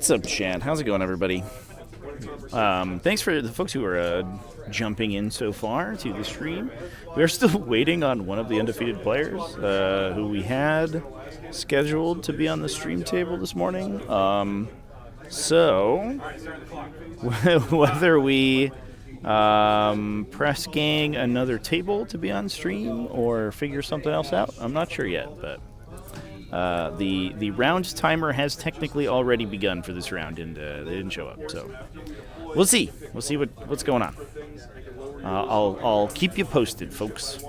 What's up, chat? How's it going, everybody? Thanks for the folks who are jumping in so far to the stream. We are still waiting on one of the undefeated players who we had scheduled to be on the stream table this morning. So, whether we press gang another table to be on stream or figure something else out, I'm not sure yet, but the round timer has technically already begun for this round, and they didn't show up. So we'll see. We'll see what's going on. I'll keep you posted, folks.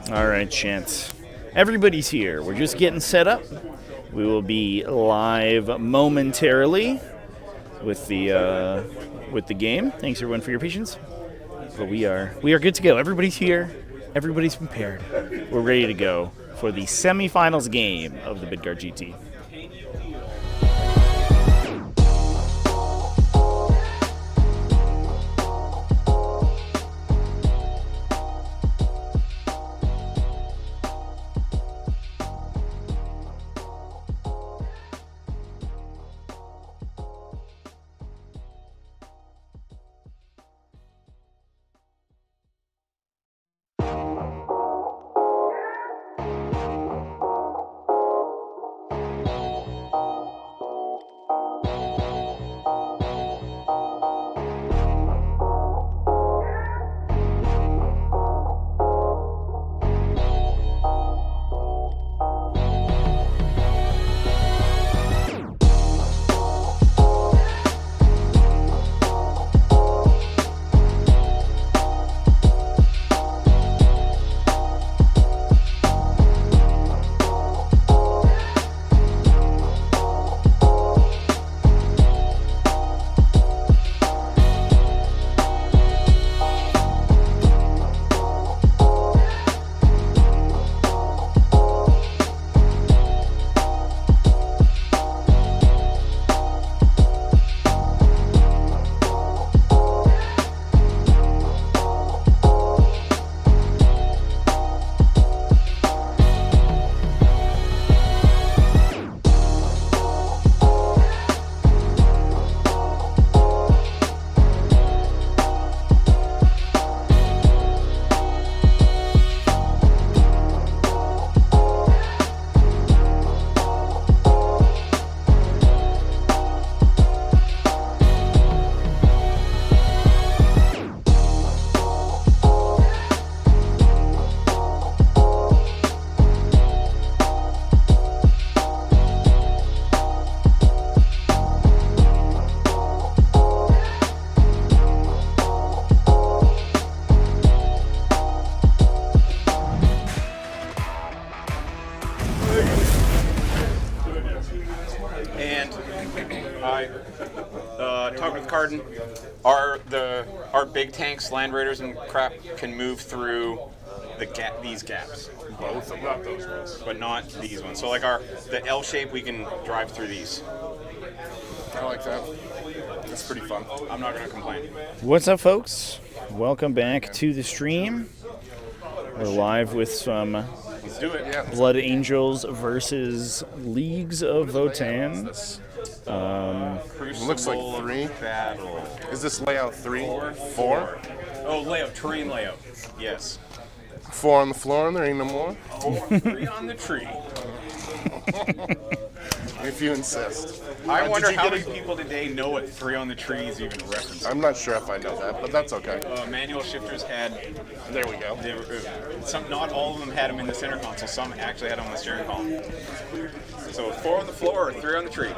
Alright, chance. Everybody's here. We're just getting set up. We will be live momentarily with the game. Thanks everyone for your patience. But we are good to go. Everybody's here. Everybody's prepared. We're ready to go for the semifinals game of the Midgard GT. hardened. Our big tanks, land raiders and crap can move through these gaps. Both of got those ones. But not these ones. So like the L shape, we can drive through these. I like that. It's pretty fun. I'm not gonna complain. What's up, folks? Welcome back to the stream. We're live with some Let's do it. Yeah. Blood Angels versus Leagues of Votann. Looks like 3. Battle. Is this layout 3? 4? Oh, layout, terrain layout. Yes. 4 on the floor and there ain't no more? 3 on the tree. If you insist. I wonder how get many people today know what 3 on the tree is even referenced. I'm not sure if I know that, but that's okay. Manual shifters had. There we go. They were, not all of them had them in the center console. Some actually had them on the steering column. So 4 on the floor, 3 on the tree.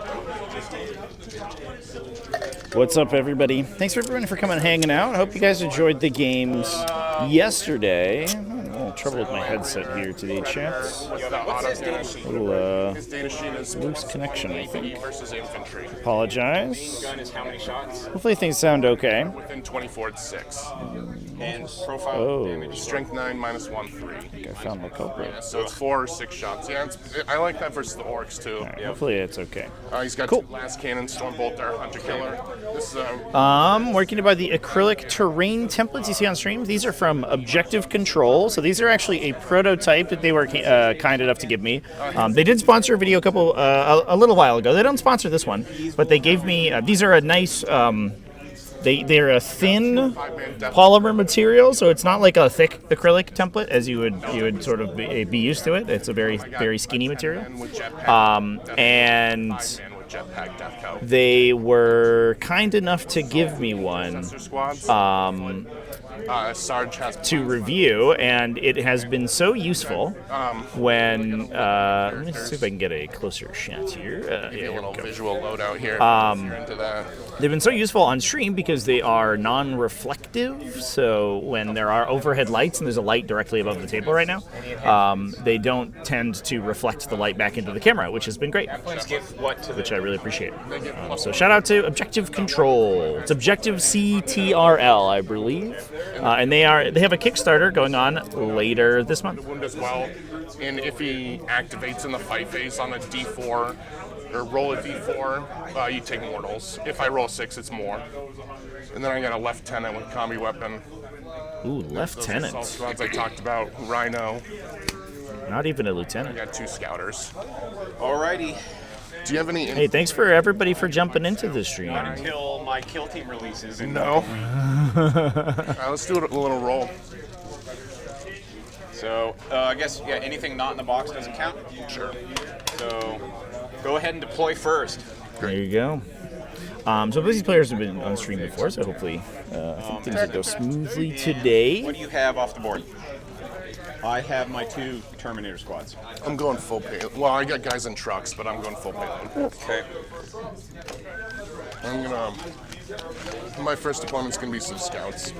What's up, everybody? Thanks for everyone for coming and hanging out. I hope you guys enjoyed the games yesterday. I'm having a little trouble with my headset here today, chats. Little His data sheet is loose connection, I think. versus infantry. Apologize. Gun is how many shots? Hopefully things sound okay. Within 24, it's 6. And profile damage. Strength 9 minus 1, 3. I think I found the culprit. So it's 4 or 6 shots. Yeah, I like that versus the orcs too. All right, hopefully it's okay. He's got Cool. 2 last cannon, Stormbolt, Dart, Hunter Killer. This is Working by the acrylic terrain templates you see on stream. These are from Objective Control. So these are actually a prototype that they were kind enough to give me. They did sponsor a video a little while ago. They don't sponsor this one, but they gave me. These are a nice. They're a thin polymer material, so it's not like a thick acrylic template as you would sort of be used to it. It's a very skinny material, and they were kind enough to give me one Sarge has to review, and it has been so useful when let me see if I can get a closer shot here. a Here little we go. visual loadout here. If you're into that. They've been so useful on stream because they are non-reflective, so when there are overhead lights, and there's a light directly above the table right now, they don't tend to reflect the light back into the camera, which has been great, which I really appreciate. So shout out to Objective Control. It's Objective CTRL, I believe, and they have a Kickstarter going on later this month. Wound as well, and if he activates in the fight phase on a D4 or roll a D4, you take mortals. If I roll 6, it's more. And then I got a lieutenant with combi weapon. Ooh, Those lieutenant. assault squads I talked about. Rhino. Not even a I lieutenant. got 2 scouters. Alrighty. Do you have any? Hey, thanks for everybody for jumping into the stream. Until my kill team releases. No. Let's do a little roll. So I guess anything not in the box doesn't count. Sure. So go ahead and deploy first. There you go. So these players have been on stream before, so hopefully I think things will go smoothly today. What do you have off the board? I have my 2 Terminator squads. I'm going full payload. Well, I got guys in trucks, but I'm going full payload. Okay. I'm gonna. My first deployment's gonna be some scouts.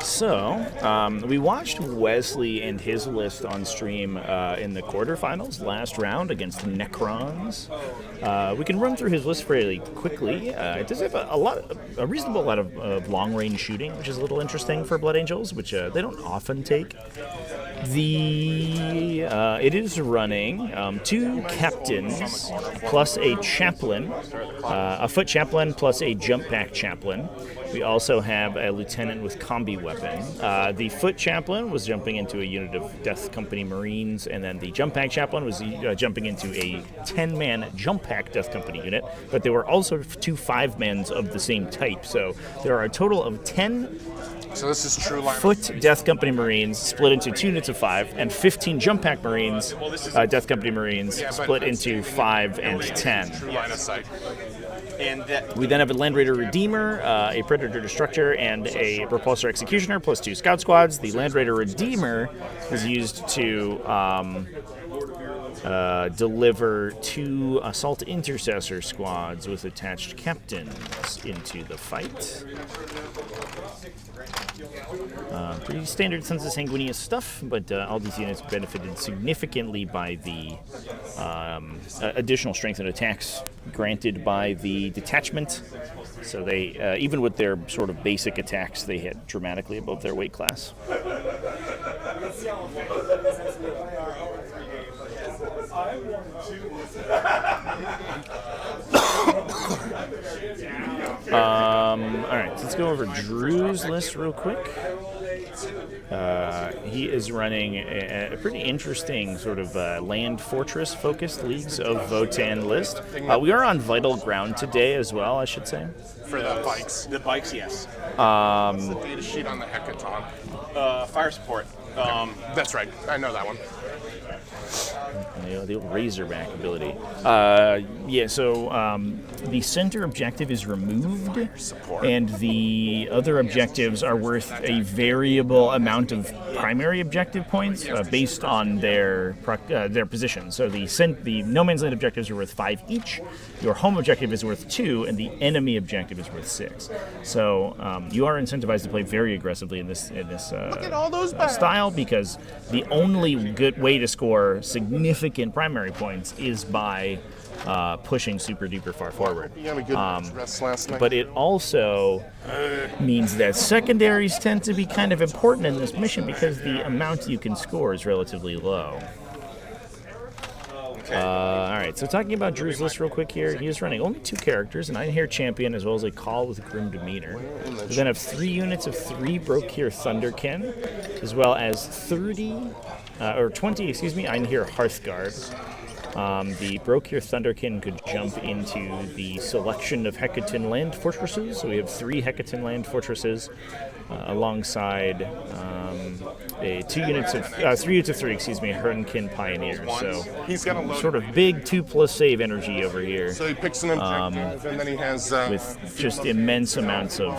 So, we watched Wesley and his list on stream in the quarterfinals last round against the Necrons. We can run through his list fairly quickly. It does have a reasonable lot of long-range shooting, which is a little interesting for Blood Angels, which they don't often take. It is running 2 captains plus a chaplain, a foot chaplain plus a jump pack chaplain. We also have a lieutenant with combi weapon. The foot chaplain was jumping into a unit of Death Company Marines, and then the jump pack chaplain was jumping into a 10-man jump pack Death Company unit. But there were also 2 5-mans of the same type, so there are a total of 10 So this is true line. foot Death Company Marines split into 2 units of 5, and 15 jump pack Marines, Death Company Marines, split into 5 and 10. True line of sight. And We then have a Land Raider Redeemer, a Predator Destructor, and a Repulsor Executioner, plus 2 Scout Squads. The Land Raider Redeemer is used to deliver 2 Assault Intercessor Squads with attached captains into the fight. pretty standard Sons of Sanguinius stuff, but all these units benefited significantly by the additional strength and attacks granted by the detachment. So they, even with their sort of basic attacks, they hit dramatically above their weight class. All right, let's go over Drew's list real quick. He is running a pretty interesting sort of land fortress focused Leagues of Votann list. We are on vital ground today as well, I should say. For the bikes. The bikes, yes. The data sheet on the Hecaton. Fire support. That's right. I know that one. The old Razorback ability. So the center objective is removed, and the other objectives are worth a variable amount of primary objective points based on their position. So the No Man's Land objectives are worth 5 each, your home objective is worth 2, and the enemy objective is worth 6. So you are incentivized to play very aggressively in this Look at all those style, because the only good way to score significant primary points is by pushing super duper far forward. You had a good rest last night. But it also means that secondaries tend to be kind of important in this mission because the amount you can score is relatively low. All right, so talking about Drew's list real quick here, he is running only 2 characters, an Iron Hair Champion as well as a Call with Grim Demeanor. We then have 3 units of 3 Brokehair Thunderkin, as well as 20 Iron Hair Hearthguard. The Brokehair Thunderkin could jump into the selection of Hecaton land fortresses, so we have 3 Hecaton land fortresses alongside 3 units of 3 Hernkin Pioneers. So he's got a load sort of big 2+ save energy over here. So he picks an objective, and then he has with just immense amounts of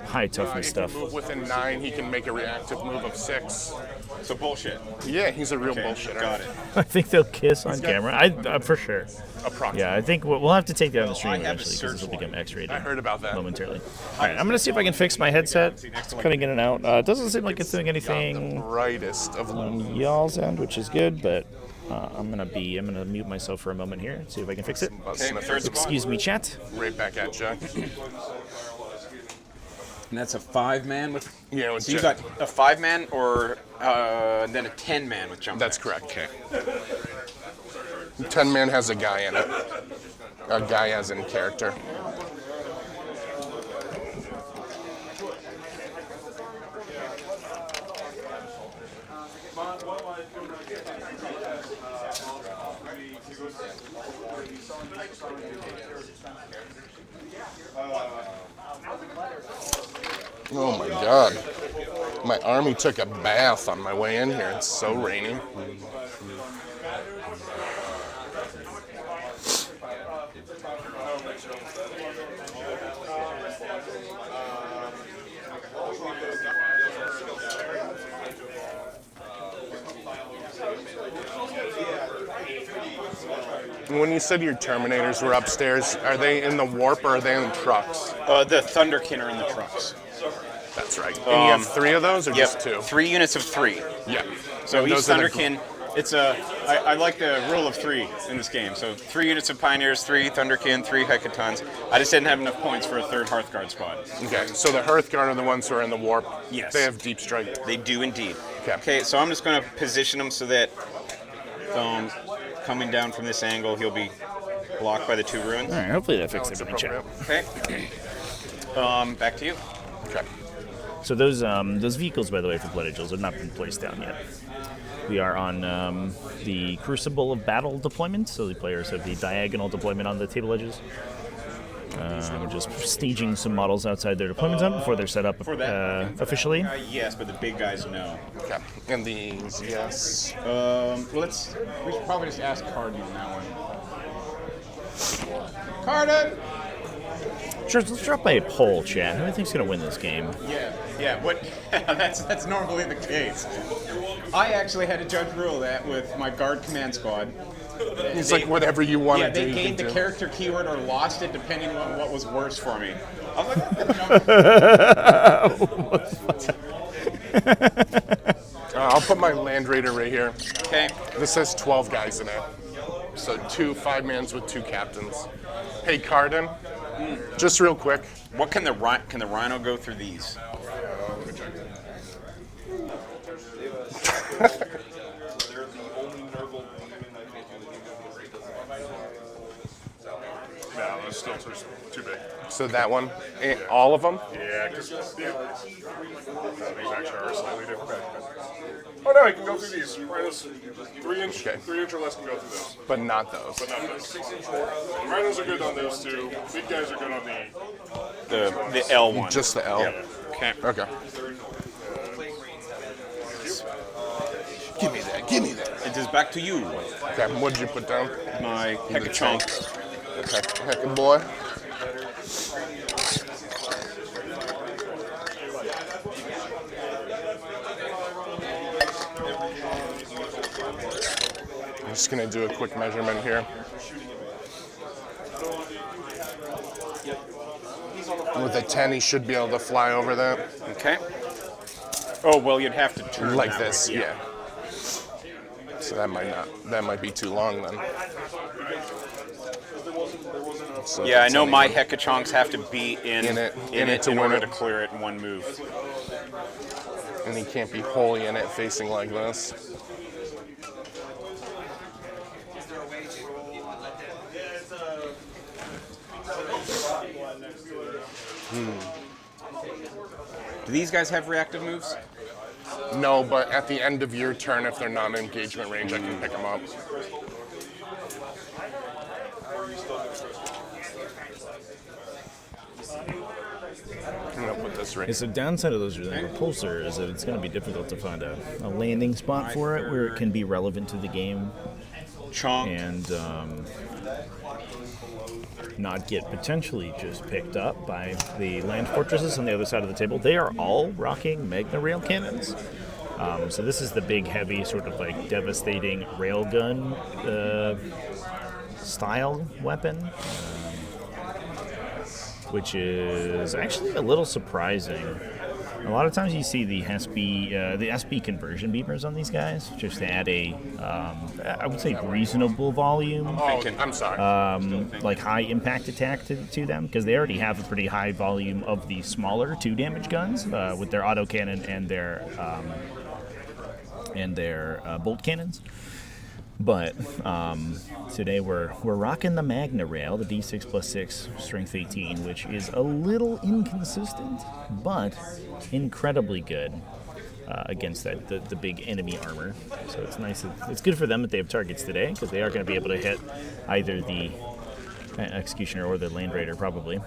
high toughness stuff. Move within 9, he can make a reactive move of 6. So bullshit. Yeah, he's a real Okay, bullshitter. got it. I think they'll kiss on camera. For sure. Approximately. Yeah, I think we'll have to take that on the stream I have a eventually because this will become X-rated. I heard about that. Momentarily. All right, I'm gonna see if I can fix my headset. It's cutting in and out. It doesn't seem like it's doing anything Brightest of on y'all's end, which is good, but I'm gonna mute myself for a moment here and see if I can fix it. Okay, third spot. Excuse me, chat. Right back at you. And that's a 5-man with. Yeah, with So you Jack. got a 5-man or then a 10-man with jump. That's correct. Okay. 10-man has a guy in it. A guy as in character. Oh my god. My army took a bath on my way in here. It's so rainy. When you said your Terminators were upstairs, are they in the warp or are they in trucks? The Thunderkin are in the trucks. That's right. And you have 3 of those or just 2? 3 units of 3. Yeah. So And each those are the- Thunderkin, I like the rule of 3 in this game. So 3 units of Pioneers, 3 Thunderkin, 3 Hecatons. I just didn't have enough points for a 3rd Hearthguard spot. Okay, so the Hearthguard are the ones who are in the warp. Yes. They have deep strike. They do indeed. Okay. Okay, so I'm just going to position them so that coming down from this angle, he'll be blocked by the 2 ruins. All right, hopefully that fixed everything, chat. Okay. Back to you. Okay. So those vehicles, by the way, for Blood Angels have not been placed down yet. We are on the Crucible of Battle deployment, so the players have the diagonal deployment on the table edges. We're just staging some models outside their deployment zone before they're set up officially. Yes, but the big guys no. Okay. And these, yes. We should probably just ask Carden on that one. Carden! Sure, let's drop by a poll, chat. Who do you think's going to win this game? Yeah. What? that's normally the case. I actually had to judge rule that with my guard command squad. It's like whatever you want to do. Yeah, they you gained can the do. character keyword or lost it depending on what was worse for me. I was like, I'll put my Land Raider right here. Okay. This has 12 guys in it. So 2 5-mans with 2 captains. Hey, Cardin, just real quick. What can the Rhino go through these? No, it's still too big. So that one, all of them? Yeah, because these actually are slightly different. Oh no, I can go through these. Rhinos, 3 inch or less can go through those. But not those. But not those. Rhinos are good on those two. Big guys are good on The L one. Just the L. Yeah. Okay. Okay. Give me that. Give me that. It is back to you. Okay, what did you put down? My Hecachonk. Heckin' boy. I'm just gonna do a quick measurement here. With a 10, he should be able to fly over that. Okay. Oh well, you'd have to turn Like that this, way. yeah. So that might be too long then. So Yeah, I it's know only my one. Hecachonks have to be in it in to order win to it. clear it in one move. And he can't be wholly in it facing like this. Do these guys have reactive moves? No, but at the end of your turn, if they're not in engagement range, I can pick them up. I'm gonna put this right. Okay, so downside of those repulsor is that it's going to be difficult to find a landing spot for it where it can be relevant to the game Chonk. and not get potentially just picked up by the land fortresses on the other side of the table. They are all rocking Magna rail cannons. So this is the big, heavy, sort of like devastating railgun style weapon, which is actually a little surprising. A lot of times you see the SB conversion beamers on these guys, just to add a, I would say, reasonable volume, Oh, I'm sorry. like high impact attack to them, because they already have a pretty high volume of the smaller 2-damage guns with their autocannon and their bolt cannons. But today we're rocking the Magna Rail, the D6 plus 6, strength 18, which is a little inconsistent, but incredibly good against the big enemy armor. So it's nice. It's good for them that they have targets today, because they are going to be able to hit either the Executioner or the Land Raider, probably.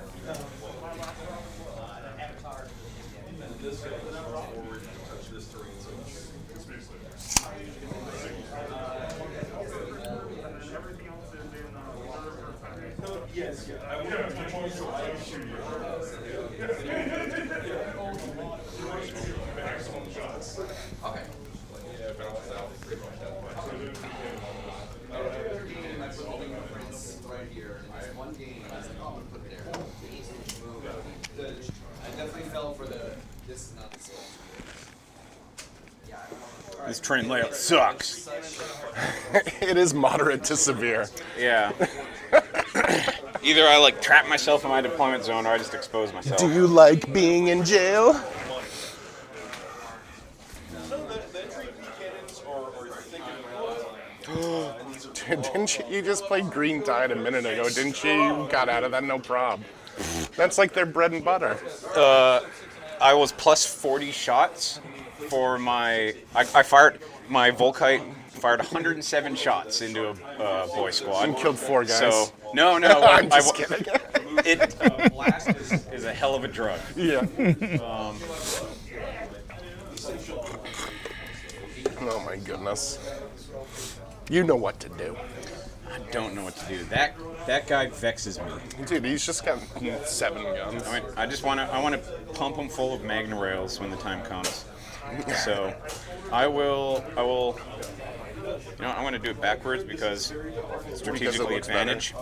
This train layout sucks. It is moderate to severe. Yeah. Either I like trap myself in my deployment zone, or I just expose myself. Do you like being in jail? Didn't you just play Green Tide a minute ago? Didn't you? You got out of that no problem. That's like their bread and butter. I was plus 40 shots for my. I fired my Volkite. Fired 107 shots into a boy squad. And killed 4 guys. So no, I'm just kidding. Blast is a hell of a drug. Yeah. Oh my goodness. You know what to do. I don't know what to do. That guy vexes me. Dude, he's just got 7 guns. I mean, I want to pump him full of Magna rails when the time comes. So, I will. You know, I want to do it backwards because strategically looks advantage.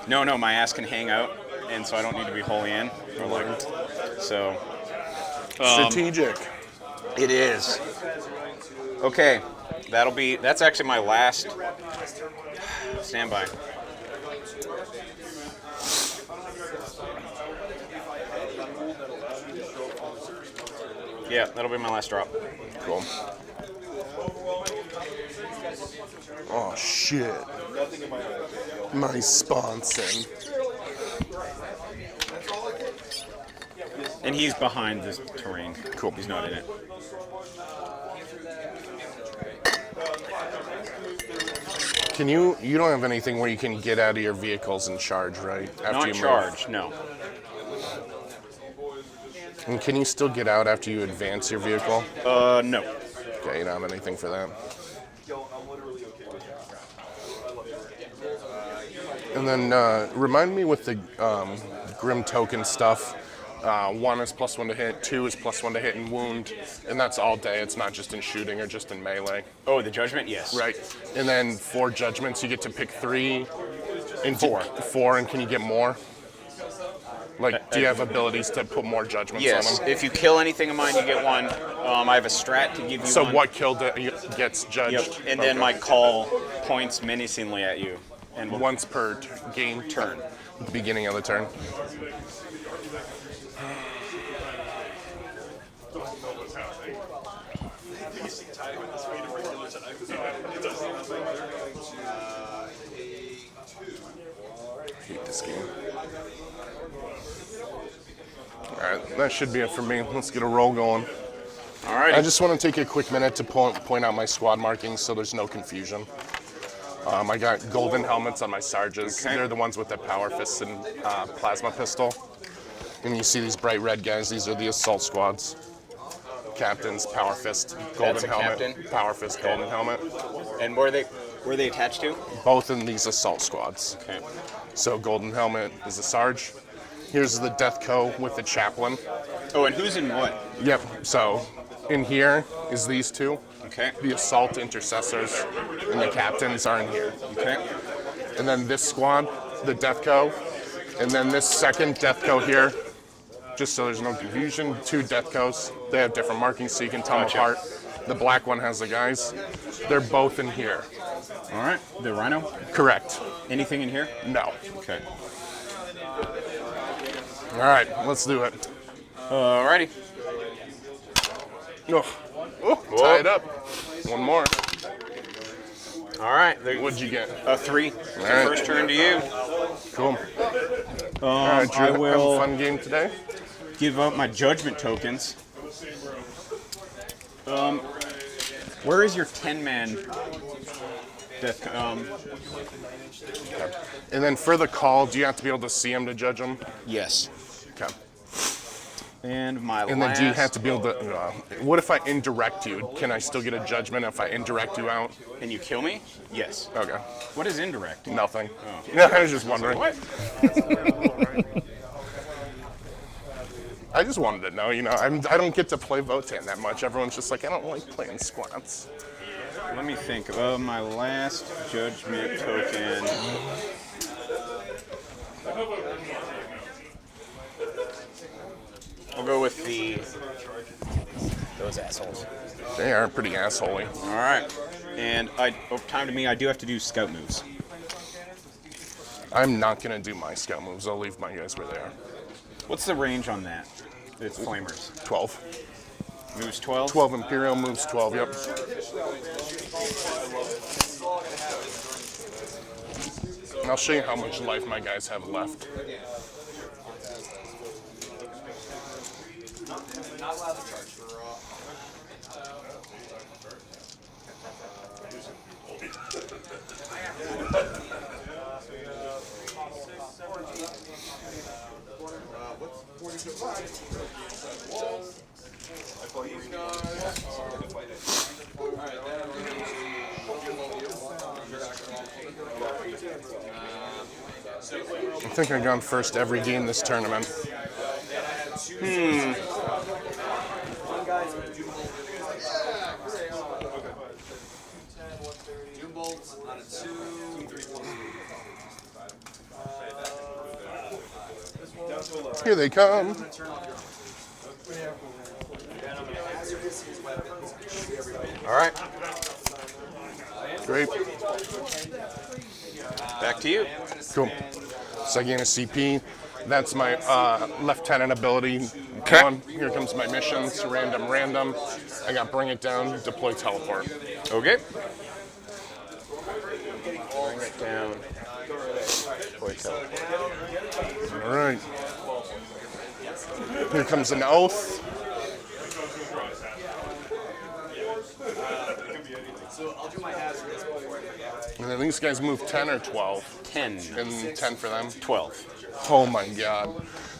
No, my ass can hang out, and so I don't need to be wholly in. Or like, so. Strategic. It is. Okay, that's actually my last. Stand by. Yeah, that'll be my last drop. Cool. Oh shit. Nice sponsor. And he's behind this terrain. Cool. He's not in it. Can you don't have anything where you can get out of your vehicles and charge, right? After Not you charge, no. And can you still get out after you advance your vehicle? No. Okay, you don't have anything for that. And then remind me with the Grim token stuff. 1 is +1 to hit, 2 is +1 to hit and wound, and that's all day. It's not just in shooting or just in melee. Oh, the judgment? Yes. Right. And then 4 judgments, you get to pick 3. And 4. 4, and can you get more? Like, do you have abilities to put more judgments on Yes. them? If you kill anything of mine, you get 1. I have a strat to give you So 1. what killed it gets judged? Yep. And then my call points menacingly at you. And Once per game turn, at the beginning of the turn. Hate this game. Alright, that should be it for me. Let's get a roll going. All right. I just want to take a quick minute to point out my squad markings so there's no confusion. I got golden helmets on my Sarges. Okay. They're the ones with the power fists and plasma pistol. And you see these bright red guys, these are the assault squads. Captains, power fist, golden That's a helmet, captain? power fist, golden helmet. And where are they attached to? Both in these assault squads. Okay. So golden helmet is the Sarge. Here's the Death Co with the chaplain. Oh, and who's in what? Yep, so in here is these two. Okay. The assault intercessors and the captains are in here. Okay. And then this squad, the Death Co, and then this second Death Co here, just so there's no confusion, 2 Death Co's. They have different markings so you can tell Gotcha. them apart. The black one has the guys. They're both in here. All right. The Rhino? Correct. Anything in here? No. Okay. All right, let's do it. Alrighty. Oh, tie it up. One more. All right. What'd you get? A 3. right. First turn to you. Cool. All right, Drew, I have will a fun game today. give up my judgment tokens. Where is your 10-man death? And then for the call, do you have to be able to see him to judge him? Yes. Okay. And my And last. then do you have to be able to, what if I indirect you? Can I still get a judgment if I indirect you out? Can you kill me? Yes. Okay. What is indirect? Nothing. Oh. No, I was just wondering. What? I just wanted to know, I don't get to play Votann that much. Everyone's just like, I don't like playing squats. Let me think. My last judgment token. I'll go with those assholes. They are pretty assholey. All right. And time to me, I do have to do scout moves. I'm not going to do my scout moves. I'll leave my guys where they are. What's the range on that? It's flamers. 12. Moves 12? 12 Imperial moves 12, yep. And I'll show you how much life my guys have left. I think I've gone first every game this tournament. Here they come. All right, Great. back to you. Cool. So I gain a CP. That's my lieutenant ability. Okay. One. Here comes my missions. Random. I got bring it down, deploy teleport. Okay. Bring it down. Boy, teleport. All right. Here comes an oath. And then these guys move 10 or 12. 10. And 10 for them. 12. Oh my god.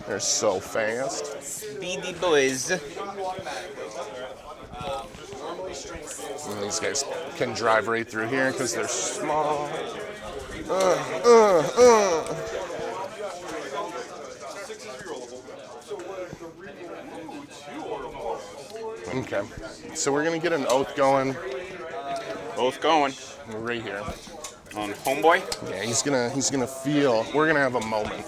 They're so fast. Speedy boys. And these guys can drive right through here because they're small. Okay. So we're going to get an oath going Both going. right here. On homeboy. Yeah, he's gonna feel. We're gonna have a moment.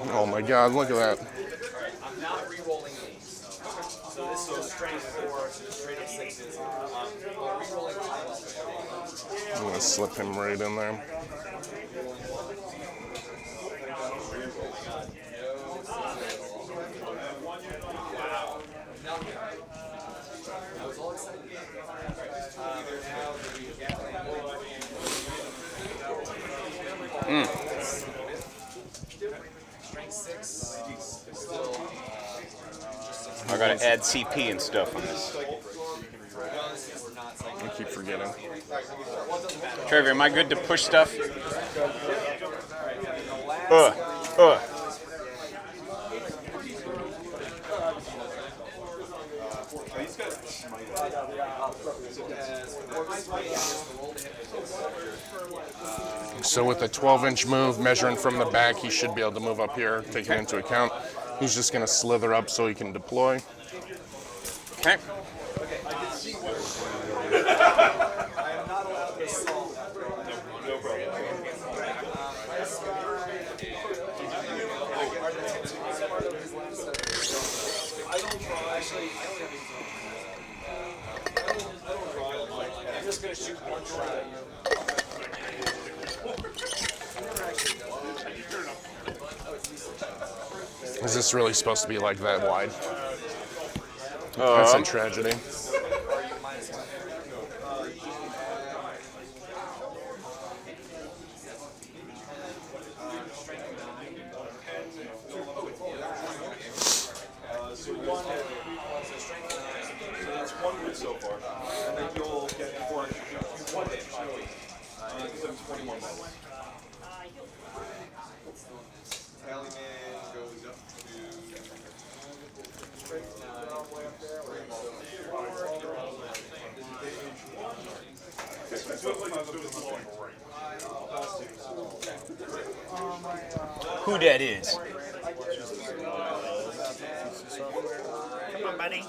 Oh my God! Look at that. I'm not re-rolling these. So this is a straight 4, straight up 6s. Re-rolling I'm gonna slip him right in there. I gotta add CP and stuff on this. I keep forgetting. Trevor, am I good to push stuff? So with a 12-inch move, measuring from the back, he should be able to move up here, taking into account. He's just going to slither up so he can deploy. Okay. I'm just going to shoot one shot. Is this really supposed to be like that wide? That's a tragedy. That's 1 good so far. And then you'll get 4 1 damage. Because I'm 21 by the way. Tallyman goes up to Who that is? Come on, buddy.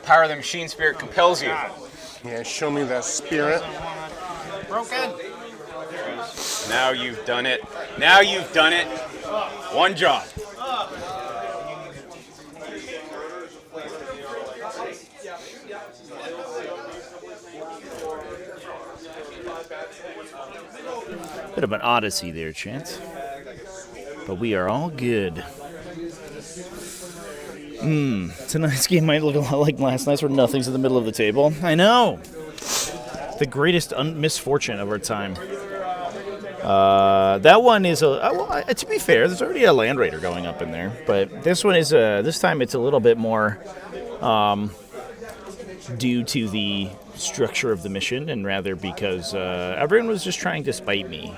Power of the machine spirit compels you. Yeah, show me that spirit. Broken. Now you've done it. Now you've done it. One job. Bit of an odyssey there, Chance. But we are all good. Tonight's game might look a lot like last night's where nothing's in the middle of the table. I know. The greatest misfortune of our time. That one is to be fair, there's already a Land Raider going up in there, but this one is this time it's a little bit more due to the structure of the mission, and rather because everyone was just trying to spite me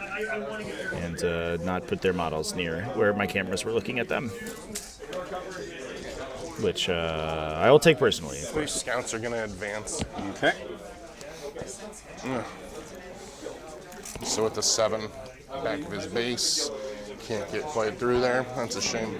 and not put their models near where my cameras were looking at them, which I will take personally. These scouts are going to advance. Okay. So with the 7 back of his base, can't get quite through there. That's a shame.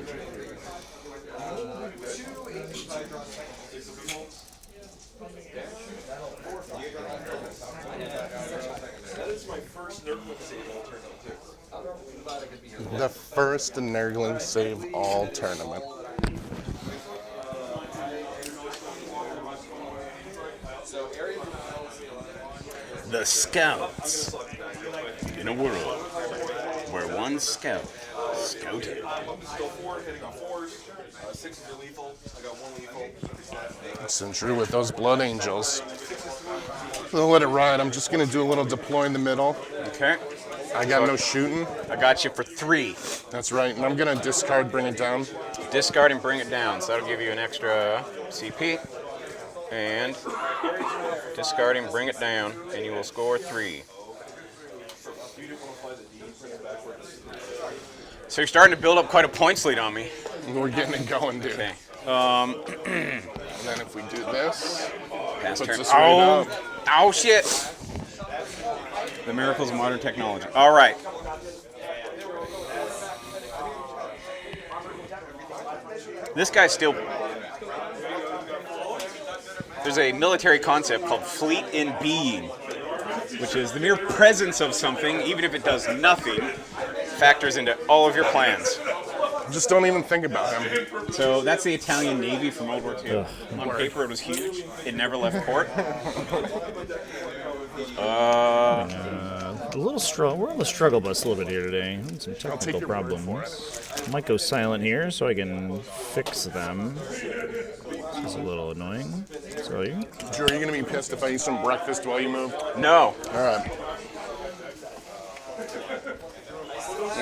The first Nurgling Save All tournament. The Scouts. In a world where one scout scouted. Still 4, hitting on 4s. 6 are lethal. I got 1 lethal. So true with those Blood Angels. I'll let it ride. I'm just going to do a little deploy in the middle. Okay. I got no shooting. I got you for 3. That's right. And I'm going to discard, bring it down. Discard and bring it down. So that'll give you an extra CP. And discard and bring it down, and you will score 3. So you're starting to build up quite a points lead on me. We're getting it going, dude. Okay. And then if we do this, Pass puts turn. us right up. Oh, shit. The miracles of modern technology. All right. This guy's still... There's a military concept called fleet in being, which is the mere presence of something, even if it does nothing, factors into all of your plans. Just don't even think about him. So that's the Italian Navy from World War II. On paper, it was huge. It never left port. A little struggle. We're on the struggle bus a little bit here today. Some technical problems. Might go silent here so I can fix them. This is a little annoying. So Drew, are you going to be pissed if I eat some breakfast while you move? No. All right.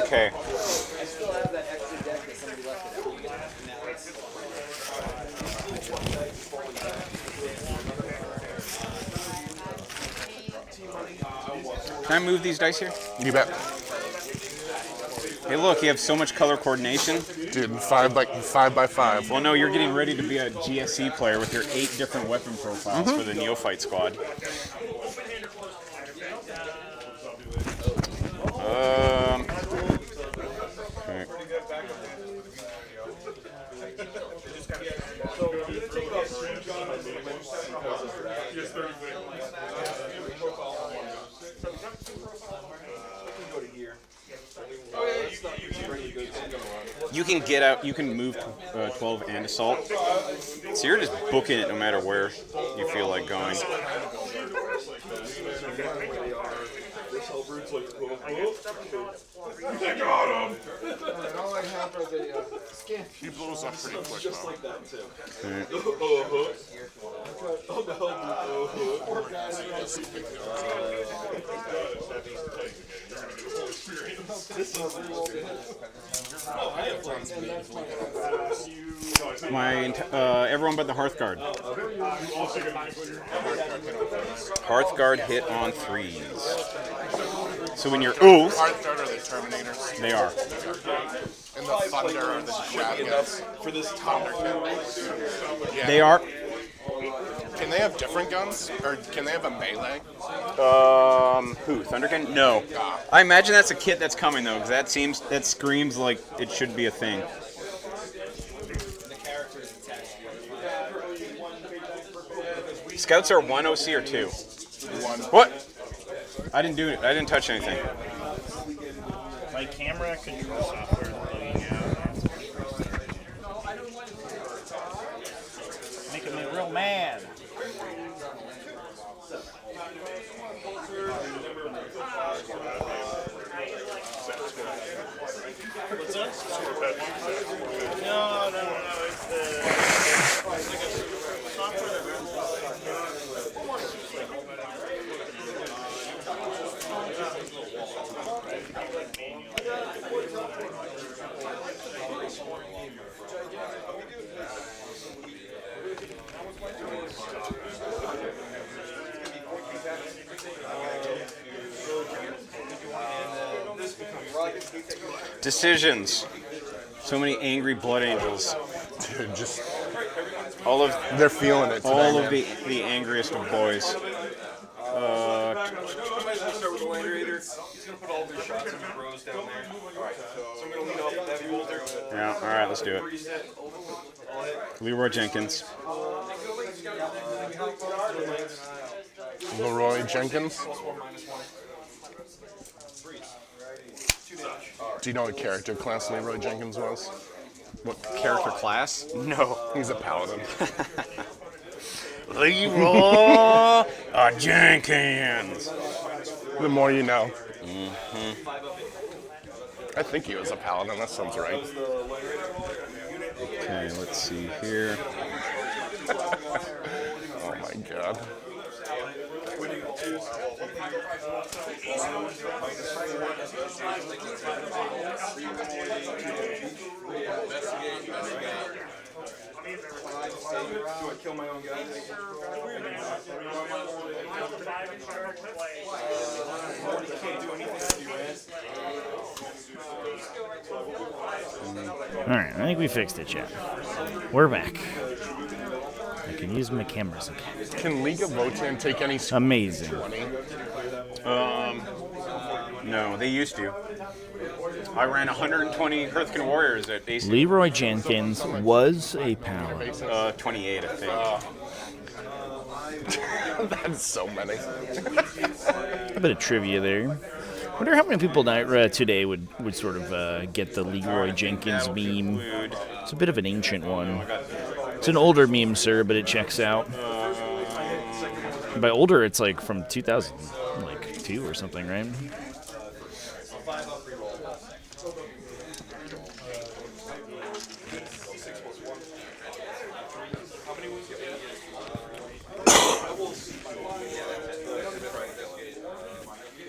Okay. Can I move these dice here? You bet. Hey, look, you have so much color coordination. Dude, 5 by 5. Well, no, you're getting ready to be a GSC player with your 8 different weapon profiles for the Neophyte squad. Okay. You can get out, you can move 12 and assault. So you're just booking it no matter where you feel like going. He blows up pretty quick, Just like that, too. Everyone but the Hearthguard. Hearthguard hit on 3s. So when you're Hearthguard are the Terminators, they are. and the Thunder are the Dragons. For this Thunder Yeah. They are. Can they have different guns, or can they have a melee? Who? Thunderkin? No. I imagine that's a kit that's coming though, because that screams like it should be a thing. Scouts are 1 OC or 2. 1. What? I didn't do it. I didn't touch anything. my camera control software is bugging out. Making me real mad. What's that? No. It's the software that runs Decisions. So many angry blood angels. Dude, just All of they're feeling it today, all man. of the angriest of boys. Start with the Lander Eater. He's going to put all of his shots and bros down there. Alright, so I'm going to lead off with that bolter. Yeah, all right, let's do it. Leroy Jenkins. Leroy Jenkins. Do you know what character class Leroy Jenkins was? What character class? No. He's a paladin. Leroy Jenkins. The more you know. I think he was a paladin. That sounds right. Okay, let's see here. Oh my god. Do I kill my own guy? Alright, I think we fixed it, chat. We're back. I can use my cameras again. Can League of Votann take any Amazing. 20? No, they used to. I ran 120 Hearthkin Warriors at AC. Leroy Jenkins was a paladin. 28, I think. That's so many. A bit of trivia there. Wonder how many people today would sort of get the Leroy Jenkins meme. It's a bit of an ancient one. It's an older meme, sir, but it checks out. By older, it's like from 2002 or something, right?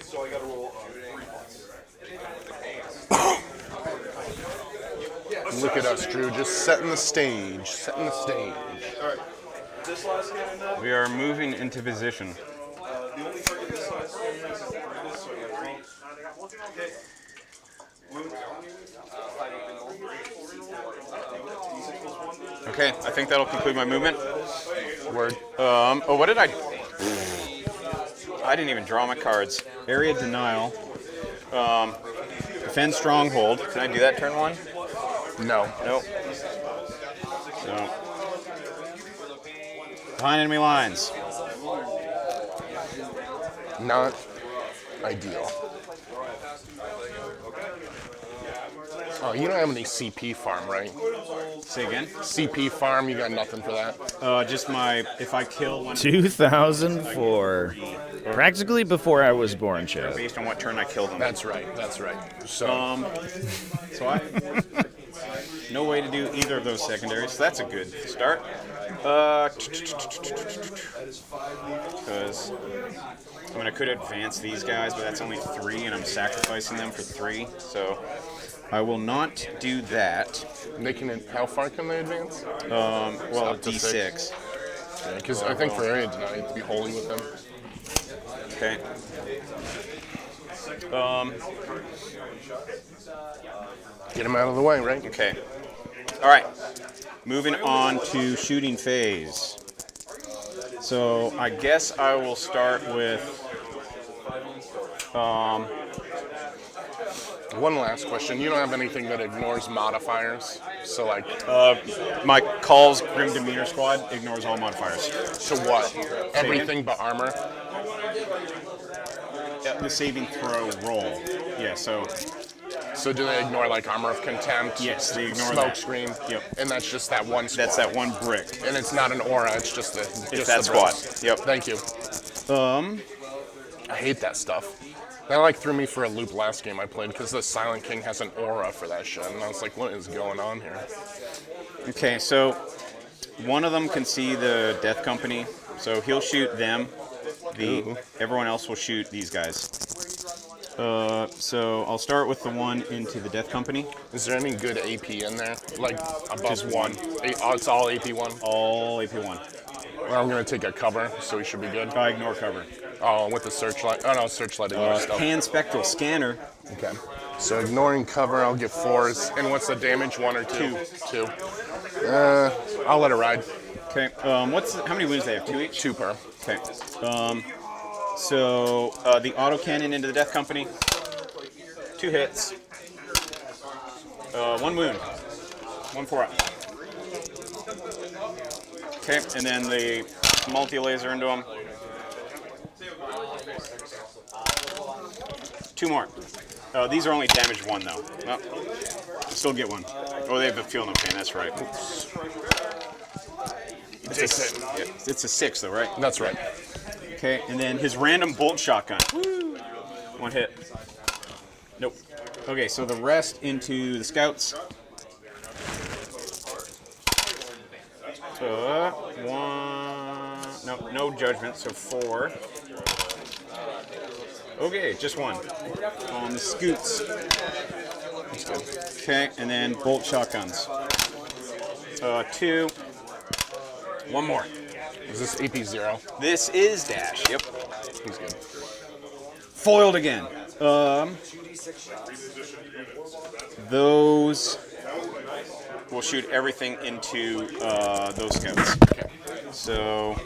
So I gotta roll 3 Look at us, Drew, just setting the stage. Setting the stage. Alright. This last hand now, We are moving into position. the only target this size is this, so I got 3. Okay. Move. Okay, I think that'll conclude my movement. Word. Oh, what did I? I didn't even draw my cards. Area denial. Defend stronghold. Can I do that turn 1? No. Nope. So, behind enemy lines. Not ideal. Oh, you don't have any CP farm, right? Say again. CP farm, you got nothing for that? Just my. If I kill one. 2004. Practically before I was born, chat. Based on what turn I killed them. That's right, that's right. So, So I. No way to do either of those secondaries. So that's a good start. Because I mean, I could advance these guys, but that's only 3, and I'm sacrificing them for 3. So I will not do that. they can, how far can they advance? Well, Up to D6. Because I think for area denial, you have to be holy with them. Okay. Get them out of the way, right? Okay. All right. Moving on to shooting phase. So I guess I will start with. One last question. You don't have anything that ignores modifiers? So, like, My Call's Grim Demeanor Squad ignores all modifiers. so what? Everything but armor? The saving throw roll. Yeah. So So do they ignore, like, armor of contempt? yes, they ignore Smoke that. screen? Yep. And that's just that one squad? That's that one brick. And it's not an aura, it's just the It's just that the squad. bricks. Yep. Thank you. I hate that stuff. That like threw me for a loop last game I played because the Silent King has an aura for that shit, and I was like, what is going on here? Okay, so one of them can see the Death Company, so he'll shoot them. Everyone else will shoot these guys. So I'll start with the one into the Death Company. Is there any good AP in there? Like above Just one. Oh, it's all AP1? All AP1. Well, I'm going to take a cover, so we should be good. I ignore cover. Oh, with the searchlight. Oh, no, searchlight ignores stuff. Pan Spectral Scanner. Okay. So ignoring cover, I'll get 4s. And what's the damage? 1 or 2? 2. I'll let it ride. Okay. How many wounds do they have? 2 each? 2 per. Okay. So the autocannon into the Death Company. 2 hits. 1 wound. 1 4-up. Okay, and then the multi-laser into him. 2 more. These are only damage 1 though. Well, still get 1. Oh, they have a feel no pain. That's right. It's a 6 though, right? That's right. Okay, and then his random bolt shotgun. 1 hit. Nope. Okay, so the rest into the scouts. 1. No judgment. So 4. Okay, just 1 on the scoots. Okay, and then bolt shotguns. 2. 1 more. Is this AP 0? This is dash. Yep. He's good. Foiled again. Those will shoot everything into those scouts. Okay. So.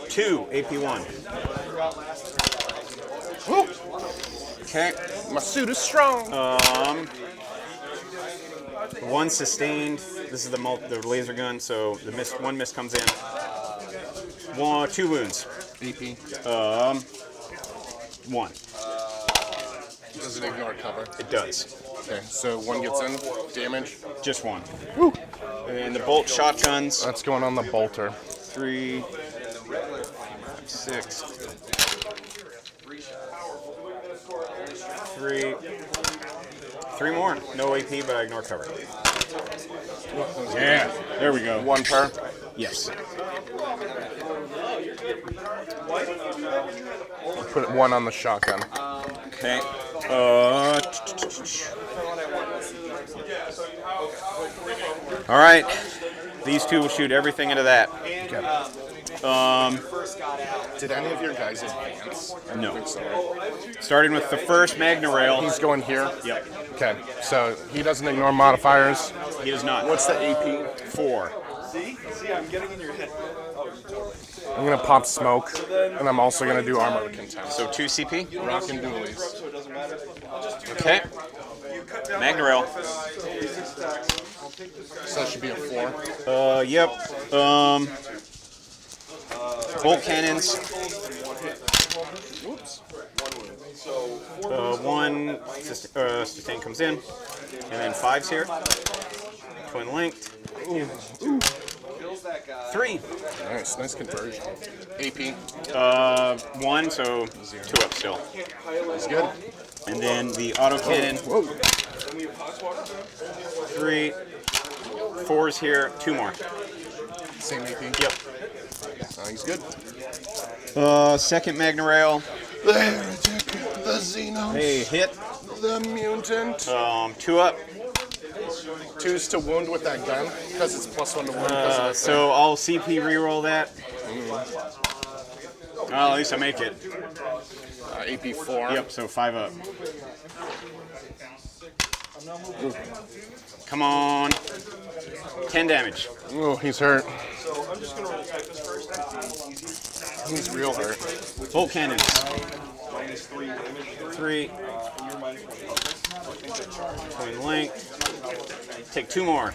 2 AP1. Woo! Okay. My suit is strong. 1 sustained. This is the laser gun, so the one miss comes in. 2 wounds. AP. 1. Does it ignore cover? It does. Okay, so 1 gets in. Damage. Just 1. Woo! And the bolt shotguns. That's going on the bolter. 3, 6, 3. 3 more. No AP, but I ignore cover. Yeah, there we go. 1 per. Yes. Put 1 on the shotgun. Okay. All right. These 2 will shoot everything into that. Okay. Did any of your guys advance? No. Starting with the first Magna Rail. He's going here? Yep. Okay, so he doesn't ignore modifiers. He does not. What's the AP? 4. See, I'm getting in your head. I'm going to pop smoke, and I'm also going to do armor of contempt. So 2 CP. Rock and dualies. So it doesn't matter. Okay. Magna Rail. So that should be a 4. Yep. Bolt cannons. Whoops. 1 sustain comes in, and then 5's here. Twin linked. 3. Nice conversion. AP. 1, so 2 up still. That's good. And then the autocannon. Whoa. 3. 4's here. 2 more. Same AP. Yep. He's good. Second Magna Rail. The heretic, the Xenos, Hey, hit. the mutant. 2 up. 2's to wound with that gun, because it's +1 to wound. because of the So I'll CP reroll that. Well, at least I make it. AP 4. Yep, so 5 up. Come on. 10 damage. Oh, he's hurt. He's real hurt. Bolt cannons. 3. Twin length. Take 2 more.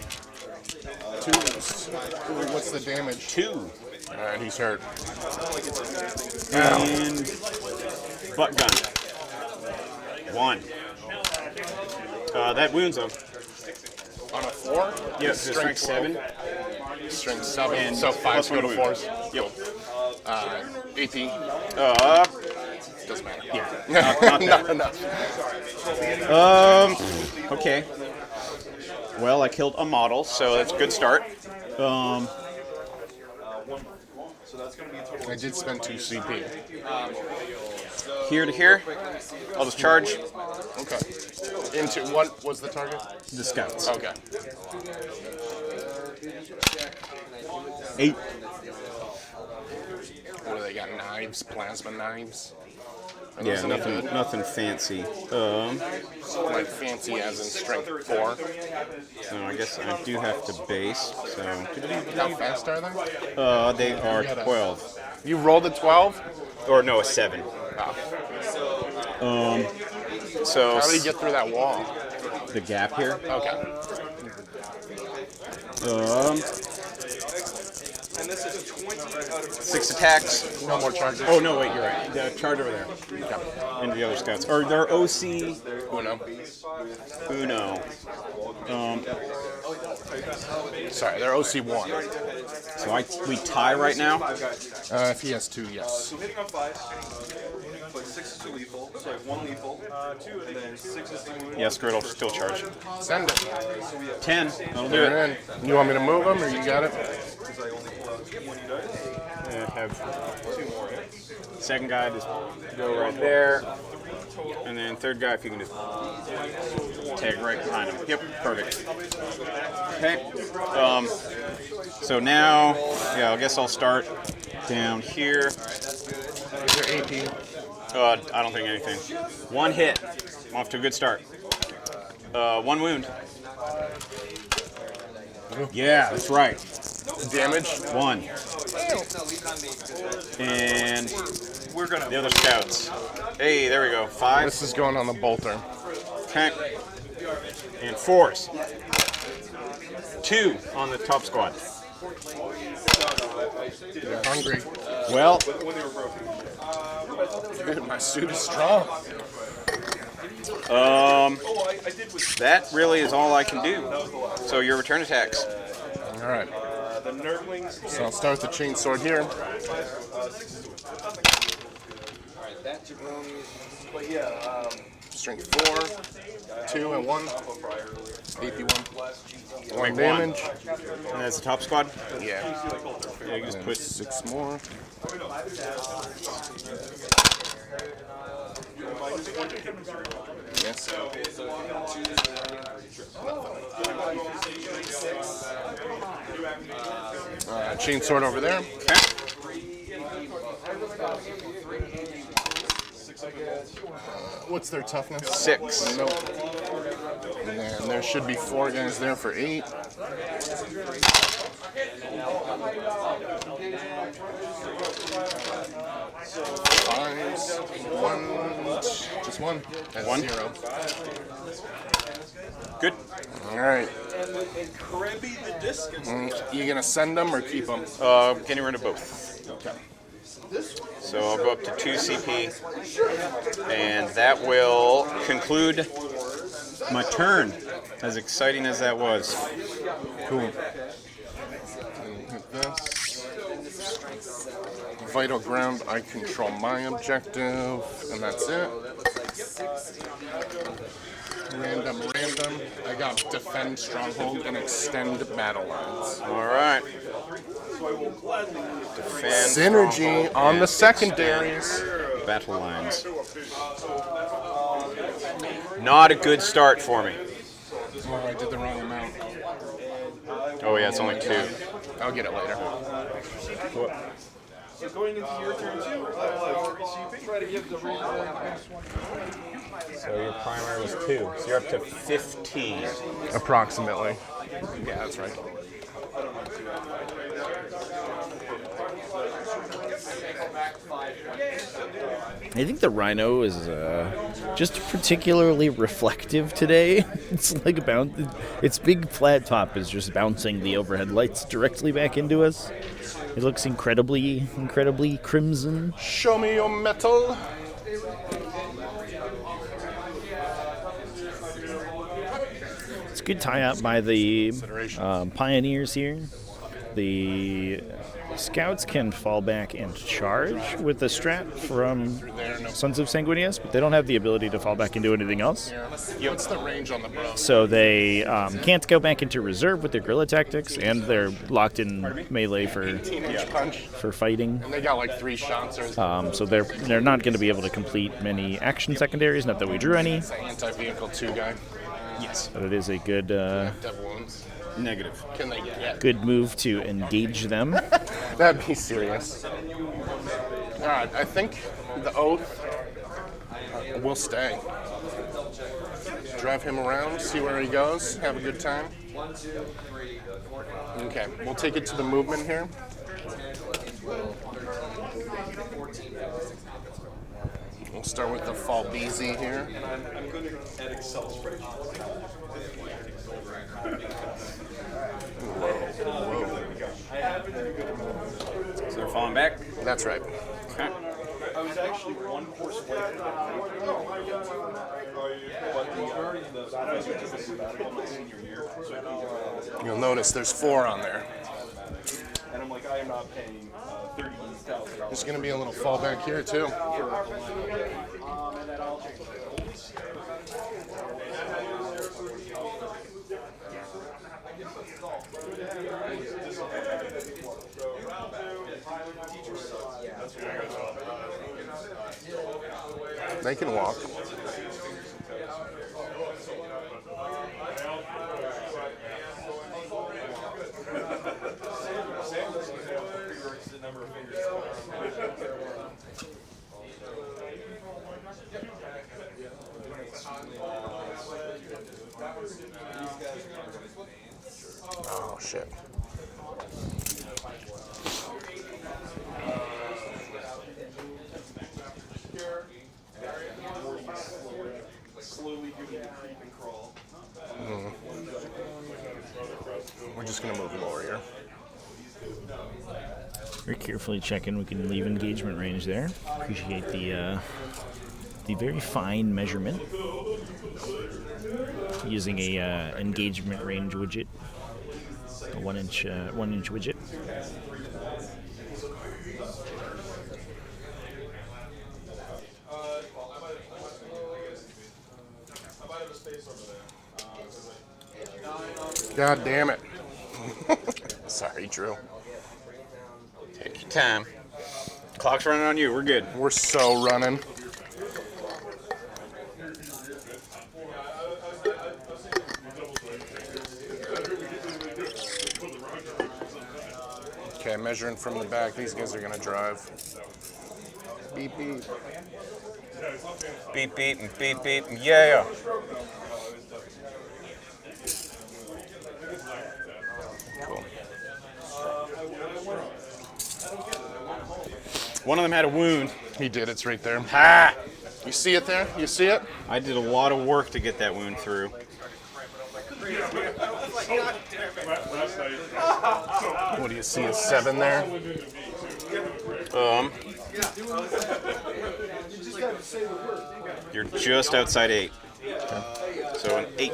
2's. Ooh, what's the damage? 2. Alright, he's hurt. And butt gun. 1. That wounds him. On a 4? Yep, strength 7. Strength 7. And So 5's go to +1 4's. Yep. AP. Doesn't matter. Yeah. Not enough. Okay. Well, I killed a model, so that's a good start. I did spend 2 CP. Here to here. I'll just charge Okay. Into what was the target? the scouts. Okay. 8. What do they got? Knives? Plasma knives? Are Yeah, those any good? nothing fancy. Like fancy as in strength 4. So I guess I do have to base. So How fast are they? they are 12, You rolled a 12? or no, a 7. Oh. So How do you get through that wall? the gap here. Okay. And this is 20 out of 6 attacks. No more charges. Oh no, wait, you're right. The charge over there. Okay. And the other scouts. Or their OC Uno. Sorry, they're OC1. So we tie right now. If he has 2, yes. So hitting on 5, but 6 is too lethal. So I have 1 lethal, 2, and then 6 is the wound. Yes, Grid will still charge. Send it. 10. That'll do They're it. in. You want me to move them, or you got it? Because I only pull out 20 dice. Have 2 more. second guy just go right there. And then third guy, if you can just tag right behind him. Yep, perfect. Okay. So now, yeah, I guess I'll start down here. Your AP. I don't think anything. 1 hit. I'm off to a good start. 1 wound. Yeah, that's right. Damage. 1. And the other scouts. Hey, there we go. 5. This is going on the bolter. Okay. And 4s. 2 on the top squad. They're hungry. Well, Dude, my suit is strong. that really is all I can do. So your return attacks. All right. The Nerdlings. So I'll start with the chainsword here. that jabroni. But yeah, Strength 4, 2 and 1. AP 1. 1 damage. And that's the top squad. Yeah. Yeah, you can just put 6 more. Yes. Chainsword over there. What's their toughness? 6. Nope. And then there should be 4 guys there for 8. Fives, 1, just 1. That's 1? 0. Good. All right. and Krebby the Discus. You gonna send them or keep them? Getting rid of both. So I'll go up to 2 CP, and that will conclude my turn. As exciting as that was. Cool. Hit this. Vital ground. I control my objective, and that's it. Random. I got defend stronghold and extend battle lines. All right. Defend Synergy stronghold on the and secondaries. extend battle lines. Not a good start for me. Oh, I did the wrong amount. Oh yeah, it's only 2. I'll get it later. So going into your turn 2, I'll try to give the So your primary was 2. So you're up to 15. Approximately. Yeah, that's right. I think the Rhino is just particularly reflective today. It's like its big flat top is just bouncing the overhead lights directly back into us. It looks incredibly crimson. Show me your metal. It's a good tie-up by the pioneers here. The scouts can fall back and charge with the strat from Sons of Sanguinius, but they don't have the ability to fall back and do anything else. What's the range on the bro? So they can't go back into reserve with their guerrilla tactics, and they're locked in melee for 18-inch punch. for fighting. And they got like 3 shots or So they're not going to be able to complete many action secondaries. Not that we drew any, anti-vehicle 2 guy. Yes. but it is a good Dev wounds. Negative. Can they get? good move to engage them. That'd be serious. Alright, I think the oath will stay. Drive him around, see where he goes, have a good time. Okay, we'll take it to the movement here. We'll start with the Fall BZ here. I'm good at Excel spreadsheets. back. That's right. Okay. I was actually one course away from that. My senior year. You'll notice there's 4 on there. And I'm like, I am not paying $30,000. There's going to be a little fallback here, too. They can walk. Oh, shit. We're just going to move lower here. Very carefully checking. We can leave engagement range there. Appreciate the very fine measurement using a engagement range widget, a 1 inch widget. God damn it. Sorry, Drew. Take your time. Clock's running on you. We're good. We're so running. Okay, measuring from the back. These guys are going to drive. Beep, beep. Beep, beep, and beep, beep, and yeah. Cool. One of them had a wound. He did. It's right there. Ha! You see it there? You see it? I did a lot of work to get that wound through. What do you see? A 7 there? You're just outside 8. So an 8.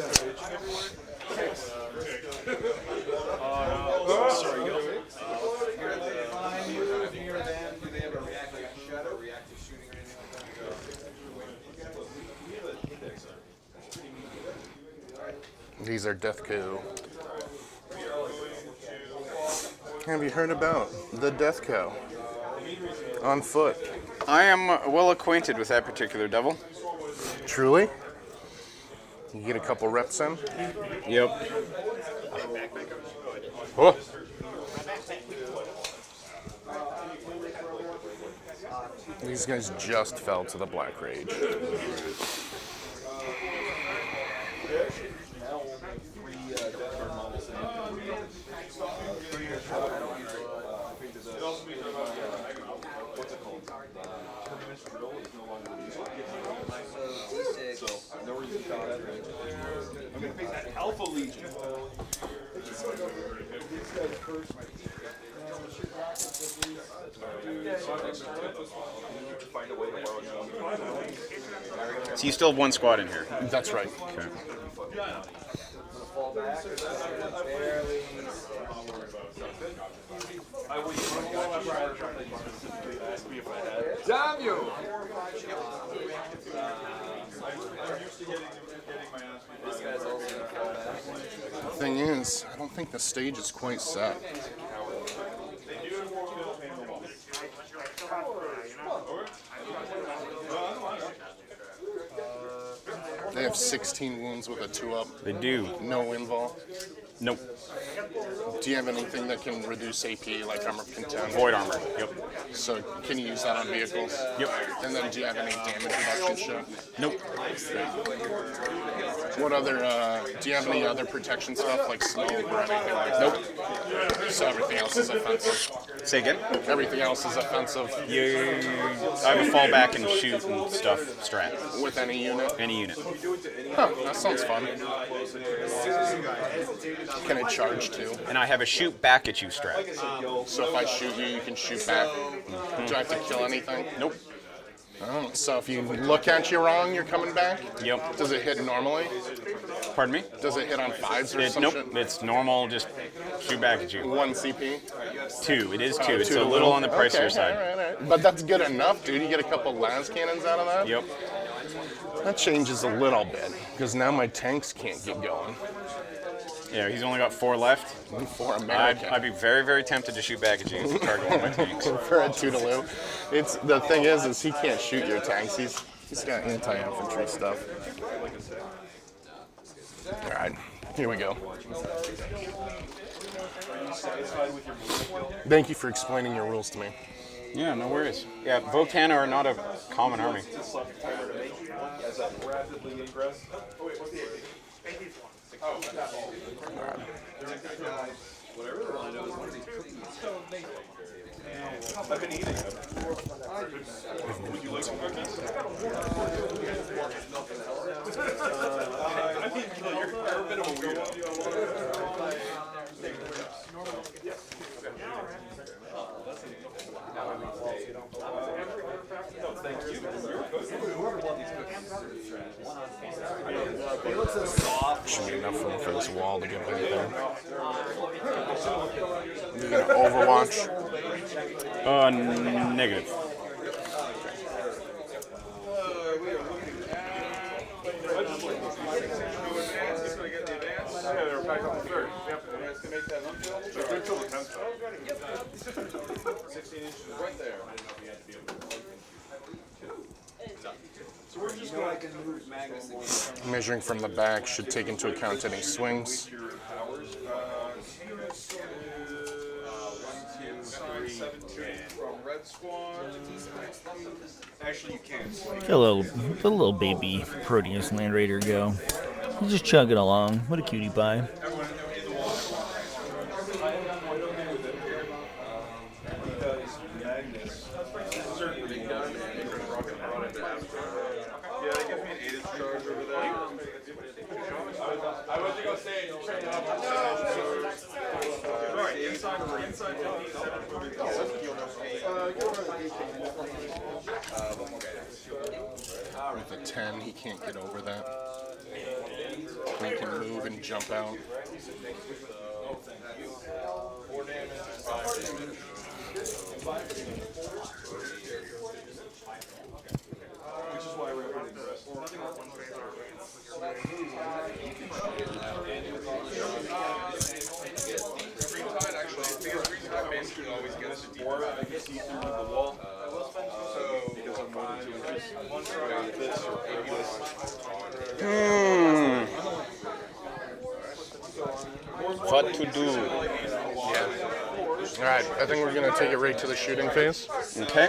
These are Death Cow. Have you heard about the Death Cow? On foot. I am well acquainted with that particular devil. Truly? You get a couple reps in? Yep. Oh. These guys just fell to the Black Rage. Alpha Legion. So you still have 1 squad in here. That's right. Okay. Damn you! The thing is, I don't think the stage is quite set. They have 16 wounds with a 2-up. They do. No invul. Nope. Do you have anything that can reduce AP, like Armor Content? Void armor. Yep. So can you use that on vehicles? Yep. And then do you have any damage reduction shit? Nope. What other, do you have any other protection stuff like smoke or anything like that? Nope. So everything else is offensive. Say again? Everything else is offensive I have a fallback and shoot and stuff strat. with any unit. Any unit. Huh, that sounds fun. Can it charge too? And I have a shoot back at you strat. So if I shoot you, you can shoot back. Do I have to kill anything? Nope. Oh, so if you look at you wrong, you're coming back? Yep. Does it hit normally? Pardon me? Does it hit on 5s or some Nope. shit? It's normal, just shoot back at you. 1 CP? 2. It is 2. It's Two a little on the pricier okay, side. All right. But that's good enough, dude. You get a couple las cannons out of that? Yep. That changes a little bit, because now my tanks can't get going. Yeah, he's only got 4 left. For American. I'd be very, very tempted to shoot back at you and target one of my tanks. For a Toodaloo. It's the thing is he can't shoot your tanks. He's got anti-infantry stuff. All right, here we go. Thank you for explaining your rules to me. Yeah, no worries. Yeah, Votann are not a common army. I've been eating. I think you're a bit of a weirdo. Should be enough room for this wall to get back there. You're gonna Overwatch. Negative. Yeah, they're back on the 3rd. Yep. So good till the 10th. 16 inches right there. So we're just going to Measuring from the back should take into account any swings. Actually, you can. Let a little baby Proteus Land Raider go. He's just chugging along. What a cutie pie. Yeah, they give me an 8-inch charge over there. I went to go say it. Sorry, inside 15. With a 10, he can't get over that. He can move and jump out. Which is why we're running the rest. Basically always gets a deeper see through the wall. Because I'm more than 2 inches. This or What to do? Yeah. All right, I think we're gonna take it right to the shooting phase. Okay.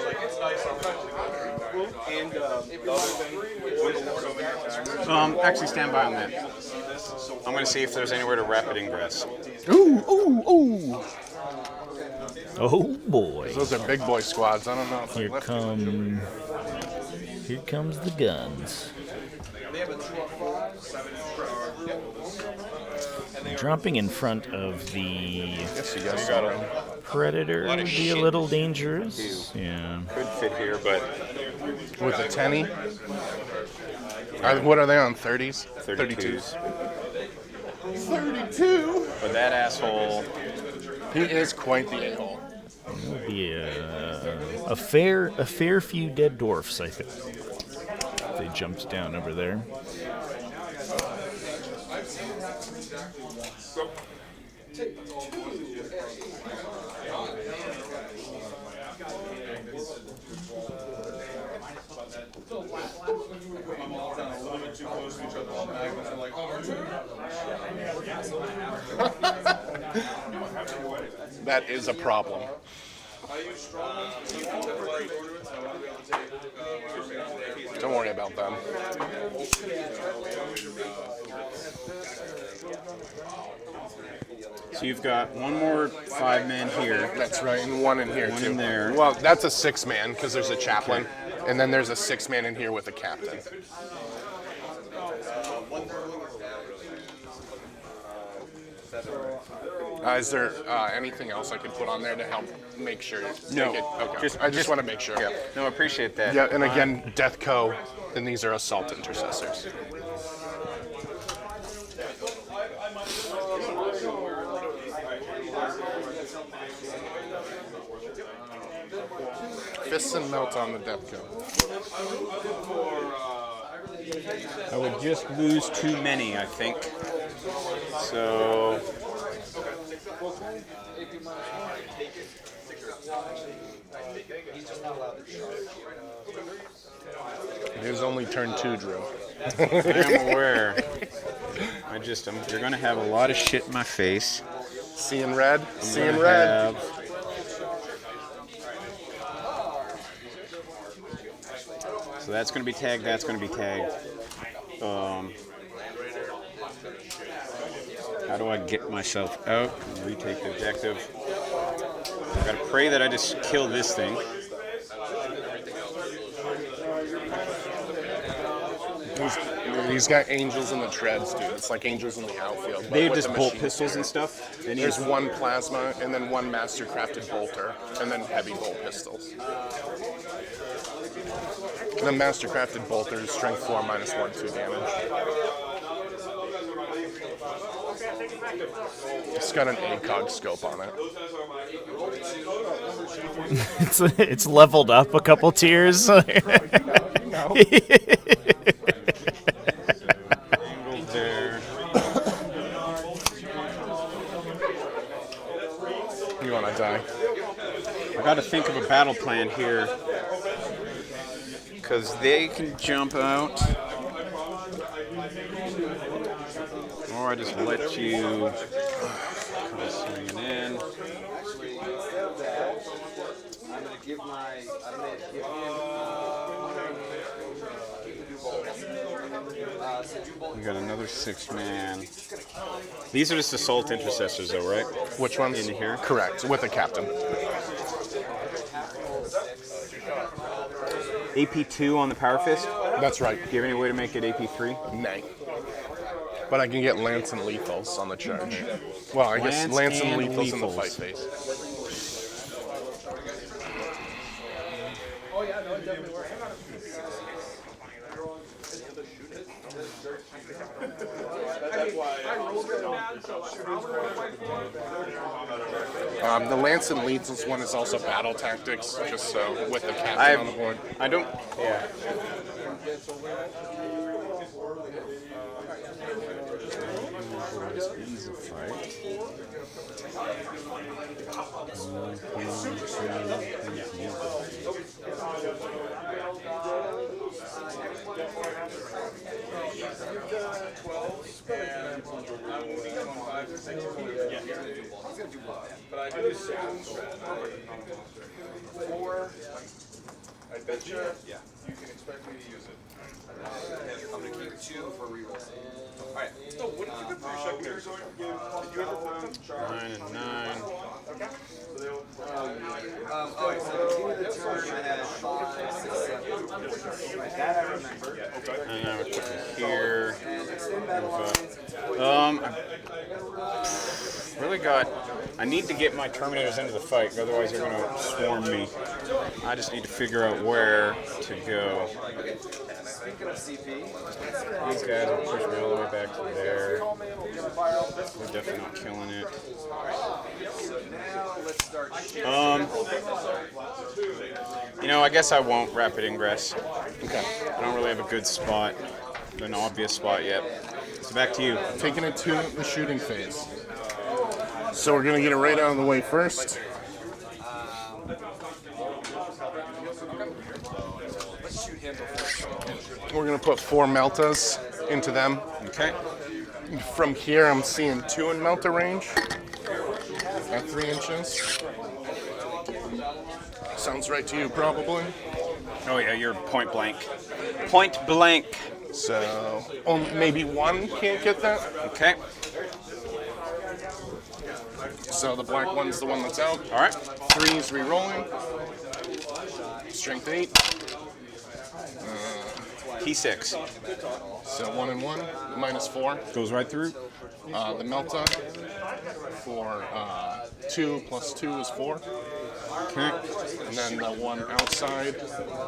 Actually, stand by on that. I'm going to see if there's anywhere to rapid ingress. Ooh. Oh boy. Those are big boy squads. I don't know if Here comes the guns. Dropping in front of the Yes, you guys got it. Predator would be a little dangerous. Yeah. Could fit here, but With a 10. What are they on? 30s? 32s. 32. But that asshole. He is quite the a-hole. It'll be a fair few dead dwarfs, I think. They jumped down over there. That is a problem. Don't worry about them. So you've got one more 5-man here. That's right, and one in here One too. in there. Well, that's a 6-man because there's a chaplain, and then there's a 6-man in here with a captain. Is there anything else I could put on there to help make sure? No. Okay. I just want to make sure. Yeah. No, I appreciate that. Yeah, and again, Death Co. And these are assault intercessors. Fists and melt on the Death Co. I would just lose too many, I think. So. It is only turn 2, Drew. I'm aware. You're gonna have a lot of shit in my face. Seeing red? I'm Seeing gonna red? So that's gonna be tagged. That's gonna be tagged. How do I get myself out and retake the objective? I gotta pray that I just kill this thing. He's got angels in the treads, dude. It's like angels in the outfield. They with just the bolt machine. pistols and stuff. They need There's one plasma, and then one master-crafted bolter, and then heavy bolt pistols. The master-crafted bolter is strength 4 minus 1/2 damage. It's got an ACOG scope on it. It's leveled up a couple tiers. angled there. You wanna die? I gotta think of a battle plan here. Because they can jump out. Or I just let you come swinging in. We got another 6-man. These are just assault intercessors, though, right? Which ones? In here? Correct, with a captain. AP2 on the Power Fist. That's right. Do you have any way to make it AP3? Nay. But I can get Lance and Lethals on the charge. Well, I guess Lance and Lethals in the fight phase. The Lance and Lethals one is also battle tactics, just so with the captain on the board. I don't. Yeah. Ends the fight. I bet you. Yeah. You can expect me to use it. I'm gonna keep 2 for rerolls. Alright. Oh, what did you do for your secondary? Did you ever put them? 9 and 9. Alright, so at the beginning of the turn, I had 5, 6, 7. Right, that I remember. And I would put it here. And extend battle lines until Really got. I need to get my Terminators into the fight, otherwise they're going to swarm me. I just need to figure out where to go. Speaking of CP, These guys will push me all the way back to there. We're definitely not killing it. so now let's start You know, I guess I won't rapid ingress. Okay. I don't really have a good spot, an obvious spot yet. So back to you. Taking it to the shooting phase. So we're going to get it right out of the way first. Let's shoot him before. We're going to put 4 Meltas into them. Okay. From here, I'm seeing 2 in Melta range at 3 inches. Sounds right to you, probably. Oh yeah, you're point blank. Point blank. So maybe 1 can't get that. Okay. So the black one's the one that's out. All right. 3 is re-rolling. Strength 8. P6 So 1 and 1. -4. goes right through. The Melta for 2 plus 2 is 4. Okay. And then the one outside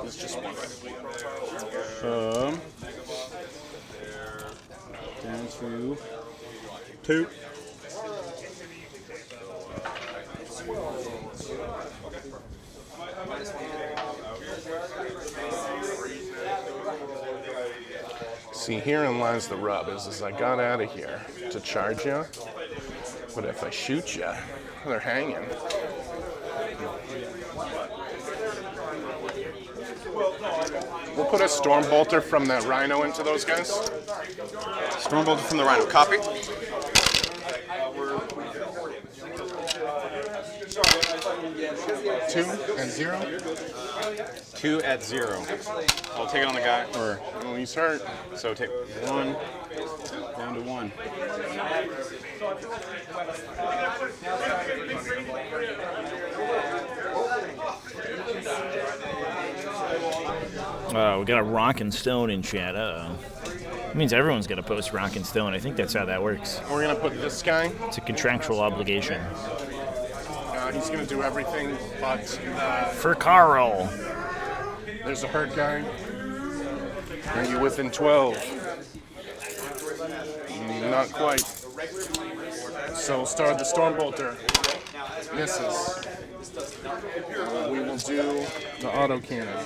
is just 1. Down to 2. See, herein lies the rub, is I got out of here to charge you, but if I shoot you, they're hanging. We'll put a Storm Bolter from that Rhino into those guys. Stormbolter from the Rhino. Copy. 2 and 0. 2 at 0. I'll take it on the guy. Or Oh, he's hurt. so take 1 down to 1. We got a Rock and Stone in chat. It means everyone's got to post Rock and Stone. I think that's how that works. We're gonna put this guy. It's a contractual obligation. He's gonna do everything, but For Carl. there's a hurt guy. Are you within 12? Not quite. So start the Storm Bolter. Misses. We will do the auto cannon.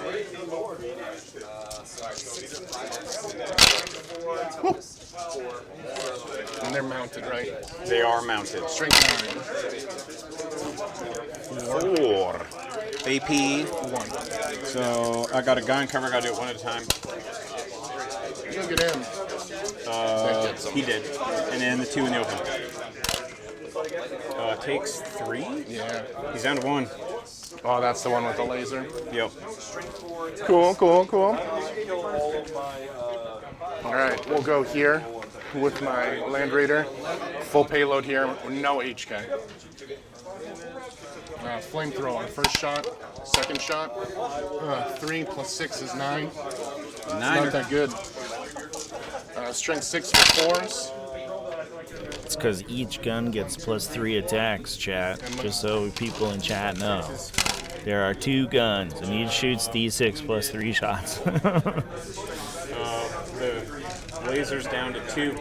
Woo. And they're mounted, right? They are mounted. Strength 4. AP 1. So I got a guy in cover. I got to do it one at a time. Look at him. That gets him. He did. And then the 2 in the open. Takes 3. Yeah. He's down to 1. Oh, that's the one with the laser. Yep. Cool. All right, we'll go here with my Land Raider. Full payload here, no HK. Flamethrower, first shot, second shot. 3 plus 6 is 9. 9. Not that good. Strength 6 for 4s. It's because each gun gets +3 attacks, chat. Just so people in chat know. There are 2 guns, and each shoots D6 plus 3 shots. The laser's down to 2.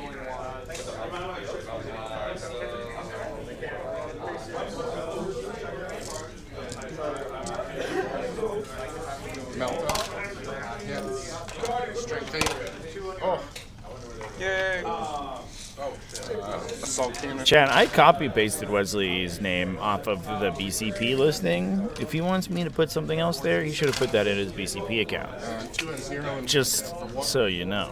Melta. Hits. Strength 8. Oh. Yay. Assault cannon. Chat, I copy-pasted Wesley's name off of the BCP listing. If he wants me to put something else there, he should have put that in his BCP account. 2 and 0. And Just so you know.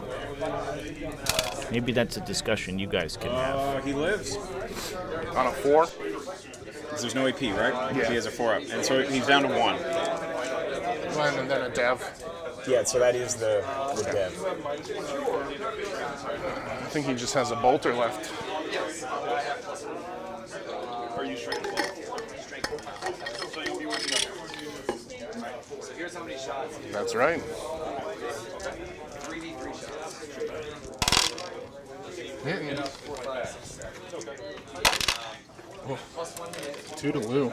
Maybe that's a discussion you guys can have. He lives. on a 4. There's no AP, right? Yeah. He has a 4 up. And so he's down to 1. And then a dev. Yeah, so that is the dev. I think he just has a bolter left. Are you straight? So you'll be working up. So here's how many shots. That's right. 3v3 shots. Hitting. 4, 5, 6. Oh. Plus 1 hit. 2 to Lou.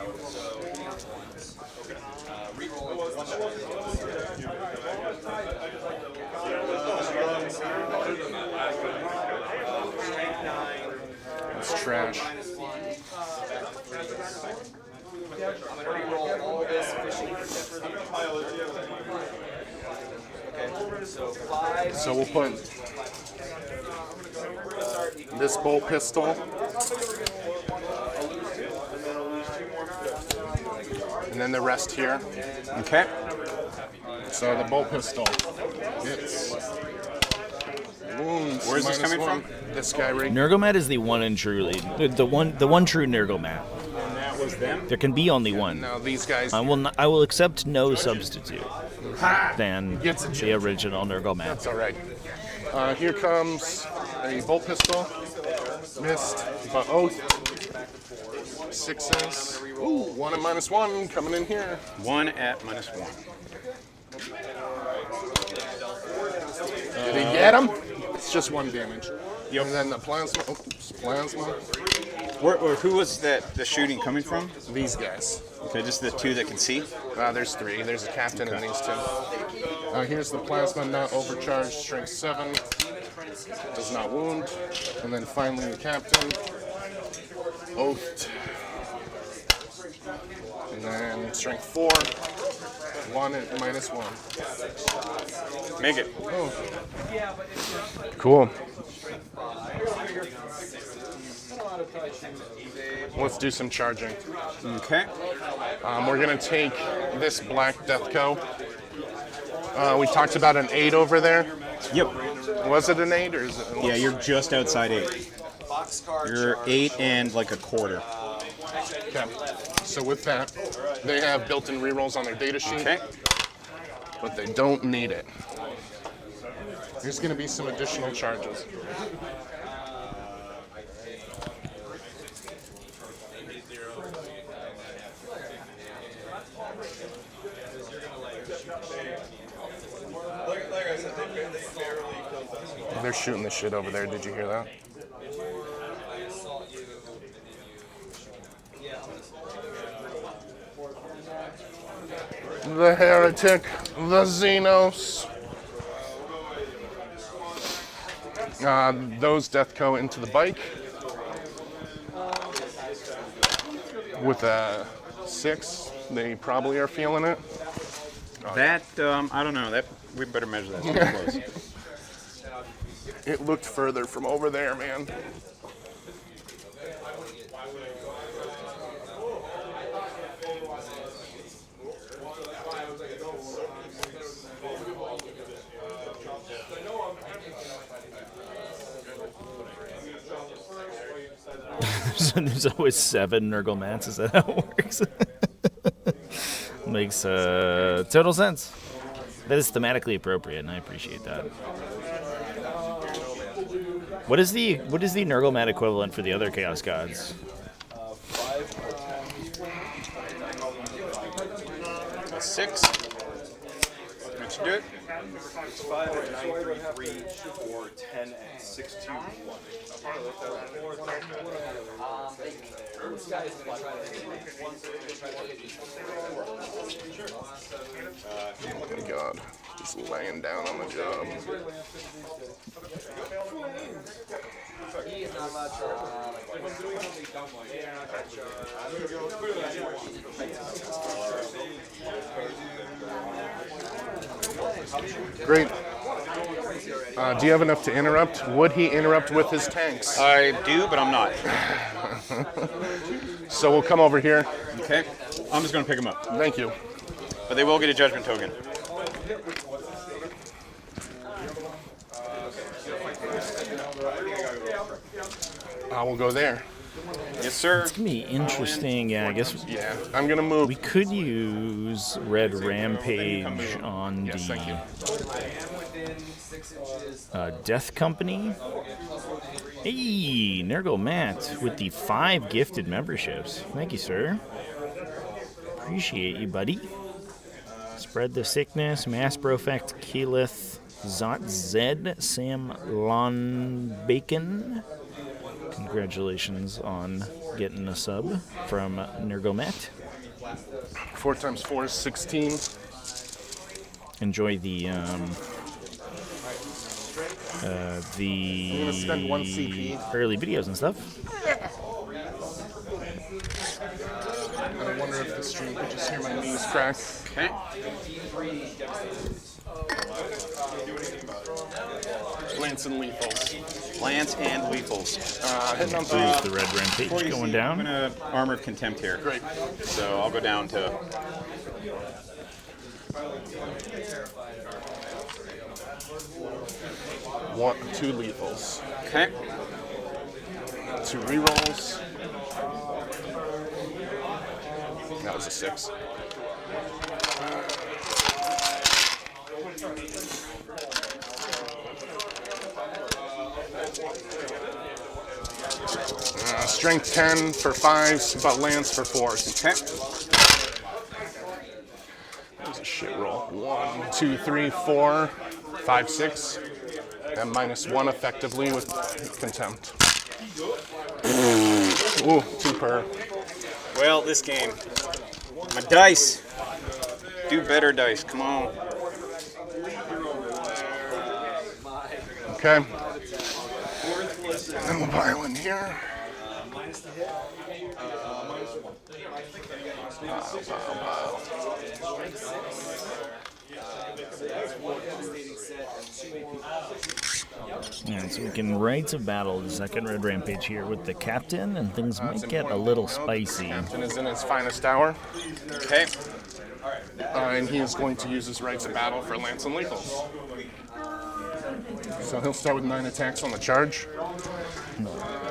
Reroll 1 shot. That's trash. I'm going to reroll all this fishing. Okay, so 5. So we'll put this bolt pistol and then the rest here. Okay. So the bolt pistol hits. Wounds. Where's this coming -1. from? This guy right. Nergomat is the one and truly the one true Nergomat. And that was them? There can be only one. Now these guys. I will accept no substitute than Gets a the original Nergomat. That's all right. Here comes A bolt pistol. Missed. But oath. 6s. Ooh, 1 at -1 coming in here. 1 at -1. Did he get him? It's just 1 damage. Yep. And then the plasma. Oops, plasma. Who was the shooting coming from? These guys. Okay, just the 2 that can see. There's 3. There's a captain and these 2. Here's the plasma, not overcharged, strength 7. Does not wound. And then finally the captain. Oathed. And then strength 4. 1 at -1. Make it. Oh. Cool. Let's do some charging. Okay. We're gonna take this black Deathco. We talked about an 8 over there. Yep. Was it an 8 or is it? Yeah, you're just outside 8. You're 8 and like a quarter. Okay. So with that, they have built-in rerolls on their data sheet, Okay. but they don't need it. There's gonna be some additional charges. They're shooting the shit over there. Did you hear that? The heretic, the Xenos. Those Deathco into the bike with a 6. They probably are feeling it. That I don't know. That we better measure that. It's close. It looked further from over there, man. So there's always 7 Nurgle-mats. Is that how it works? Makes total sense. That is thematically appropriate, and I appreciate that. What is the Nurgle-mat equivalent for the other Chaos Gods? A 6. That should do it. 5 or 9, 3, 3, or 10 and 6, 2, 1. Oh my god. Just laying down on the job. Great. Do you have enough to interrupt? Would he interrupt with his tanks? I do, but I'm not. So we'll come over here. Okay. I'm just going to pick them up. Thank you. But they will get a judgment token. We'll go there. Yes, sir. It's gonna be interesting. Yeah, I guess Yeah, I'm gonna move. we could use Red Rampage on Yes, thank you. the Death Company. Hey, Nurgle Matt with the 5 gifted memberships. Thank you, sir. Appreciate you, buddy. Spread the Sickness, Mass Profect, Keyleth, Zot Zed, Sam Lon Bacon. Congratulations on getting a sub from Nurgomet. 4 times 4 is 16. Enjoy the I'm gonna spend 1 CP. early videos and stuff. And I wonder if the stream could just hear my knees crack. Okay. Lance and lethals. Lance and lethals. Hitting on There's 3. the Red Rampage Before you going see, down. I'm going to Armor of Contempt here. Great. So I'll go down to... One, 2 lethals. Okay. 2 rerolls. That was a 6. Strength 10 for 5s, but lance for 4s. Okay. That was a shit roll. 1, 2, 3, 4, 5, 6. And -1 effectively with contempt. Ooh, 2 per. Well, this game. My dice. Do better, dice. Come on. Okay. And then we'll pile in here. Pile. Yeah, so we can Rites of Battle the second Red Rampage here with the captain, and things might get a little spicy. Captain is in his finest hour. Okay. And he is going to use his Rites of Battle for Lance and Lethals. So he'll start with 9 attacks on the charge.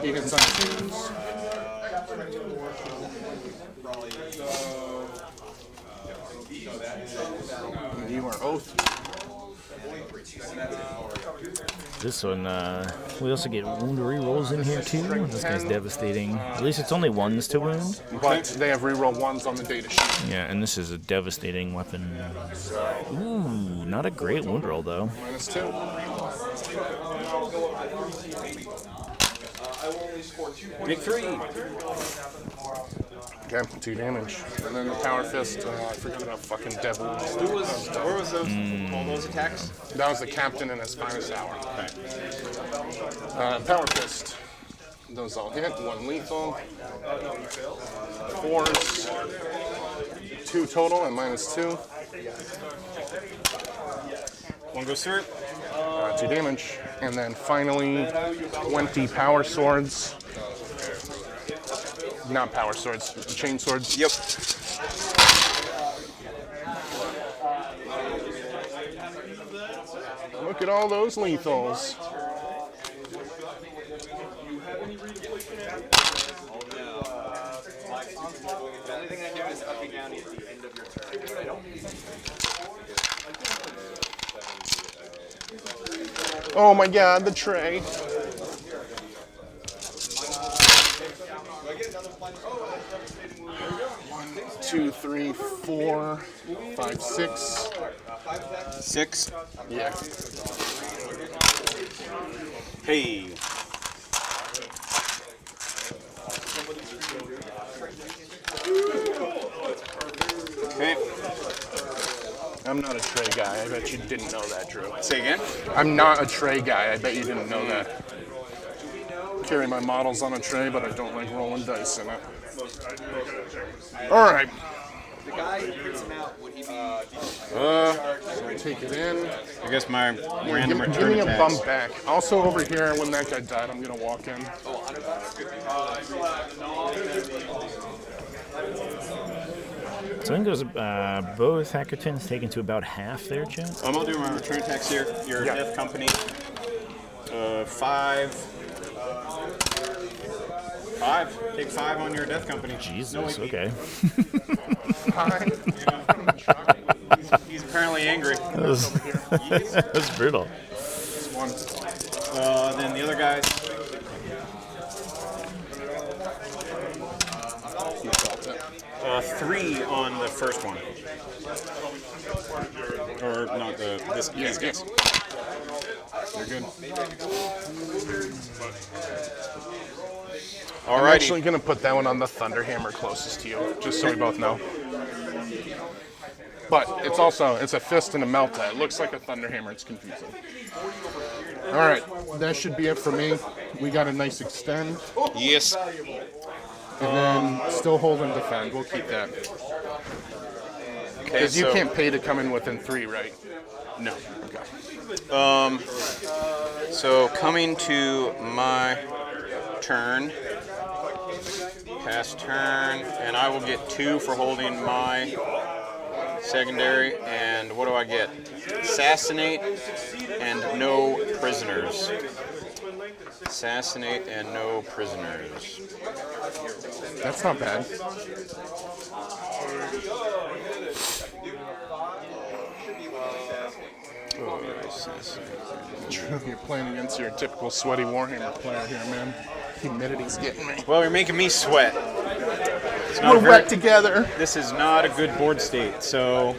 He hits on 2s. You are oath. This one, we also get wound rerolls in here too. This guy's devastating. At least it's only 1s to wound. But they have reroll 1s on the data sheet. Yeah, and this is a devastating weapon. Ooh, not a great wound roll though. -2. Make 3. Okay, 2 damage. And then the Power Fist, I forgot about fucking Devil. Where was those? All those attacks? That was the captain in his finest hour. Power Fist. Those all hit. 1 lethal. 4s. 2 total and -2. 1 goes through. 2 damage. And then finally, 20 power swords. Not power swords, chain swords. Yep. Look at all those lethals. The only thing I do is up and down at the end of your turn, but I don't. Oh my god, the tray. 1, 2, 3, 4, 5, 6. 6. Yeah. Hey. Okay. I'm not a tray guy. I bet you didn't know that, Drew. Say again? I'm not a tray guy. I bet you didn't know that. Carry my models on a tray, but I don't like rolling dice in it. All right. The guy who prints them out, would he be? Take it in. I guess my random Give return me a attacks. bump back. Also over here, when that guy died, I'm gonna walk in. So I think those both Hackertons taken to about half their chance. I'll do my return attacks here. Your Yeah. Death Company. 5. 5. Take 5 on your Death Company. Jesus, okay. He's apparently angry. That's brutal. Then the other guys. Three on the first one. Or not these guys. You're good. I'm Alrighty. actually gonna put that one on the Thunderhammer closest to you, just so we both know. But it's a fist and a melta. It looks like a Thunderhammer. It's confusing. All right, that should be it for me. We got a nice extend, Yes. and then still hold and defend. We'll keep that. Okay, Because you so- can't pay to come in within 3, right? No. So coming to my turn, pass turn, and I will get 2 for holding my secondary. And what do I get? Assassinate and no prisoners. Assassinate and no prisoners. That's not bad. You're playing against your typical sweaty Warhammer player here, man. Humidity's getting me. Well, you're making me sweat. We're wet together. This is not a good board state, so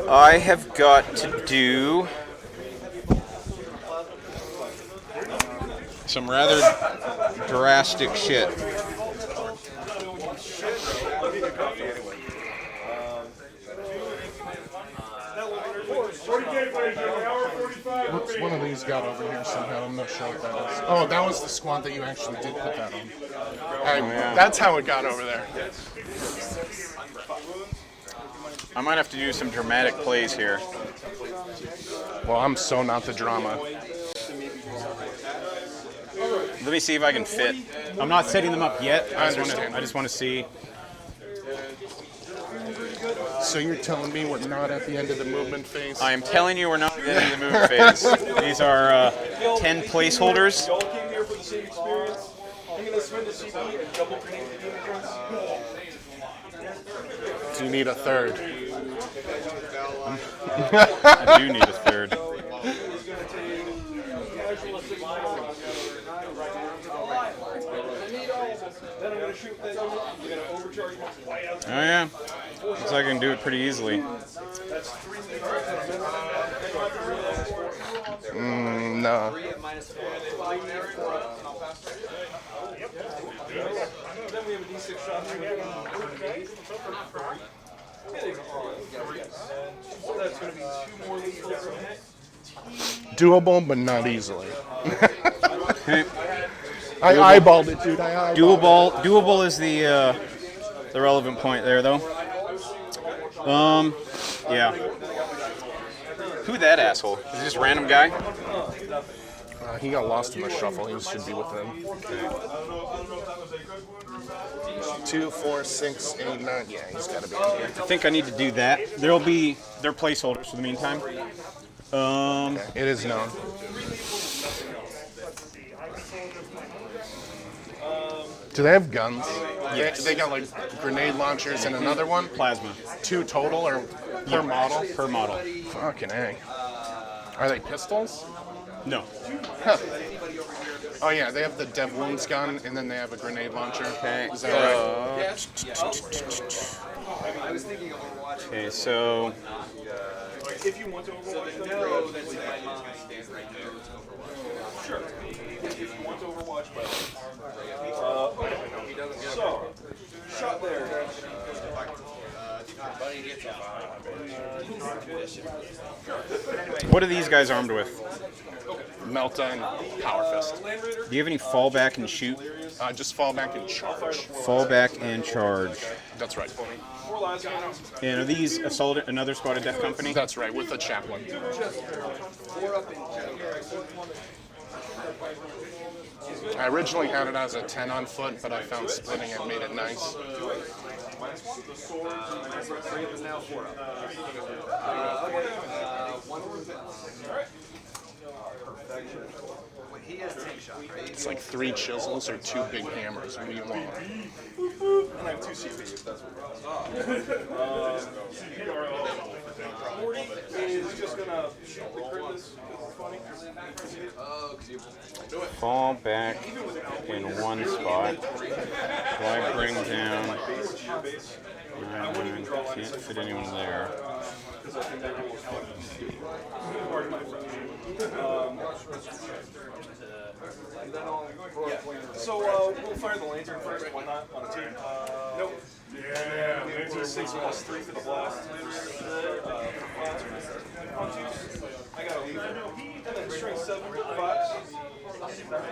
I have got to do some rather drastic shit. What's one of these got over here somehow? I'm not sure what that is. Oh, that was the squad that you actually did put that on. That's how it got over there. I might have to do some dramatic plays here. Well, I'm so not the drama. Let me see if I can fit. I'm not setting them up yet. I understand. I just want to see. So you're telling me we're not at the end of the movement phase? I am telling you we're not at the end of the movement phase. These are 10 placeholders. Y'all came here for the same experience. I'm gonna spend the CD and double connect the immigrants. Do you need a third? I do need a third. Oh yeah, looks like I can do it pretty easily. No. Doable, but not easily. I eyeballed it, dude. I eyeballed it. Doable is the relevant point there, though. Yeah. Who that asshole? Is this random guy? He got lost in the shuffle. He should be within. 2, 4, 6, 8, 9. Yeah, he's got to be in here. I think I need to do that. They're placeholders for the meantime. Okay, it is known. Do they have guns? Yes. They got like grenade launchers and another one? Plasma. 2 total or per model? Per model. Fucking A. Are they pistols? No. Huh. Oh yeah, they have the Dev Wounds gun and then they have a grenade launcher. Okay. Is that right? Okay, so If you want to overwatch them, sure. If you want to overwatch, so shot there. what are these guys armed with? Melta and Power Fist. Do you have any fallback and shoot? Just fall back and charge. Fallback and charge. That's right. And are these another squad of Death Company? That's right, with the chaplain. I originally had it as a 10 on foot, but I found splitting it made it nice. It's like 3 chisels or 2 big hammers. What do you want? And I have 2 CP if that's what Morty is just gonna crit this. Fall back in one spot. So I bring down. Can't fit anyone there. So we'll fire the lantern first. Why not on a team? Nope. Yeah. D6 plus 3 for the blast. I got a leave. And then string 7 for the box.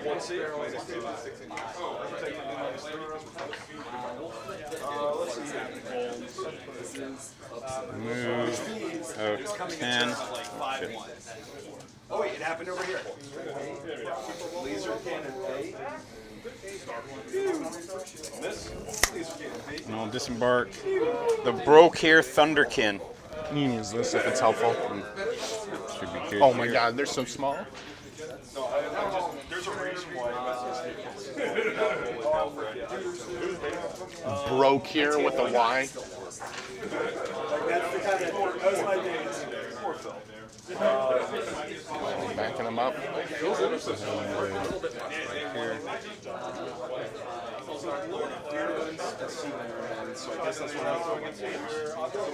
1 save. Minus 2. Let's see. Move out 10. Shit. Oh wait, it happened over here. Laser cannon A. Miss. Laser cannon B. And I'll disembark the Brokir Thunderkin. You can use this if it's helpful. Should be good. Oh my here. god, they're so small. No, I just, there's a reason why Broke here with a Y. that's my days. Poor Phil. Backing him up. So I guess that's what I'm going to do. The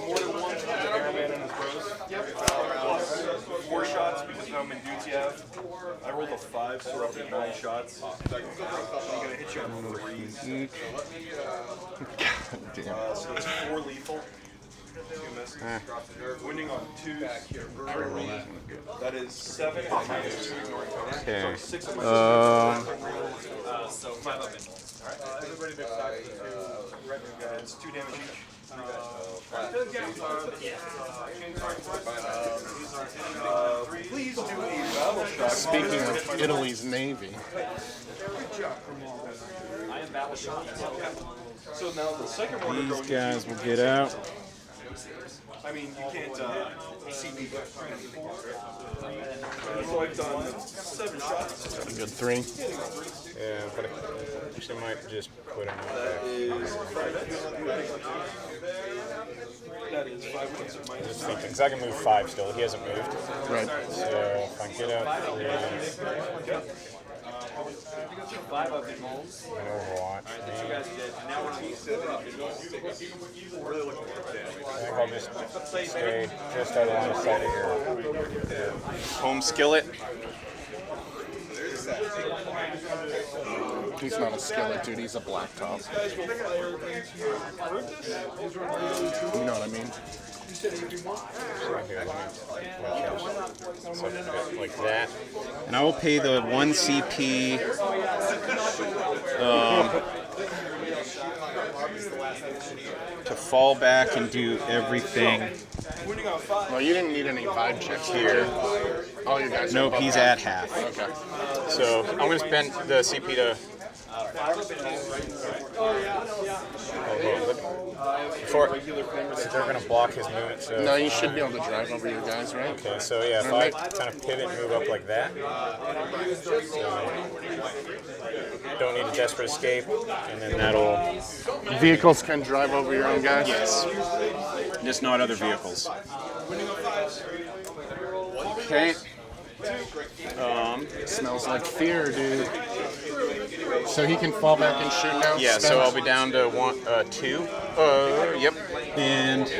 more than one shot, the Airman and his bros. Yep. 4 shots because now I'm in Dutiev. I rolled a 5, so we're up to 9 shots. I'm going to hit you on 3s. God damn. So that's 4 lethal. 2 misses. Winning on 2s. That is 7 and 2. Okay. 6 of my so 5 of it. Alright. Everybody big side. It's 2 damage each. Please do a battle shock. Speaking of Italy's navy. I am battle shot. So now the second one. These guys will get out. I mean, you can't see me. So I've done 7 shots. Got a good 3. Yeah, but I actually might just put him That is 5 wins of minus just thinking, because I can move 5 still. He hasn't moved. Right. So if I get out 3 5 of it rolls. in Overwatch, You guys did. And now we're on 7. I think I'll just stay just out of line of sight of your home skillet. He's not a skillet, dude. He's a blacktop. You know what I mean? Like that. And I will pay the 1 CP to fall back and do everything. Well, you didn't need any vibe checks here. All you guys. Nope, he's at half. Okay. So I'm going to spend the CP to. Before, they're going to block his movement. So No, you should be able to drive over you guys, right? okay, so yeah, if I kind of pivot and move up like that, don't need a desperate escape, and then that'll. Vehicles can drive over your own guys? Yes. Just not other vehicles. Okay. Smells like fear, dude. So he can fall back and shoot now? Yeah, so I'll be down to 2. Yep. And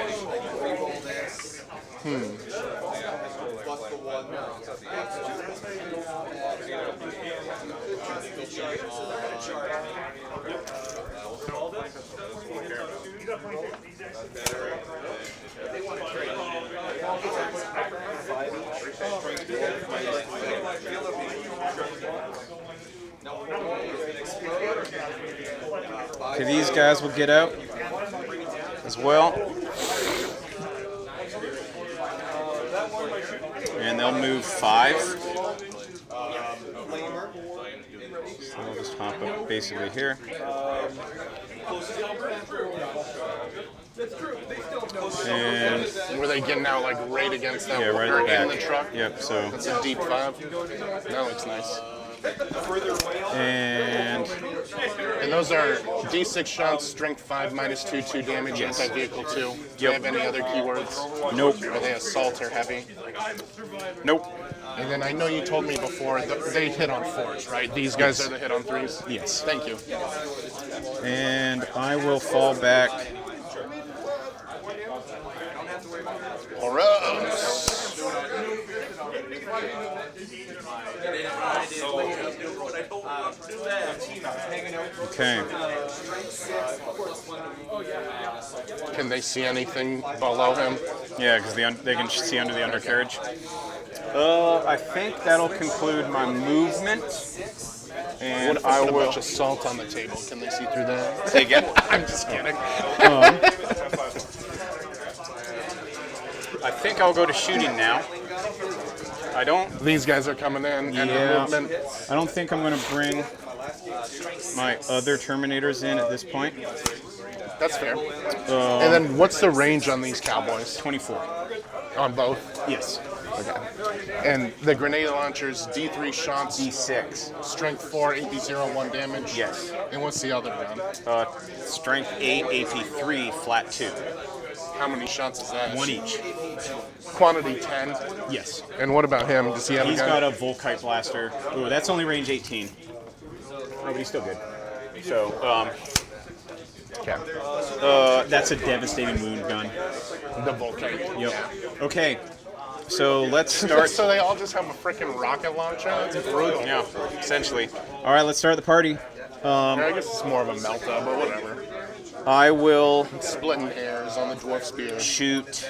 okay, these guys will get out as well. And they'll move 5. So I'll just hop up basically here. And Were they getting out like right against that? yeah, right or at the in back. the truck? Yep, so That's a deep 5. That looks nice. and And those are D6 shots, strength 5, minus 2, 2 damage, Yes. anti-vehicle 2. Do you have any other keywords? nope. Are they assault or heavy? Nope. And then I know you told me before that they hit on 4s, right? These guys are the hit on 3s? Yes. Thank you. And I will fall back. Horus! Okay. Can they see anything below him? Yeah, because they can see under the undercarriage. I think that'll conclude my movement. And What if I I put a will. bunch of salt on the table? Can they see through that? Say again? I'm just kidding. I think I'll go to shooting now. I don't. These guys are coming in, and the Yeah. movement. I don't think I'm going to bring my other Terminators in at this point. That's fair. And then what's the range on these cowboys? 24. On both? Yes. Okay. And the grenade launchers, D3 shots, D6. strength 4, AP0, 1 damage? Yes. And what's the other gun? Strength 8, AP 3, flat 2. How many shots is that? 1 each. quantity 10. Yes. And what about him? Does he have He's a got gun? a Volkite blaster. Ooh, that's only range 18. Oh, but he's still good. So, Okay. that's a devastating wound gun. The Volkite. Yep. Okay. So let's start. So they all just have a freaking rocket launcher? It's brutal. Yeah, essentially. All right, let's start the party. I guess it's more of a melta, but whatever. I will Splitting hairs on the dwarf spear. shoot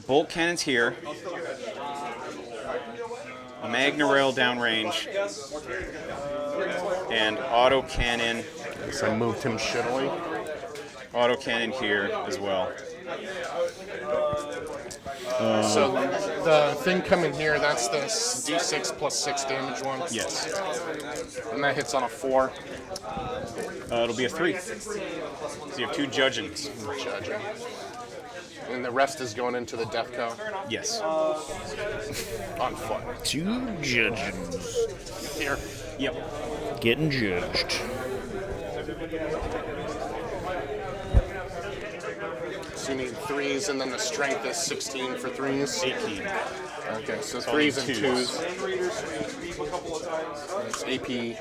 bolt cannons here. Magna rail downrange. And auto cannon. So I moved him shittily. Auto cannon here as well. So the thing coming here, that's the D6 plus 6 damage one. Yes. And that hits on a 4. It'll be a 3. So you have 2 judgings. Judging. And the rest is going into the death cone Yes. on foot. 2 judges. Here. Yep. Getting judged. So you need 3s, and then the strength is 16 for 3s. 18. Okay, so So 3s and twos. 2s. It's AP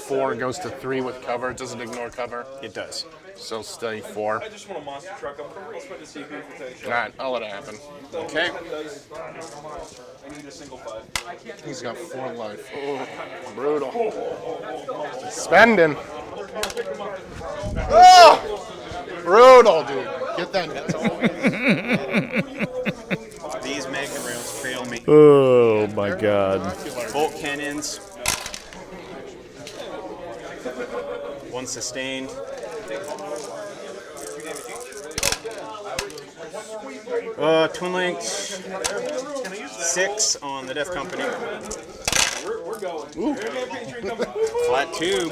4 goes to 3 with cover. It doesn't ignore cover. It does. So stay 4. I just want a monster truck. I'm let's put the CP for take. Alright, I'll let it happen. Okay. I need a single 5. He's got 4 life. Oh, brutal. Spending. Oh! Brutal, dude. Get that. These Magna rails fail me. Oh my god. Bolt cannons. 1 sustained. Twin linked. 6 on the Death Company. We're going. Flat 2.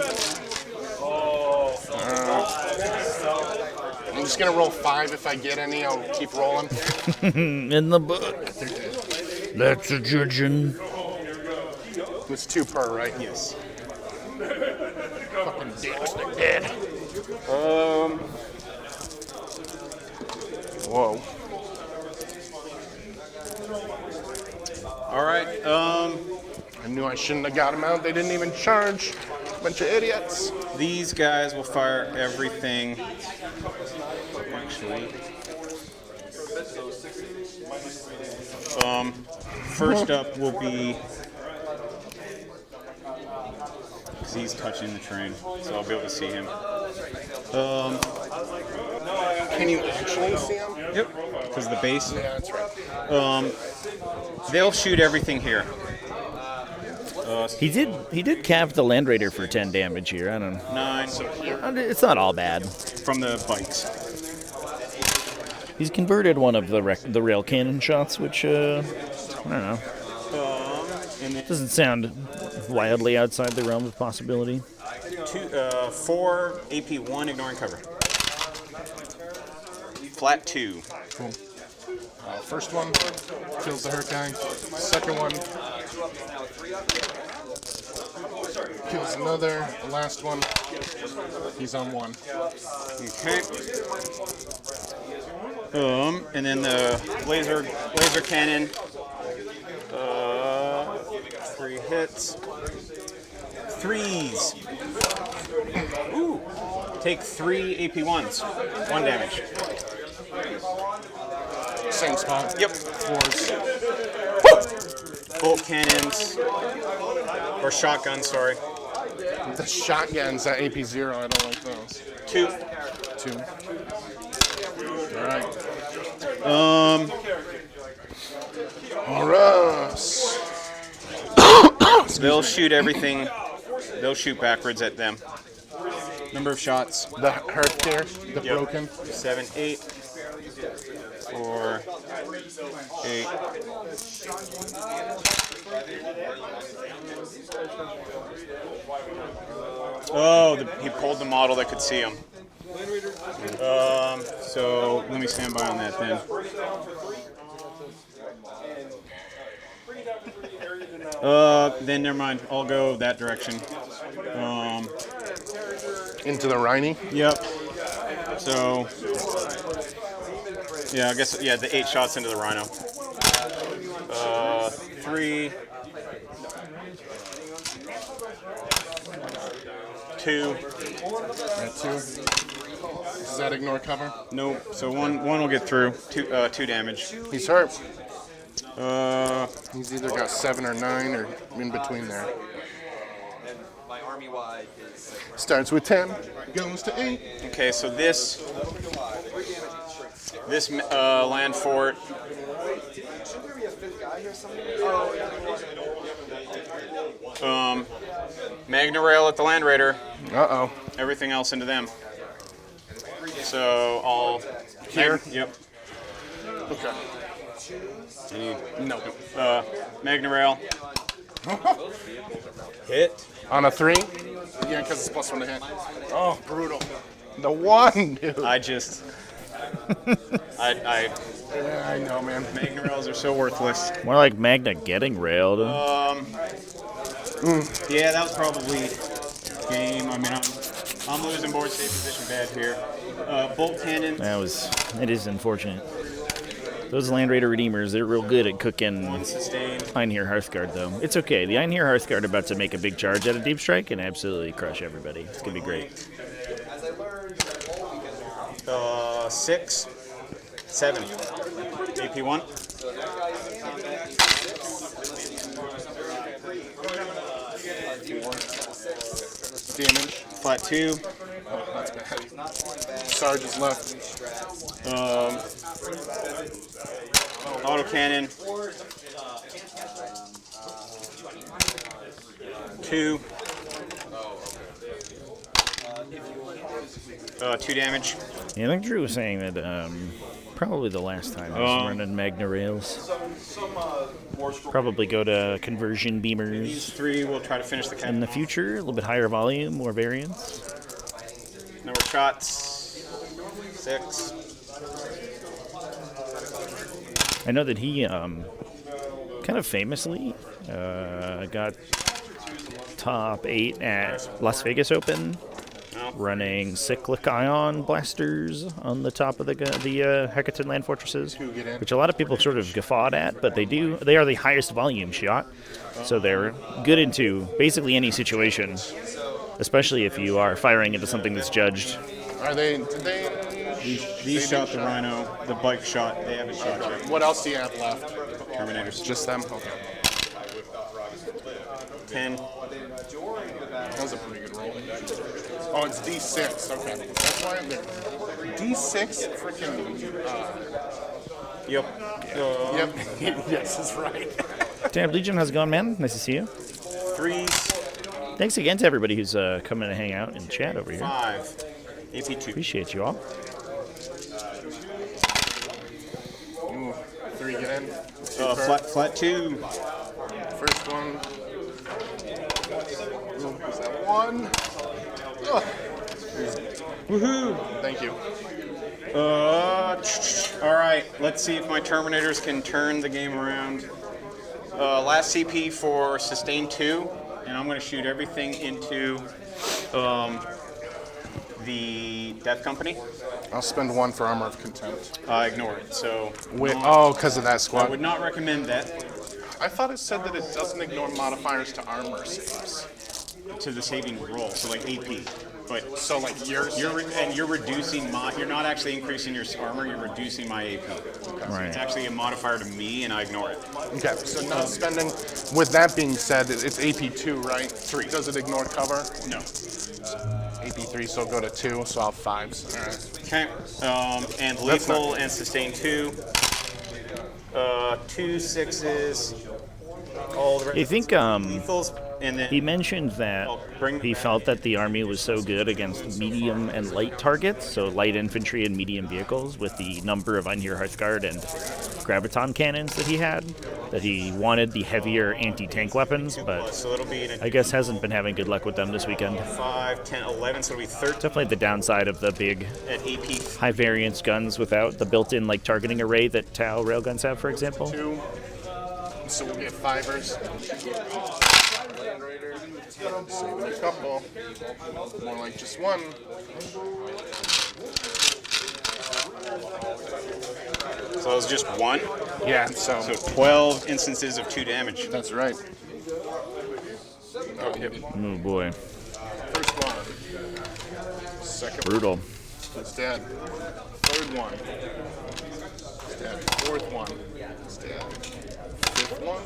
I'm just gonna roll 5 if I get any. I'll keep rolling. In the book. That's a judging. It's 2 per, right? Yes. Fucking dicks, they're dead. Whoa. All right. I knew I shouldn't have got them out. They didn't even charge. Bunch of idiots. These guys will fire everything. Actually. First up will be. Because he's touching the train, so I'll be able to see him. Can you actually see them? Yep. Because of the base. Yeah, that's right. They'll shoot everything here. He did calf the Land Raider for 10 damage here. I don't know. 9 It's not all bad. from the bikes. He's converted one of the rail cannon shots, which I don't know. And then Doesn't sound wildly outside the realm of possibility. 4 AP1 ignoring cover. Flat 2. Cool. First one kills the hurt guy. Second one kills another. The last one, he's on 1. Okay. And then the laser cannon. 3 hits. 3s. Ooh. Take 3 AP1s. 1 damage. Same spot. Yep. 4s. Bolt cannons. Or shotguns, sorry. The shotguns at AP0, I don't like those. 2. 2. Alright. Alright. They'll shoot everything. They'll shoot backwards at them. Number of shots. The hurt here, the Yep. broken. 7, 8. 4, 8. Oh, he pulled the model that could see him. So let me stand by on that then. Then never mind. I'll go that direction. Into the Rhiney. Yep. So Yeah, I guess, yeah, the 8 shots into the Rhino. 3, 2. At 2. Does that ignore cover? Nope. So one will get through. 2 damage. He's hurt. Uh, He's either got 7 or 9 or in between there. My army wide is Starts with 10, goes to 8. okay, so this land fort. Magna Rail at the Land Raider. Uh-oh. Everything else into them. So all Here? Yep. Okay. No. Magna Rail. Hit. On a 3? Yeah, because it's +1 to hit. Oh, brutal. The 1, dude. I just. Yeah, I know, man. Magna Rails are so worthless. More like Magna getting railed. Yeah, that was probably game. I mean, I'm losing board state position bad here. Bolt cannon. It is unfortunate. Those Land Raider Redeemers, they're real good at cooking Sustained. Einhir Hearthguard, though. It's okay. The Einhir Hearthguard are about to make a big charge at a Deep Strike and absolutely crush everybody. It's going to be great. 6, 7. AP 1. Damage. Flat 2. Oh, that's bad. Sarge is left. Autocannon. 2. 2 damage. Yeah, I think Drew was saying that probably the last time I was running Magna Rails. Probably go to conversion beamers. These 3 will try to finish the In cannon. the future, a little bit higher volume, more variance. Number of shots. 6. I know that he kind of famously got top 8 at Las Vegas Open, running cyclic ion blasters on the top of the Hecatan land fortresses, which a lot of people sort of guffawed at, but they are the highest volume shot, so they're good into basically any situation, especially if you are firing into something that's judged. These shot the Rhino, the bike shot, they haven't shot yet. What else do you have left? Terminators. Just them? Okay. 10. That was a pretty good roll. Oh, it's D6. Okay. That's why I'm there. D6? Freaking. Yep. Yep. Yes, that's right. Damn, Legion, how's it going, man? Nice to see you. 3s. Thanks again to everybody who's coming to hang out and chat over here. 5. AP 2. Appreciate you all. Ooh, 3 get in. Flat 2. First one. Ooh, is that 1? Ugh. Woohoo! Thank you. All right. Let's see if my Terminators can turn the game around. Last CP for sustain 2, and I'm going to shoot everything into the Death Company. I'll spend 1 for Armor of Contempt. Ignore it. So. Because of that I squad. would not recommend that I thought it said that it doesn't ignore modifiers to armor saves. to the saving roll. So like AP. But So like you're reducing my. You're not actually increasing your armor. You're reducing my AP. Right. It's actually a modifier to me, and I ignore it. Okay, so not spending. With that being said, it's AP2, right? 3. Does it ignore cover? No. AP3, so go to 2, so I'll have 5s. All right. Okay. And lethal and sustain 2. 2 6s. All the I think lethals, and then he mentioned that he felt that the army was so good against medium and light targets, so light infantry and medium vehicles, with the number of Einhir Hearthguard and Graviton cannons that he had, that he wanted the heavier anti-tank weapons, but so it'll be I guess hasn't been having good luck with them this weekend. 5, 10, 11. So it'll be 13 Definitely the downside of the big at AP. high variance guns without the built-in like targeting array that Tau railguns have, for example. 2. So we'll get 5ers. Saving a couple. More like just 1. So it was just 1. Yeah, so So 12 instances of 2 damage. that's right. Oh, yep. Oh boy, First one. Second brutal. one. It's dead. Third one. It's dead. Fourth one. It's dead. Fifth one.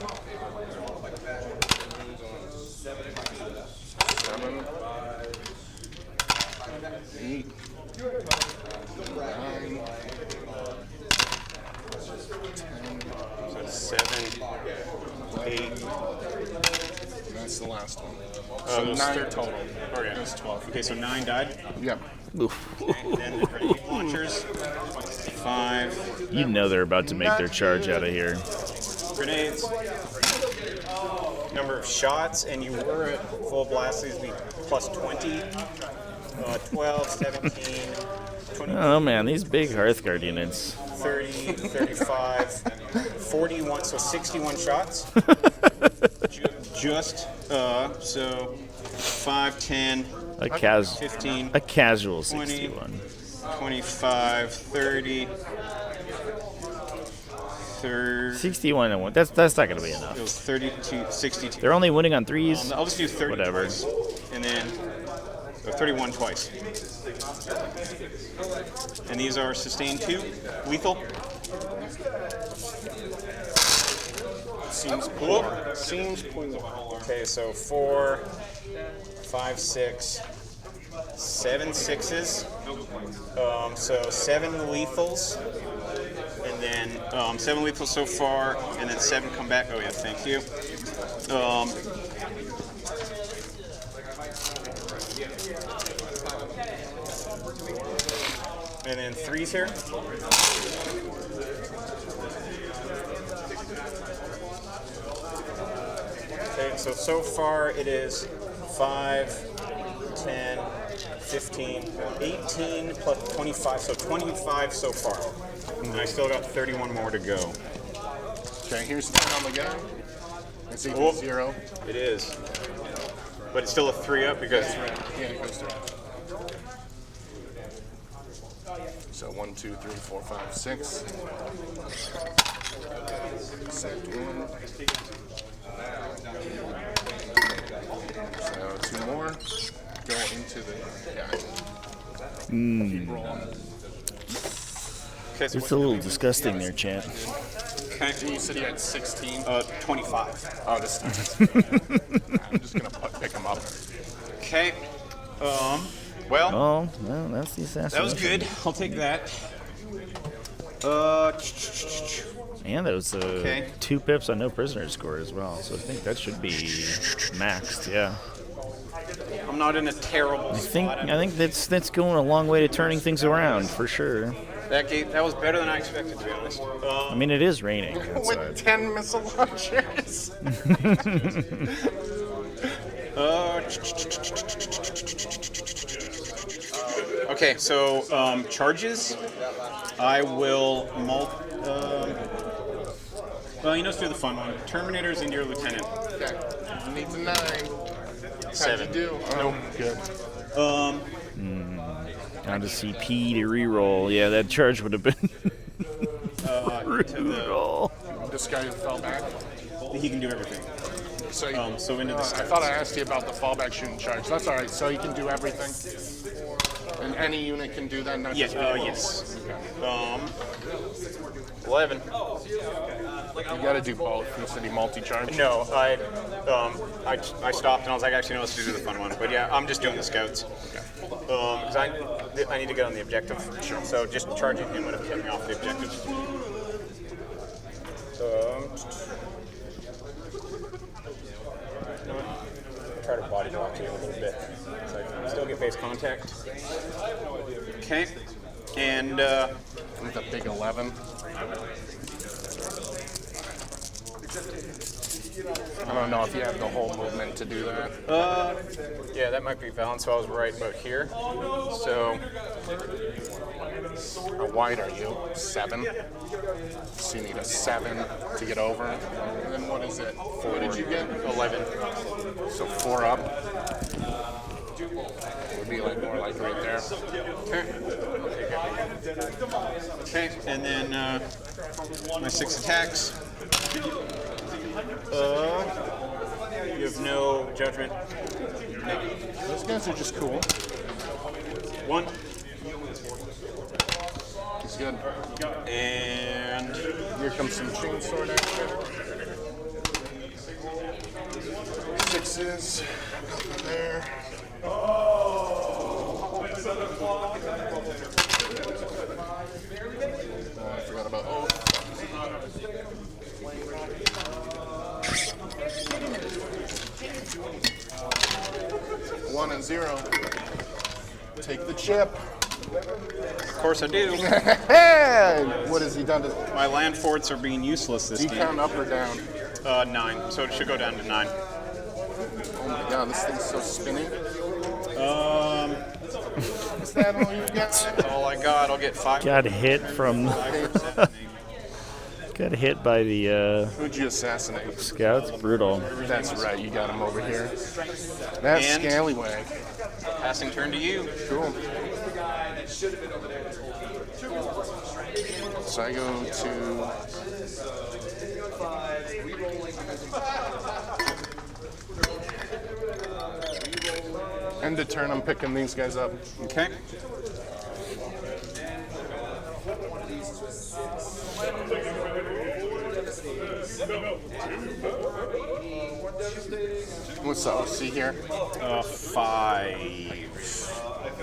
7. 8. 9. 10. 7, 8. That's the last one. So So those 9 thir- total. Oh, yeah. That's 12. Okay, so 9 died. Yep. And then grenade launchers. 5 You know they're about to make their charge out of here. grenades. Number of shots, and you were at full blast. These would be plus 20. 12, 17, 20, Oh man, these big Hearthguard units. 30, 35, 41, so 61 shots. Just, so 5, 10, A 15, casual 20, 61. 25, 30, 30. 61 and 1. That's not gonna be It enough. was 32, 62. They're only winning on threes. I'll just do 30 Whatever. twice. And then 31 twice. And these are sustained 2, lethal. Seems poor. Seems poor. Okay, so 4, 5, 6, 7 sixes. So 7 lethals. And then 7 lethals so far, and then 7 come back. Oh yeah, thank you. And then 3s here. Okay, so far it is 5, 10, 15, 18 plus 25, so 25 so far. And I still got 31 more to go. Okay, here's 10 on the guy. It's equal Whoop. to 0. It is. But it's still a 3 up because Yeah, it goes through. So 1, 2, 3, 4, 5, 6. Saved 1. So 2 more. Go into the guy. Keep rolling. okay, so It's a little disgusting there, champ. You said you had 16. 25. Oh, this I'm just gonna pick him up. Okay. Well, Oh, well, that's the assassination. that was good. I'll take that. And that was Okay. 2 pips on no prisoner score as well. So I think that should be maxed. Yeah. I'm not in a terrible I think spot. that's going a long way to turning things around for sure. That was better than I expected, to be honest. I mean, it is raining With outside. 10 missile launchers. Okay, so charges. I will well, let's do the fun one. Terminators into your lieutenant. Okay. Needs a 9. 7. How'd you do? Oh, good. Down to CP to reroll. Yeah, that charge would have been brutal. This guy fell back. He can do everything. So, So into the I scouts. thought I asked you about the fallback shooting charge. That's all right. So you can do everything. And any unit can do that, not Yes. just people? Yes. 11. You got to do both. You said you multi-charge. No, I stopped and I was like, actually, no, let's do the fun one. But yeah, I'm just doing the scouts. Because I need to get on the objective. So just charging him would have kept me off the objective. Try to body block you a little bit. So I can still get face contact. Okay. And With a big 11. I don't know if you have the whole movement to do that. yeah, that might be valid. So I was right about here. So How wide are you? 7. So you need a 7 to get over. And then what is it? 4 did you get? 11. So 4 up. Would be like more like right there. Okay, and then my 6 attacks. You have no judgment. Those guys are just cool. 1. It's good. And Here comes some chainsword action. 6s. There. I forgot about Oath. 1 and 0. Take the chip. of course I do. Hey! What has he done to My land forts are being useless this Do you game. count up or down? 9, so it should go down to 9. Oh my god, this thing's so spinning. Is that all you got? That's all I got. I'll get 5. Got hit from. Got hit by the Who'd you assassinate? scouts. Brutal. That's right, you got him over here. That And- scallywag. Passing turn to you. Cool. So I go to... End of turn, I'm picking these guys up. Okay. What's the OC here? 5.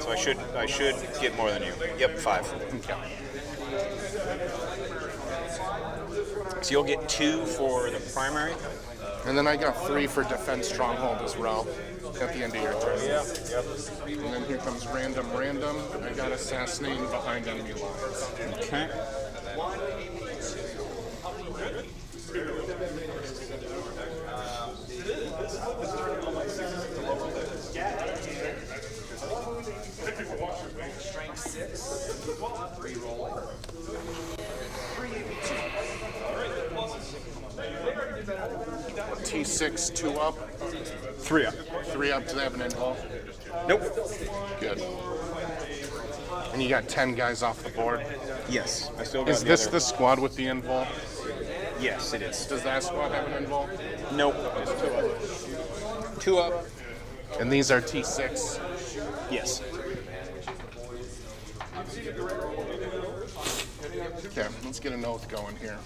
So I should get more than you. Yep, 5. Okay. So you'll get 2 for the primary. And then I got 3 for defense stronghold as well at the end of your turn. And then here comes random. I got assassinating behind enemy lines. Okay. Strength 6. Rerolling. T6, 2 up. 3 up. 3 up, do they have an invul? Nope. Good. And you got 10 guys off the board. Yes. I still got Is this the squad with the invul? Yes, it is. Does that squad have an invul? Nope. It's 2 up. 2 up. And these are T6. Yes. Okay, let's get an oath going here.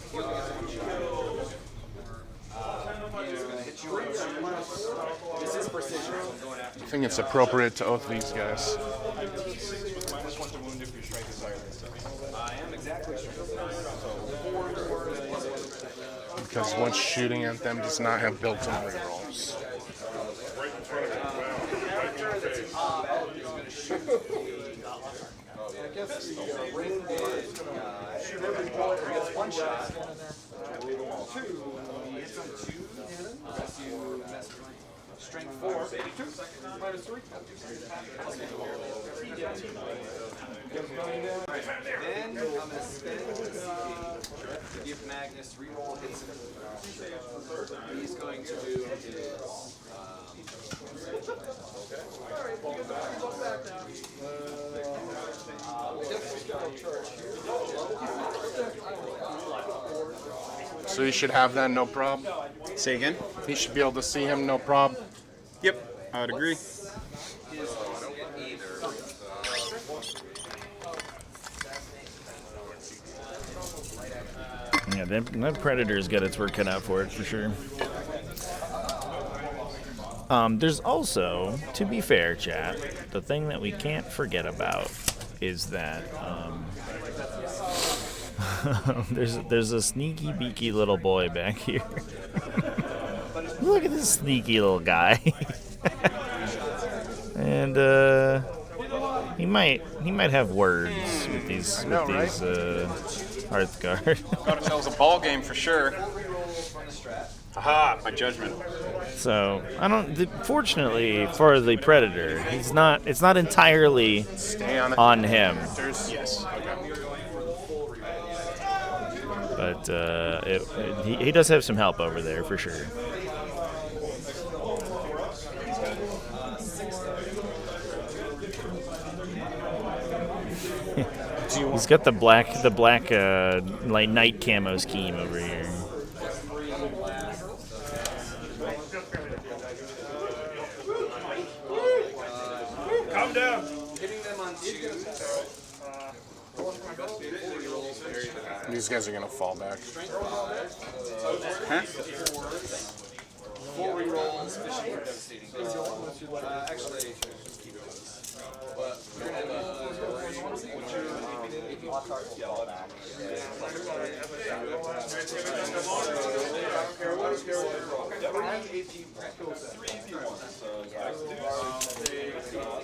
This is precision, so I'm going after I think it's appropriate to oath these guys. -1 to wound if your strength is higher than 6. I am exactly sure. Because what's shooting at them does not have built-in rerolls. One shot. Strength 4. Then I'm going to spend give Magnus reroll hits him. What he's going to do is So you should have that, no problem. Say again? He should be able to see him, no problem. Yep. I would agree. Yeah, that Predator's got its work cut out for it, for sure. There's also, to be fair, chat, the thing that we can't forget about is that there's a sneaky beaky little boy back here. Look at this sneaky little guy. And he might have words with these Hearthguard. Got ourselves a ball game for sure. Aha! My judgment. So fortunately for the Predator, it's not entirely Stay on it. on him, Yes. but he does have some help over there for sure. He's got the black like night camo scheme over here. Calm down. Hitting them on 2s. These guys are gonna fall back. Huh? 4 rerolls, fishing for devastating. Actually, but you're gonna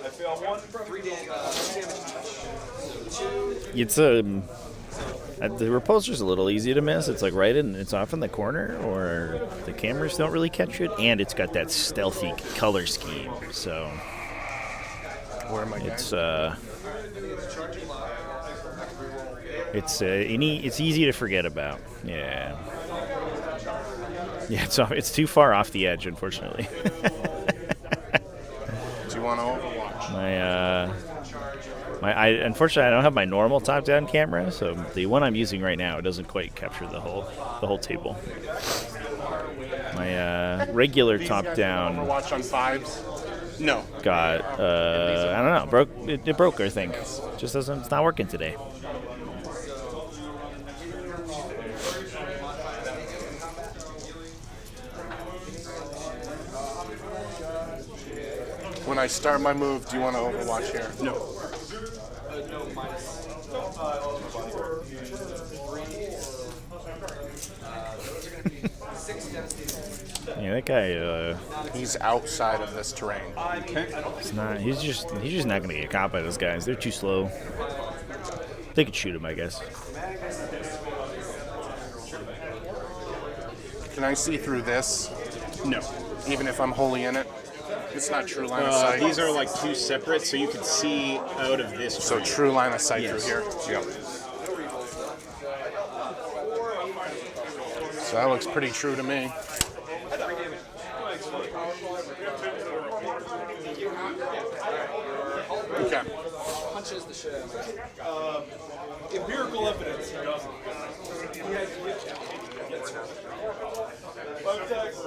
I fail 1. 3 damage. It's the repulsor's a little easy to miss. It's like it's off in the corner, or the cameras don't really catch it, and it's got that stealthy color scheme. So Where am I going? It's easy to forget about. Yeah. Yeah, it's too far off the edge, unfortunately. Do you want to overwatch? Unfortunately, I don't have my normal top-down camera, so the one I'm using right now, it doesn't quite capture the whole table. My regular top-down Overwatch on 5s? No. got I don't know, it broke, I think. Just doesn't, it's not working today. When I start my move, do you want to overwatch here? No. Yeah, that guy, He's outside of this terrain. he's just not gonna get caught by those guys. They're too slow. They could shoot him, I guess. Can I see through this, No. even if I'm wholly in it? It's not true line of sight. These are like 2 separate, so you can see out of this. So tree. true line of sight Yes. through here? Yep. So that looks pretty true to me. Okay. Punches the shit out of me. Empirical evidence. He doesn't. He has to get you. 5 attacks.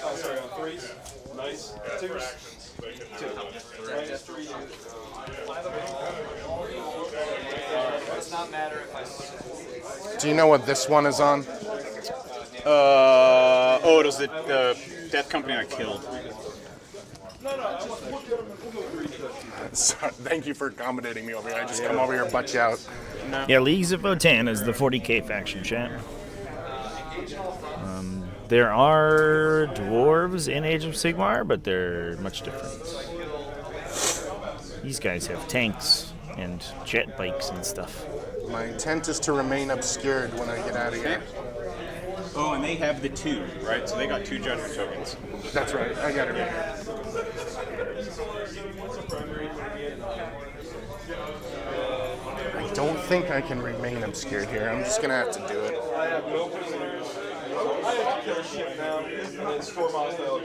Oh, sorry, on 3s. Nice. 2s. 2. -3. Does not matter if I. Do you know what this one is on? It was the death company I killed. Sorry, thank you for accommodating me over here. I just come over here, butt you out. Yeah, Leagues of Votann is the 40k faction, chat. There are dwarves in Age of Sigmar, but they're much different. These guys have tanks and jet bikes and stuff. My intent is to remain obscured when I get out of here. Oh, and they have the 2, right? So they got 2 judgment tokens. That's right. I got it right here. I don't think I can remain obscured here. I'm just gonna have to do it. I have no prisoners. I have to kill a ship now and then storm hostile.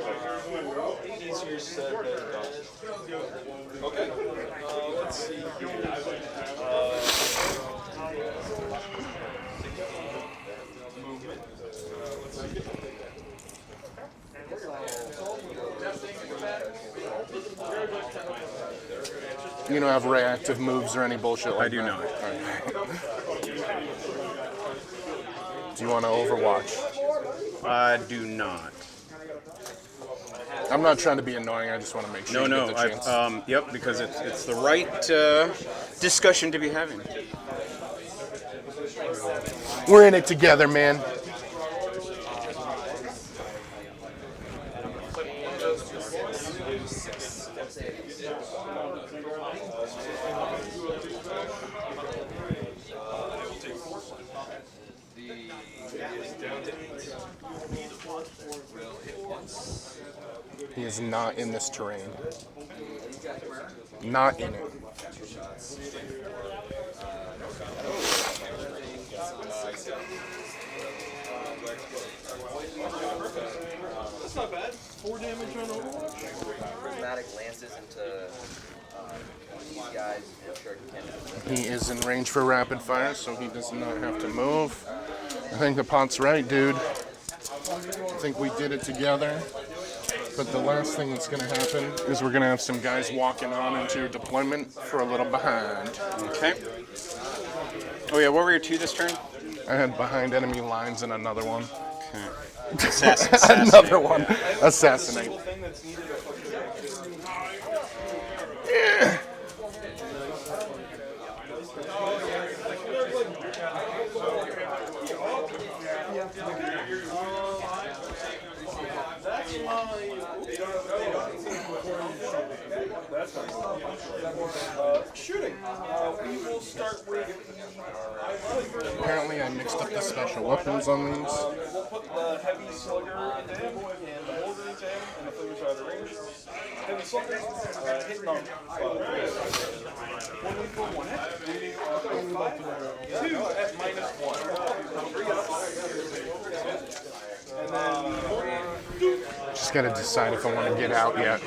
Easier said than done. Okay. Let's see here. Movement. You don't have reactive moves or any bullshit like I do that? not. Alright. Do you want to overwatch? I do not. I'm not trying to be annoying. I just want to make sure No, you get the chance. yep, because it's the right discussion to be having. We're in it together, man. He is not in this terrain. Not in it. That's not bad. 4 damage on Overwatch. automatic lances into these guys. I'm sure he can. He is in range for rapid fire, so he does not have to move. I think the pot's right, dude. I think we did it together. But the last thing that's going to happen is we're going to have some guys walking on into your deployment for a little behind. Okay. Oh yeah, what were your 2 this turn? I had behind enemy lines and another one. Okay. Assassinate. Another one. Assassinate. Yeah. Shooting. We will start with. Apparently I mixed up the special weapons on these. We'll put the heavy slugger into him, and the mortar into him, and the flames are out of range. Heavy slugger, hitting on 1 week for 1 hit. 2 at -1. And then Just gotta decide if I want to get out yet.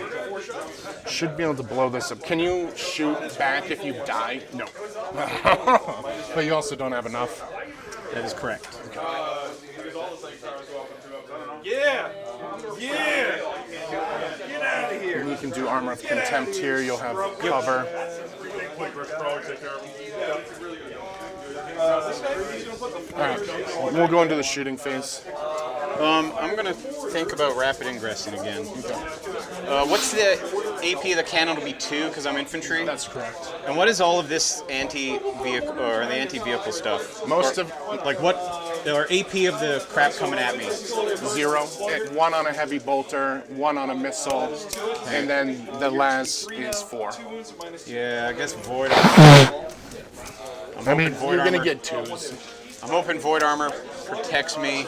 Should be able to blow this up. Can you shoot back if you die? No. But you also don't have enough. That is correct. yeah, yeah, get out of here. You can do Armor of Contempt here. You'll have cover. Alright, we'll go into the shooting phase. I'm gonna think about rapid ingressing again. What's the AP of the cannon? Will be 2 because I'm infantry. That's correct. And what is all of this anti-vehicle or the anti-vehicle stuff? Most of Like what? Or AP of the crap coming at me? 0. 1 on a heavy bolter, 1 on a missile, and then the las is 4. Yeah, I guess void. I mean, Void you're gonna armor. get 2s. I'm hoping void armor protects me.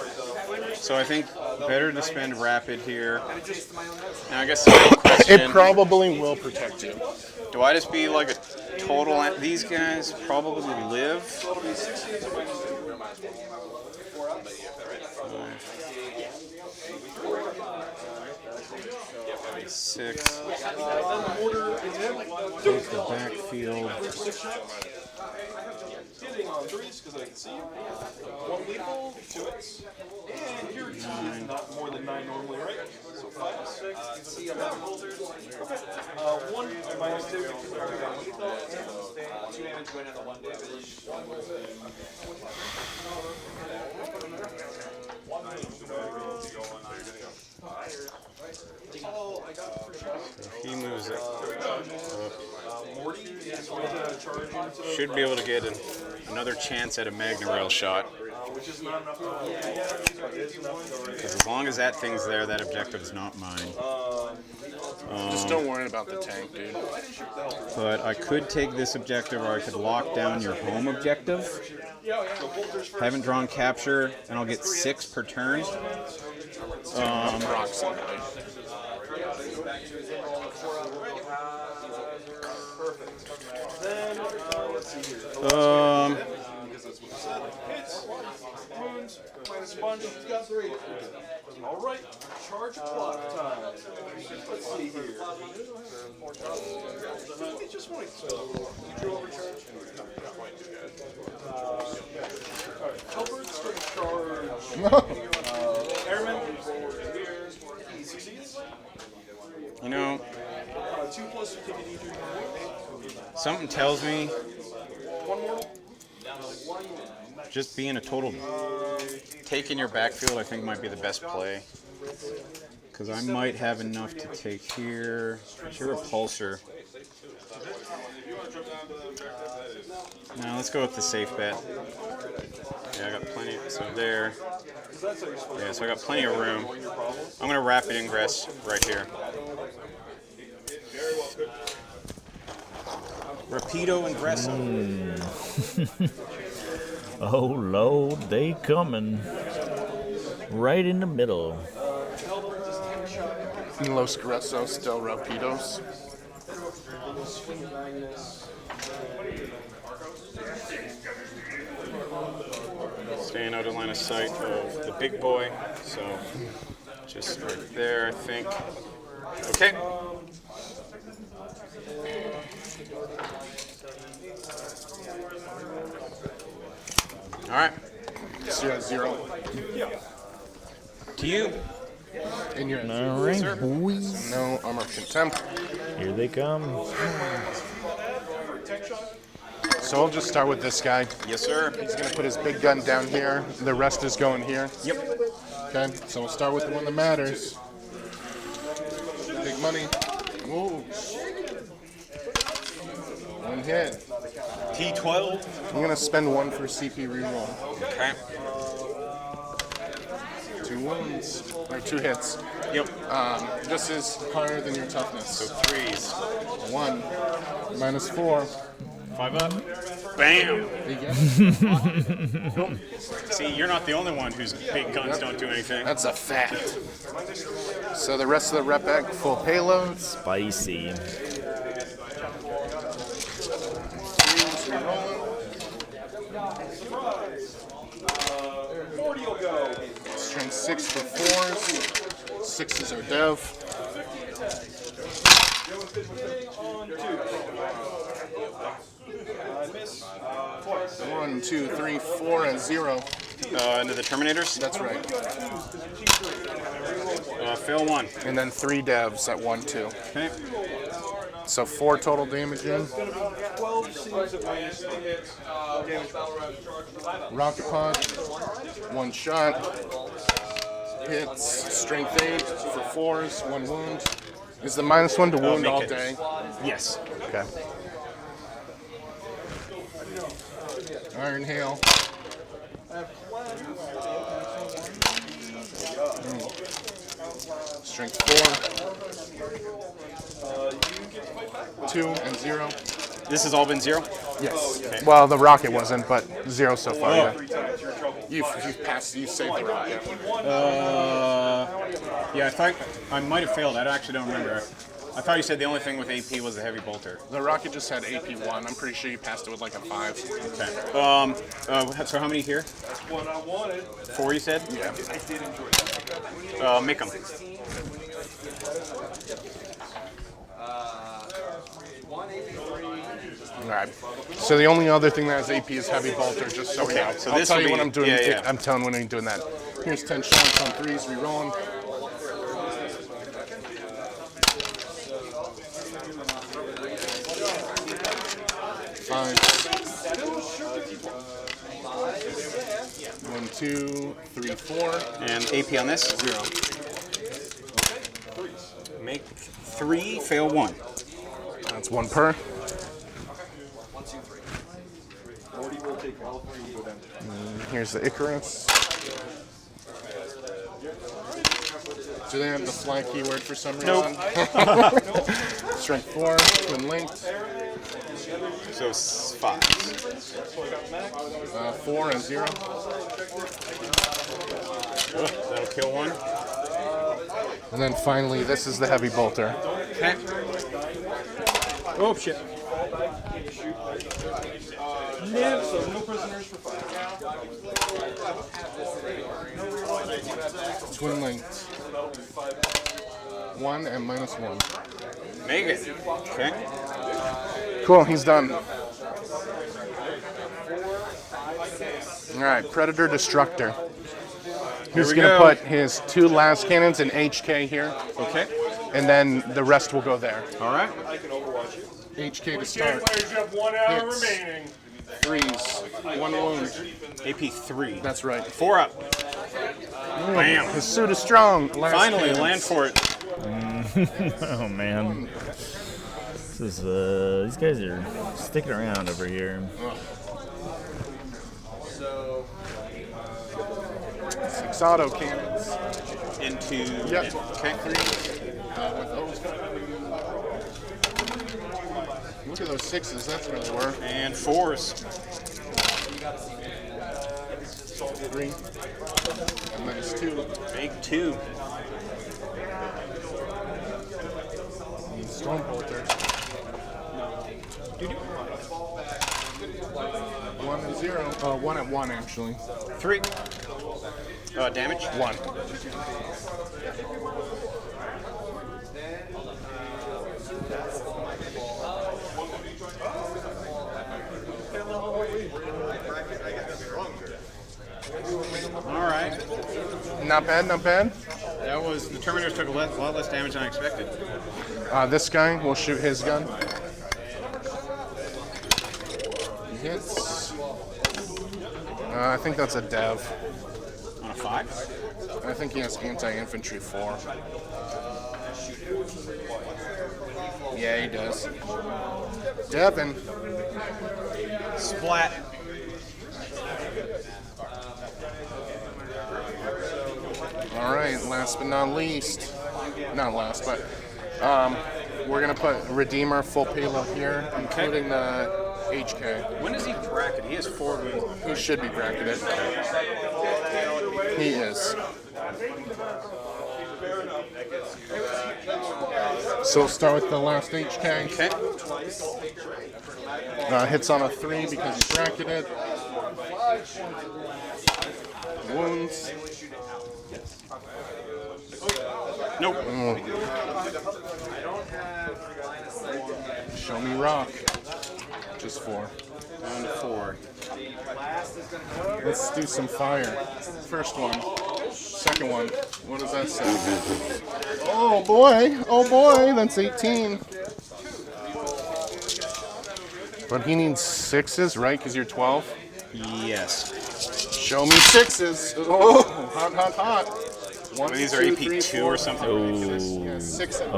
So I think better to spend rapid here. Now I guess the real question, It probably will protect you. do I just be like a total? These guys probably live. 6. Take the backfield. Hitting on 3s because I can see you. 1 lethal, 2 hits. And your D is not more than 9 normally, right? So 5, 6, 7 bolters. Okay. 1 -2 because I already got lethal. 2 damage going on the 1 damage. He moves it. Morty is going to charge into the Should be able to get another chance at a Magna Rail shot. which is not enough to is enough to Because as long as that thing's there, that objective's not mine. Just don't worry about the tank, dude. But I could take this objective, or I could lock down your home objective. Haven't drawn capture, and I'll get 6 per turn. Approximately. Then, let's see here. Because that's what it said. Hits, wounds, minus sponge. Alright, charge clock time. Let's see here. I just want to you drew overcharge. Alright, Hellbird's going to charge Airman. He succeeds. You know, 2 plus you take an E3. something tells me 1 mortal. just being a total taking your backfield, I think might be the best play. Because I might have enough to take here. Is your repulsor? No, let's go with the safe bet. Yeah, I got plenty. So there. Yeah, so I got plenty of room. I'm gonna rapid ingress right here. Rapido ingresso. Oh, Lord, they coming. Right in the middle. Los Gruesos del Rapidos. Staying out of line of sight of the big boy. So just right there, I think. Okay. All right. 0-0. To you. In your All right, boys. no armor of contempt. Here they come. So I'll just start with this guy. Yes, sir. He's gonna put his big gun down here. The rest is going here. Yep. Okay, so we'll start with the one that matters. Big money. Whoa. One hit. T12. I'm gonna spend 1 for CP reroll. Okay. 2 wounds, or 2 hits. Yep. This is higher than your toughness. So 3s. 1, -4. 5 up. Bam. You get it? See, you're not the only one whose big guns don't do anything. That's a fact. So the rest of the rep back, full payloads. Spicy. Strength 6 for 4s. 6s are dev. 1, 2, 3, 4, and 0. Into the Terminators. That's right. Fail 1. And then 3 devs at 1, 2. Okay. So 4 total damage in. Rocket pod, 1 shot. Hits, strength 8 for 4s, 1 wound. Is the -1 to wound make all it. day? Yes. Okay. Iron Hail. Strength 4. 2 and 0. This has all been 0? Yes. Okay. Well, the rocket wasn't, but 0 so far. Oh. Yeah. You've passed. You saved the rocket. Yeah, I thought I might have failed. I actually don't remember. I thought you said the only thing with AP was the heavy bolter. The rocket just had AP 1. I'm pretty sure you passed it with like a 5. Okay. So how many here? That's what I wanted. 4, you said? Yeah. I did enjoy that. Make them. Alright. So the only other thing that has AP is heavy bolter, just so we Okay, know. so I'll this tell will you be- when I'm doing yeah. I'm telling when I'm doing that. Here's 10 shots on 3s, re-rolling. Five. 1, 2, 3, 4. And AP on this? 0. Make 3, fail 1. That's 1 per. Here's the Icarus. Do they have the fly keyword for some reason? Strength 4, twin linked. So 5. 4 and 0. That'll kill 1. And then finally, this is the heavy bolter. Okay. Oh, shit. Yeah, so no prisoners for 5. Twin linked. 1 and -1. Make it. Okay. Cool, he's done. Alright, Predator Destructor. He's we gonna go. put his 2 last cannons in HK here, Okay. and then the rest will go there. All right. I can overwatch you. HK to Okay, start. players, you have 1 hour Hits. remaining. 3s, 1 wound. AP 3. That's right. 4 up. Bam. His suit is strong. Last Finally, cannons. land for it. Oh man, this is these guys are sticking around over here. 6 auto cannons. Into. Yep. Okay. With those. Look at those 6s. That's where they were. And 4s. 3. And -2. Make 2. Storm bolter. 1 and 0. 1 and 1 actually. 3. Damage? 1. Not bad, not bad. That was the Terminators took a lot less damage than I expected. This guy will shoot his gun. He hits. I think that's a dev. On a 5? I think he has anti-infantry 4. Yeah, he does. Devin. Splat. All right, last but not least. Not last, but we're going to put Redeemer full payload here, including the HK. When is he bracketed? He has 4 wounds. He should be bracketed. He is. So we'll start with the last HK. Okay. Hits on a 3 because he's bracketed. Wounds. Nope. Show me rock. Just 4. Down to 4. Let's do some fire. First one. Second one. What does that say? Oh boy. Oh boy. That's 18. But he needs 6s, right? Because you're 12. Yes. Show me 6s. Oh, hot, hot, hot. One, These are AP 2 or something. Yeah, 6 of them.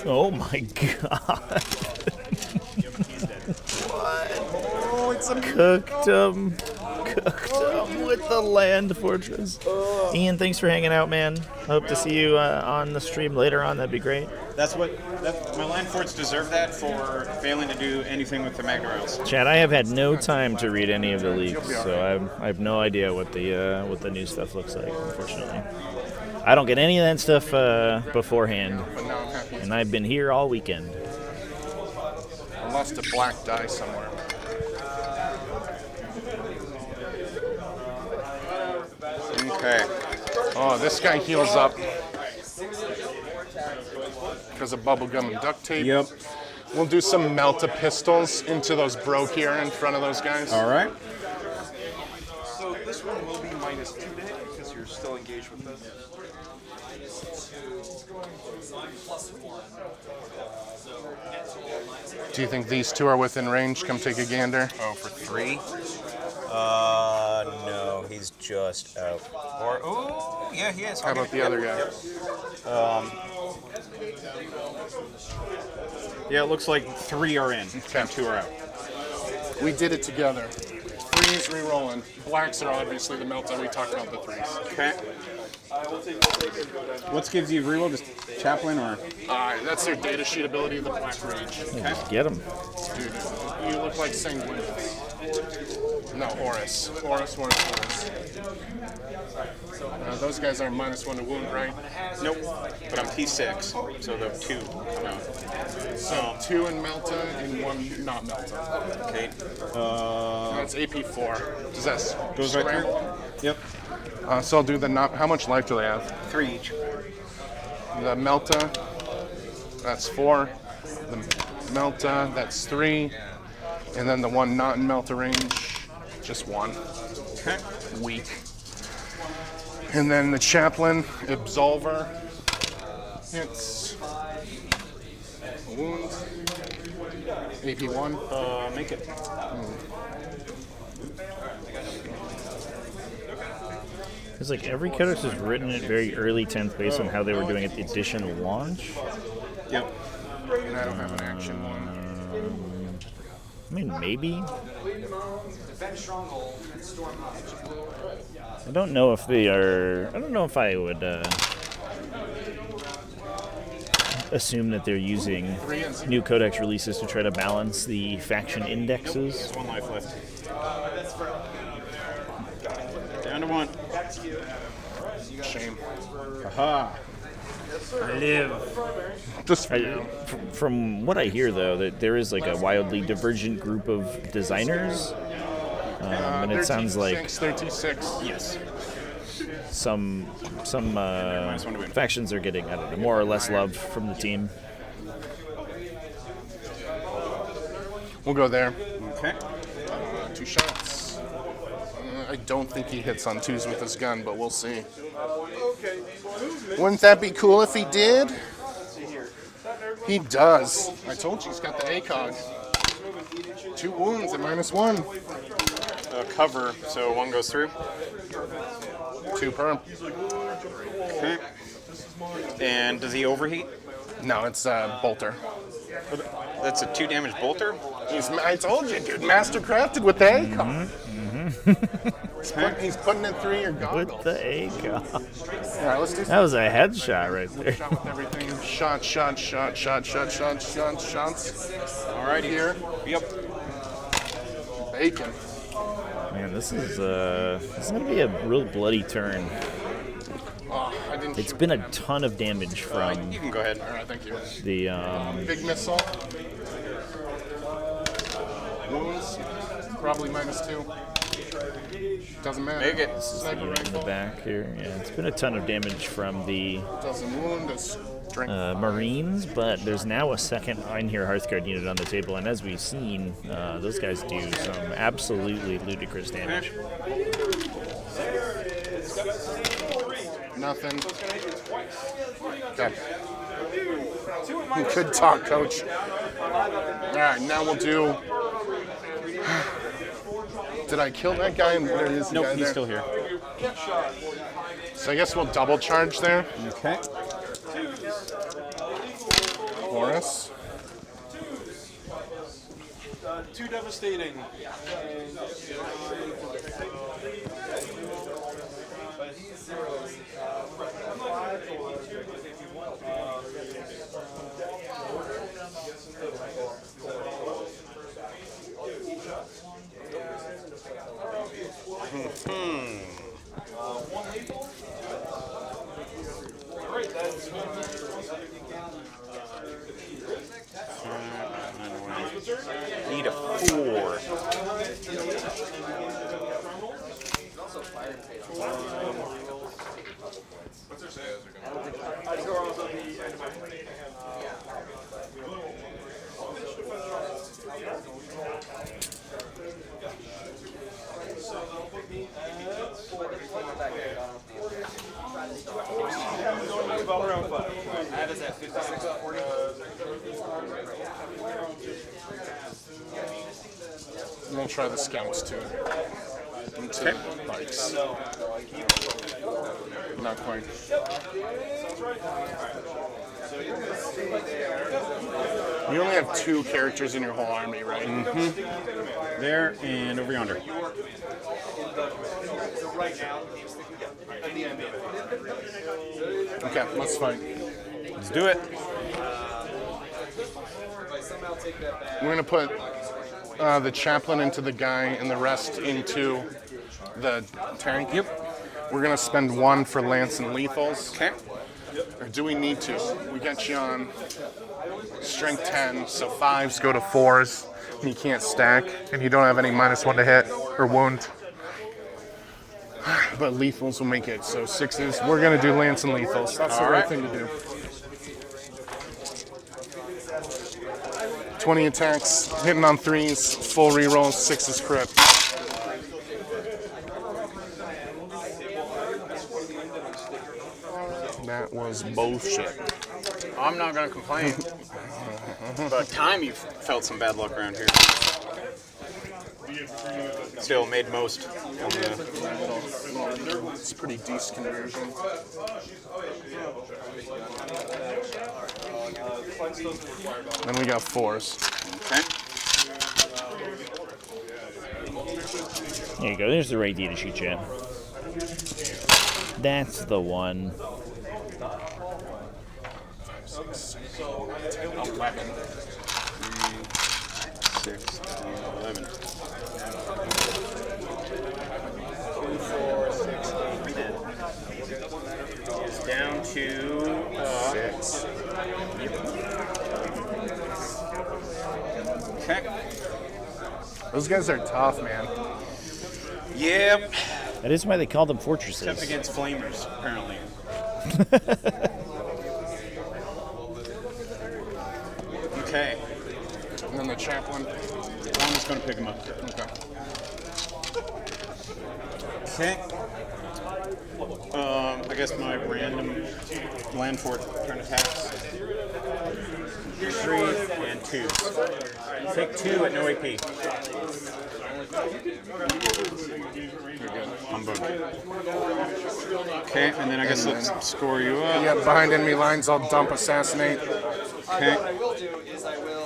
Oh my god. Oh, it's a Cooked him with the land fortress. Ian, thanks for hanging out, man. Hope to see you on the stream later on. That'd be great. My land forts deserve that for failing to do anything with the Magna Rails. Chad, I have had no time to read any of the leaks, so I have no idea what the new stuff looks like, unfortunately. I don't get any of that stuff beforehand, and I've been here all weekend. I lost a black die somewhere. Okay. Oh, this guy heals up because of bubblegum and duct tape. Yep. We'll do some Melta pistols into those broke here in front of those guys. All right. So this one will be -2 to hit because you're still engaged with this. Do you think these two are within range? Come take a gander. Oh, for 3? No, he's just out. Or yeah, he is. How about the other guy? Yeah, it looks like 3 are in and 2 are out. We did it together. 3s re-rolling. Blacks are obviously the Melta. We talked about the 3s. Okay. What gives you reroll? Just Chaplain or? That's their data sheet ability, the Black Rage. Okay. Get him. Dude, you look like Sanguinius. No, Horus. Horus. Those guys are -1 to wound, right? Nope. But I'm T6, so the 2 come out. So 2 in Melta and 1 not Melta. Okay. That's AP4. Does that Goes right scramble? through? Yep. So I'll do the not. How much life do they have? 3 each. The Melta, that's 4. The Melta, that's 3. And then the one not in Melta range, just 1. Okay. Weak. And then the Chaplain, Absolver, it's wound, AP1. Make it. It's like every codex is written at very early 10th based on how they were doing at the edition launch. Yep. And I don't have an action one. I mean, maybe. I don't know if they are. I don't know if I would assume that they're using new codex releases to try to balance the faction indexes. There's 1 life left. Down to 1. Shame. Aha. I live. Just From what I hear, though, that there is like a wildly divergent group of designers, and it sounds like 36. Yes. some factions are getting, I don't know, more or less love from the team. We'll go there. Okay. 2 shots. I don't think he hits on 2s with his gun, but we'll see. Wouldn't that be cool if he did? He does. I told you he's got the ACOG. 2 wounds at -1. Cover, so 1 goes through. 2 perm. Okay. And does he overheat? No, it's bolter. That's a 2 damage bolter? I told you, dude. Mastercrafted with the ACOG. He's putting it through your goggles. With the ACOG. All right, let's do That was a headshot right there. shot with everything. Shots. All right, Here. Yep. Bacon. Man, this is gonna be a real bloody turn. Oh, I didn't It's shoot. been a ton of damage from You can go ahead. All right, thank you. the Big missile. Wounds. Probably -2. Doesn't matter. Make it. Sniper in the rifle. back here. Yeah, it's been a ton of damage from the Doesn't wound. It's strength. Marines, but there's now a second Einherjar Hearthguard unit on the table, and as we've seen, those guys do some absolutely ludicrous damage. Nothing. Okay. Good talk, coach. All right, now we'll do. Did I kill that guy? And there is the Nope, guy he's there? still here. So I guess we'll double charge there. Okay. Horus. 2 devastating. Need a 4. I have us at 56 or 40. And we'll try the scouts too. Into bikes. Not quite. You only have 2 characters in your whole army, right? There and over yonder. Okay, let's fight. Let's do it. We're gonna put the chaplain into the guy and the rest into the tank. Yep. We're gonna spend 1 for lance and lethals. Okay. Or do we need to? We got you on strength 10, so 5s go to 4s. And you can't stack, and you don't have any -1 to hit or wound. But lethals will make it, so 6s. We're gonna do lance and lethals. That's the All right right. thing to do. 20 attacks, hitting on 3s, full rerolls, 6s crit. That was bullshit. I'm not going to complain. About time you felt some bad luck around here. Still made most. It's a pretty decent conversion. Then we got 4s. Okay. There you go. There's the right D to shoot you. That's the one. 11. 3, 6, 11. 2, 4, 6, 8, 10. It's down to 6. Okay. Those guys are tough, man. Yep. That is why they call them Except fortresses. against flamers, apparently. Okay. And then the chaplain. I'm just going to pick him up. Okay. Okay. I guess my random land fort turn attacks. 3 and 2. Take 2 at no AP. Humbug. Okay, and then I guess let's score you up. Yeah, behind enemy lines, I'll dump assassinate. Okay.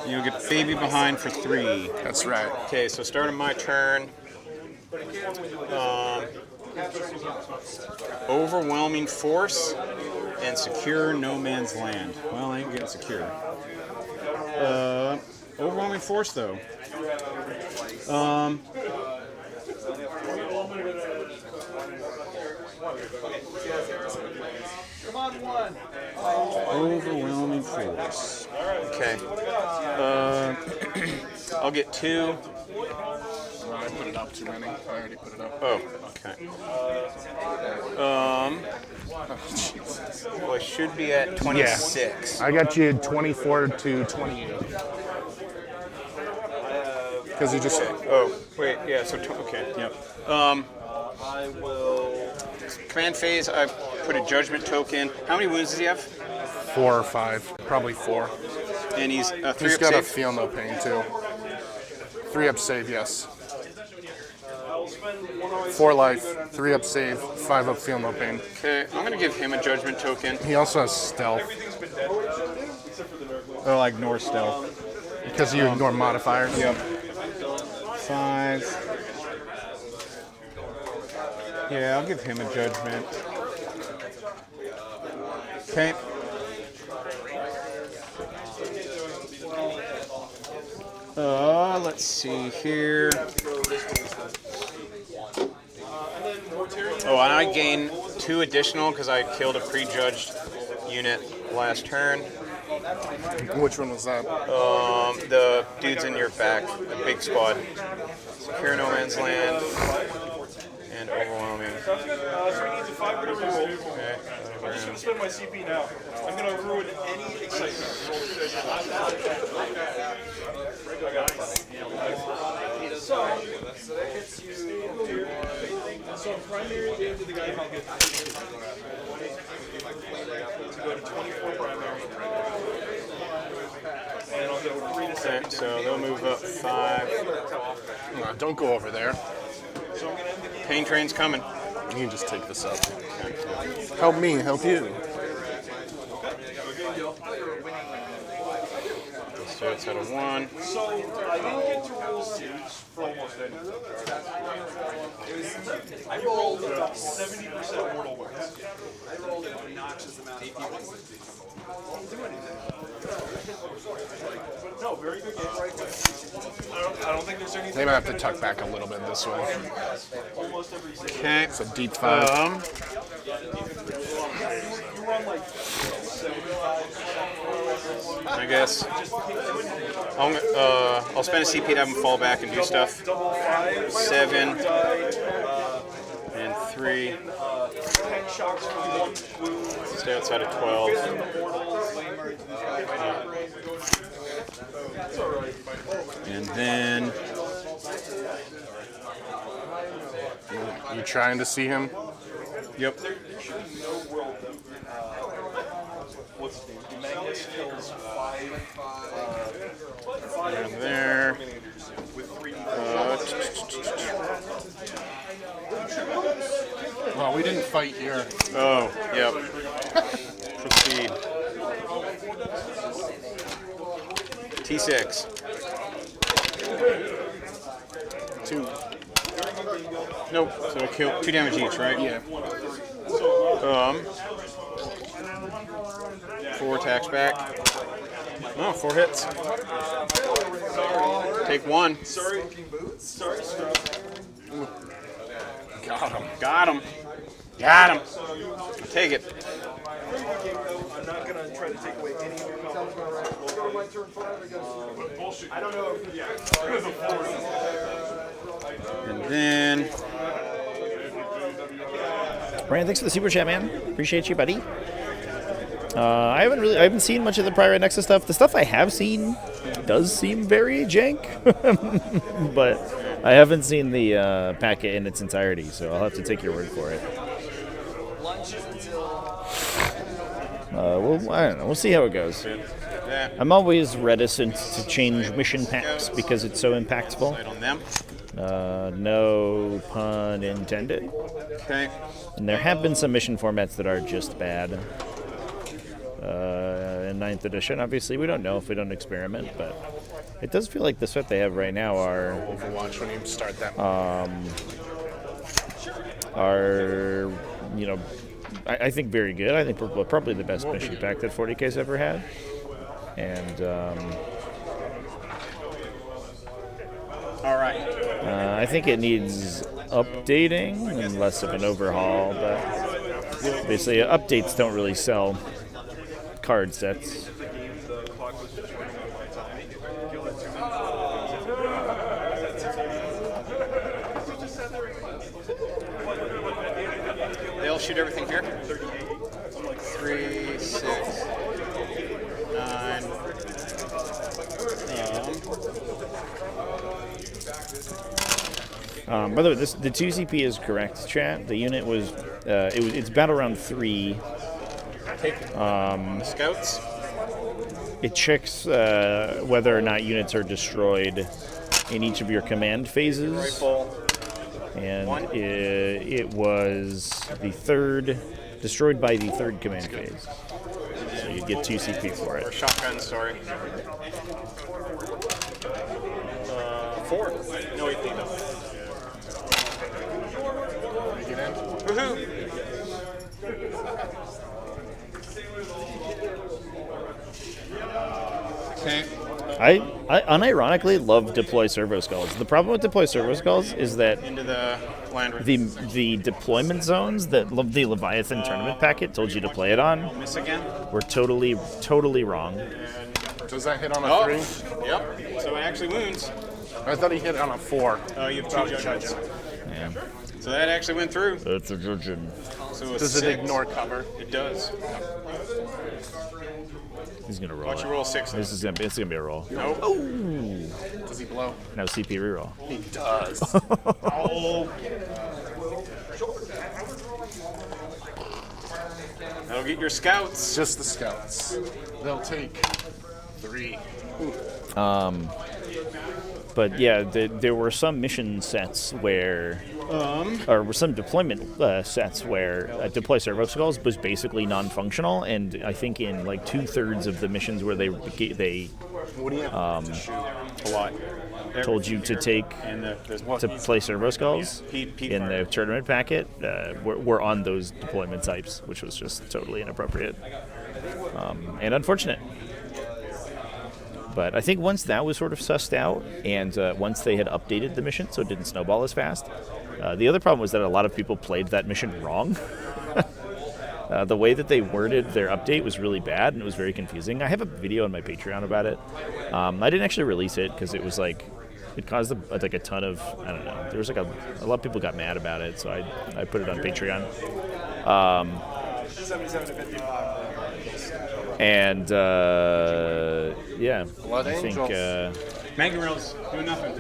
You'll get baby behind for 3. That's right. Okay, so starting my turn. Overwhelming force and secure no man's land. Well, I ain't getting secure. Overwhelming force though. Overwhelming force. Okay. I'll get 2. I put it up too many. I already put it up. Oh, okay. Well, I should be at 26. I got you 24 to 28. Because you just Oh, wait, yeah, so, okay, yep. I will. Command phase, I put a judgment token. How many wounds does he have? 4 or 5, probably 4. And he's 3 He's up got a safe. feel no pain too. 3 up save, yes. 4 life, 3 up save, 5 up feel no pain. Okay, I'm gonna give him a judgment token. He also has stealth Oh, like North stealth. because you ignore modifiers. Yep. 5. Yeah, I'll give him a judgment. Okay. Let's see here. Oh, and I gain 2 additional because I killed a prejudged unit last turn. Which one was that? The dudes in your back, the big squad. Secure no man's land and overwhelming. So he needs a 5 whatever you roll. Okay. I'm just going to spend my CP now. I'm going to ruin any excitement. So that hits you. So primary into the guy who gets to go to 24 primary. And I'll go 3 to 7. Okay, so they'll move up 5. Don't go over there. So I'm going to end the game. Pain train's coming. You can just take this up. Help me, help you. Starts at a 1. So I didn't get to roll suits for almost anything. I rolled about 70% mortal wounds. I rolled an obnoxious amount of points. No, very good game. I don't think there's anything. They might have to tuck back a little bit this way. Almost every single. Okay. It's a deep 5. You run like 75. I guess. I'll spend a CP to have him fall back and do stuff. Double 5. 7 and 3. 10 shocks for 1 wound. Stay outside of 12. And then You trying to see him? yep. There should be no world that. What's his name? Magnus kills 5. And there. With 3. Well, we didn't fight here. Oh, yep. Proceed. T6. 2. Nope. So it'll kill 2 damage each, right? Yeah. 4 attacks back. Oh, 4 hits. Take 1. Sorry, sorry, Strauss. Got him. Got him. Got him. Take it. I'm not gonna try to take away any of your I don't know if And then Brandon, thanks for the super chat, man. Appreciate you, buddy. I haven't seen much of the Prior Nexus stuff. The stuff I have seen does seem very jank, but I haven't seen the packet in its entirety, so I'll have to take your word for it. Well, I don't know. We'll see how it goes. I'm always reticent to change mission packs because it's so impactful. Light on them. No pun intended. Okay. And there have been some mission formats that are just bad. In 9th edition, obviously, we don't know if we don't experiment, but it does feel like the set they have right now Overwatch when you start that. are I think very good. I think probably the best mission pack that 40k's ever had. And All right. I think it needs updating and less of an overhaul, but basically updates don't really sell card sets. They'll shoot everything here. 3, 6, 9. By the way, the 2 CP is correct, chat. The unit was it's battle round 3. Scouts. It checks whether or not units are destroyed in each of your command phases. Rifle. And it was the third, destroyed by the third command phase. So you get 2 CP for Or it. shotgun, sorry. 4. No, 8 feet. Get in. Woohoo! Okay. I unironically love deploy servo skulls. The problem with deploy servo skulls is that Into the land. the deployment zones that the Leviathan tournament packet told you to play it on Miss again. were totally wrong. Does that hit on a Oh. 3? Yep. So it actually wounds. I thought he hit on a 4. Oh, you have 2 judgments. Yeah. So that actually went through. That's a judging. So it was Does 6. it ignore cover? It does. He's gonna roll. Watch it. you roll 6. It's gonna be a roll. Nope. Does he blow? No CP reroll. He does. That'll get your scouts. Just the scouts. They'll take 3. But yeah, there were some mission sets where, or were some deployment sets where deploy servo skulls was basically non-functional, and I think in like 2/3 of the missions where they What do you have to shoot? A lot. told you to take And to play servo skulls Pete in fire. the tournament packet were on those deployment types, which was just totally inappropriate and unfortunate. But I think once that was sort of sussed out, and once they had updated the mission so it didn't snowball as fast, the other problem was that a lot of people played that mission wrong. The way that they worded their update was really bad, and it was very confusing. I have a video on my Patreon about it. I didn't actually release it because it was like, it caused like a ton of, I don't know, there was like a lot of people got mad about it, so I put it on Patreon. And yeah, Blood I think Angels. Maggie Rails doing nothing.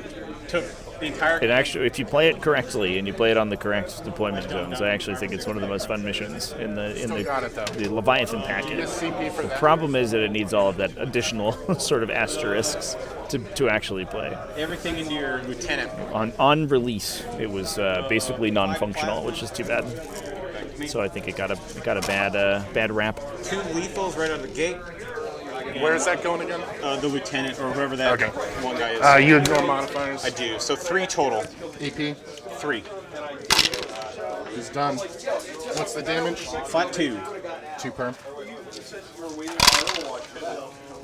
Took the entire. it actually, if you play it correctly and you play it on the correct deployment zones, I actually think it's one of the most fun missions in Still got it, though. the Leviathan Get packet. CP for The that. problem is that it needs all of that additional sort of asterisks to actually play. Everything into your lieutenant. On release, it was basically non-functional, which is too bad. So I think it got a bad rap. 2 lethals right out of the gate. Where is that going again? The lieutenant or whoever that Okay. one guy is. You ignore modifiers. I do. So 3 total. EP. 3. He's done. What's the damage? Flat 2. 2 per.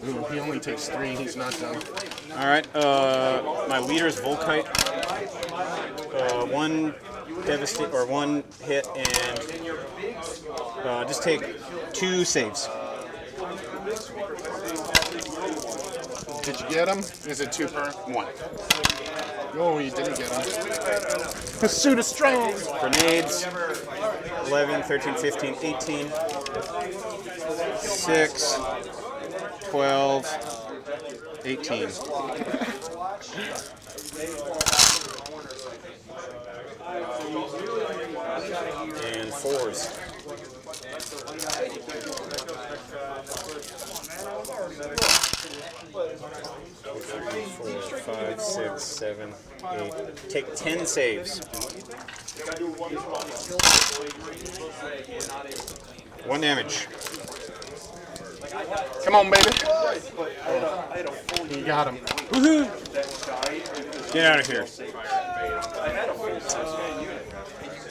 Ooh, he only takes 3. He's not done. All right. My leader is Volkite. 1 devastate or 1 hit and just take 2 saves. Did you get him? Is it 2 per? 1. Oh, you didn't get him. Pursuit of strong. Grenades. 11, 13, 15, 18. 6, 12, 18. And 4s. 4, 5, 6, 7, 8. Take 10 saves. 1 damage. Come on, baby. You got him. Woohoo! Get out of here.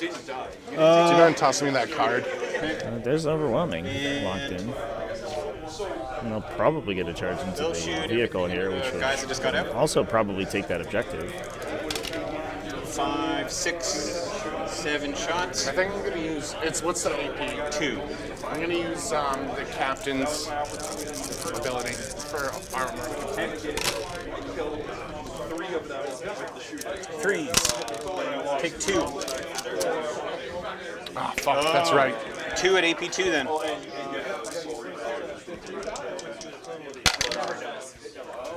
Do you know and toss me that card? There's overwhelming locked in. And they'll probably get a charge into They'll the shoot vehicle here, which the guys that just got out. will also probably take that objective. 5, 6, 7 shots. I think I'm gonna use. What's the AP? 2. I'm gonna use the captain's ability for armor. 3. Take 2. Ah, fuck. That's right. 2 at AP2 then.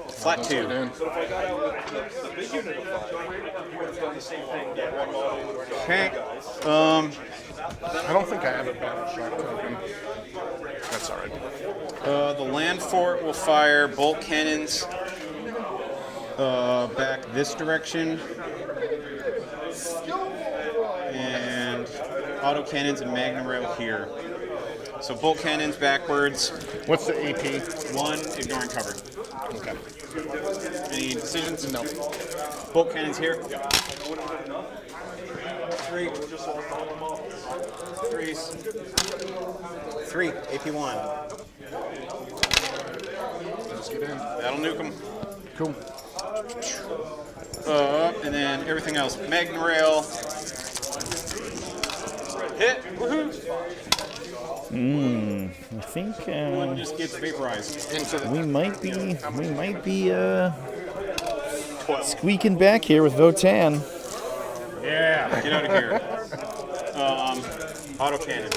Flat 2. Okay. I don't think I have a battle shock token. That's alright. The land fort will fire bolt cannons back this direction. And autocannons and magnum rail here. So bolt cannons backwards. What's the AP? 1, ignoring cover. Okay. Any decisions? No. Bolt cannons here. 3. 3s. 3. AP1. Let's get in. That'll nuke them. Cool. And then everything else. Magnum rail. Hit. Woohoo. I think One just gets vaporized. Into the. we might be squeaking back here with Votann. Yeah. Get out of here. Autocannon.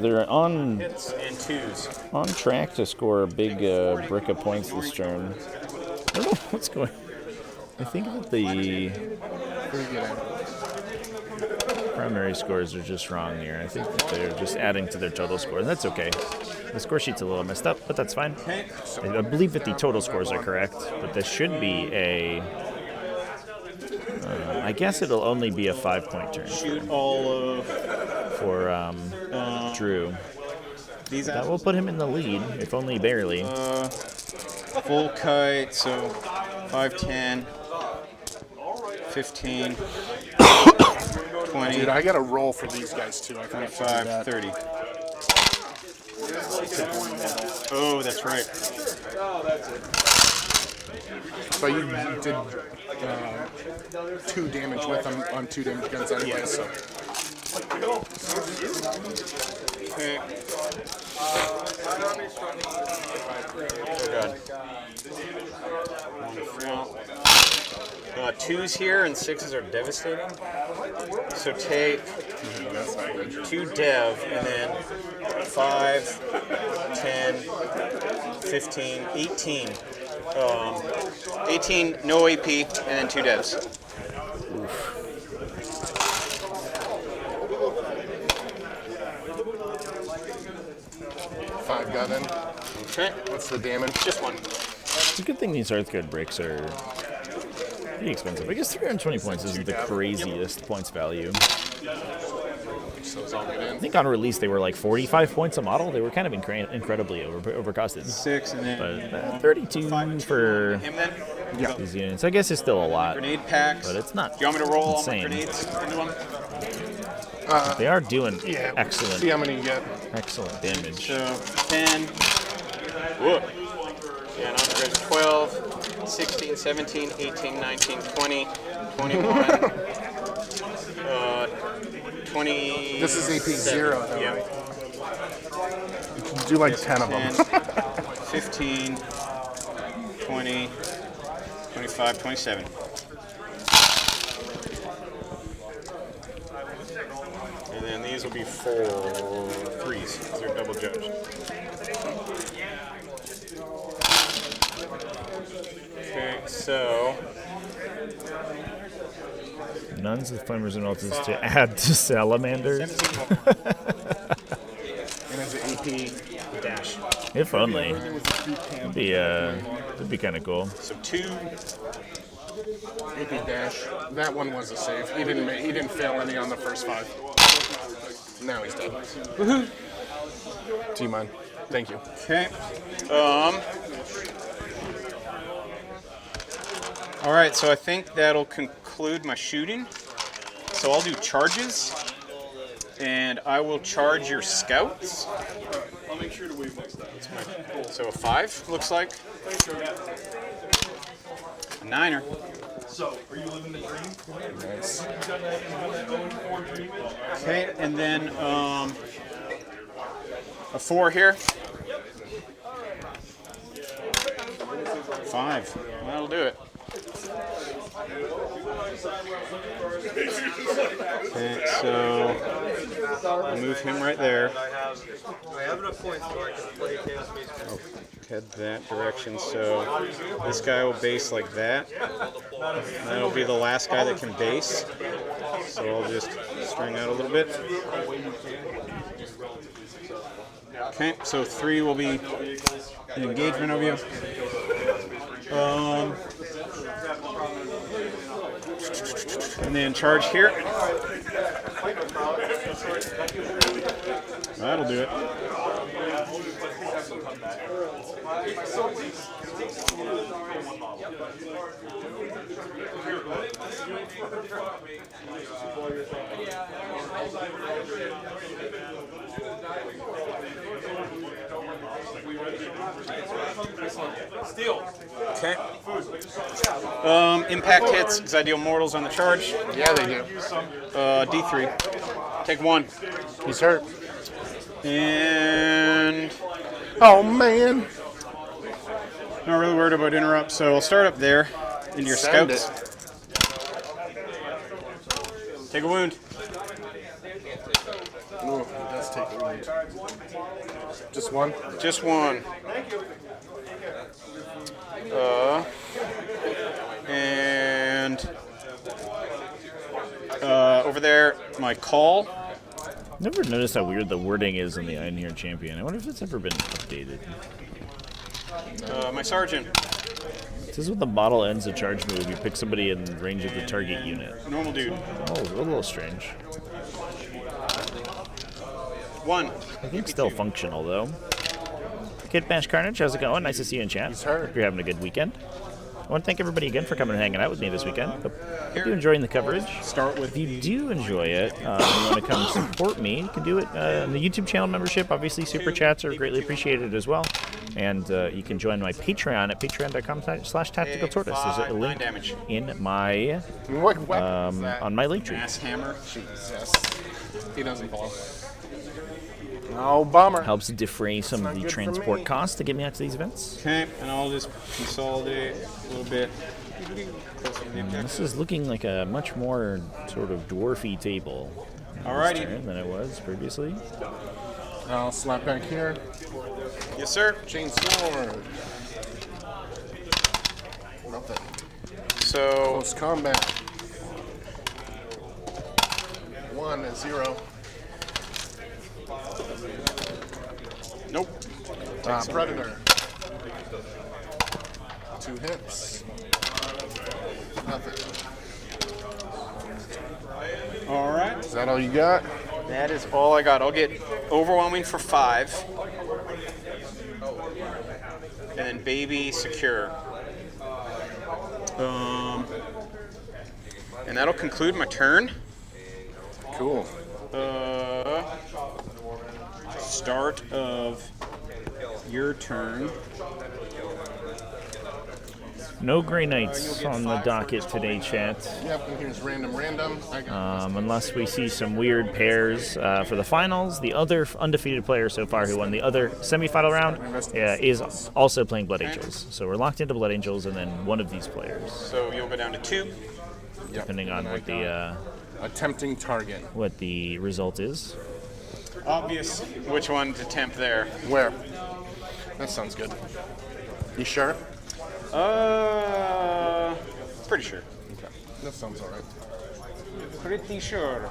They're on Hits and 2s. on track to score a big brick of points this turn. I don't know what's going. I think that the primary scores are just wrong here. I think that they're just adding to their total score, and that's okay. The score sheet's a little messed up, but that's fine. I believe that the total scores are correct, but this should be a. I guess it'll only be a 5-point turn Shoot all of for Drew. these That will put him in the lead, if only barely. full kite, so 5, 10, 15, 20, Dude, I got to roll for these guys too. I forgot to do 25, that. 30. Oh, that's right. But you did 2 damage with them on 2 damage guns anyway, so. Okay. Oh god. 2s here and 6s are devastating. So take 2 dev and then 5, 10, 15, 18. 18 no AP and then 2 devs. Oof. Five got in. Okay. What's the damage? Just 1. It's a good thing these Earthguard bricks are pretty expensive. I guess 320 points isn't the craziest points value. So it's all good in. I think on release they were like 45 points a model. They were kind of incredibly overcosted. 6 and then But 32 for him then. these units, I guess, is still a lot. Grenade packs. But it's not Do you want me to roll all my insane. grenades into them? They are doing See excellent how many you get. damage. So 10. Whoa. Yeah, not the rest. 12, 16, 17, 18, 19, 20, 21, 20. This is AP 0 though, Yeah. right? You can do like 10 of 10, them. 15, 20, 25, 27. And then these will be 4 3s. They're double judged. so Nuns with flamers and altars to add to salamanders. And it's an AP dash. If only. That'd be kind of cool. so 2. AP dash. That one was a save. He didn't fail any on the first 5. Now he's dead. Woohoo! T-Mine. Thank you. Okay. All right, so I think that'll conclude my shooting. So I'll do charges, and I will charge your scouts. I'll make sure to wave next time. So a 5 looks like. A 9er. So, are you living the dream? Nice. You got that 0-4 dream? Okay, and then a 4 here. 5. That'll do it. Okay, so I'll move him right there. I have enough points where I can play Chaos Maze. Head that direction, so this guy will base like that. That'll be the last guy that can base. So I'll just string out a little bit. Okay, so 3 will be an engagement of you. And then charge here. That'll do it. Okay. Impact hits because I deal mortals on the charge. Yeah, they do. D3. Take 1. He's hurt. And Oh, man. not really worried about interrupt, so I'll start up there into your Send scouts. Take a wound. Ooh, he does take a wound. Just one? Just 1. And over there, my call. Never noticed how weird the wording is in the Iron Here Champion. I wonder if it's ever been updated. My sergeant. This is when the model ends a charge move. You pick somebody in range of the target unit. Normal dude. Oh, a little strange. 1. I think still functional though. Kid Bash Carnage, how's it going? Nice to see you in chat. hurt. Hope you're having a good weekend. I want to thank everybody again for coming and hanging out with me this weekend. Hope you're enjoying the coverage. Start with If you do enjoy it, and you want to come support me, you can do it in the YouTube channel membership. Obviously, super chats are greatly appreciated as well. And you can join my Patreon at patreon.com/TacticalTortoise. There's a 9 link damage. in my What weapon is that? on my link tree. Ass hammer. Jesus. He doesn't fall. Oh, bummer. Helps defray some of the good for transport me. costs to get me out to these events. Okay, and I'll just consolidate a little bit. This is looking like a much more sort of dwarfy table this Alrighty. turn than it was previously. I'll slap back here. Yes, sir. Chain sword. Nothing. So Close combat. 1 and 0. nope. Predator. 2 hits. Nothing. All right. Is that all you got? That is all I got. I'll get overwhelming for 5. And then baby secure. And that'll conclude my turn. Cool. Start of your turn. No Grey Knights on the docket today, chat. Yep, and here's random. I got Unless we see some weird pairs for the finals. The other undefeated player so far who won the other semifinal round is also playing Blood Angels. So we're locked into Blood Angels and then one of these players, So you'll go down to 2. depending on what the attempting target. result is. Obvious which one to tempt there. Where? That sounds good. You sure? Pretty sure. Okay, that sounds all right. Pretty sure.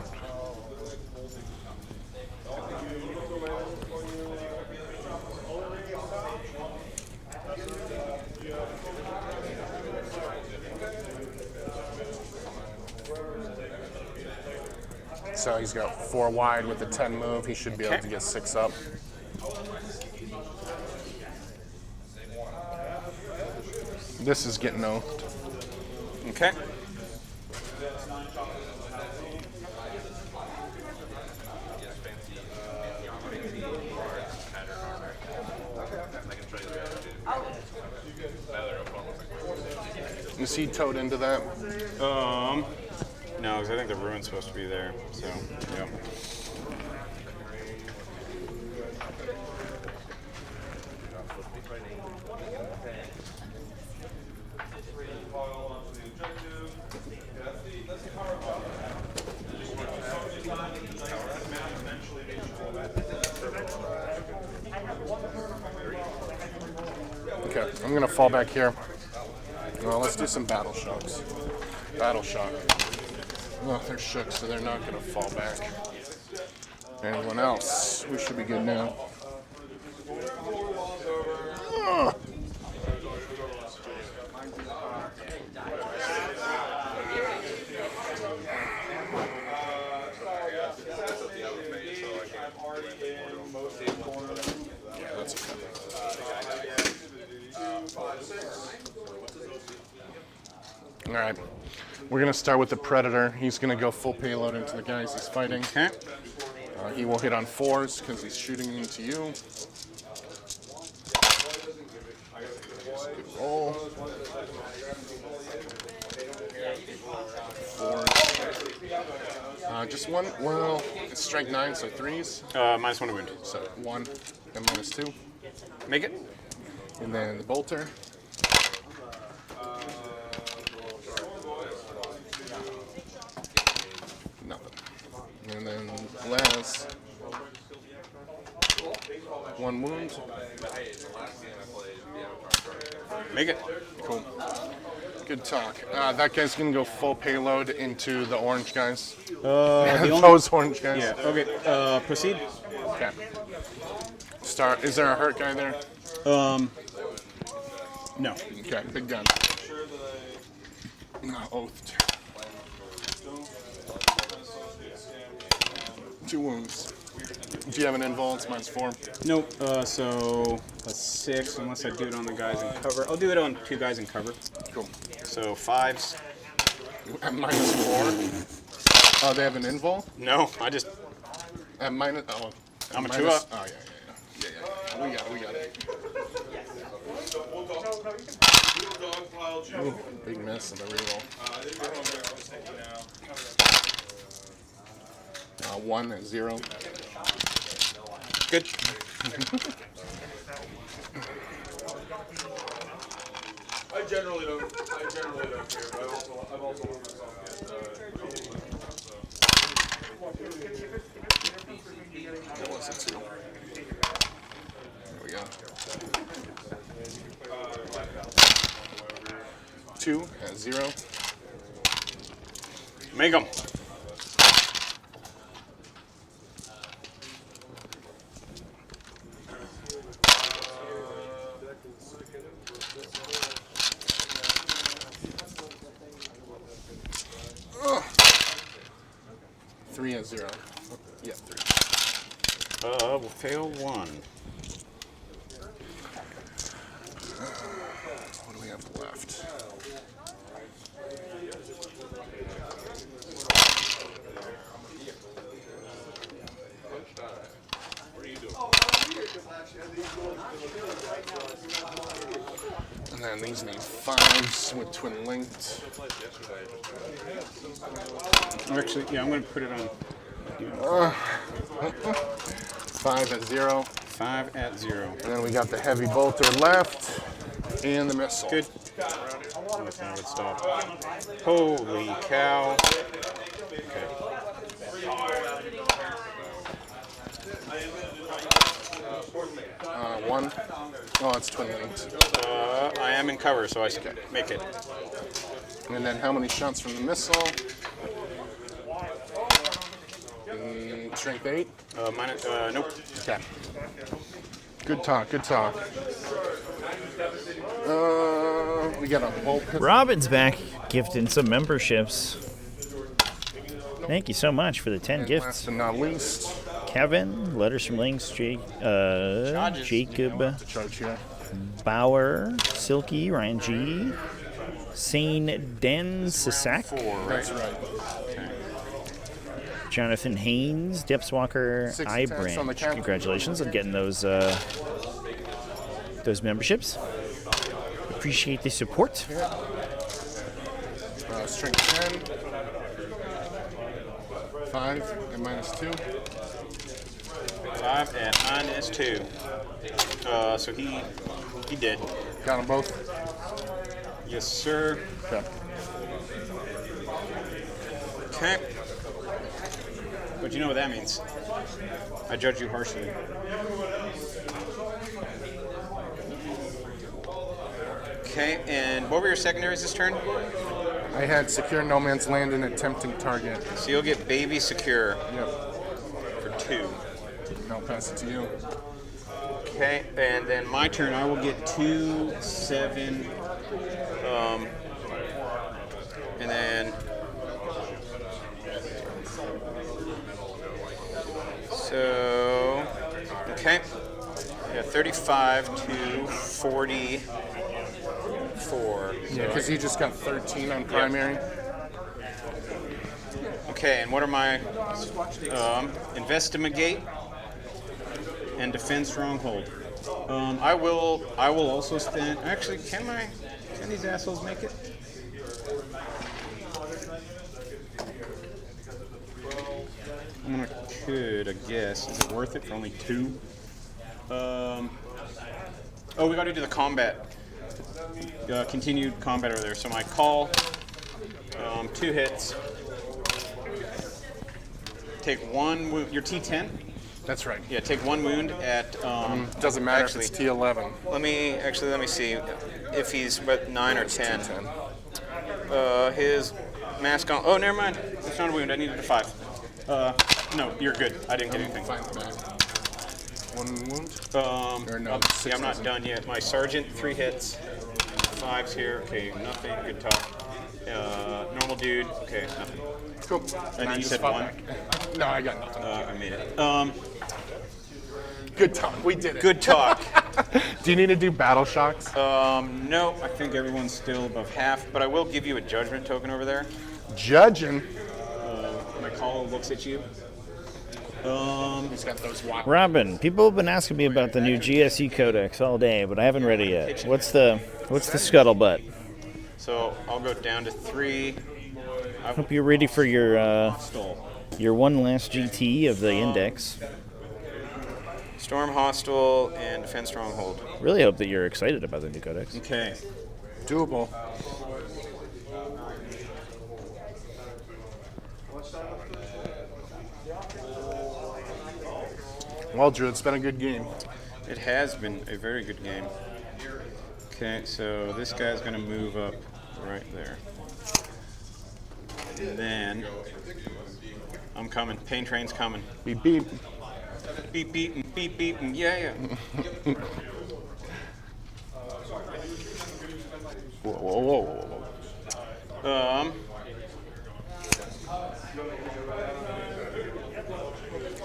So he's got 4 wide with the 10 move. He should be able to get 6 up. This is getting oafed. Okay. Is he towed into that? No, because I think the ruin's supposed to be there. So, yeah. Okay, I'm gonna fall back here. Well, let's do some battle shocks. Battle shock. Oh, they're shook, so they're not gonna fall back. Anyone else? We should be good now. Ugh. Yeah, that's okay. All right, we're gonna start with the Predator. He's gonna go full payload into the guys he's fighting. Okay. He will hit on 4s because he's shooting into you. Good roll. 4. Just 1. Well, it's strength 9, so 3s. -1 to wound. So 1 and -2. Make it. And then the bolter. Nothing. And then last 1 wound. Make it. Cool. Good talk. That guy's gonna go full payload into the orange guys. Those orange guys. Yeah. Okay. Proceed. Okay. Start. Is there a hurt guy there? No. Okay. Big gun. Oathed. 2 wounds. Do you have an invuln? Mine's 4. Nope. So that's 6, unless I do it on the guys in cover. I'll do it on 2 guys in cover. Cool. So 5s. At -4. Oh, they have an invul? No, I just. At minus. Oh, I'm a minus, 2 up. Oh yeah. We got it. Ooh, big miss and a reroll. 1 at 0. Good. I generally don't care, but I've also learned myself That was a 2. There we go. 2 at 0. Make them. Three at 0. Yeah, 3. We'll fail 1. What do we have left? And then these need 5s with twin linked. Actually, yeah, I'm going to put it on 5 at 0. 5 at 0. And then we got the heavy bolter left and the missile. Good. Oh, that's not a good stop. Holy cow. Okay. 1. Oh, it's twin linked. I am in cover, so I make it. And then how many shots from the missile? Strength 8? Nope. Okay. Good talk, good talk. We got a bolt pistol. Robin's back, gifting some memberships. Thank you so much for the 10 And gifts. last but not least, Kevin, letters from Links, Jacob, the charge here. Bauer, Silky, Ryan G, Sane Den Sasak, 4, right? That's right. Jonathan Haynes, Depthwalker, 6 attacks on the iBranch. count. Congratulations on getting those memberships. Appreciate the support. Strength 10. 5 and -2. 5 and -2. So he did. Got them both. Yes, sir. Okay. Okay. But you know what that means? I judge you harshly. Okay, and what were your secondaries this turn? I had secure no man's land and attempting target. So you'll get baby secure Yep. for 2. And I'll pass it to you. Okay, and then my turn, I will get 2, 7, and then so okay, yeah, 35 to 44. Yeah, because you just got 13 on primary. Okay, and what are my investigate and defend stronghold? I will also spend. Actually, can these assholes make it? Could, I guess. Is it worth it for only 2? Oh, we got to do the combat. Continued combat over there. So my call, 2 hits. Take 1 wound. Your T10? That's right. Yeah, take 1 wound at. Doesn't matter actually, if it's T11. Let me see if he's 9 or 10. T10. His mask on. Oh, never mind. It's not a wound. I needed a 5. No, you're good. I didn't get anything. Fine, back. 1 wound? Or no, Yeah, I'm not done yet. My sergeant, 3 hits. 5's here. Okay, nothing. Good talk. Normal dude. Okay, nothing. Cool. And then you said 1. No, I got nothing. I made it. Good talk. We did it. Good talk. Do you need to do battle shocks? No, I think everyone's still above half, but I will give you a judgment token over there. Judging. My call looks at you. He's got those walk. Robin, people have been asking me about the new GSE Codex all day, but I haven't read it yet. What's the scuttlebutt? So I'll go down to 3. Hope you're ready for your Stole. one last GT of the index. Storm Hostile and Defend Stronghold. Really hope that you're excited about the new Codex. Okay. Doable. Well, Drew, it's been a good game. It has been a very good game. Okay, so this guy's going to move up right there. And then I'm coming. Pain train's coming. Beep, beep. Beep, beep, and beep, beep, and yeah. Whoa.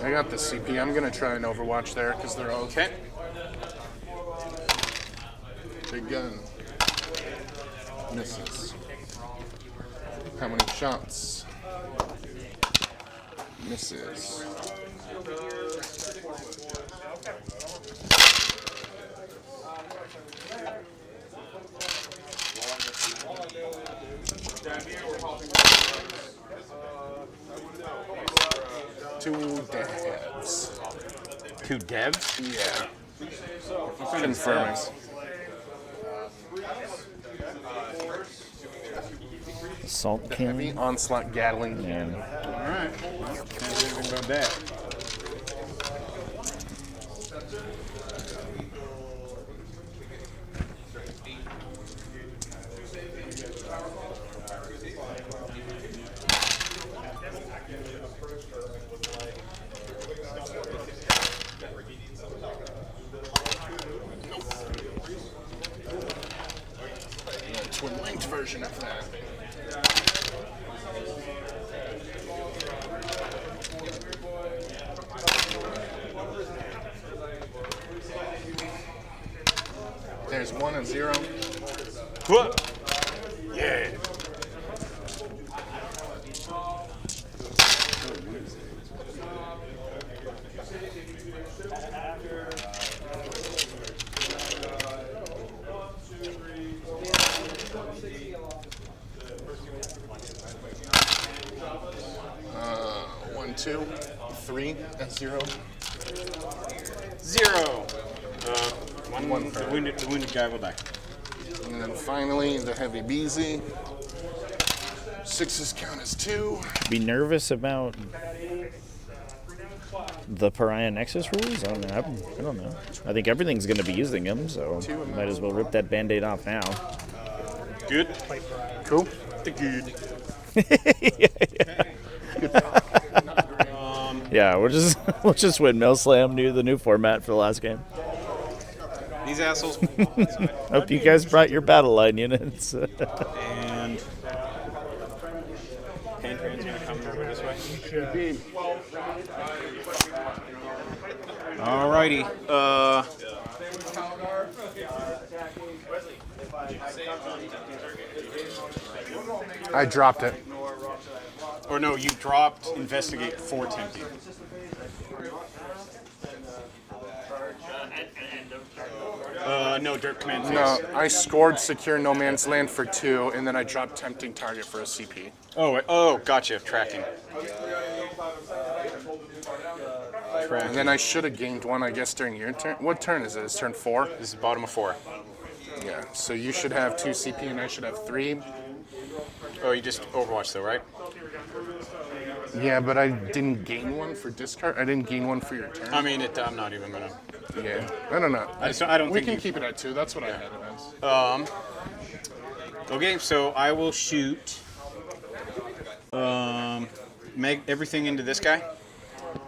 I got the CP. I'm going to try and overwatch there because they're all Okay. big gun. Misses. How many shots? Misses. Two devs. 2 devs? Yeah. Confirming. Confirming. Salt The heavy can. onslaught Gatling gun. Alright. Can't do anything about that. Twin linked version of that. There's 1 and 0. Yeah. One, 2, 3, and 0. 0. The wounded guy will die. And then finally, the heavy beezy. 6s count as 2. Be nervous about the Pariah Nexus rules? I don't know. I think everything's going to be using them, so might as well rip that Band-Aid off now. Good. Cool. The good. Yeah, we'll just windmill slam the new format for the last game. These assholes. Hope you guys brought your battle line units. And Pantran's gonna come over this way. Alrighty. I dropped it. Or no, you dropped investigate for tempting. No, Dirt Command phase. No, I scored secure no man's land for 2, and then I dropped tempting target for a CP. Oh, gotcha. Tracking. And then I should have gained 1, I guess, during your turn. What turn is it? It's turn 4? This is bottom of 4. Yeah, so you should have 2 CP and I should have 3. Oh, you just Overwatch though, right? Yeah, but I didn't gain 1 for discard. I didn't gain 1 for your turn. I mean, I'm not even gonna. Yeah, I don't know. I don't we think can you- keep it at 2. That's what I had it as. Okay, so I will shoot everything into this guy.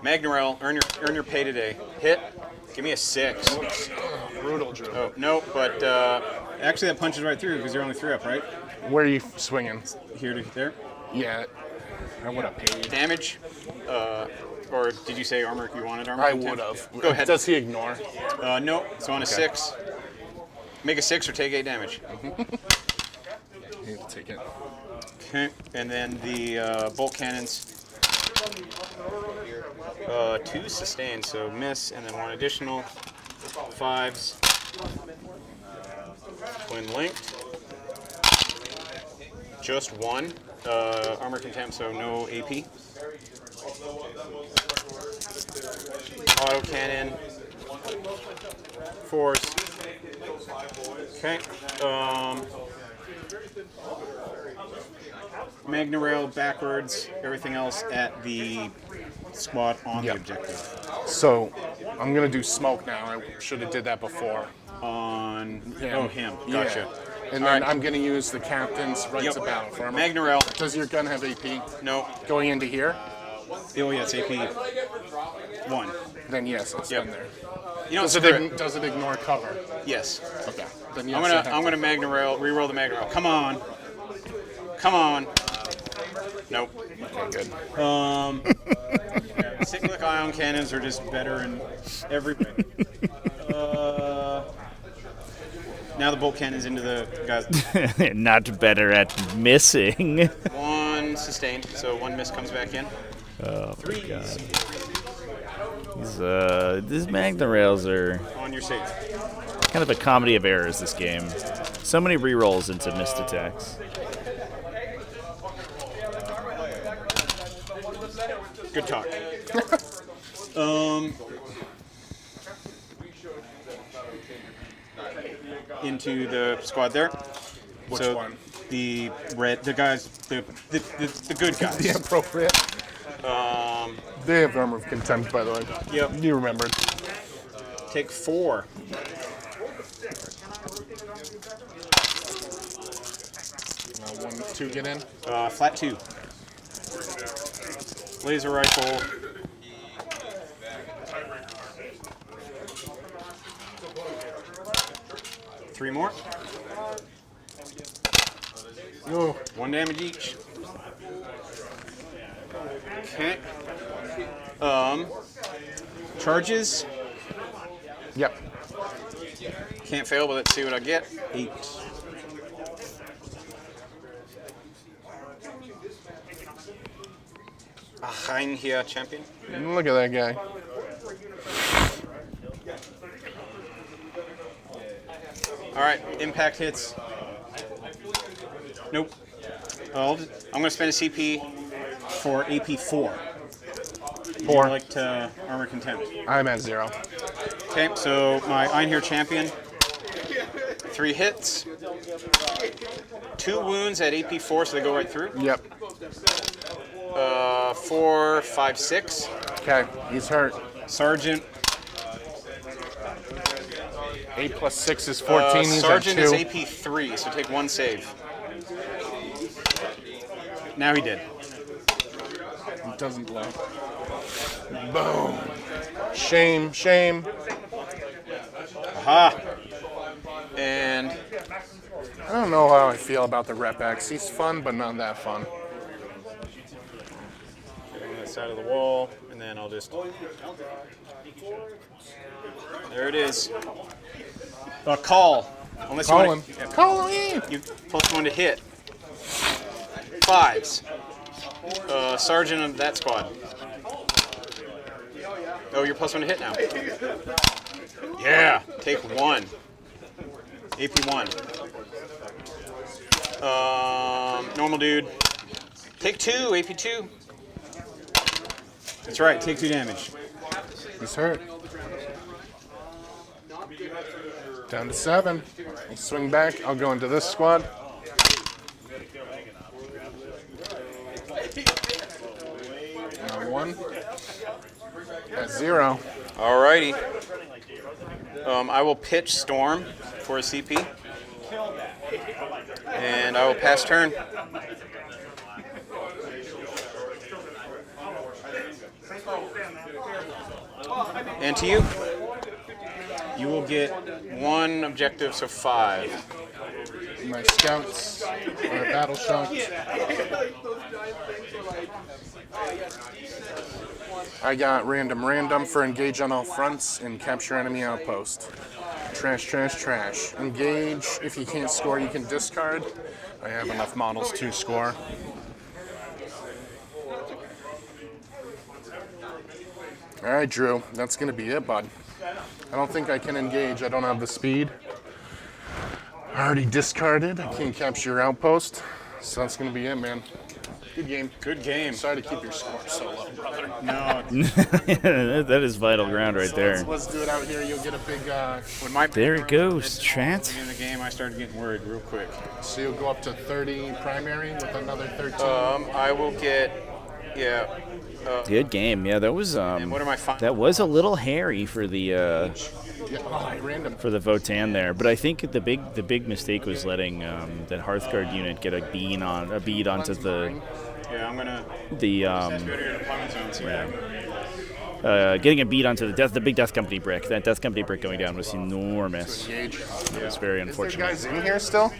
Magnorel, earn your pay today. Hit. Give me a 6. Brutal, Drew. Oh no, but actually that punches right through because you're only 3 up, right? Where are you swinging? Here to there. Yeah, I would have paid. Damage. Or did you say armor? You wanted armor? I content? would have. Go ahead. Does he ignore? No. So on a 6. Make a 6 or take 8 damage. He'll take it. Okay, and then the bolt cannons. 2 sustained, so miss, and then 1 additional. 5s. Twin linked. Just 1. Armor contempt, so no AP. Auto cannon. 4s. Okay. Magna-rail backwards, everything else at the squad on the objective. So, I'm gonna do smoke now. I should have did that before. On Him. Oh, him. Gotcha. Yeah. And All then right. I'm gonna use the captain's right Yep. to battle for him. Magna-rail. Does your gun have AP? No. Going into here? Oh yeah, it's AP 1. Then yes, it's Yep. in there. You know, Does screw it. does it ignore cover? Yes. Okay. Then yes, I'm gonna Magna-rail, re-roll the Magna-rail. Come on. Come on. Nope. Okay, good. Cyclic ion cannons are just better in every. Now the bolt cannons into the guys. Not better at missing. 1 sustained, so 1 miss comes back in. Oh my 3s god. These Magna Rails are on your save. kind of a comedy of errors, this game. So many rerolls into missed attacks. Good talk. Into the squad there. Which So one? The red, the guys, the good guys. The appropriate. They have armor of contempt, by the way. Yep. You remembered. Take 4. Now 1, 2 get in. Flat 2. Laser rifle. 3 more. Oh, 1 damage each. Okay. Charges. yep. Can't fail, but let's see what I get. 8. Hein here, champion. Look at that guy. All right, impact hits. Nope. I'm going to spend a CP for AP 4. 4. Like to armor contempt. I'm at 0. Okay, so my Einherjar champion, 3 hits, 2 wounds at AP 4, so they go right through. Yep. 4, 5, 6. Okay, he's hurt. Sergeant. 8 plus 6 is 14. He's Sergeant at is 2. AP 3, so take 1 save. Now he did. He doesn't blow. Boom. Shame, shame. Aha. And I don't know how I feel about the Rep X. He's fun, but not that fun. on that side of the wall, and then I'll just. There it is. Call. Unless Call you him. wanna, Call him. You plus 1 to hit. 5s. Sergeant of that squad. Oh, you're plus 1 to hit now. Yeah, take 1. AP 1. Normal dude. Take 2, AP 2. That's right, take 2 damage. He's hurt. Down to 7. I'll swing back. I'll go into this squad. Now 1. At 0. Alrighty. I will pitch Storm for a CP. And I will pass turn. And to you, you will get 1 objective, so 5. My scouts are battle shocked. I got random for engage on all fronts and capture enemy outpost. Trash, trash, trash. Engage. If you can't score, you can discard. I have enough models to score. All right, Drew. That's going to be it, bud. I don't think I can engage. I don't have the speed. I already discarded. I can't capture your outpost. So that's going to be it, man. Good game. Good game. Sorry to keep your score so low, brother. No, That is vital ground right there. Let's do it out here. You'll get a big. when my There it goes, Trent. in the game, I started getting worried real quick. So you'll go up to 30 primary with another 13. I will get, Good game. Yeah, that was and what are my that was a little hairy for the Yeah, random. for the Votann there, but I think the big mistake was letting that Hearthguard unit get a bead onto the Yeah, I'm gonna the go to your deployment zone. See what happens. getting a bead onto the big Death Company brick. That Death Company brick going down was enormous. Engage. It's very Is there unfortunate. guys in here still?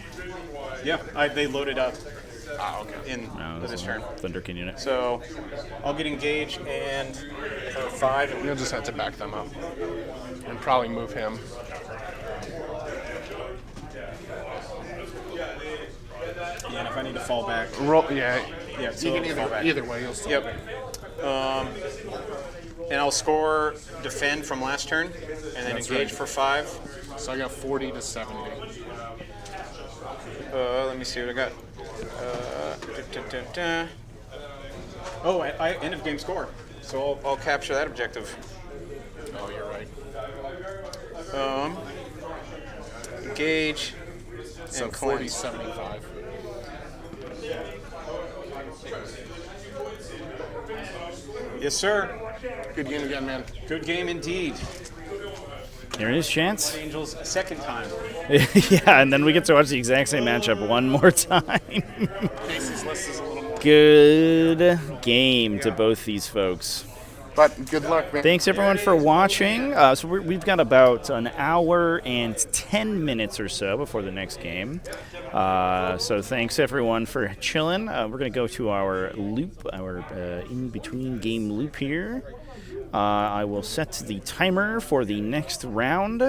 Yeah, they loaded up Oh, okay. in Oh, this turn. Thunderkin unit. So I'll get engaged and for 5. You'll just have to back them up. And probably move him. And if I need to fall back, Roll, yeah. yeah, so You can fall back. either way, you'll still. Yep. And I'll score defend from last turn, and then That's engage right. for 5. So I got 40 to 70. Let me see what I got. Oh, I end of game score. So I'll capture that objective. Oh, you're right. Engage. So and 40, cleanse. 75. Yes, sir. Good game again, man. Good game indeed. There is chance. Angels second time. Yeah, and then we get to watch the exact same matchup one more time. Casey's list is a little more. Good game to both these folks. But good luck, man. Thanks everyone for watching. So we've got about an hour and 10 minutes or so before the next game. So thanks everyone for chilling. We're going to go to our loop, our in-between game loop here. I will set the timer for the next round.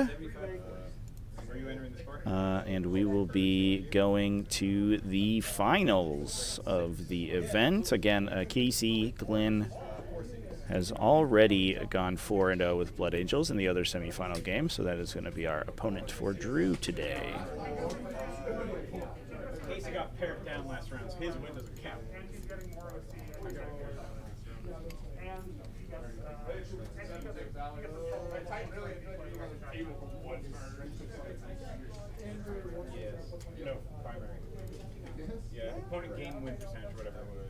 And we will be going to the finals of the event. Again, Casey Glenn has already gone 4-0 with Blood Angels in the other semifinal game, so that is going to be our opponent for Drew today. Casey got pared down last round, so his win doesn't count. No, primary. Yeah, opponent gain win percentage, whatever it was.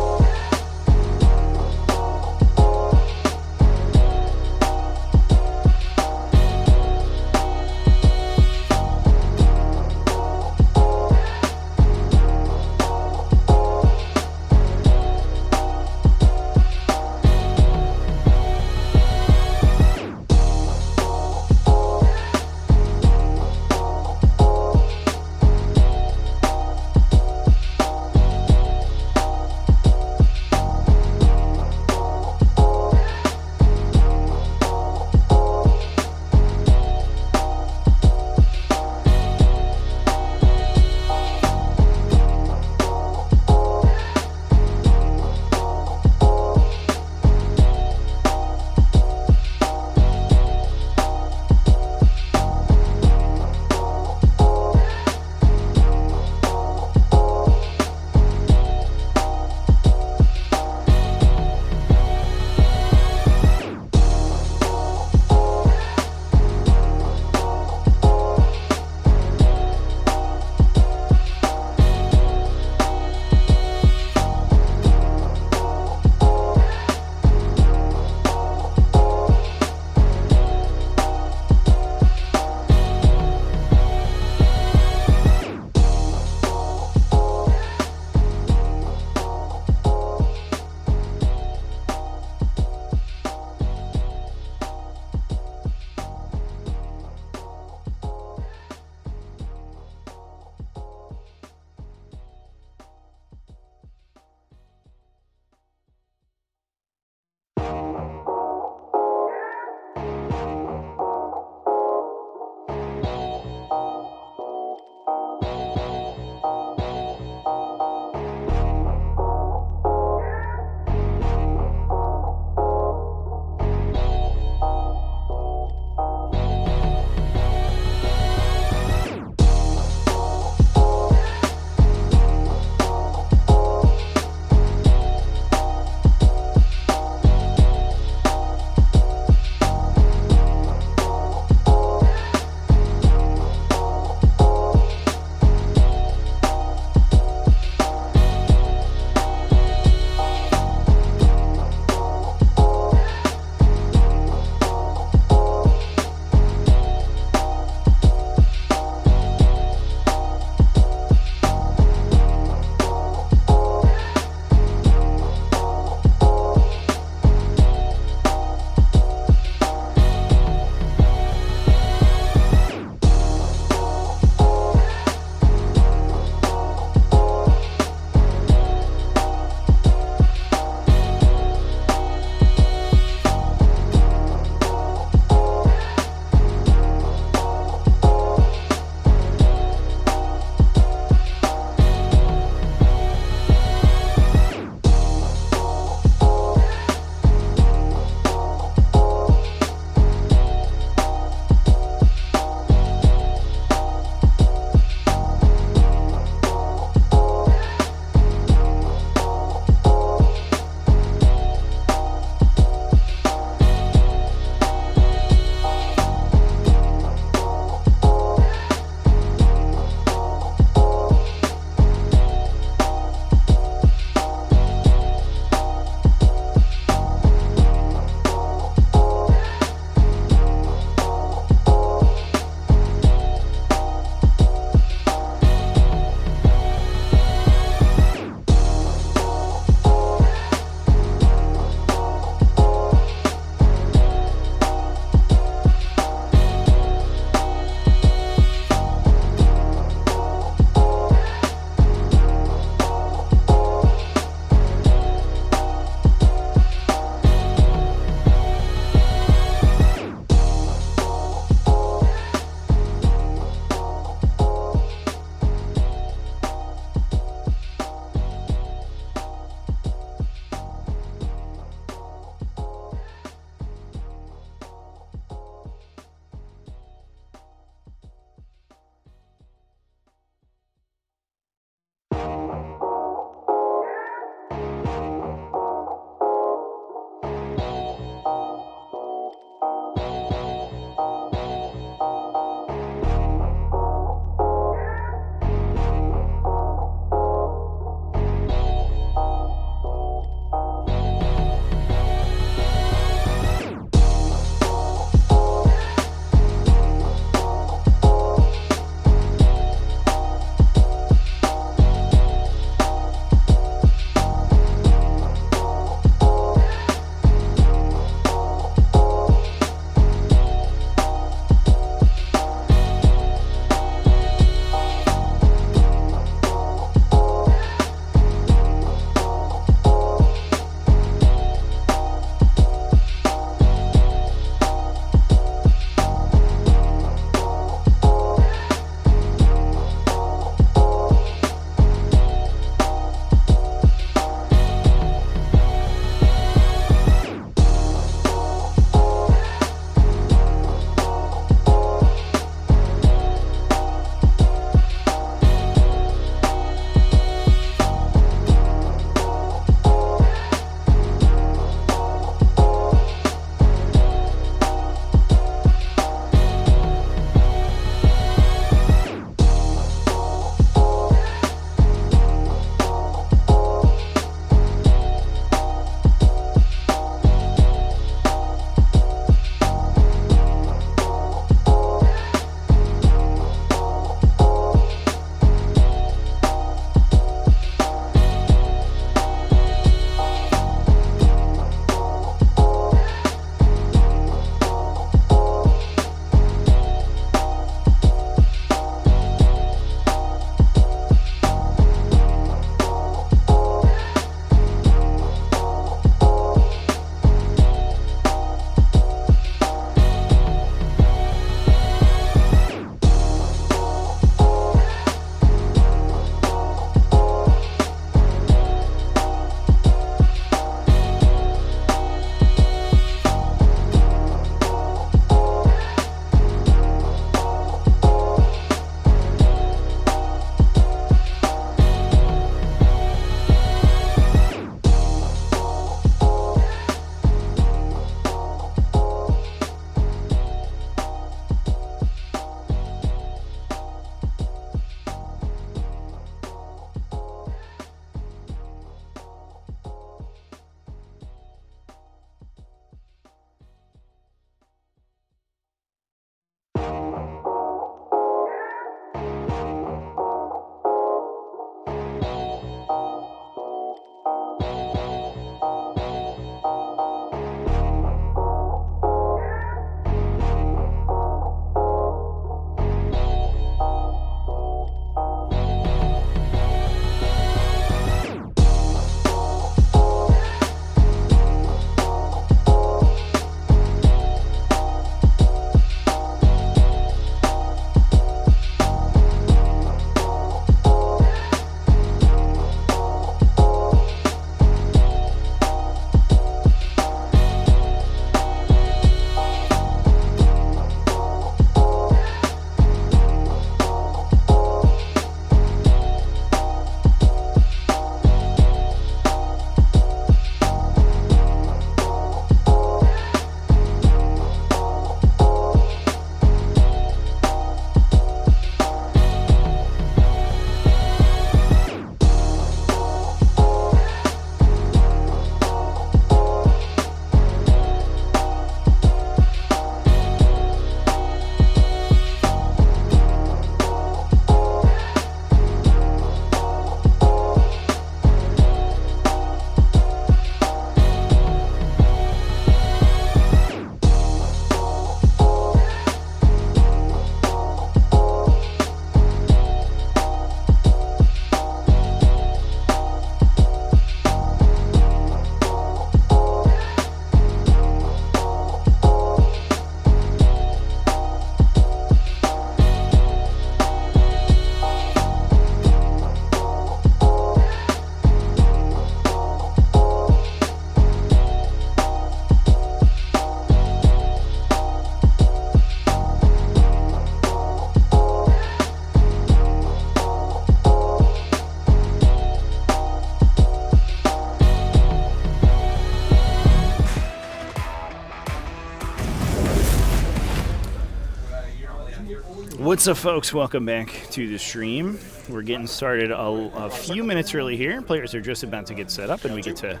What's up, folks? Welcome back to the stream. We're getting started a few minutes early here. Players are just about to get set up, and we get to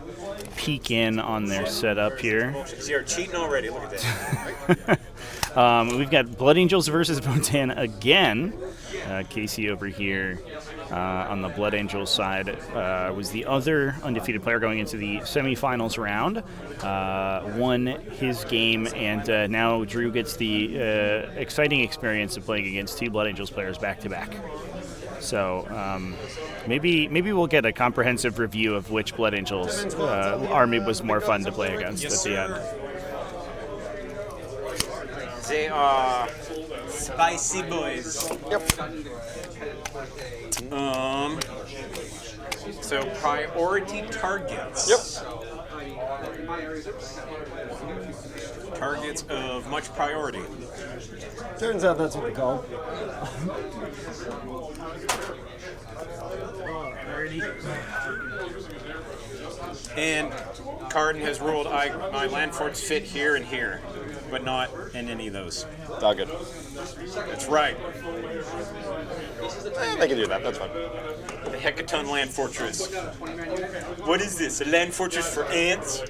peek in on their setup here. You're cheating already. Look at this. We've got Blood Angels versus Votann again. Casey over here on the Blood Angels side was the other undefeated player going into the semifinals round. Won his game, and now Drew gets the exciting experience of playing against two Blood Angels players back to back. So maybe we'll get a comprehensive review of which Blood Angels army was more fun to play against at the end. They are spicy boys. Yep. So priority targets. Yep. Targets of much priority. Turns out that's what they call. And Carden has ruled my land forts fit here and here, but not in any of those. All good. That's right. They can do that. That's fine. The Hecaton land fortress. What is this? A land fortress for ants?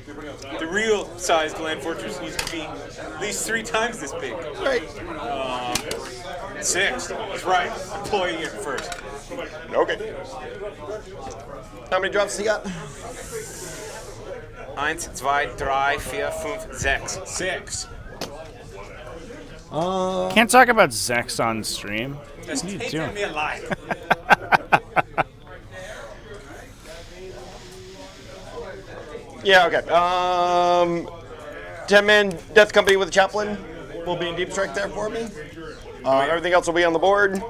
The real sized land fortress needs to be at least 3 times this big. Right. 6. That's right. Deploying it first. Okay. How many drops he got? 1, 2, 3, 4, 5, 6. 6. Can't talk about Zex on stream. That's What are you taking doing? me alive. Yeah, okay. 10-man Death Company with a chaplain will be in deep strike there for me. Everything else will be on the board.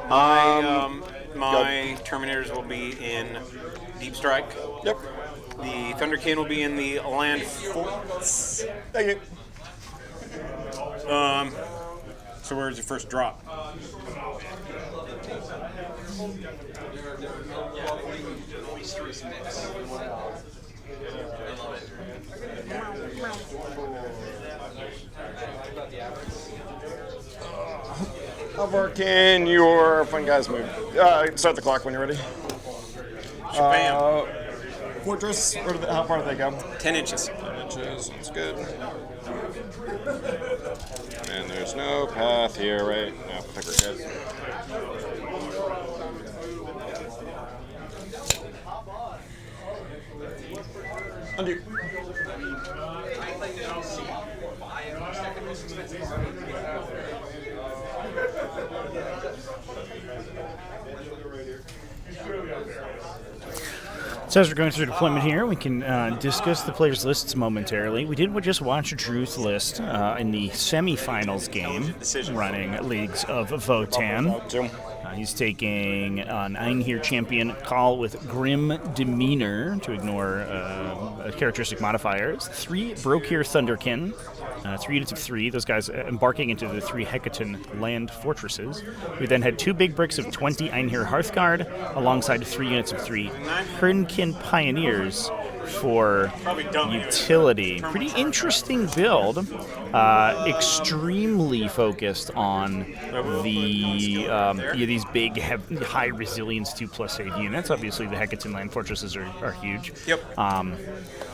My Terminators will be in deep strike. Yep. The Thunderkin will be in the land forts. Thank you. So where's your first drop? How far can your fun guys move? Start the clock when you're ready. Shabam. Fortress, how far do they go? 10 inches. 10 inches, that's good. And there's no path here, right? No, pick her head. Undo. So as we're going through deployment here, we can discuss the players' lists momentarily. We did just watch Drew's list in the semifinals game, running Leagues of Votann. He's taking an Einhir champion Call with Grim Demeanor to ignore characteristic modifiers. 3 Brokir Thunderkin, 3 units of 3. Those guys embarking into the 3 Hecaton land fortresses. We then had 2 big bricks of 20 Einhir Hearthguard, alongside 3 units of 3 Hernkin Pioneers for utility. Pretty interesting build. Extremely focused on these big, high resilience 2+ save units. Obviously, the Hecaton land fortresses are huge. Yep.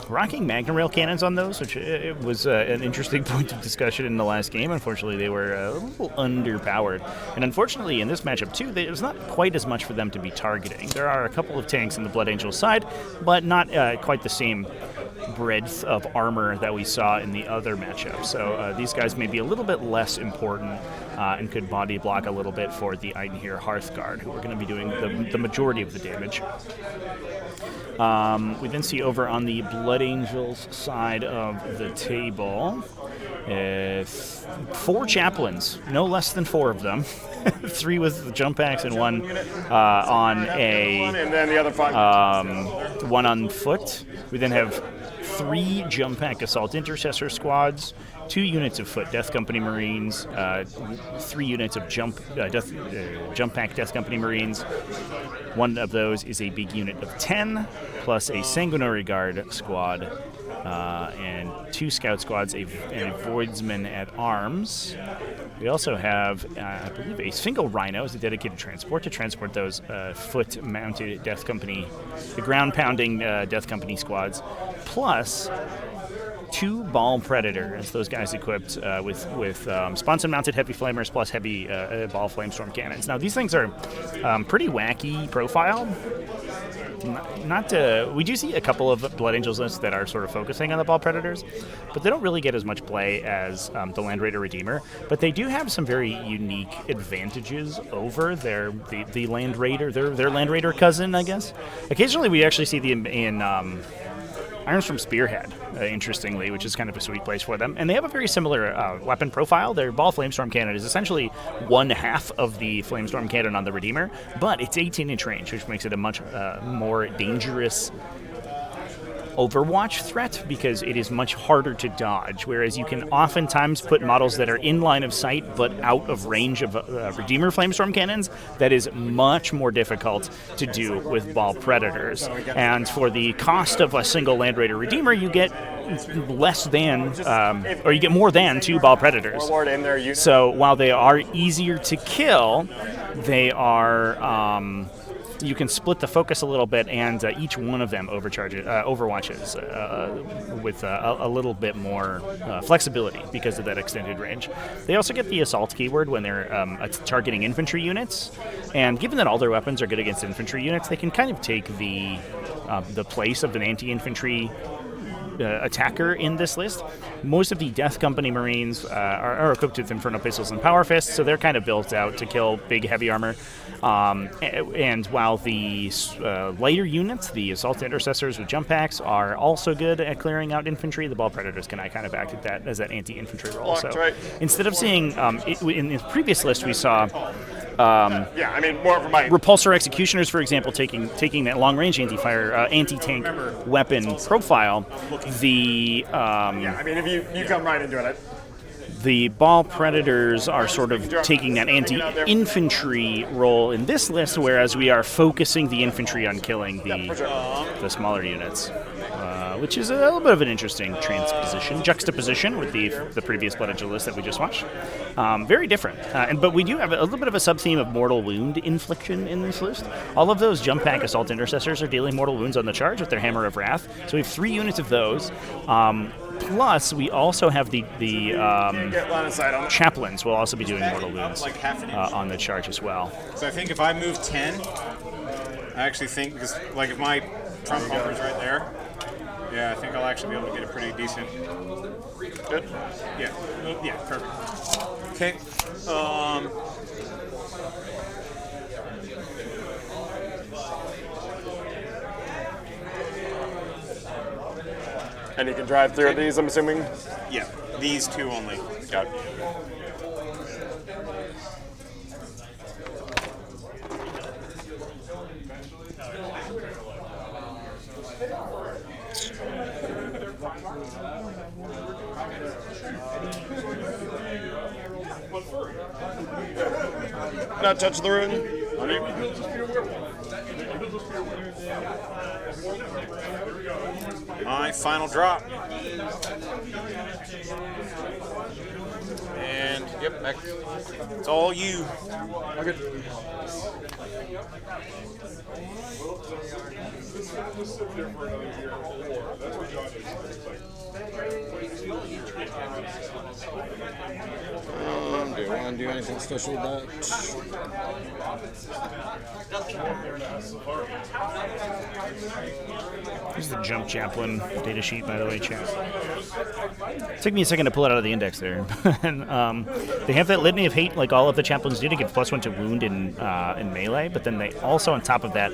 Rocking Magna Rail cannons on those, which it was an interesting point of discussion in the last game. Unfortunately, they were a little underpowered. And unfortunately, in this matchup, too, there's not quite as much for them to be targeting. There are a couple of tanks on the Blood Angel side, but not quite the same breadth of armor that we saw in the other matchup. So these guys may be a little bit less important and could body block a little bit for the Einhir Hearthguard, who are going to be doing the majority of the damage. We then see over on the Blood Angels side of the table, 4 chaplains, no less than 4 of them. 3 with jump packs and 1 on And then the other 5. 1 on foot. We then have 3 jump pack assault intercessor squads, 2 units of foot Death Company Marines, 3 units of jump pack Death Company Marines. 1 of those is a big unit of 10, plus a Sanguinary Guard squad, and 2 scout squads, and a Voidsman at arms. We also have, I believe, a single Rhino as a dedicated transport to transport those foot-mounted Death Company, the ground-pounding Death Company squads, plus 2 Ball Predators, those guys equipped with sponson-mounted heavy flamers plus heavy ball flamestorm cannons. Now, these things are pretty wacky profile. We do see a couple of Blood Angels lists that are sort of focusing on the Ball Predators, but they don't really get as much play as the Land Raider Redeemer. But they do have some very unique advantages over the Land Raider, their Land Raider cousin, I guess. Occasionally, we actually see them in Irons from Spearhead, interestingly, which is kind of a sweet place for them. And they have a very similar weapon profile. Their Ball Flamestorm Cannon is essentially 1/2 of the Flamestorm Cannon on the Redeemer, but it's 18-inch range, which makes it a much more dangerous Overwatch threat because it is much harder to dodge, whereas you can oftentimes put models that are in line of sight but out of range of Redeemer Flamestorm Cannons. That is much more difficult to do with Ball Predators. And for the cost of a single Land Raider Redeemer, you get less than, or you get more than 2 Ball Predators. So while they are easier to kill, they are... you can split the focus a little bit, and each one of them overwatches with a little bit more flexibility because of that extended range. They also get the assault keyword when they're targeting infantry units, and given that all their weapons are good against infantry units, they can kind of take the place of an anti-infantry attacker in this list. Most of the Death Company Marines are equipped with Infernal Pistols and Power Fists, so they're kind of built out to kill big heavy armor. And while the lighter units, the Assault Intercessors with jump packs, are also good at clearing out infantry, the Ball Predators can kind of act at that as that anti-infantry role. So instead of seeing, in the previous list we saw more for my Repulsor Executioners, for example, taking that long-range anti-fire, anti-tank weapon profile. The if you come right into it. The Ball Predators are sort of taking that anti-infantry role in this list, whereas we are focusing the infantry on killing the smaller units, which is a little bit of an interesting juxtaposition with the previous Blood Angel list that we just watched. Very different. But we do have a little bit of a sub-theme of mortal wound infliction in this list. All of those jump pack Assault Intercessors are dealing mortal wounds on the charge with their Hammer of Wrath. So we have 3 units of those. Plus, we also have the Chaplains will also be doing mortal wounds on the charge as well. So I think if I move 10, I actually think, because if my trump bumper is right there, I think I'll actually be able to get a pretty decent... Good? Yeah, perfect. Okay. And you can drive through these, I'm assuming? Yeah, these 2 only. Got it. Not touch the rune. My final drop. And, back. It's all you. Okay. Do you want to do anything special with that? Here's the Jump Chaplain data sheet, by the way, chat. It took me a second to pull it out of the index there. And, they have that Litany of Hate, like all of the Chaplains do, to get +1 to wound in melee, but then they also, on top of that,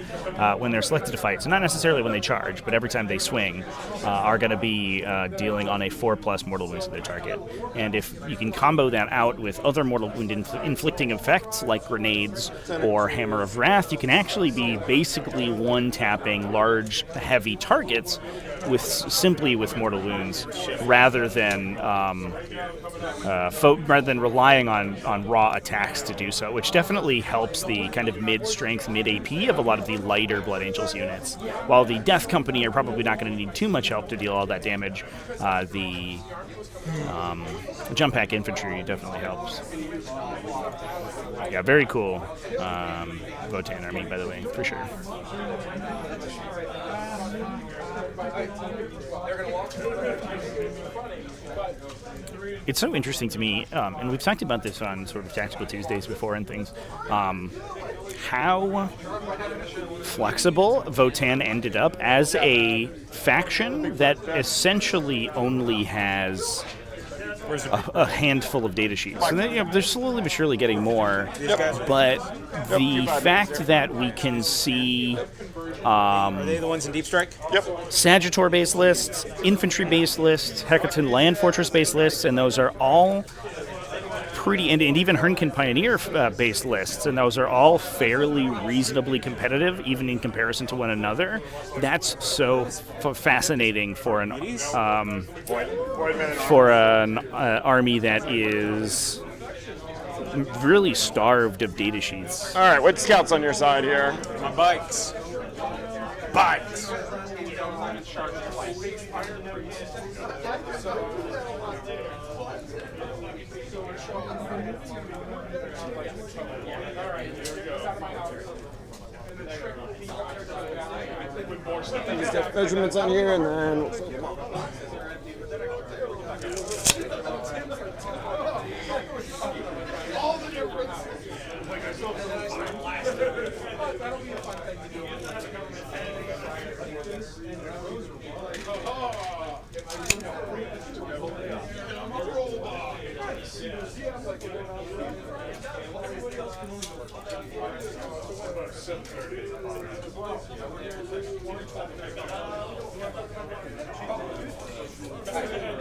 when they're selected to fight, so not necessarily when they charge, but every time they swing, are going to be dealing on a 4+ mortal wounds to their target. And if you can combo that out with other mortal wound inflicting effects, like grenades or Hammer of Wrath, Death, you can actually be basically one-tapping large, heavy targets simply with Mortal Wounds, rather than relying on raw attacks to do so, which definitely helps the kind of mid-strength, mid-AP of a lot of the lighter Blood Angels units. While the Death Company are probably not going to need too much help to deal all that damage, the jump pack infantry definitely helps. Yeah, very cool Votann army, by the way, for sure. It's so interesting to me, and we've talked about this on sort of Tactical Tuesdays before and things, how flexible Votann ended up as a faction that essentially only has a handful of data sheets. And then, they're slowly but surely getting more. But the fact that we can see Are they the ones in Deep Strike? Sagittor-based lists, infantry-based lists, Hecaton Land Fortress-based lists, and those are all pretty, and even Hernkin Pioneer-based lists, and those are all fairly reasonably competitive, even in comparison to one another. That's so fascinating for an army that is really starved of data sheets. All right, what scouts on your side here? My bikes. Bikes. Just got measurements on here, and then we'll flip them up.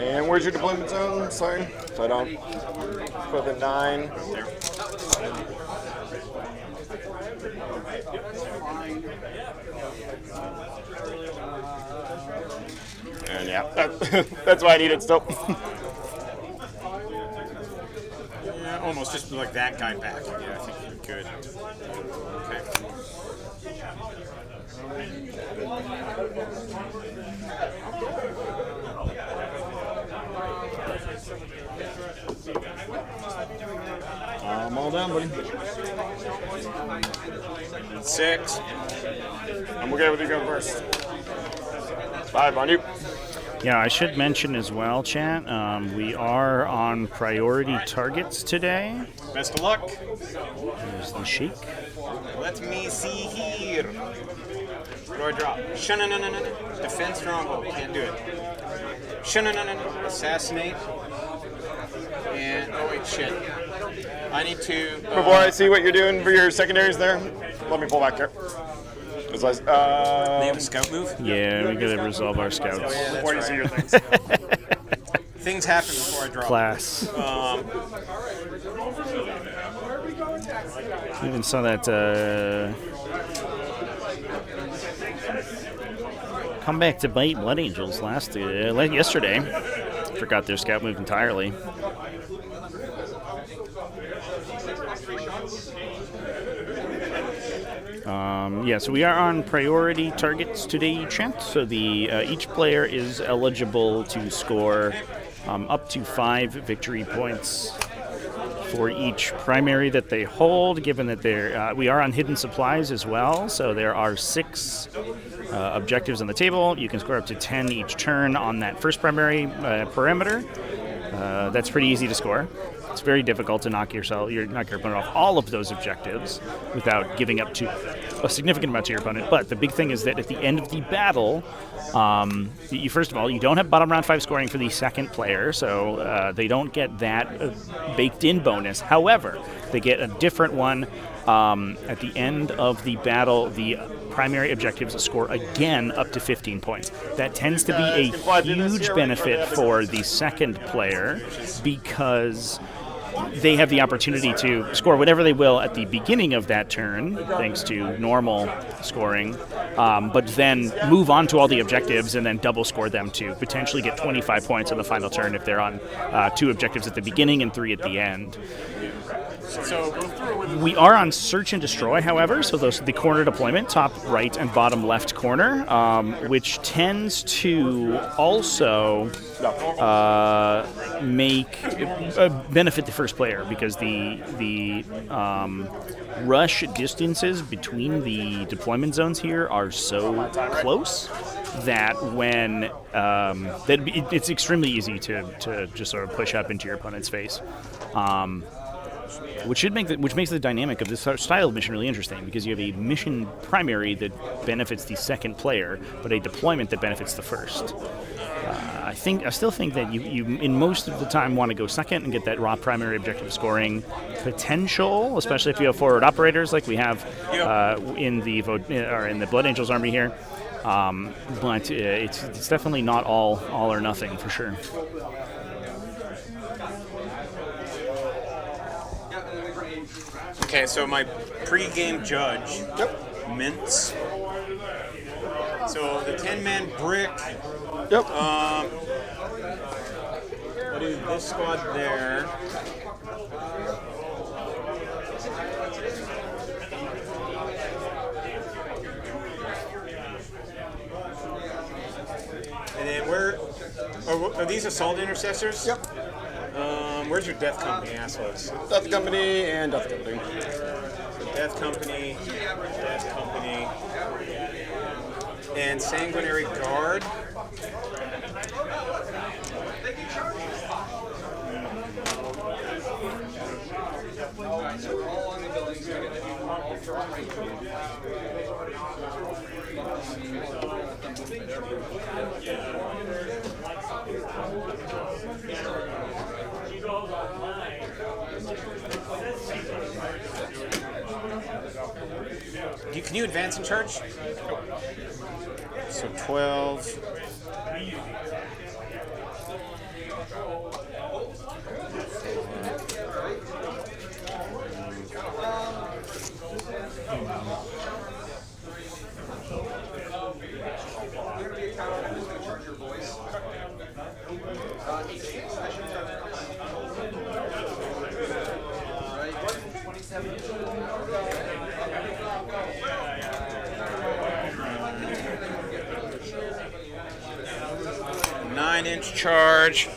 And where's your deployment zone? Sorry, so I don't put the 9. And yeah, that's why I need it still. Yeah, almost just like that guy back. Yeah, I think you're good. Okay. I'm all down, buddy. 6. I'm okay with you going first. 5 on you. Yeah, I should mention as well, chat, we are on priority targets today. Best of luck. There's the Sheik. Let me see here. What do I drop? Shun-na-na-na-na. Defend stronghold. Can't do it. Shun-na-na-na-na. Assassinate. And, oh wait, shit. I need to... Before I see what you're doing for your secondaries there, let me pull back here. they have a scout move? Yeah, we gotta resolve our scouts. Oh, yeah, Before you that's see right. your things. Things happen before I drop. Class. We even saw that come back to bite Blood Angels yesterday. Forgot their scout move entirely. Yeah, so we are on priority targets today, chat. So each player is eligible to score up to 5 victory points for each primary that they hold, given that we are on hidden supplies as well. So there are 6 objectives on the table. You can score up to 10 each turn on that first primary parameter. That's pretty easy to score. It's very difficult to knock your opponent off all of those objectives without giving up to a significant amount to your opponent. But the big thing is that at the end of the battle, first of all, you don't have bottom round 5 scoring for the second player, so they don't get that baked-in bonus. However, they get a different one at the end of the battle. The primary objectives score again up to 15 points. That tends to be a huge benefit for the second player because they have the opportunity to score whatever they will at the beginning of that turn, thanks to normal scoring, but then move on to all the objectives and then double score them to potentially get 25 points on the final turn if they're on 2 objectives at the beginning and 3 at the end. We are on search and destroy, however, so those the corner deployment, top right and bottom left corner, which tends to also benefit the first player because the rush distances between the deployment zones here are so close that it's extremely easy to just sort of push up into your opponent's face. Which makes the dynamic of this style of mission really interesting because you have a mission primary that benefits the second player, but a deployment that benefits the first. I still think that you in most of the time want to go second and get that raw primary objective scoring potential, especially if you have forward operators like we have in the Blood Angels army here. But it's definitely not all or nothing for sure. Okay, so my pre-game judge, Mints. So the 10-man brick. Yep. I'll do this squad there. And then are these assault intercessors? Yep. Where's your Death Company, assholes? Death Company and Death Company. So Death Company, and Sanguinary Guard. Can you advance and charge? So 12. Inch charge.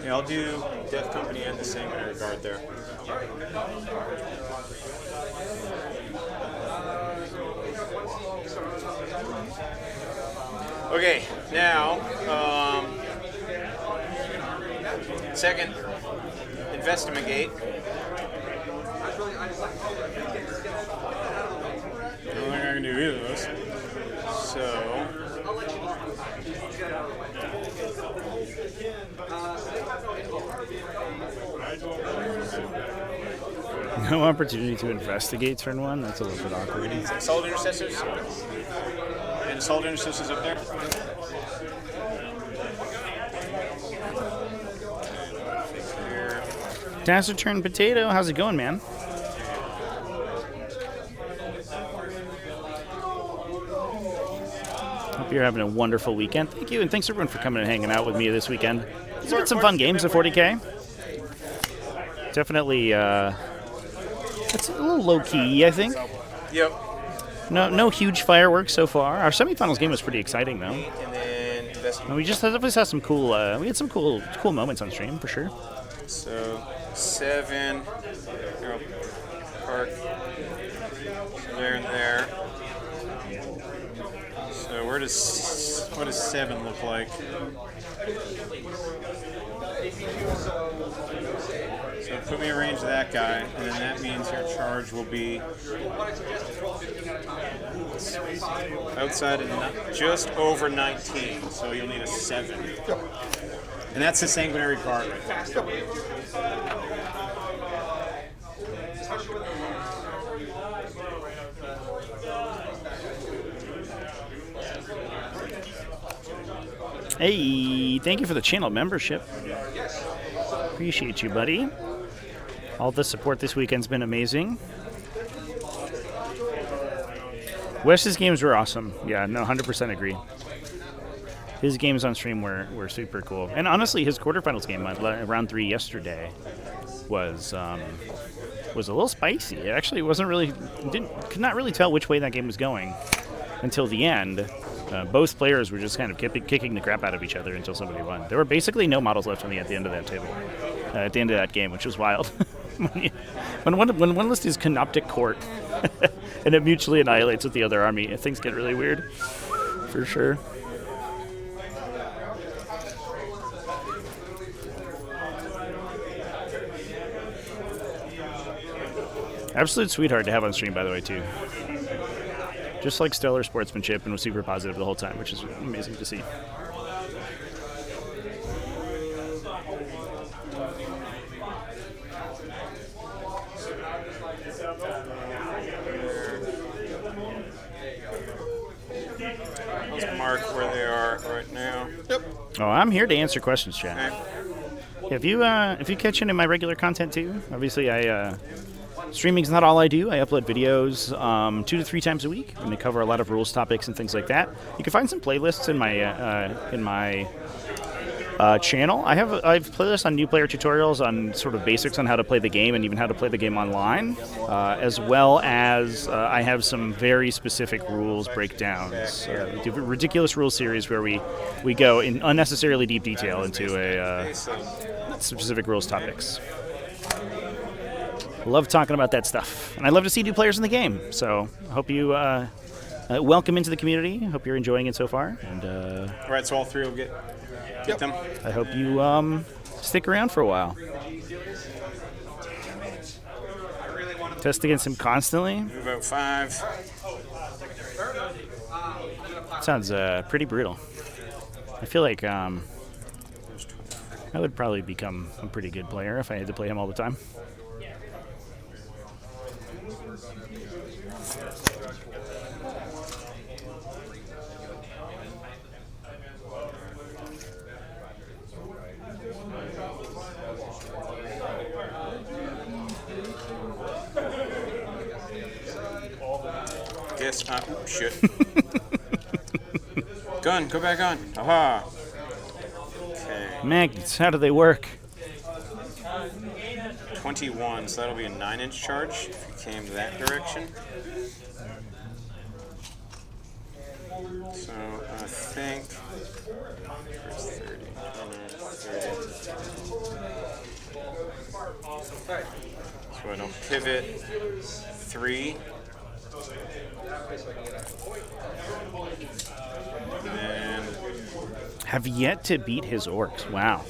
Yeah, I'll do Death Company and the Sanguinary Guard there. Okay, now second, investigate. I don't think I can do either of those. So. No opportunity to investigate turn 1? That's a little bit awkward. Assault intercessors? And assault intercessors up there? Taciturn Potato, how's it going, man? Hope you're having a wonderful weekend. Thank you, and thanks everyone for coming and hanging out with me this weekend. It's been some fun games at 40k. Definitely, it's a little low-key, I think. Yep. No huge fireworks so far. Our semifinals game was pretty exciting, though. And then And we just had some cool. We had some cool moments on stream for sure. So 7. Park. There and there. So what does 7 look like? So put me in range of that guy, and then that means your charge will be outside of just over 19. So you'll need a 7. And that's the Sanguinary Guard right there. Hey, thank you for the channel membership. Appreciate you, buddy. All the support this weekend's been amazing. Wes's games were awesome. Yeah, no, 100% agree. His games on stream were super cool. And honestly, his quarterfinals game, round 3 yesterday, was a little spicy. It actually wasn't really, could not really tell which way that game was going until the end. Both players were just kind of kicking the crap out of each other until somebody won. There were basically no models left at the end of that table, at the end of that game, which was wild. when one list is Canoptic Court and it mutually annihilates with the other army, things get really weird, for sure. Absolute sweetheart to have on stream, by the way, too. Just like stellar sportsmanship and was super positive the whole time, which is amazing to see. Let's mark where they are right now. Yep. Oh, I'm here to answer questions, chat. Okay. If you catch into my regular content too, obviously streaming's not all I do. I upload videos 2 to 3 times a week, and they cover a lot of rules topics and things like that. You can find some playlists in my channel. I have playlists on new player tutorials on sort of basics on how to play the game and even how to play the game online, as well as I have some very specific rules breakdowns. We do a ridiculous rules series where we go in unnecessarily deep detail into specific rules topics. I love talking about that stuff, and I love to see new players in the game. So I hope you welcome into the community. I hope you're enjoying it so far. And All right, so all 3 will get them. I hope you stick around for a while. Test against him constantly. Move out 5. Sounds pretty brutal. I feel like I would probably become a pretty good player if I had to play him all the time. Yes, shit. Gun, go back on. Aha. Okay. Magnets, how do they work? 21, so that'll be a 9-inch charge if you came that direction. So I think first 30, 30. So I don't pivot 3. And Have yet to beat his orcs. Wow.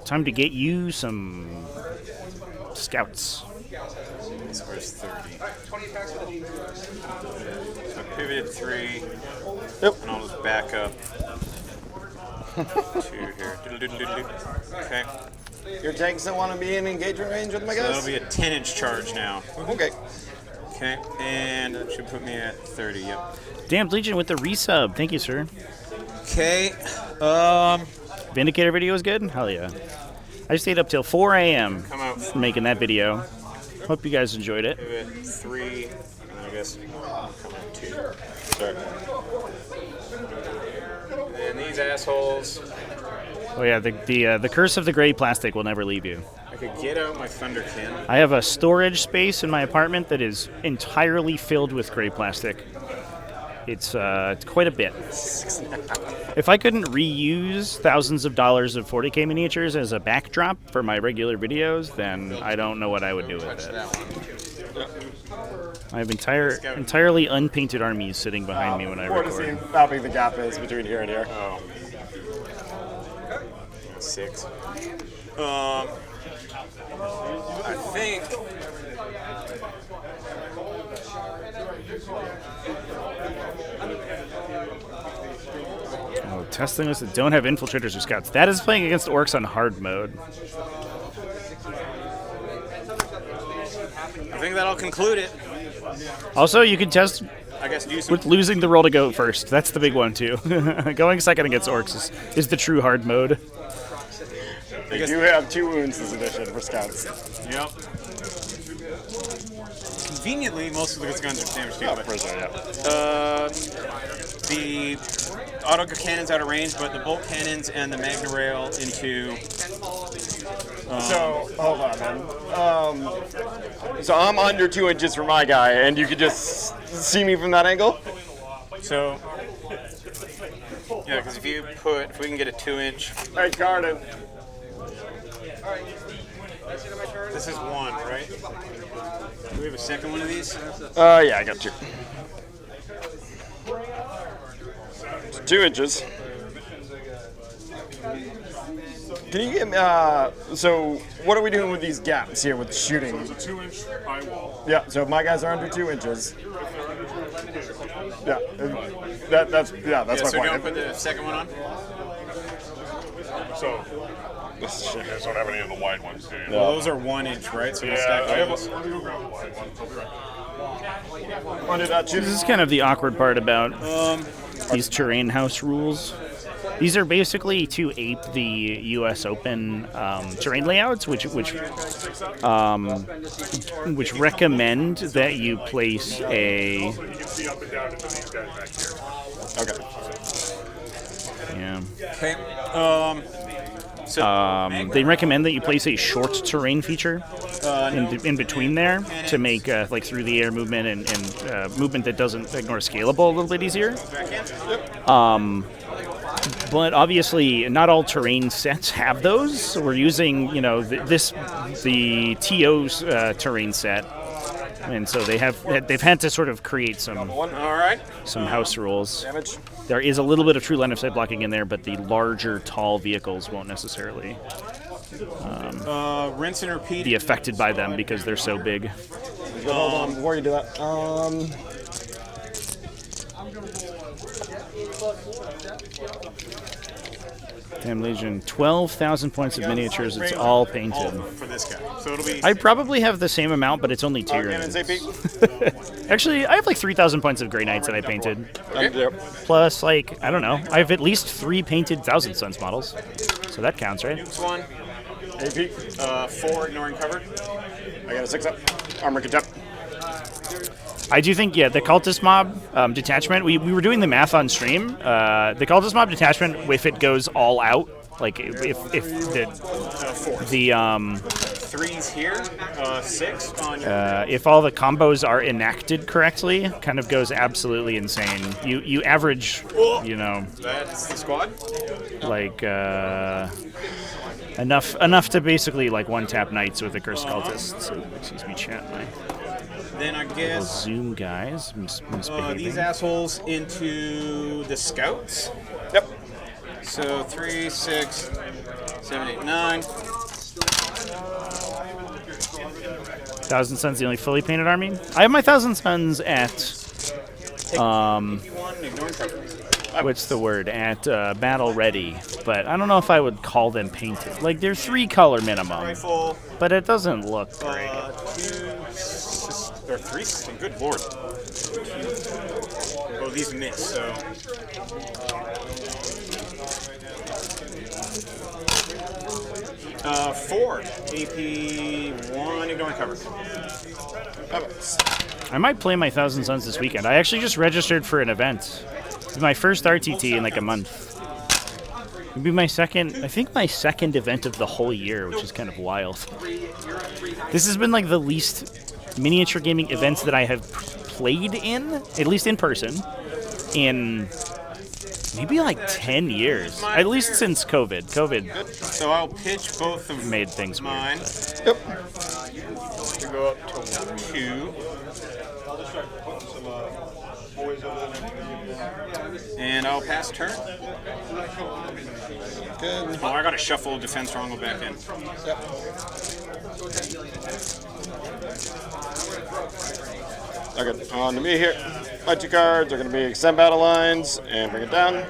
Time to get you some scouts. so where's 30? So I pivoted 3. Yep. And I'll just back up 2 here. Okay. Your tanks don't want to be in engagement range with my So guys? that'll be a 10-inch charge now. Okay. Okay, and that should put me at 30, yep. Damned Legion with the resub. Thank you, sir. Okay, Vindicator video was good? Hell yeah. I stayed up till 4 a.m. come out for making that video. Hope you guys enjoyed it. pivot 3, and I guess come out 2. Sorry. And these assholes, Oh yeah, the curse of the gray plastic will never leave you. I could get out my Thunderkin. I have a storage space in my apartment that is entirely filled with gray plastic. It's quite a bit. If I couldn't reuse thousands of dollars of 40k miniatures as a backdrop for my regular videos, then I don't know what I would do with it. I have entirely unpainted armies sitting behind me when I Forward to seeing record. how big the gap is between here and here. Oh. 6. I think Oh, testing us that don't have infiltrators or scouts. That is playing against orcs on hard mode. I think that'll conclude it. Also, you can test I guess do some with losing the roll to go first. That's the big one too. Going second against orcs is the true hard mode. They do have 2 wounds this edition for scouts. Yep. Conveniently, most of the guns are damage too. Oh, but, for sure, yeah. the auto cannons out of range, but the bolt cannons and the magna rail into. So, hold on, man. So I'm under 2 inches from my guy, and you could just see me from that angle? So. Yeah, because if we can get a 2-inch. Hey, Garden. This is 1, right? Do we have a second one of these? Yeah, I got 2. 2 inches. Can you get me, so what are we doing with these gaps here with shooting? It's a 2-inch eye wall. Yeah, so if my guys are under 2 inches. Yeah, that's Yeah, my so point. don't put the second one on? So, This you guys don't have any of the wide ones, do you? Well, those are 1 inch, right? So we'll Yeah, stack I have those. let me go grab the wide ones. I'll be right back. Under that This is kind of the awkward part about these terrain house rules. These are basically to ape the U.S. Open terrain layouts, which recommend that you place a. You can see up and down into these guys back here. Okay. Yeah. Okay. They recommend that you place a short terrain feature in between there to make like through the air movement and movement that doesn't ignore scalable a little bit easier. But obviously, not all terrain sets have those. So we're using, the TO's terrain set, and so they've had to sort of create some house rules. Damage. There is a little bit of true line of sight blocking in there, but the larger, tall vehicles won't necessarily Rinse and repeat. be affected by them because they're so big. Hold on, before you do that. Damn Legion, 12,000 points of miniatures. It's all painted. For this guy. So it'll be. I probably have the same amount, but it's only tier. Cannons, AP. Actually, I have like 3,000 points of Grey Knights that I painted. Yep. Plus, like, I don't know, I have at least 3 painted Thousand Suns models. So that counts, right? Nukes 1. AP. 4 ignoring covered. I got a 6 up. Armor contempt. I do think, yeah, the Cultist Mob detachment, we were doing the math on stream. The Cultist Mob detachment, if it goes all out, like if the 3's here. 6 on your. if all the combos are enacted correctly, kind of goes absolutely insane. You average, That's the squad. like enough to basically like one tap knights with the Cursed Cultist. So, excuse me, chat. My Then I little guess zoom guys misbehaving. these assholes into the scouts. Yep. So 3, 6, 7, 8, 9. Thousand Suns, the only fully painted army. I have my Thousand Suns at Ignoring cover. what's the word, at battle ready, but I don't know if I would call them painted. Like they're 3 color minimum, Rifle. but it doesn't look great. 2 or 3. Good lord. Oh, these miss. So. Four. AP 1 ignoring cover. I might play my Thousand Suns this weekend. I actually just registered for an event. It's my first RTT in like a month. It'll be my second event of the whole year, which is kind of wild. This has been like the least miniature gaming events that I have played in, at least in person, in maybe like 10 years. At least since COVID. COVID So I'll pitch both of made things mine. weird. Yep. To go up to 2. And I'll pass turn. Good. Oh, I gotta shuffle defense triangle back in. Okay, on to me here. My 2 cards are going to be extend battle lines and bring it down.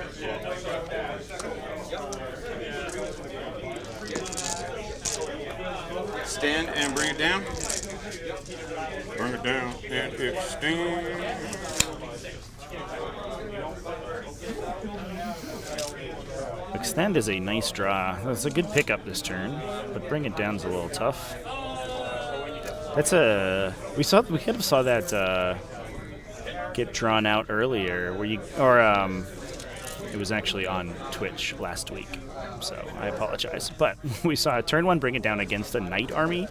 Stand and bring it down. Bring it down and extend. extend is a nice draw. That's a good pickup this turn, but bring it down's a little tough. That's a we kind of saw that get drawn out earlier, where it was actually on Twitch last week, so I apologize. But we saw a turn 1 bring it down against a knight army,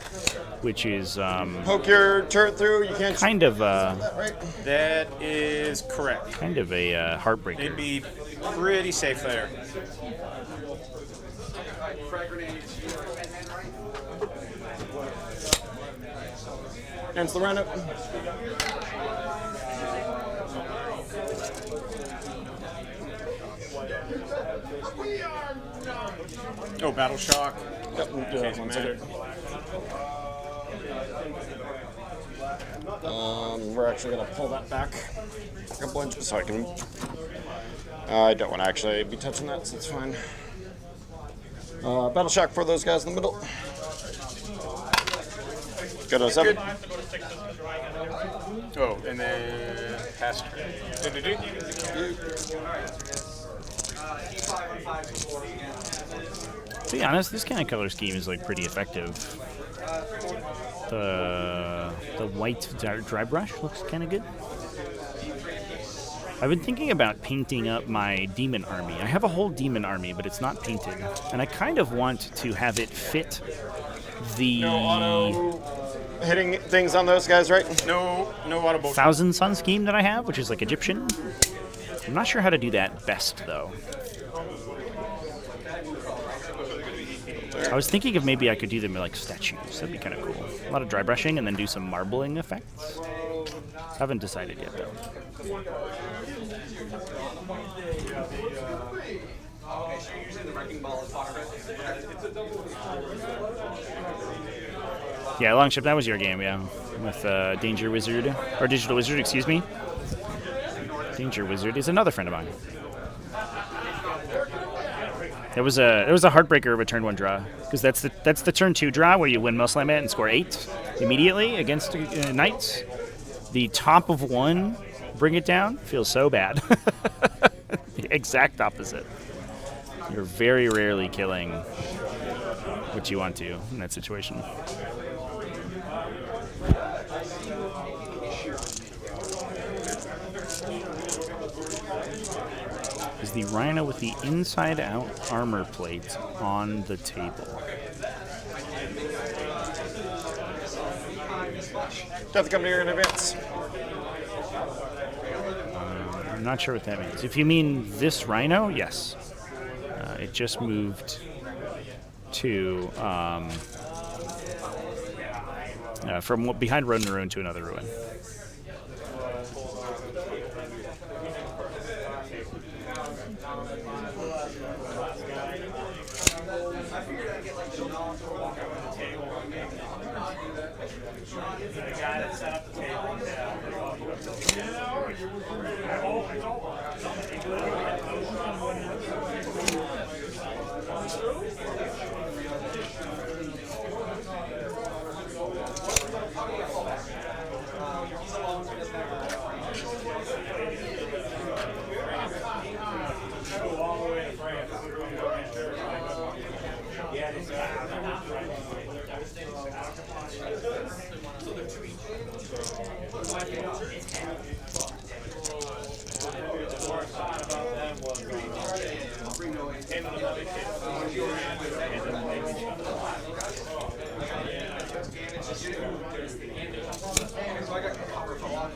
which is Poke your turret through. You can't. kind of That is correct. kind of a heartbreaker. It'd be pretty safe there. Against the rhino. Oh, battle shock. Yep, we'll do that one second. We're actually going to pull that back a couple inches so I can. I don't want to actually be touching that, so it's fine. Battle shock for those guys in the middle. Go to 7. Oh, and then pass turn. To be honest, this kind of color scheme is like pretty effective. The white dry brush looks kind of good. I've been thinking about painting up my demon army. I have a whole demon army, but it's not painted, and I kind of want to have it fit the No auto hitting things on those guys, right? No auto bolt. Thousand Sun scheme that I have, which is like Egyptian. I'm not sure how to do that best, though. I was thinking of maybe I could do them like statues. That'd be kind of cool. A lot of dry brushing and then do some marbling effects. Haven't decided yet, though. Yeah, Longship, that was your game, yeah. With Danger Wizard, or Digital Wizard, excuse me. Danger Wizard is another friend of mine. It was a heartbreaker of a turn 1 draw, because that's the turn 2 draw where you win Muslim it and score 8 immediately against knights. The top of 1, bring it down, feels so bad. The exact opposite. You're very rarely killing what you want to in that situation. Is the rhino with the inside-out armor plate on the table? Death come here in advance. I'm not sure what that means. If you mean this rhino, yes. It just moved to from behind Road and Ruin to another ruin.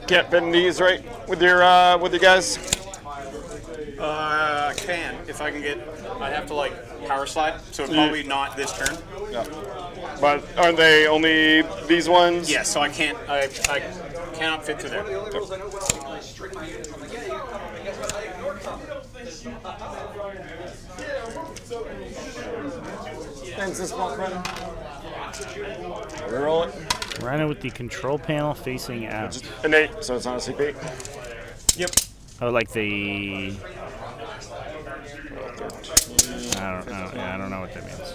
Can't bend these right with your guys. I can if I can get. I have to like power slide, so probably not this turn. Yeah. But aren't they only these ones? Yes, so I can't. I cannot fit through there. Thanks, this one, friend. Roll it. Rhino with the control panel facing out. Just innate, so it's not a CP. Yep. Oh, like the. I don't know what that means.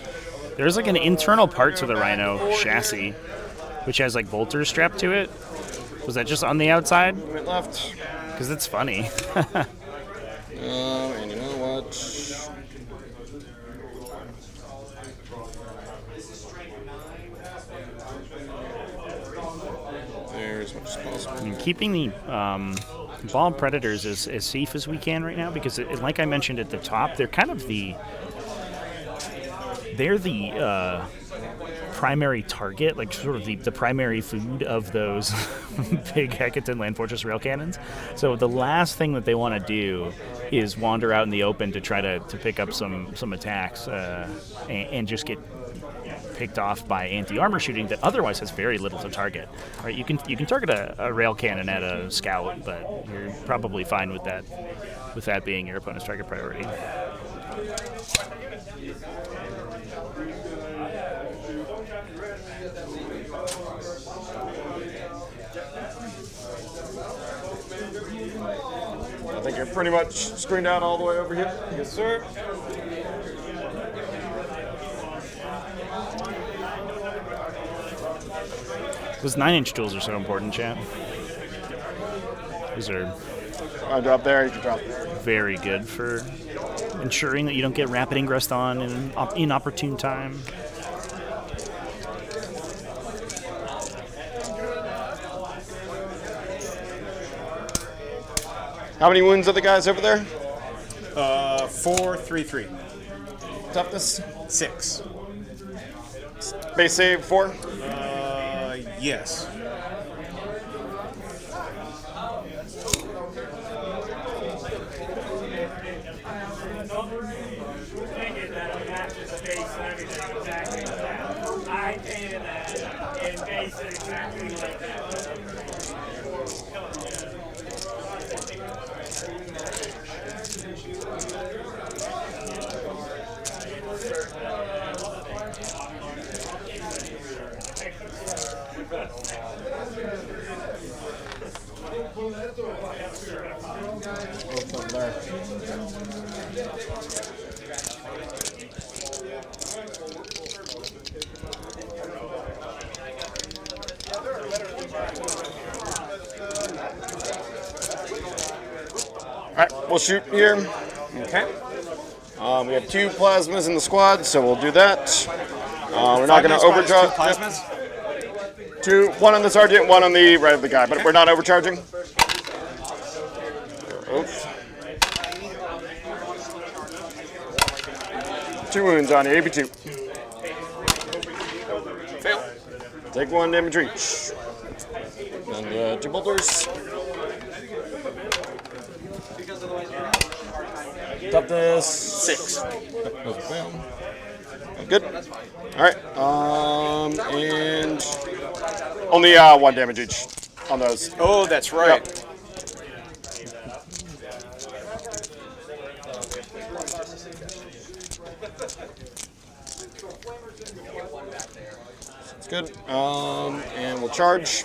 There's like an internal part to the Rhino chassis, which has like bolters strapped to it. Was that just on the outside? Went left. Because it's funny. And you know what? keeping the ball predators as safe as we can right now, because like I mentioned at the top, they're kind of the primary target, like sort of the primary food of those big Hecatan Land Fortress rail cannons. So the last thing that they want to do is wander out in the open to try to pick up some attacks and just get picked off by anti-armor shooting that otherwise has very little to target. Right? You can target a rail cannon at a scout, but you're probably fine with that being your opponent's target priority. I think you're pretty much screened out all the way over here. Yes, sir. Those 9-inch tools are so important, chat. Those are I drop there, you can drop there. very good for ensuring that you don't get rapid ingress on in an inopportune time. How many wounds are the guys over there? 4, 3, 3. Toughness? 6. Base save 4? Yes. Alright, we'll shoot here. Okay. We have 2 plasmas in the squad, so we'll do that. We're not going to overcharge. Plasmas? 2, 1 on the sergeant, 1 on the right of the guy, but we're not overcharging. Oops. 2 wounds on you, AP2. Fail. Take 1 damage each. And 2 bolters. Toughness 6. Good. All right. And only 1 damage each on those. Oh, that's right. Yep. That's good. And we'll charge.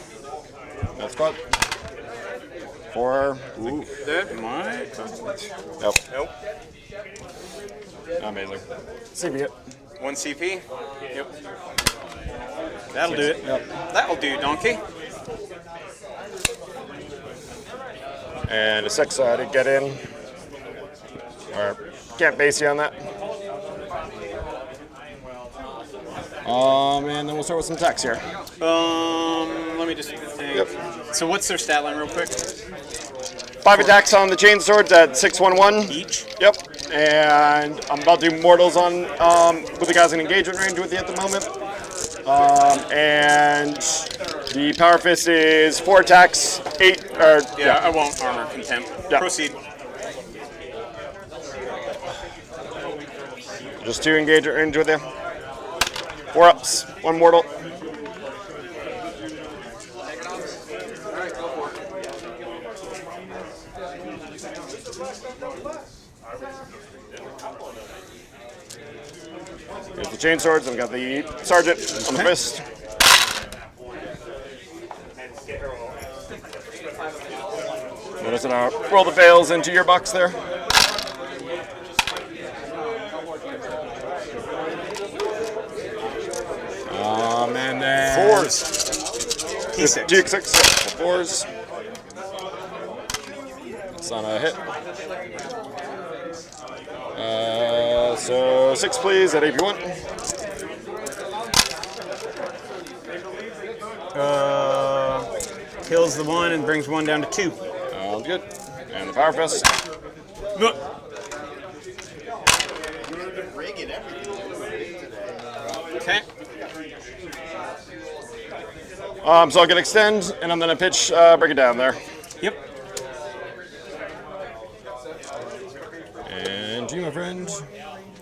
That's squad. 4. Ooh, that might. Yep. Nope. Amazing. CP it. 1 CP. Yep. That'll do it. Yep. That'll do, donkey. And a 6 to get in. Or can't base you on that. And then we'll start with some attacks here. Let me just think. Yep. So what's their stat line real quick? 5 attacks on the chain swords at 611 Each? Yep. And I'm about to do mortals on with the guys in engagement range with you at the moment. And the power fist is 4 attacks, 8 or Yeah, I won't armor contempt. Yeah. Proceed. Just 2 engagement range with you. 4 ups, 1 mortal. Here's the chain swords, and we got the sergeant on the fist. Notice that I'll roll the fails into your box there. And then 4s. P6. D6, 4s. It's not a hit. So 6, please, at AP1. kills the 1 and brings 1 down to 2. Sounds good. And the Power Fist. Okay. So I can extend, and I'm going to pitch, break it down there. Yep. And to you, my friend.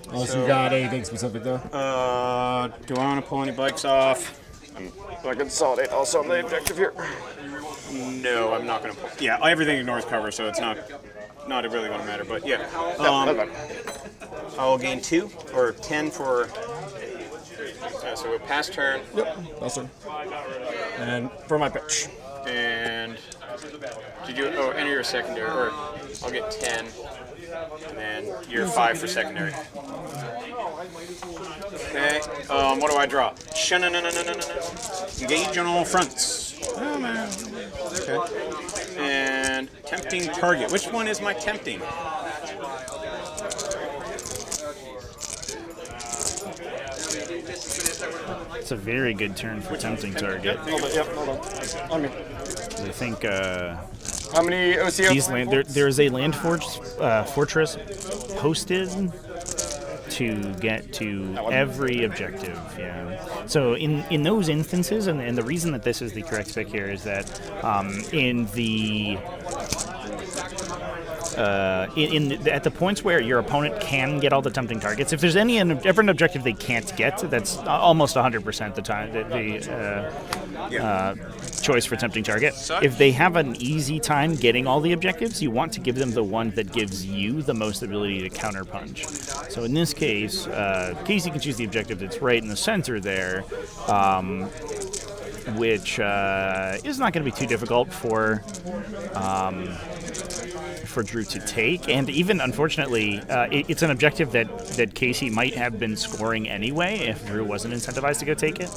Unless you got anything specific, though. Do I want to pull any bikes off? So I consolidate also on the objective here. No, I'm not going to pull. Yeah, everything ignores cover, so it's not really going to matter. But yeah, I'll gain 2 or 10 for. So we'll pass turn. Yep, that's turn. And for my pitch. And did you enter your secondary? Or I'll get 10, and then you're 5 for secondary. Okay. What do I draw? Engage on all fronts. Oh man. Okay. And tempting target. Which one is my tempting? It's a very good turn for tempting target. Yep, hold on. On me. I think How many OCO? these there is a land fortress posted to get to every objective. Yeah. So in those instances, and the reason that this is the correct pick here is that in the at the points where your opponent can get all the tempting targets, if there's ever an objective they can't get, that's almost 100% the time the choice for tempting target. If they have an easy time getting all the objectives, you want to give them the one that gives you the most ability to counter punch. So in this case, Casey can choose the objective that's right in the center there, which is not going to be too difficult for Drew to take, and even unfortunately, it's an objective that Casey might have been scoring anyway if Drew wasn't incentivized to go take it.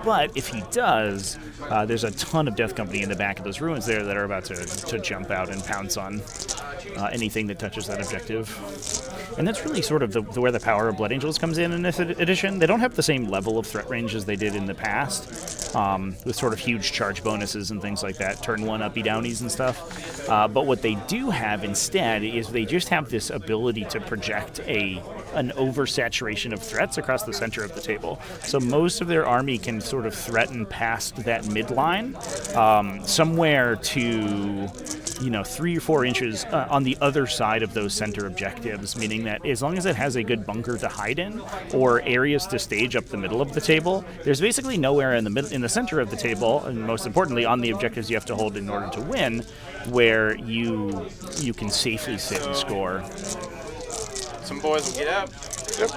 But if he does, there's a ton of Death Company in the back of those ruins there that are about to jump out and pounce on anything that touches that objective. And that's really sort of where the power of Blood Angels comes in this edition. They don't have the same level of threat range as they did in the past, with sort of huge charge bonuses and things like that, turn 1 uppy downies and stuff. But what they do have instead is they just have this ability to project an oversaturation of threats across the center of the table. So most of their army can sort of threaten past that midline, somewhere to 3 or 4 inches on the other side of those center objectives, meaning that as long as it has a good bunker to hide in or areas to stage up the middle of the table, there's basically nowhere in the center of the table, and most importantly on the objectives you have to hold in order to win, where you can safely sit and score. Some boys will get out. Yep.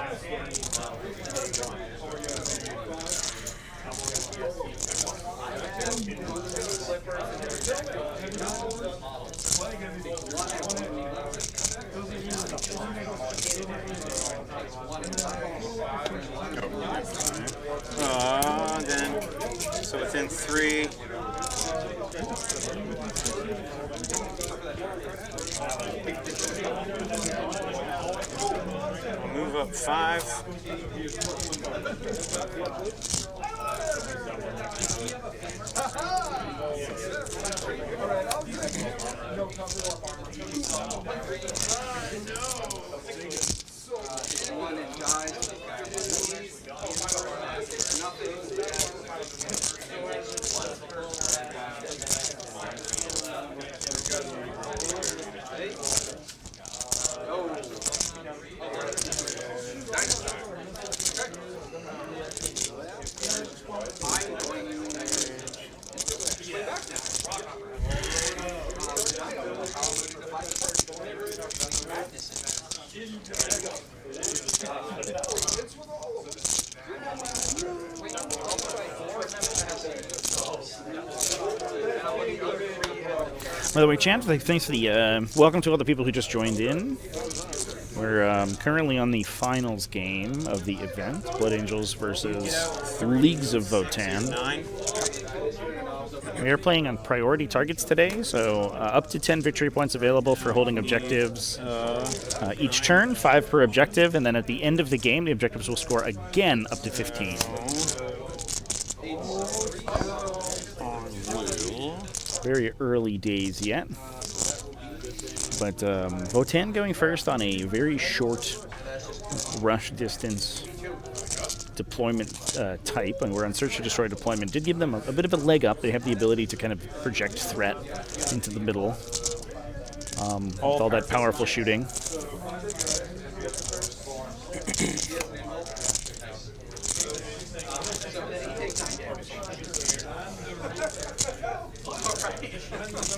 Then, so within 3. We'll move up 5. By the way, chat, thanks for the welcome to all the people who just joined in. We're currently on the finals game of the event, Blood Angels versus Leagues of Votann. 9. We are playing on priority targets today, so up to 10 victory points available for holding objectives each turn, 5 per objective, and then at the end of the game, the objectives will score again up to 15. Very early days yet. But Votann going first on a very short rush distance deployment type, and we're on search and destroy deployment, did give them a bit of a leg up. They have the ability to kind of project threat into the middle with all that powerful shooting.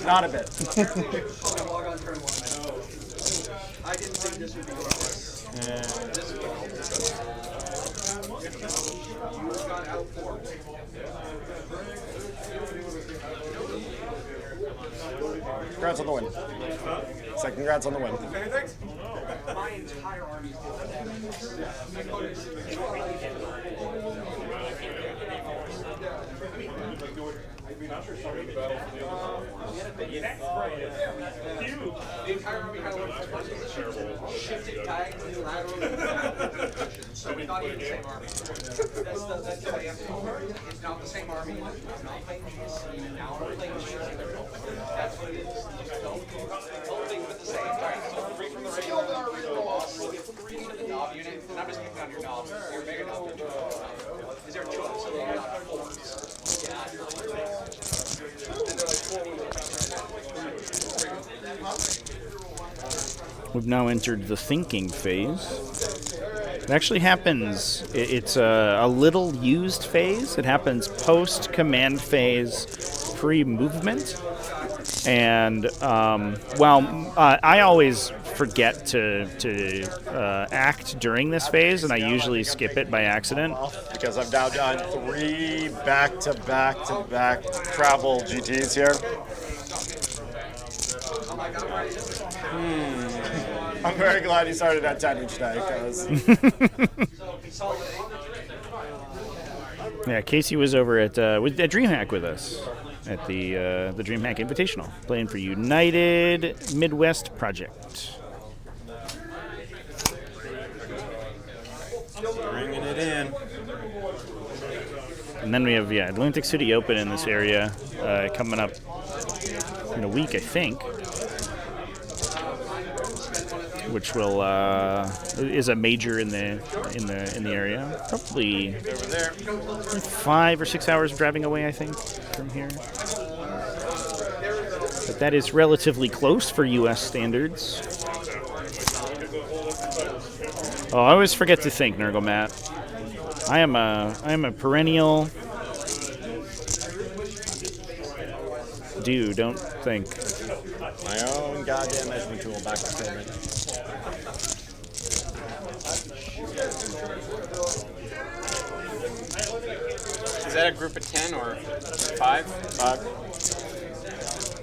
Not a bit. I didn't think this would be You got outformed. Congrats on the win. So congrats on the win. My entire army The entire army had a shifted diagonally laterally. So we're not even the same army. That's the way it's not the same army. It's not playing peace. Now we're playing peace. That's what it is. Both things at the same time. So 3 from the regular, 3 from the boss. We'll get 3 to the knob unit. And I'm just picking on your knobs. Your mega knob. Is there a choice? So they're not 4s. We've now entered the thinking phase. It actually happens, it's a little used phase. It happens post-command phase, pre-movement. And I always forget to act during this phase, and I usually skip it by accident. Because I've now done 3 back-to-back-to-back travel GTs here. I'm very glad you started at 10 each day, because... Yeah, Casey was over at DreamHack with us at the DreamHack Invitational, playing for United Midwest Project. Bringing it in. And then we have Atlantic City Open in this area coming up in a week, I think, which will is a major in the area. Probably Over there. 5 or 6 hours driving away, I think, from here. But that is relatively close for U.S. standards. Oh, I always forget to think, Nergomat. I am a perennial dude. Don't think. My own goddamn measurement tool back to filming. Is that a group of 10 or 5? 5.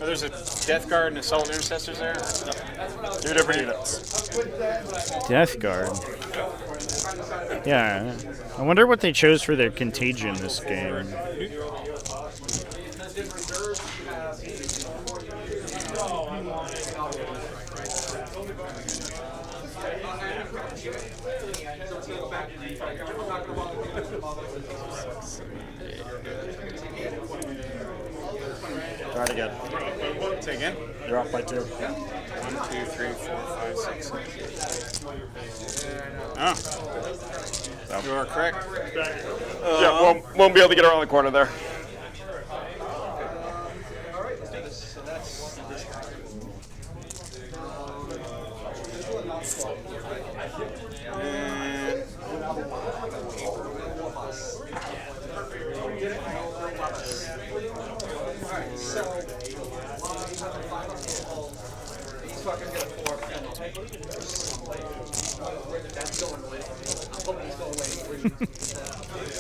Oh, there's a Death Guard and Assault Intercessors there? No. 2 different units. Death Guard. Yeah. I wonder what they chose for their contagion this game. Try it again. Say again? You're off by 2. 1, 2, 3, 4, 5, 6. Oh. You are correct. Yeah, won't be able to get around the corner there.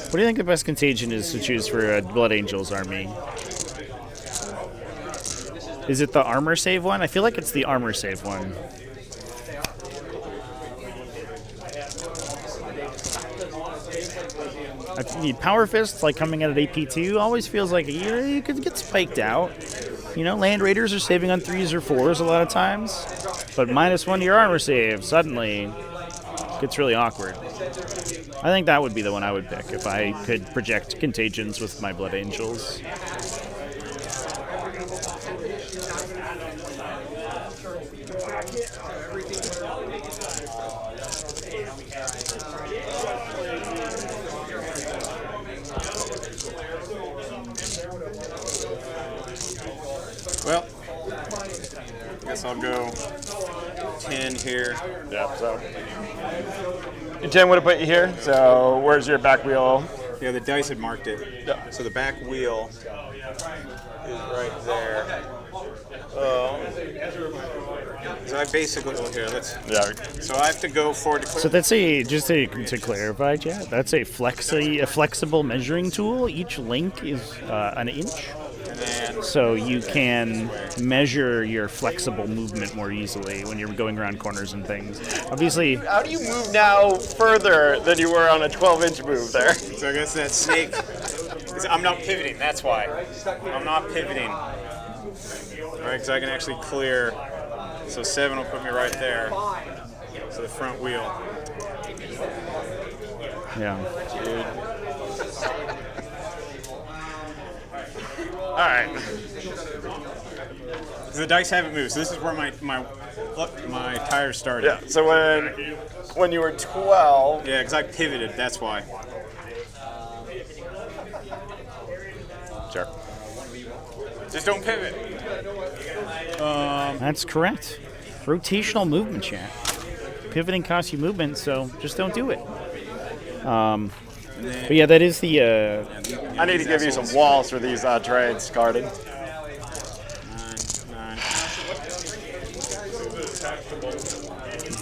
What do you think the best contagion is to choose for a Blood Angels army? Is it the armor save one? I feel like it's the armor save one. Power Fists, like coming out at AP2, always feels like you could get spiked out. You know, Land Raiders are saving on 3s or 4s a lot of times, but -1 to your armor save suddenly gets really awkward. I think that would be the one I would pick if I could project contagions with my Blood Angels. Well, I guess I'll go 10 here. Yeah, so. 10 would have put you here, so where's your back wheel? Yeah, the dice had marked it. Yeah. So the back wheel is right there. So I basically, here, let's. Yeah. So I have to go for it. So that's to clarify, Chad, that's a flexible measuring tool. Each link is an inch. So you can measure your flexible movement more easily when you're going around corners and things. Obviously, How do you move now further than you were on a 12-inch move there? So I guess that snake. I'm not pivoting. That's why. I'm not pivoting. All right, because I can actually clear. So 7 will put me right there. So the front wheel. yeah. All right. The dice haven't moved. So this is where my tires started. Yeah. So when you were 12. Yeah, because I pivoted. That's why. Sure. Just don't pivot. That's correct. Rotational movement, chat. Pivoting costs you movement, so just don't do it. But yeah, that is the. I need to give you some walls for these trades, Garden. 9.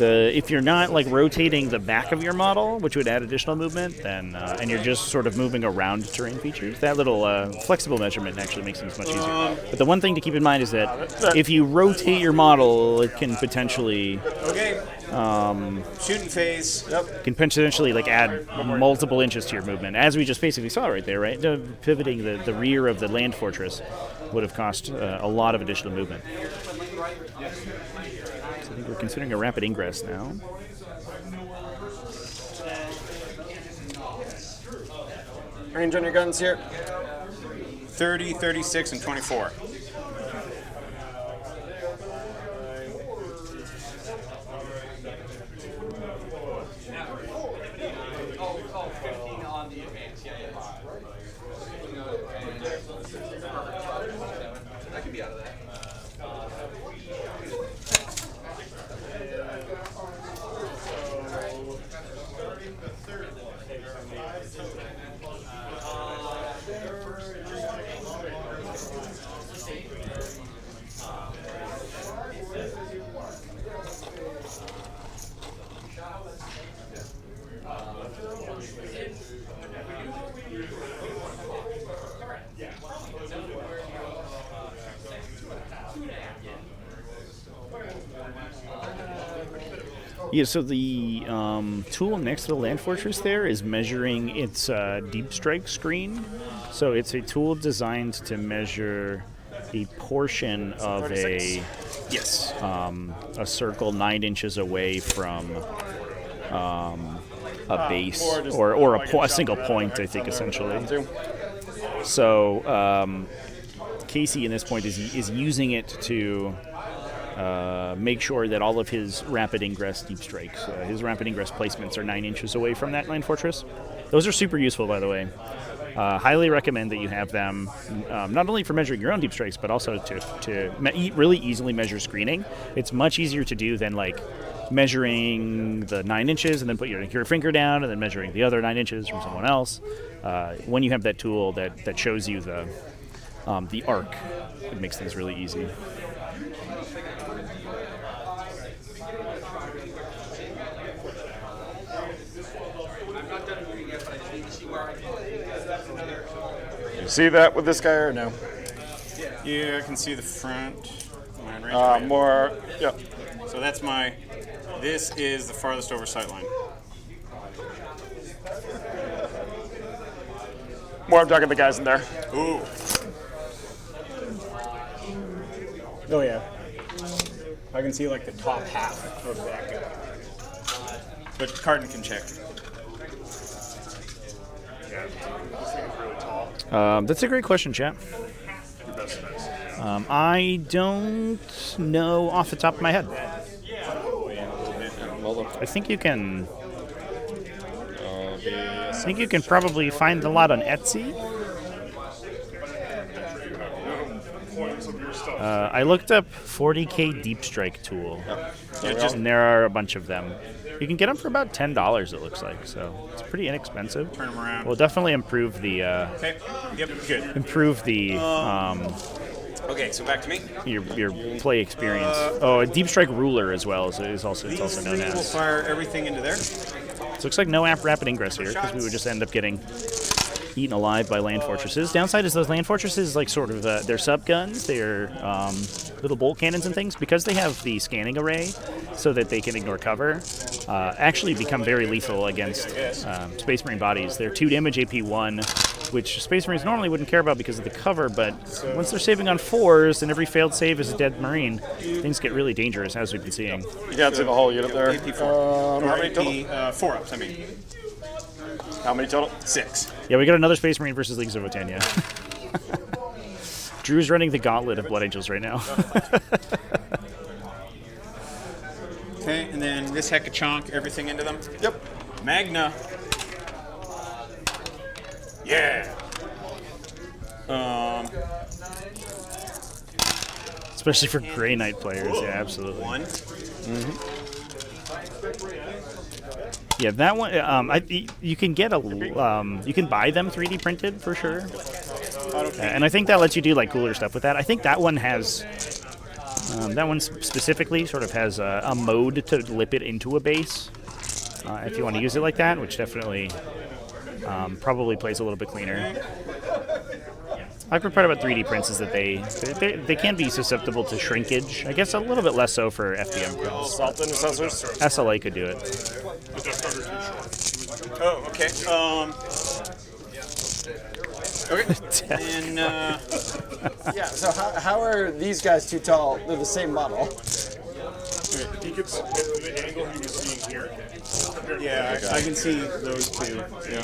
If you're not like rotating the back of your model, which would add additional movement, then and you're just sort of moving around terrain features, that little flexible measurement actually makes things much easier. But the one thing to keep in mind is that if you rotate your model, it can potentially Okay. Shooting phase. Yep. can potentially like add multiple inches to your movement, as we just basically saw right there, right? Pivoting the rear of the land fortress would have cost a lot of additional movement. I think we're considering a rapid ingress now. Range on your guns here. 30, 36, and 24. Yeah, so the tool next to the land fortress there is measuring its deep strike screen. So it's a tool designed to measure a portion of a circle 9 inches away from a base or a single point, I think, essentially. So Casey, in this point, is using it to make sure that all of his rapid ingress deep strikes, his rapid ingress placements are 9 inches away from that land fortress. Those are super useful, by the way. Highly recommend that you have them, not only for measuring your own deep strikes, but also to really easily measure screening. It's much easier to do than like measuring the 9 inches and then put your finger down and then measuring the other 9 inches from someone else. When you have that tool that shows you the arc, it makes things really easy. You see that with this guy or no? Yeah, I can see the front. More, yeah. So that's this is the farthest over sight line. More, I'm talking the guys in there. Ooh. Oh yeah. I can see like the top half of that guy. But Carton can check. Yeah. This thing is really tall. That's a great question, chap. Your best bets. I don't know off the top of my head. I think you can. I think you can probably find a lot on Etsy. I looked up 40k deep strike tool. And there are a bunch of them. You can get them for about $10. It looks like, so it's pretty inexpensive. Turn them around. Will definitely improve the. Okay. Yep. Good. Improve the. Okay, so back to me. Your play experience. A deep strike ruler as well is also These known three will as. fire everything into there. So it looks like no rapid ingress here because we would just end up getting eaten alive by land fortresses. Downside is those land fortresses, like sort of they're sub guns, they're little bolt cannons and things, because they have the scanning array so that they can ignore cover. Actually become very lethal against Space Marine bodies. They're 2 damage AP1, which Space Marines normally wouldn't care about because of the cover, but once they're saving on 4s and every failed save is a dead Marine, things get really dangerous, as we've been seeing. You got to the whole unit there. AP4. How many total? 4 ups, I mean. How many total? 6. Yeah, we got another Space Marine versus Leagues of Votann, yeah. Drew's running the gauntlet of Blood Angels right now. Okay, and then this heck of chonk, everything into them. Yep. Magna. Yeah. Especially for Grey Knight players, yeah, absolutely. 1. Yeah, that one. You can get you can buy them 3D printed for sure, and I think that lets you do like cooler stuff with that. I think that one has. That one specifically sort of has a mode to lip it into a base if you want to use it like that, which definitely probably plays a little bit cleaner. My favorite part about 3D prints is that they can be susceptible to shrinkage. I guess a little bit less so for FDM prints. Salt intercessors. SLA could do it. Oh, okay. Okay. And Yeah, so how are these guys too tall? They're the same model. He gets the angle he was seeing here. yeah, I can see those two. Yeah.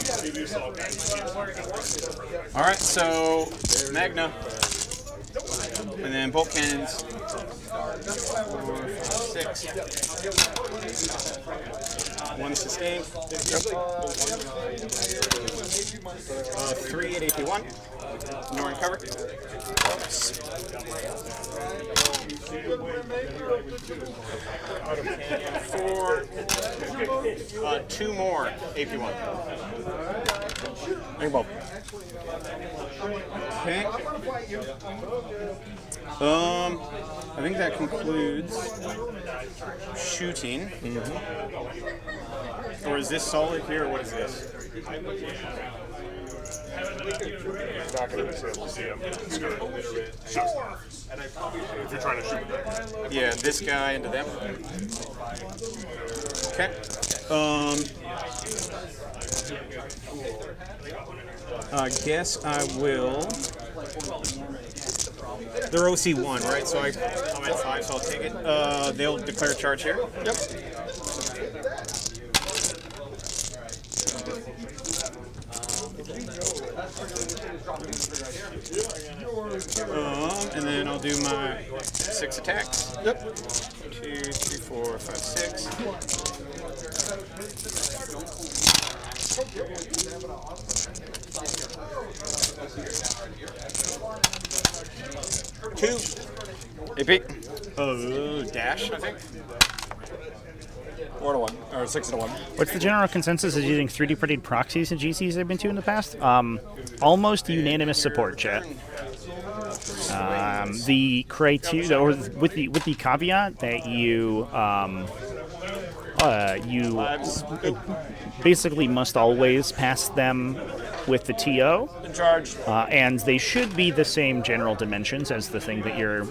All right, so Magna, and then bolt cannons. 4, 5, 6. 1 sustain. 3 at AP1. Ignoring cover. 4. 2 more AP1. Rainbow. Okay. I think that concludes shooting. Or is this solid here, or what is this? Not going to be able to see him. It's going to shoot. If you're trying to shoot them. Yeah, this guy into them. Okay. I guess I will. They're OC1, right? So I'm at 5, so I'll take it. They'll declare a charge here. Yep. And then I'll do my 6 attacks. Yep. 2, 3, 4, 5, 6. 2. AP. Dash, I think. 4 to 1 or 6 to 1. What's the general consensus is using 3D printed proxies and GCs they've been to in the past? Almost unanimous support, chat. The criteria, or with the caveat that you basically must always pass them with the TO. In charge. And they should be the same general dimensions as the thing that you're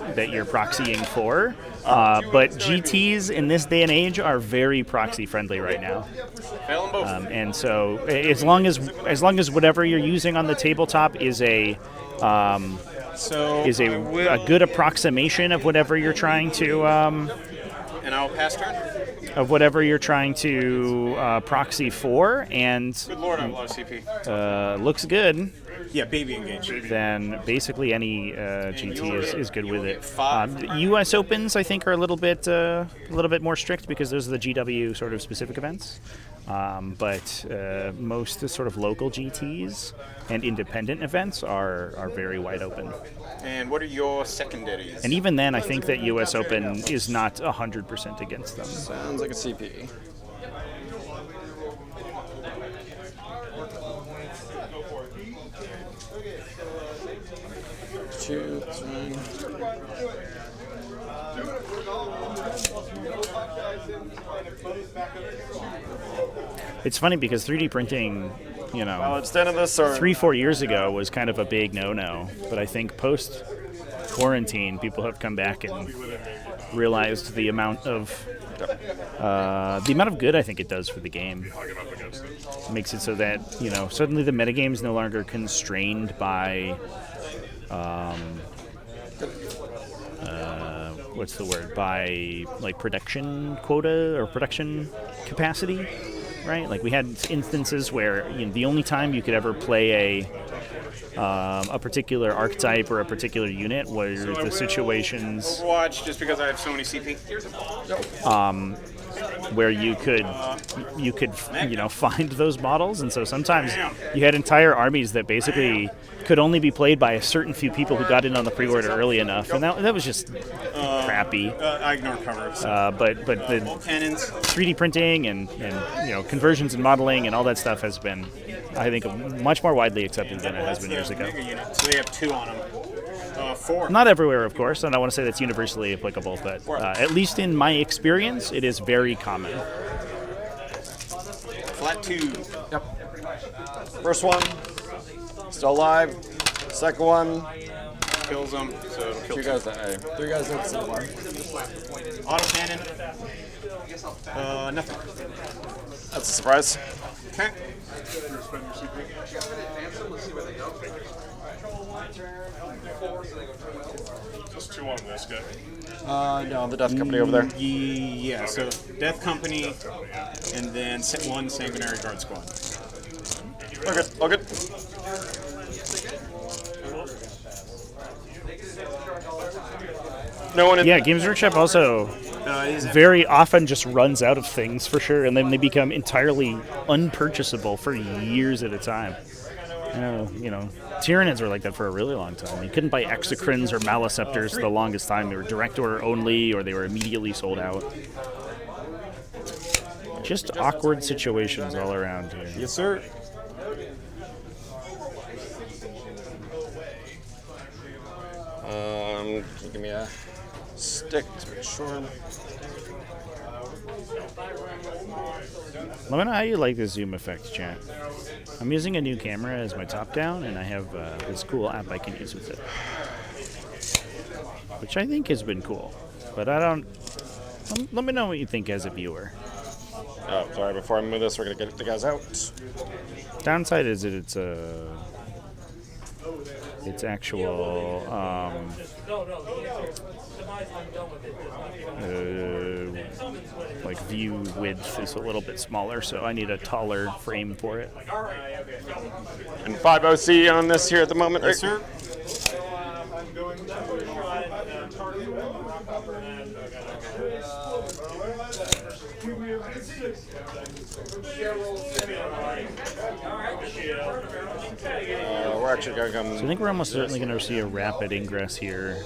proxying for. But GTs in this day and age are very proxy friendly right now. And so as long as whatever you're using on the tabletop is a good approximation of whatever you're trying to And I'll pass turn. of whatever you're trying to proxy for, and Good lord, I have a lot of CP. looks good. Yeah, baby engage. then basically any GT is good with it. 5. U.S. Opens, I think, are a little bit more strict because those are the GW sort of specific events. But most sort of local GTs and independent events are very wide open. And what are your secondaries? And even then, I think that U.S. Open is not 100% against them. Sounds like a CP. Two, three. It's funny because 3D printing, Well, it's the end of this, or 3-4 years ago was kind of a big no-no. But I think post-quarantine, people have come back and realized the amount of good I think it does for the game. It makes it so that suddenly the metagame is no longer constrained by what's the word? By like production quota or production capacity, right? Like we had instances where the only time you could ever play a particular archetype or a particular unit was the situations Overwatch, just because I have so many CP. where you could find those models, and so sometimes you had entire armies that basically could only be played by a certain few people who got in on the pre-order early enough, and that was just crappy. I ignore covers. But the Cannons. 3D printing and conversions and modeling and all that stuff has been, I think, much more widely accepted than it has been years ago. Bigger unit, so they have 2 on them. 4. Not everywhere, of course, and I want to say that's universally applicable, but at least in my experience, it is very common. Flat 2. Yep. First one, still alive. Second one, Kills them, so it'll kill 2 guys at A. 3 guys at C. Autocannon. Nothing. That's a surprise. Okay. Just 2 on this guy. No, the Death Company over there. Yeah, so Death Company, and then 1 Sanguinary Guard Squad. All good, all good. No one in. Yeah, Games Workshop also very often just runs out of things for sure, and then they become entirely unpurchasable for years at a time. Tyranids were like that for a really long time. You couldn't buy Exocrines or Maliceptors for the longest time. They were direct order only, or they were immediately sold out. Just awkward situations all around here. Yes, sir. Give me a stick to make sure. Let me know how you like the zoom effect, chat. I'm using a new camera as my top down, and I have this cool app I can use with it, which I think has been cool. But let me know what you think as a viewer. Oh, sorry. Before I move this, we're gonna get the guys out. Downside is that it's actual like view width is a little bit smaller, so I need a taller frame for it. And 5 OC on this here at the moment, right? Yes, sir. We're actually gonna come. So I think we're almost certainly going to see a rapid ingress here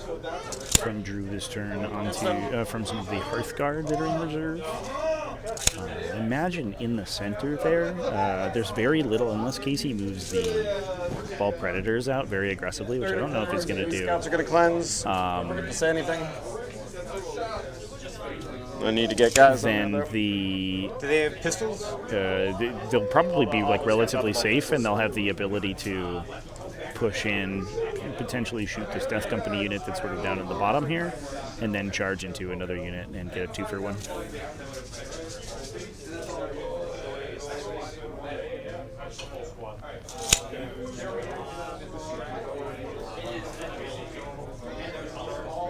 from Drew this turn onto from some of the Hearthguard that are in reserve. Imagine in the center there, there's very little, unless Casey moves the Ball Predators out very aggressively, which I don't know if he's going to do. Scouts are gonna cleanse. Say anything? I need to get guys. Then Do they have pistols? they'll probably be like relatively safe, and they'll have the ability to push in, potentially shoot this Death Company unit that's sort of down at the bottom here, and then charge into another unit and get a 2-for-1.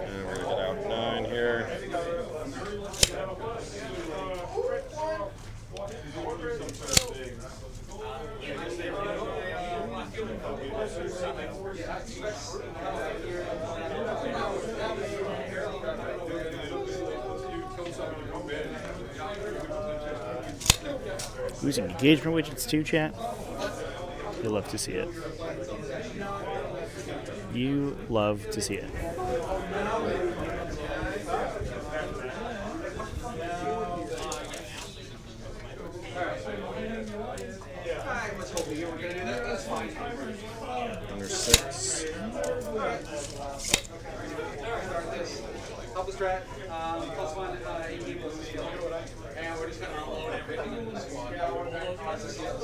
And we're gonna get out 9 here. Using engagement widgets too, chat? You'll love to see it. You love to see it. Under 6. Help the strat, +1, 18 plus the skill. And we're just going to unload everything in this squad. That's the skill.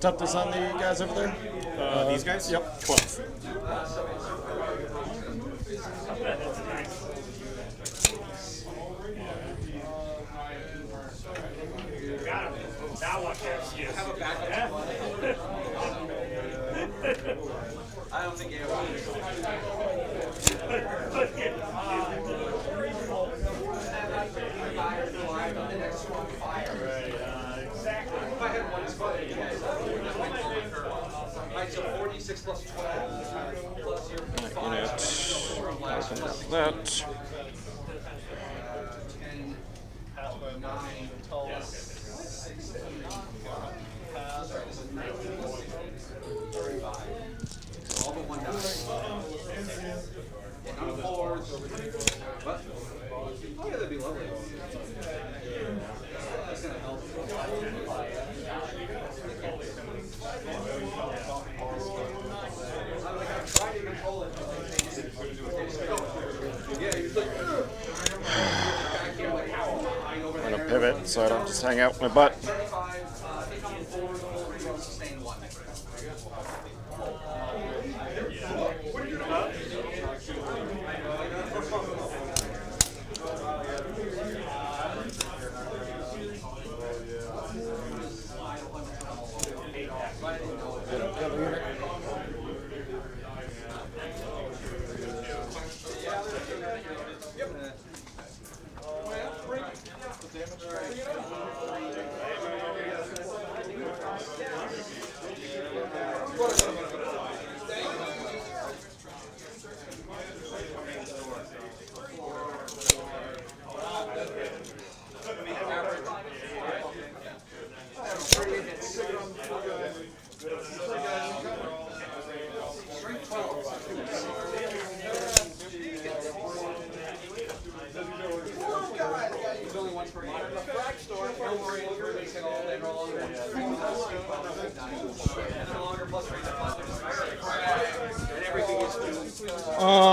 Toughness on the guys over there? These guys? Yep. 12. Have a backup squad. I don't think you have If I had one squad, right, so 46 plus 12 plus your 5 from last one. That. 10, 9 plus 16. Sorry, this is 19 plus 35. All but one die. None of fours. What? Oh yeah, that'd be lovely. That's gonna help. I'm trying to control it. Yeah, you're like, back here like how high over I'm there. gonna pivot so I don't just hang out with my butt. 35, take on 4, roll, sustain 1.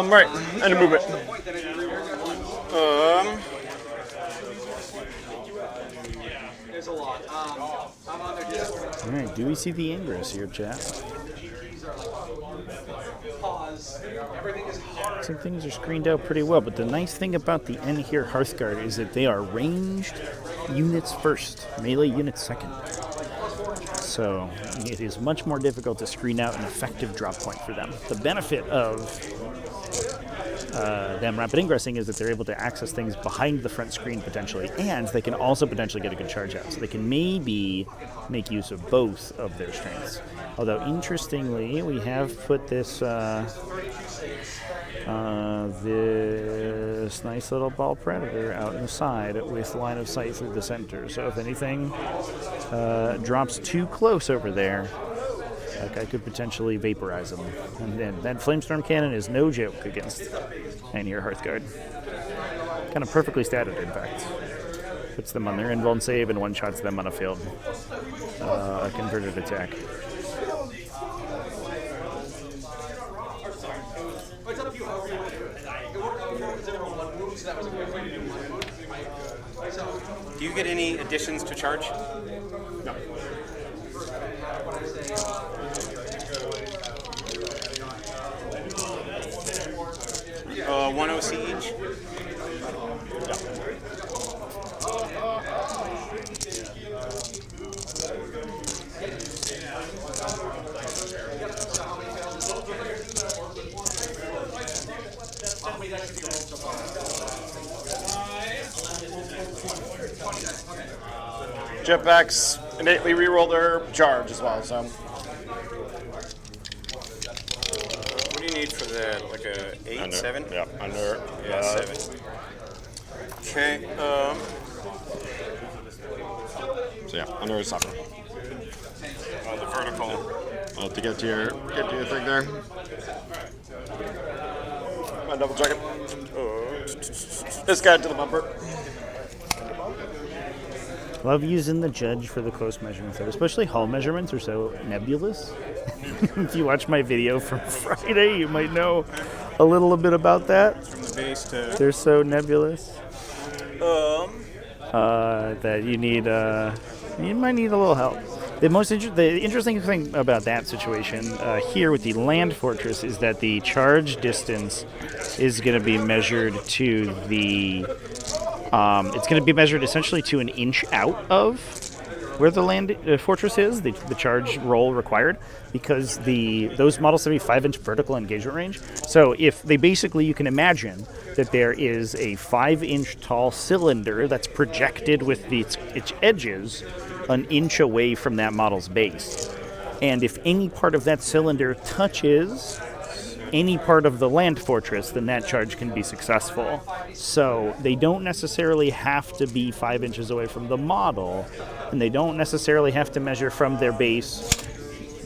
Right, and a movement. There's a lot. I'm on their Discord. All right, do we see the ingress here, chat? These are like pause. Everything is hard. Some things are screened out pretty well, but the nice thing about the N here Hearthguard is that they are ranged units first, melee units second. So it is much more difficult to screen out an effective drop point for them. The benefit of them rapid ingressing is that they're able to access things behind the front screen potentially, and they can also potentially get a good charge out. So they can maybe make use of both of their strengths. Although interestingly, we have put this this nice little ball predator out in the side with line of sight through the center. So if anything drops too close over there, that guy could potentially vaporize him. And then that Flamestorm Cannon is no joke against Anir Hearthguard. Kind of perfectly statted, in fact. Puts them on their invuln save and one-shots them on a failed converted attack. Do you get any additions to charge? No. 1 OC each? Jetpacks innately reroll their charge as well, so. What do you need for that? Like a 8, Under. 7? Yeah, under. Yeah, 7. Okay. So yeah, under is 7. The vertical. To get to your thing there. I'm double check it. This guy to the bumper. Love using the judge for the close measurements, especially hull measurements are so nebulous. If you watch my video from Friday, you might know a little bit about that. From the base to... They're so nebulous that you need you might need a little help. The interesting thing about that situation here with the land fortress is that the charge distance is going to be measured to the. It's going to be measured essentially to an inch out of where the land fortress is, the charge roll required, because those models have a 5-inch vertical engagement range. So if they basically, you can imagine that there is a 5-inch tall cylinder that's projected with its edges an inch away from that model's base. And if any part of that cylinder touches any part of the land fortress, then that charge can be successful. So they don't necessarily have to be 5 inches away from the model, and they don't necessarily have to measure from their base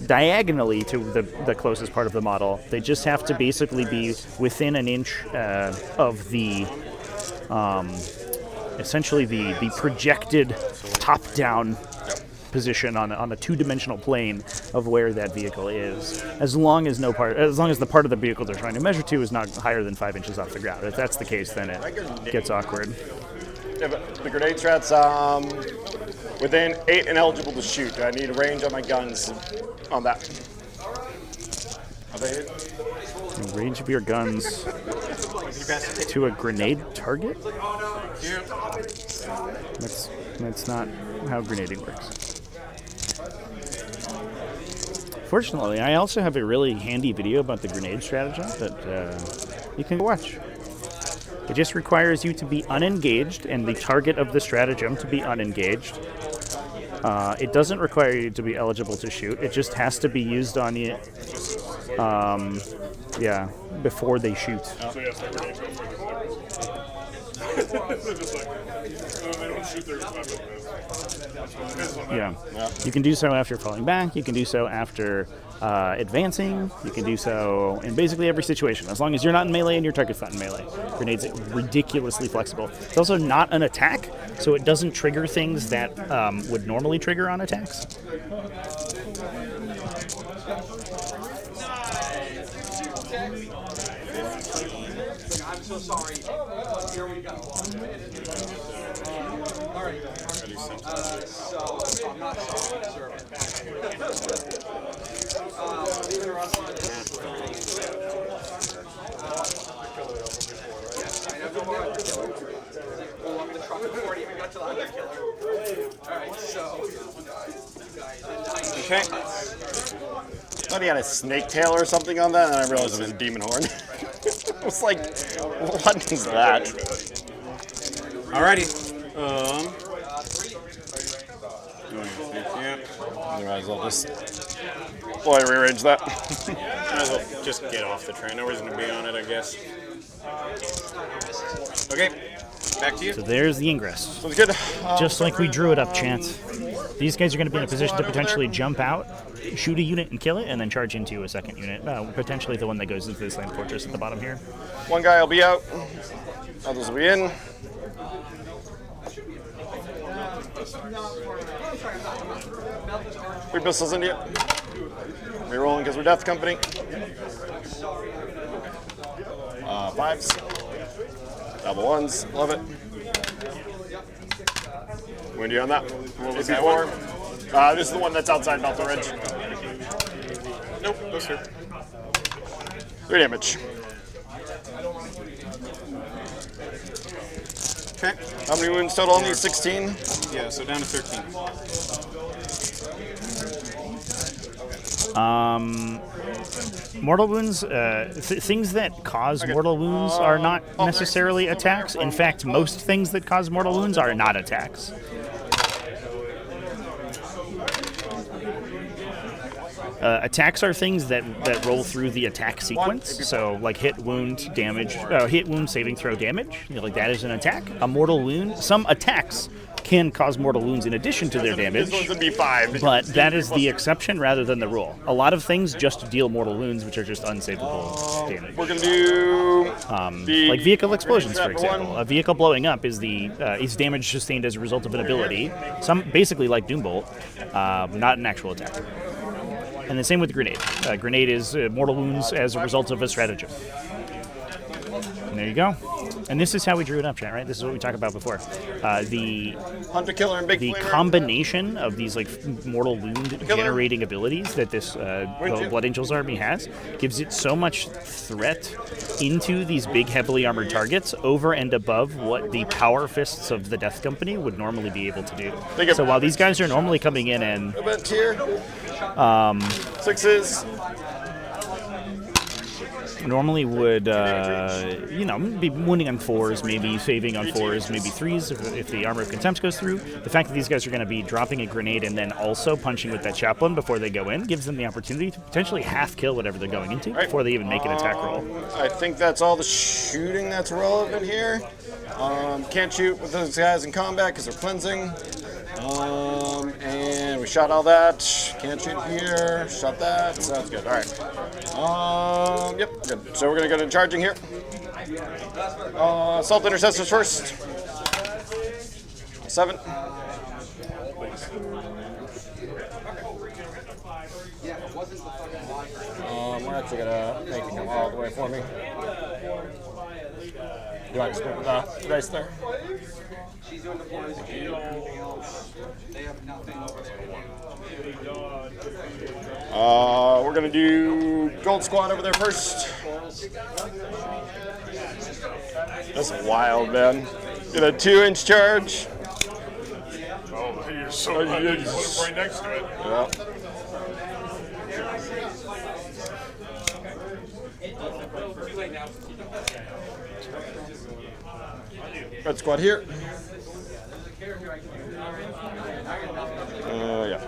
diagonally to the closest part of the model. They just have to basically be within an inch of the essentially the projected top-down position on a two-dimensional plane of where that vehicle is, as long as the part of the vehicle they're trying to measure to is not higher than 5 inches off the ground. If that's the case, then it gets awkward. Yeah, but the grenade strat's within 8 and eligible to shoot. Do I need a range on my guns on that? Are they hit? The range of your guns to a grenade target? That's not how grenading works. Fortunately, I also have a really handy video about the grenade strategy that you can watch. It just requires you to be unengaged and the target of the stratagem to be unengaged. It doesn't require you to be eligible to shoot. It just has to be used on you, before they shoot. So yes, my grenades go further. Just like, they don't shoot their weapon. Yeah. You can do so after falling back. You can do so after advancing. You can do so in basically every situation, as long as you're not in melee and your target's not in melee. Grenades are ridiculously flexible. It's also not an attack, so it doesn't trigger things that would normally trigger on attacks. I'm so sorry. Here we go. All right. So I'm not sorry, servant. Either us. Yes, I know the other killer. Pull up the truck before it even got to the other killer. All right, so. Okay. I thought he had a snake tail or something on that, and I realized it was a demon horn. I was like, what is that? Alrighty. Otherwise, I'll just rearrange that. Might as well just get off the train. No reason to be on it, I guess. Okay, back to you. So there's the ingress. Sounds good. Just like we drew it up, Chance. These guys are going to be in a position to potentially jump out, shoot a unit and kill it, and then charge into a second unit. Potentially the one that goes into this land fortress at the bottom here. One guy will be out. Others will be in. 3 pistols into you. Rerolling because we're Death Company. 5s. Double 1s. Love it. Windy on that. What was that one? This is the one that's outside Mount the Ridge. Nope, that's her. 3 damage. Okay. How many wounds total on these? 16? Yeah, so down to 13. Mortal wounds, things that cause mortal wounds are not necessarily attacks. In fact, most things that cause mortal wounds are not attacks. Attacks are things that roll through the attack sequence. So, like hit, wound, damage, hit, wound, saving throw, damage. Like that is an attack. A mortal wound. Some attacks can cause mortal wounds in addition to their damage. This one's gonna be 5. But that is the exception rather than the rule. A lot of things just deal mortal wounds, which are just unsavable damage. We're gonna do like vehicle explosions, for example. A vehicle blowing up is damage sustained as a result of an ability. Basically like Doombolt, not an actual attack. And the same with the grenade. Grenade is mortal wounds as a result of a stratagem. And there you go. And this is how we drew it up, chat, right? This is what we talked about before. The Hunter Killer and Big the Flamer. combination of these like mortal wound generating abilities that this Blood Angels army has gives it so much threat into these big, heavily armored targets over and above what the power fists of the Death Company would normally be able to do. So while these guys are normally coming in and a bit here. 6s. normally would, be wounding on 4s, maybe saving on 4s, maybe 3s if the Armor of Contempt goes through. The fact that these guys are going to be dropping a grenade and then also punching with that chaplain before they go in gives them the opportunity to potentially half kill whatever they're going into before they even make an attack roll. I think that's all the shooting that's relevant here. Can't shoot with those guys in combat because they're cleansing. And we shot all that. Can't shoot here. Shot that. So that's good. All right. Yep, good. So we're going to go to charging here. Assault intercessors first. 7. We're actually going to make it come all the way for me. Do I just go with the dice there? She's doing the points. Anything else? They have nothing over there. We're gonna do Gold Squad over there first. That's wild, man. Get a 2-inch charge. Oh, you're so lucky you put it right next to it. Yeah. Red Squad here. Yeah.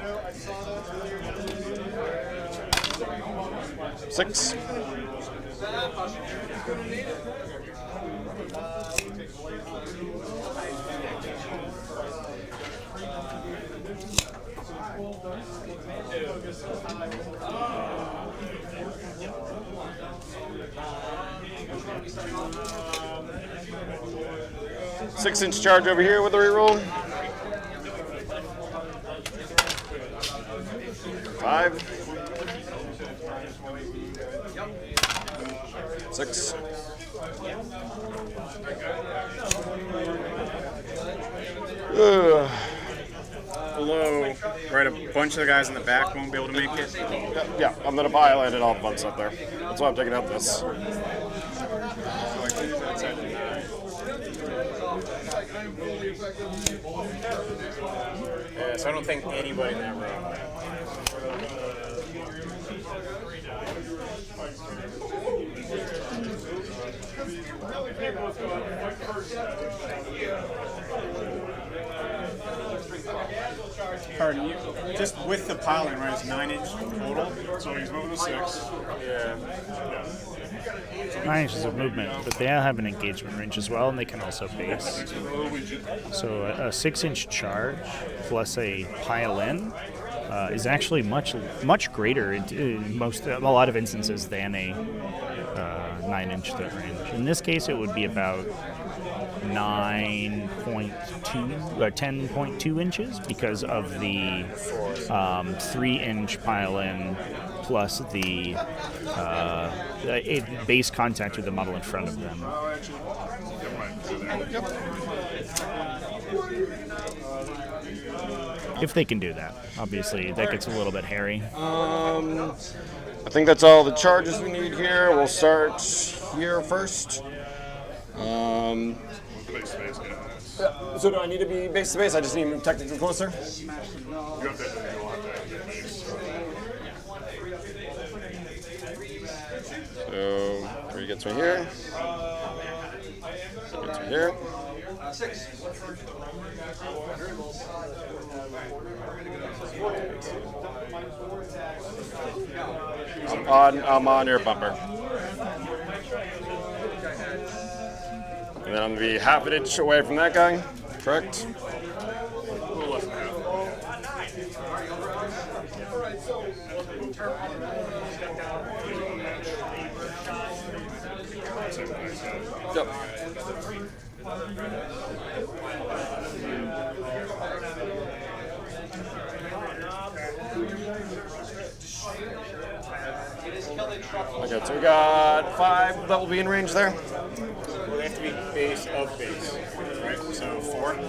6. Six-inch charge over here with a reroll. 5. 6. Below, right, a bunch of the guys in the back won't be able to make it. Yeah, I'm gonna pilot it all the bunch up there. That's why I'm taking out this. Yeah, so I don't think anybody in that room. Pardon you. Just with the piling, right? It's 9-inch total. So he's moving to 6. Yeah. 9 inches of movement, but they have an engagement range as well, and they can also base. So a 6-inch charge plus a pile-in is actually much greater in a lot of instances than a 9-inch threat range. In this case, it would be about 10.2 inches because of the 3-inch pile-in plus the base contact with the model in front of them. If they can do that. Obviously, that gets a little bit hairy. I think that's all the charges we need here. We'll start here first. So do I need to be base to base? I just need to move technically closer? You have to get base. So 3 gets me here. 3 gets me here. 6. I'm on your bumper. And then I'm going to be half an inch away from that guy. Correct? Yep. Okay, so we got 5 that will be in range there. Well, they have to be base of base, right? So 4.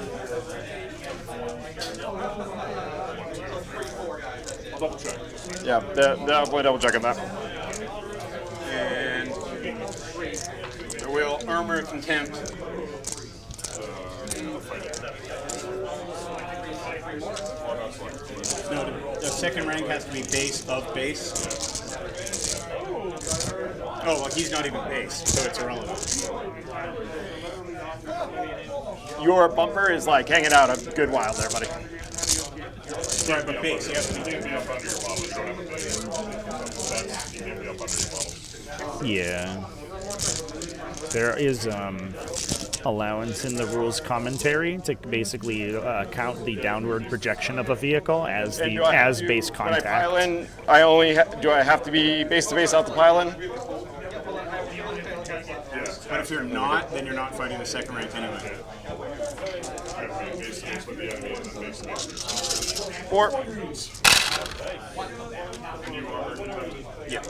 I'll double check. Yeah, definitely double checking that. And I will armor of contempt. No, the second rank has to be base of base. Oh, well, he's not even base, so it's irrelevant. Your bumper is like hanging out a good while there, buddy. Right, but base, you have to be You can be up under your model. You don't have a base. That's, you can be up under your model. Yeah. There is allowance in the rules commentary to basically count the downward projection of a vehicle as And the do I have as to- base When contact. I pile in, do I have to be base to base out the pile in? But if you're not, then you're not fighting the second rank anyway. You have to be base to base with the enemy and then base to base with 4. you armor contempt. Yeah.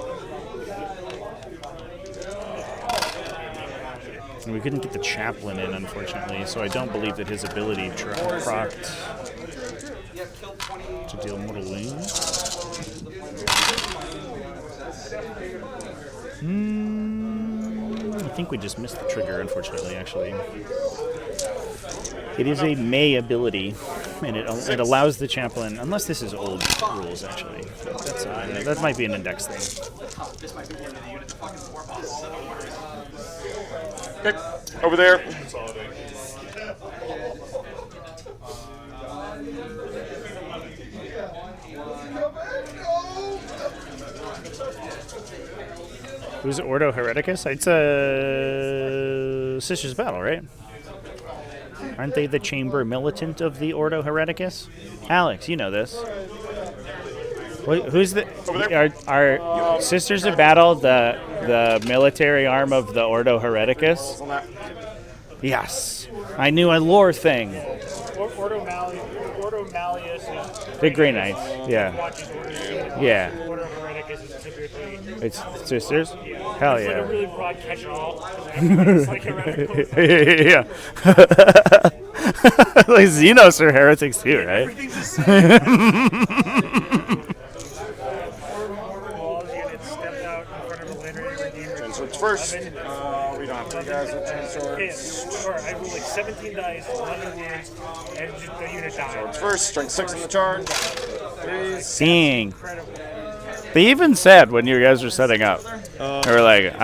We couldn't get the chaplain in, unfortunately, so I don't believe that his ability procced to deal mortal wounds. I think we just missed the trigger, unfortunately, actually. It is a May ability, and it allows the chaplain, unless this is old rules, actually. That's, that might be an index thing. This might be the end of the unit. The fucking war boss. Okay, over there. Who's Ordo Hereticus? It's a Sisters of Battle, right? Aren't they the chamber militant of the Ordo Hereticus? Alex, you know this. Who's the are Sisters of Battle the military arm of the Ordo Hereticus? Yes, I knew a lore thing. Ordo Malleus is The Grey Knights, yeah, watches Ordo. yeah. Ordo Hereticus is typically It's Sisters. Hell it's like a yeah. really broad catch-all. It's like heretical. Yeah. Like Xenos are heretics too, right? Everything's the same. Walls units stepped out in front of a litter redeemer. Transwords first. We don't have to guys with Okay, transwords. or I roll like 17 dice, 11 wounds, and just the unit died. First, strength 6 in the charge. Seeing. Incredible. They even said when you guys were setting up, they were like,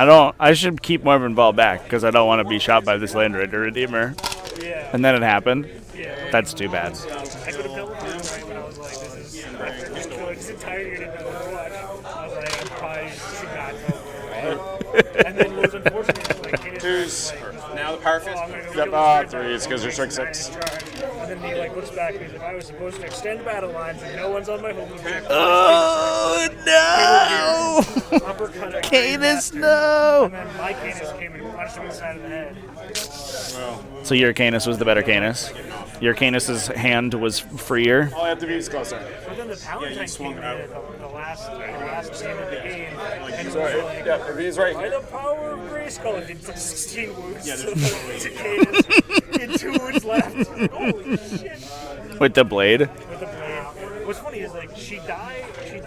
I should keep Morbin Ball back because I don't want to be shot by this Land Raider Redeemer. Yeah. And then it happened. Yeah. That's too bad. I could have built it right when I was like, this is after just killing this entire unit of Overwatch. I was like, I probably should not go. And then what was unfortunate is like, Twos. Now the power fist. I'm gonna go Yep, kill this third threes, 'cause you're strength guy 6. in charge. And then he like looks back and he's like, I was supposed to extend battle lines and no one's on my home objective. Oh no! Uppercut at Canis, Grandmaster. no! And then my Canis came and punched him in the side of the head. So your Canis was the better Canis. Your Canis's hand was freer. All I have to be is closer. But then the Palatine came in at the last game of the game and was Sorry. like, Yeah, if he's right. by the power of Grayskull, and did like 16 wounds to Canis and 2 wounds left. Holy shit. With the blade? With the blade. What's funny is like she died and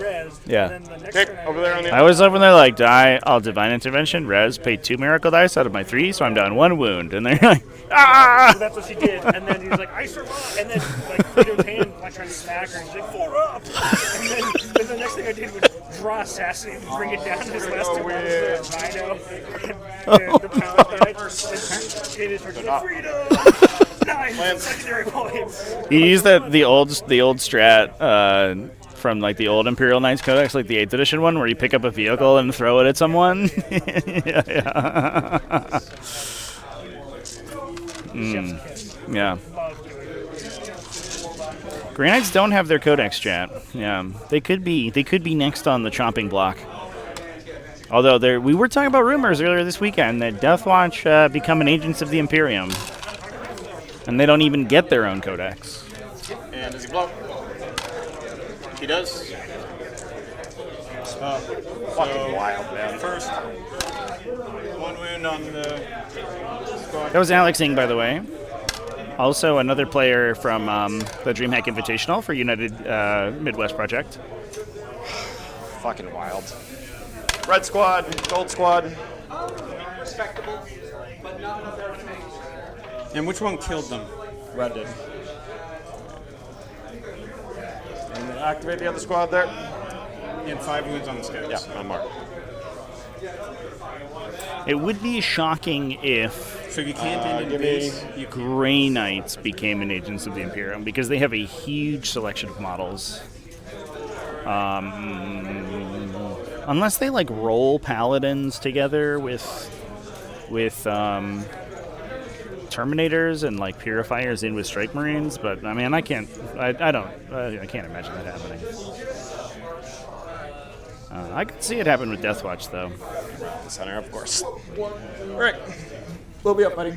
rezzed. Yeah. And then the next Okay, turn over there on the I was over there like, I'll Divine Intervention, res, pay 2 Miracle Dice out of my 3, so I'm down 1 wound. And they're like, ah! So that's what she did. And then he was like, I survived. And then like Freedom's hand, like trying to smack her. And she's like, 4 up. And then the next thing I did was draw Assassin and bring it down to his last 2 rounds. Rhino. And the Palatine. Shaded for not. freedom. 9 secondary points. You use the old strat from like the old Imperial Knights Codex, like the 8th edition one, where you pick up a vehicle and throw it at someone. Yeah. Yeah. Grey Knights don't have their Codex strat. Yeah, they could be next on the chopping block. Although we were talking about rumors earlier this weekend that Deathwatch becoming agents of the Imperium, and they don't even get their own Codex. And does he blow? He does. Fucking wild, man. First, 1 wound on the squad. That was Alex Ing, by the way. Also, another player from the DreamHack Invitational for United Midwest Project. Fucking wild. Red squad, gold squad. Respectable, but not enough to make. And which one killed them? Red did. And activate the other squad there. He had 5 wounds on the scouts. Yeah, on mark. It would be shocking if So you can't end give in me- base. You Grey Knights became an Agents of the Imperium, because they have a huge selection of models. Unless they like roll paladins together with Terminators and like Purifiers in with Strike Marines, but I mean I can't imagine that happening. I could see it happen with Deathwatch though. The center, of course. Alright. We'll be up, buddy.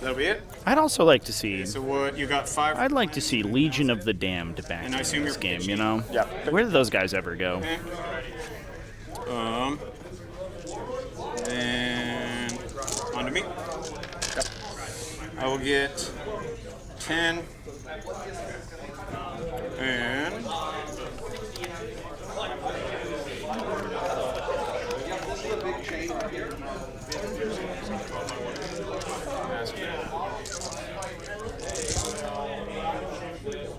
That'll be it. I'd also like to see. So what? You got 5. I'd like to see Legion of the Damned back And I in assume this you're game. pitching. You know, Yeah. where did those guys ever go? Okay. And onto me. Yep. I will get 10. And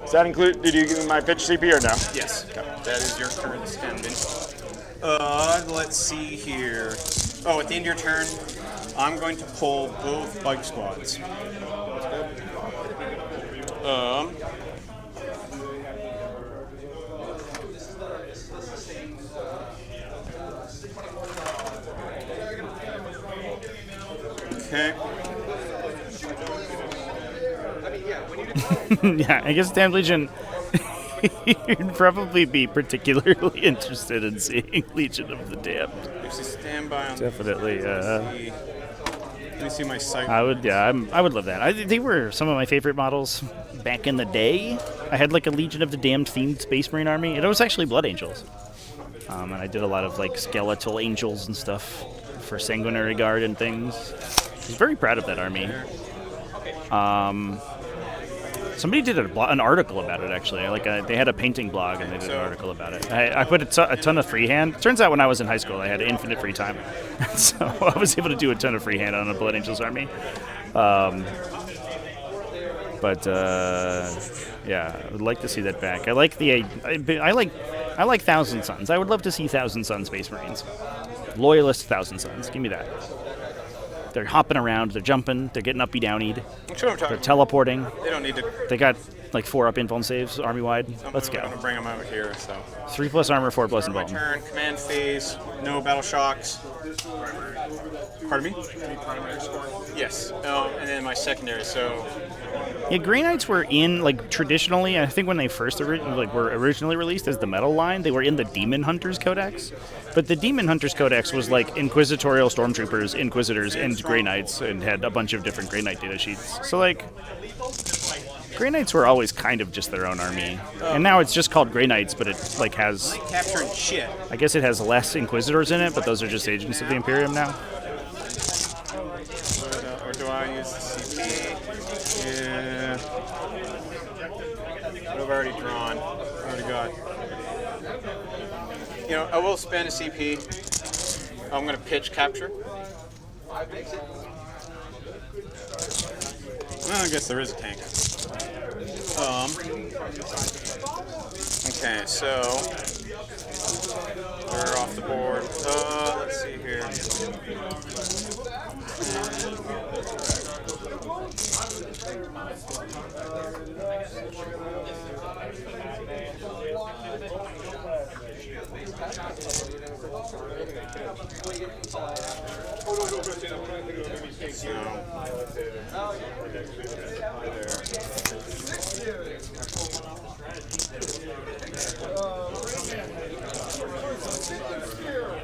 Does that include, did you give me my pitch CP or no? yes, that is your current standing. Let's see here. Oh, at the end of your turn, I'm going to pull both bike squads. Okay. Yeah, I guess Damned Legion. You'd probably be particularly interested in seeing Legion of the Damned. Actually, stand by on Definitely. Let me see my sight. I would. Yeah, I would love that. They were some of my favorite models back in the day. I had like a Legion of the Damned themed Space Marine army. It was actually Blood Angels, and I did a lot of like skeletal angels and stuff for Sanguinary Guard and things. I was very proud of that army. Somebody did an article about it, actually. They had a painting blog, and they did an article about it. I put a ton of freehand. Turns out when I was in high school, I had infinite free time. So I was able to do a ton of freehand on a Blood Angels army. Yeah, I would like to see that back. I like Thousand Suns. I would love to see Thousand Sun Space Marines. Loyalist Thousand Suns. Give me that. They're hopping around, they're jumping, they're getting uppy downied, I'm sure I'm they're talking. teleporting. They don't need to. They got like 4 up invuln saves army wide. Let's I'm go. gonna bring them over here. So 3+ armor, 4+ my invuln. turn. Command phase. No battle shocks. Pardon me? Yes. And then my secondary. So Yeah, Grey Knights were in like traditionally. I think when they first were originally released as the metal line, they were in the Demon Hunters Codex. But the Demon Hunters Codex was like Inquisitorial Stormtroopers, Inquisitors, and Grey Knights, and had a bunch of different Grey Knight data sheets. So like, Grey Knights were always kind of just their own army, and now it's just called Grey Knights, but it like has. capturing shit. I guess it has less Inquisitors in it, but those are just agents of the Imperium now. Or do I use the CP? Yeah. What have I already drawn? I already got. You know, I will spend a CP. I'm going to pitch capture. Well, I guess there is a tank. Okay, so we're off the board. Let's see here.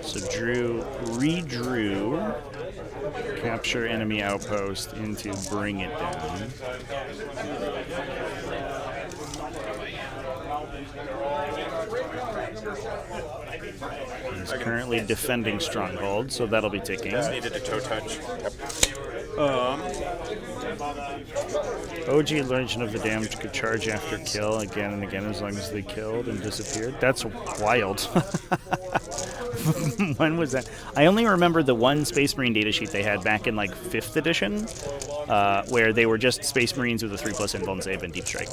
So redrew, capture enemy outpost into bring it down. He's currently defending stronghold, so that'll be ticking. Just needed a toe touch. OG Legend of the Damned could charge after kill again and again as long as they killed and disappeared. That's wild. When was that? I only remember the one Space Marine datasheet they had back in like 5th edition, where they were just Space Marines with a 3+ invuln save and deep strike.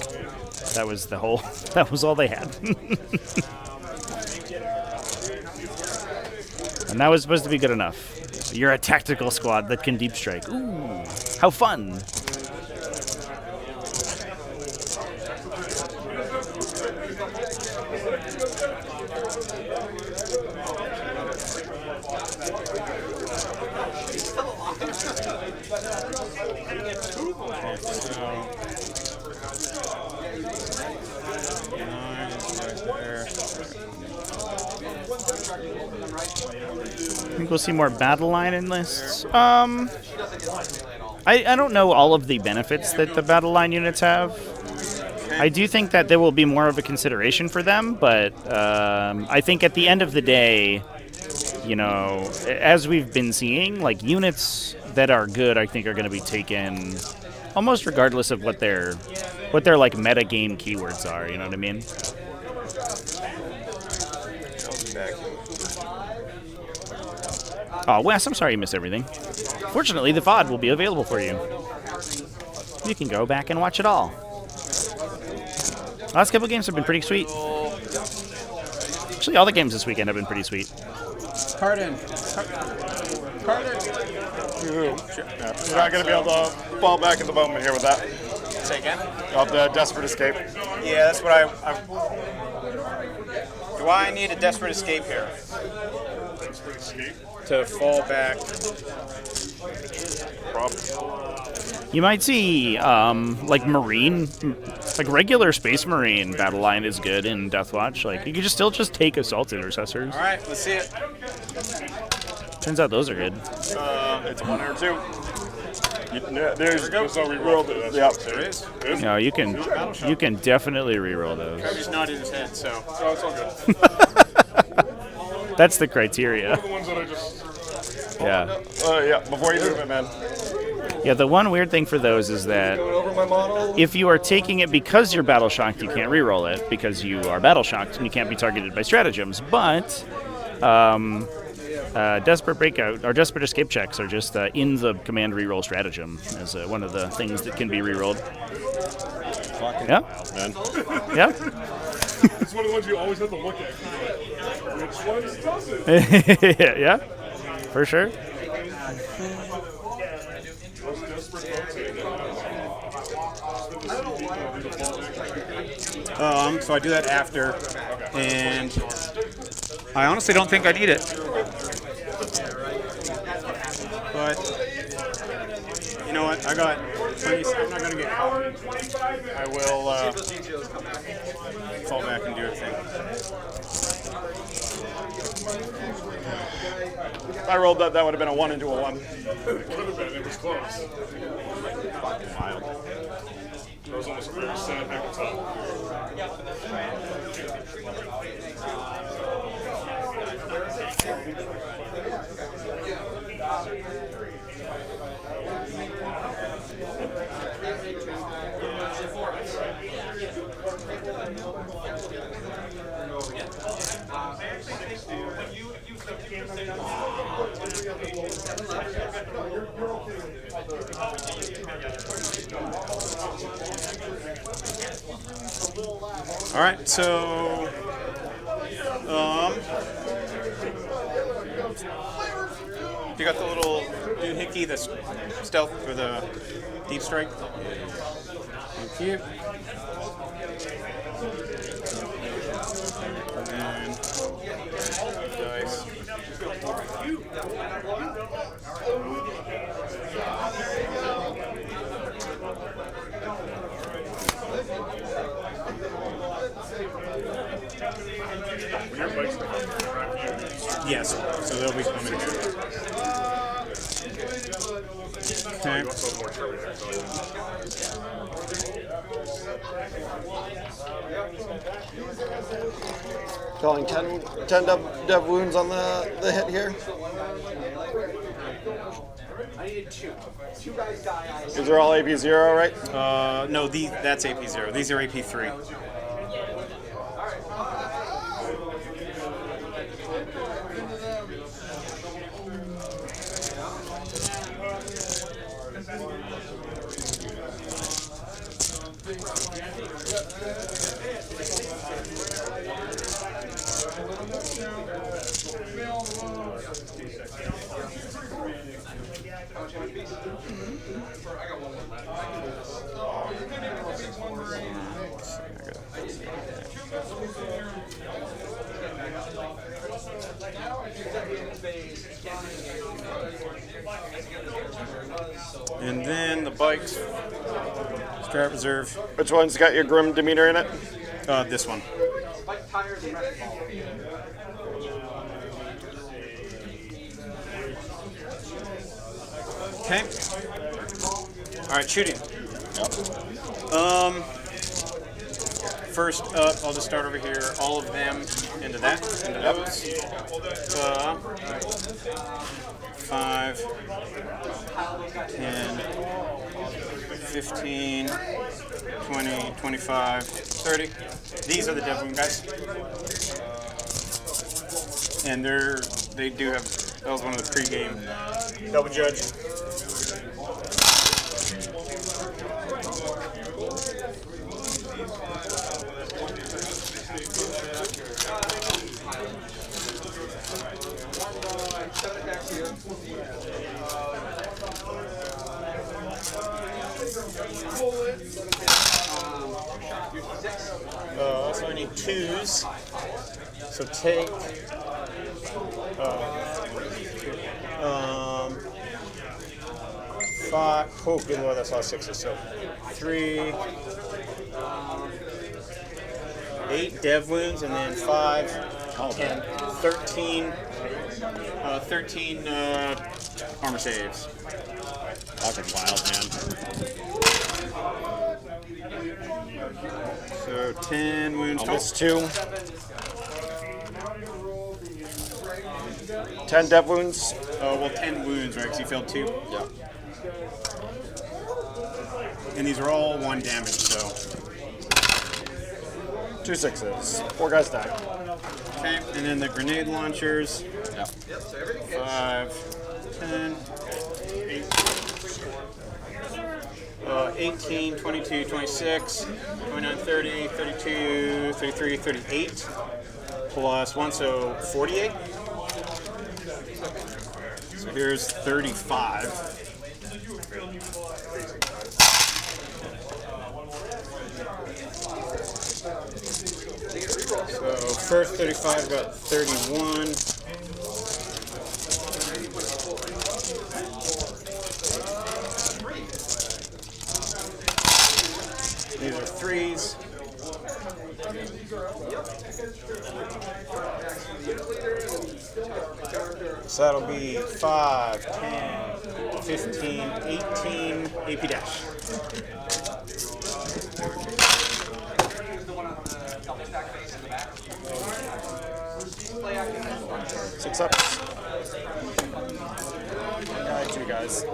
That was the whole. That was all they had. And that was supposed to be good enough. You're a tactical squad that can deep strike. Ooh, how fun! I think we'll see more battle line enlists. I don't know all of the benefits that the battle line units have. I do think that there will be more of a consideration for them, but I think at the end of the day, you know, as we've been seeing, like units that are good, I think are going to be taken almost regardless of what their like meta game keywords are. You know what I mean? Oh, Wes, I'm sorry you missed everything. Fortunately, the VOD will be available for you. You can go back and watch it all. Last couple games have been pretty sweet. Actually, all the games this weekend have been pretty sweet. Carden. Carden. You're not going to be able to fall back in the moment here with that. Say again? Of the Desperate Escape. Yeah, that's what I do I need a Desperate Escape here? Desperate escape. To fall back. You might see, like Marine, like regular Space Marine battle line is good in Deathwatch. Like you can still just take Assault Intercessors. All right, let's see it. Turns out those are good. It's 1 or 2. There's So we rolled it. Yeah. There is. No, you can definitely reroll those. He's nodding his head, so. Oh, it's all good. That's the criteria. The ones that I just. Yeah. Yeah, before you move it, man. Yeah, the one weird thing for those is that if you are taking it because you're battle shocked, you can't reroll it because you are battle shocked and you can't be targeted by stratagems. But Desperate Breakout or Desperate Escape checks are just in the command reroll stratagem as one of the things that can be rerolled. Yeah. Man. Yeah. It's one of the ones you always have to look at. Which ones does it? Yeah. For sure. So I do that after, and I honestly don't think I need it. But you know what? I got plenty. I'm not gonna get caught. I will fall back and do a thing. If I rolled that, that would have been a 1 into a 1. It could have been. It was close. Fucking wild. That was almost a very sad heck of a time. All right, so You got the little little doohickey, the stealth for the deep strike. Thank you. And dice. Your bike's not coming. Yes, so they'll be coming here. Okay. Calling 10 dev wounds on the hit here. I needed two. Two guys die. These are all AP 0, right? No, that's AP 0. These are AP 3. And then the bikes. Strat reserve. Which one's got your grim demeanor in it? This one. Okay. All right, shooting. First up, I'll just start over here. All of them into that, into those. 5, 10, 15, 20, 25, 30. These are the dev wound guys. And they do have, that was one of the pre-game double judge. So I need 2s. So take 5. Oh, good lord, that's a lot of 6s. So 3, 8 dev wounds, and then 5, 10, 13. 13 armor saves. Fucking wild, man. So 10 wounds. Almost 2. 10 dev wounds. Oh, well, 10 wounds, right? Because you failed 2. Yeah. And these are all 1 damage, so. 2 6s. 4 guys die. Okay, and then the grenade launchers. Yeah. 5, 10, 18, 22, 26, 29, 30, 32, 33, 38. Plus 1, so 48. So here's 35. So first 35 got 31. These are 3s. So that'll be 5, 10, 15, 18 AP dash. Six ups. Alright, 2 guys.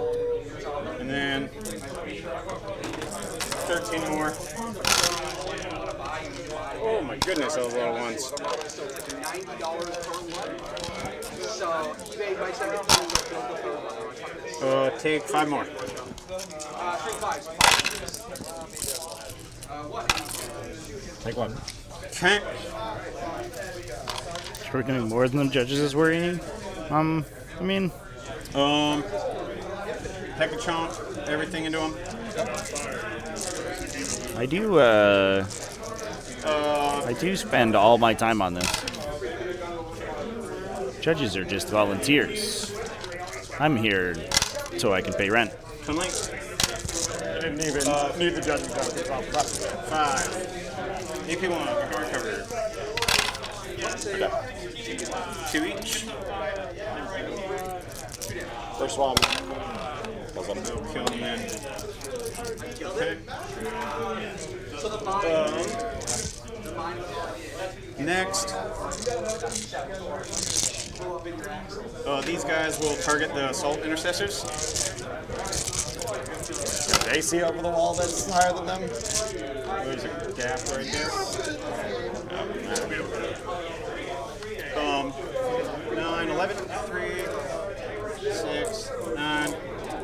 And then 13 more. Oh my goodness, that was a lot of ones. Take 5 more. Take 1. Okay. We're getting more than the judges is worrying. I mean, Hecachomp everything into him. I do spend all my time on this. Judges are just volunteers. I'm here so I can pay rent. Twin Link. I didn't even need the judging benefits off that. 5. AP1, guard cover. 2 each. First one. Kill him then. Okay. Next. These guys will target the assault intercessors. They see over the wall that's higher than them. There's a gap right there. 9, 11, 3, 6, 9,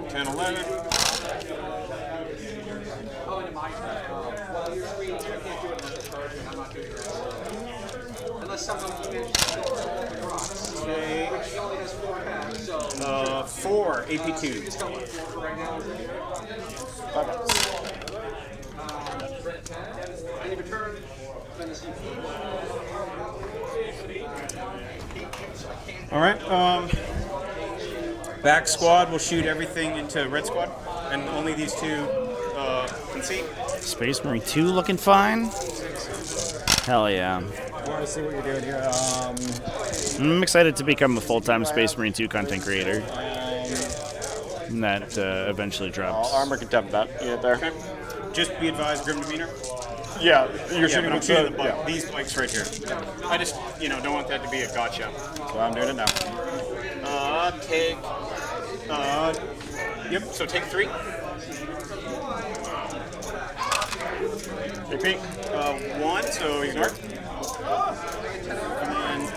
10, 11. Unless someone Okay. 4 AP2. right now. Any return, then the CP. All right. Back squad will shoot everything into red squad, and only these two can see. Space Marine 2 looking fine. Hell yeah. I want to see what you're doing here. I'm excited to become a full-time Space Marine 2 content creator. And that eventually drops. Armor contempt that unit there. Okay. Just be advised, grim demeanor. Yeah, you're Yeah, shooting but I'm with shooting the, yeah. these bikes right here. I just, don't want that to be a gotcha. So I'm doing it now. Take. Yep. So take 3. Repeat. 1. So ignore. And then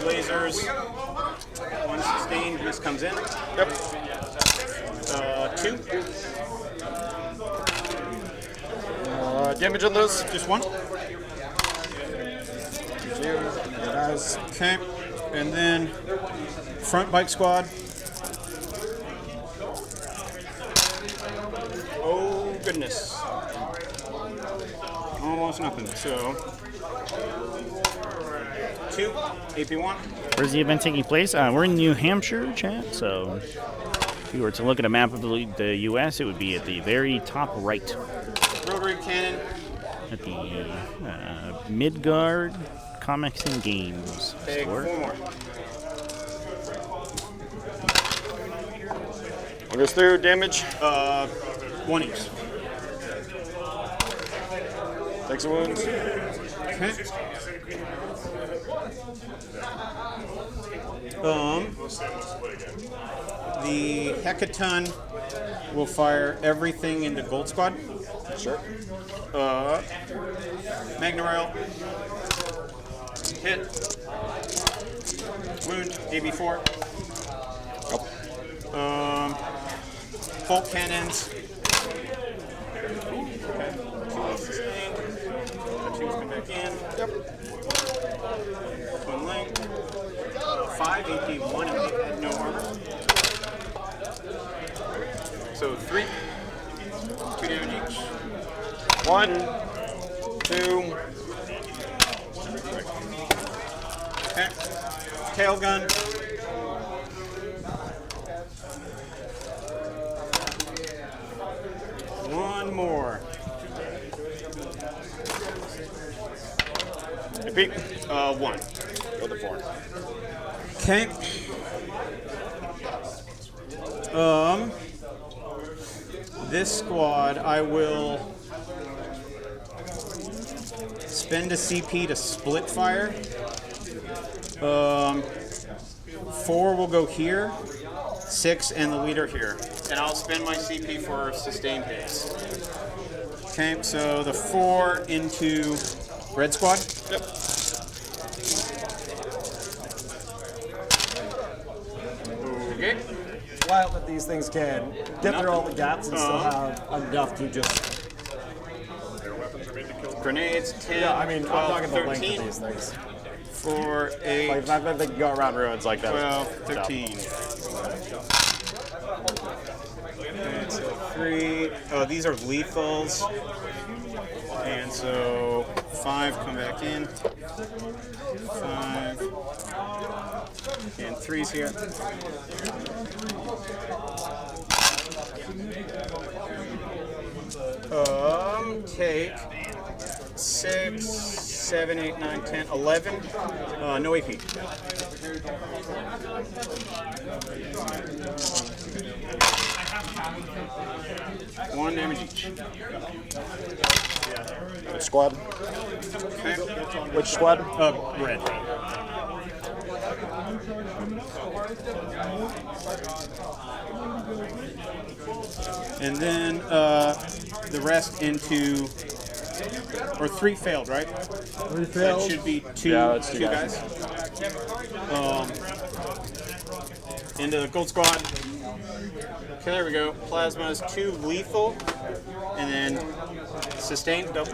lasers. 1 sustained. This comes in. Yep. 2. Damage on those. Just 1. Nice. Okay. And then front bike squad. Oh goodness. Almost nothing. So 2 AP1. Where's the event taking place? We're in New Hampshire, chat. So if you were to look at a map of the U.S., it would be at the very top right. Rotary cannon. At the Midgard Comics and Games Take store. 4 more. One goes through. Damage. 1 each. Takes a wound. Okay. The Hecaton will fire everything into Gold Squad. Sure. Magna hit, wound, AB4. Bolt cannons. Okay. 2 sustained. The 2's come back in. Yep. Twin link. 5 AP1 and 8 had no armor. So 3. 2 damage each. 1, 2. Okay. Tail gun. One more. Repeat. 1. Go to 4. Okay. This squad, I will spend a CP to split fire. 4 will go here, 6 and the leader here. And I'll spend my CP for sustained hits. Okay, so the 4 into red squad. Yep. Okay. Wild that these things can get through all the gaps and still have enough to just. Grenades, 10, Yeah, I mean, 12, I'm talking the 13, length of these things. 4, 8, Like, if they can go around ruins like that. 12, 13. 3. Oh, these are lethals. And so 5 come back in. 5. And 3's here. Take 6, 7, 8, 9, 10, 11. No AP. 1 damage each. Which squad? Okay. Which squad? Red. And then the rest into, or 3 failed, right? 3 That failed. should be 2, Yeah, that's two two guys. Into the gold squad. Okay, there we go. Plasma's 2 lethal, and then sustained double.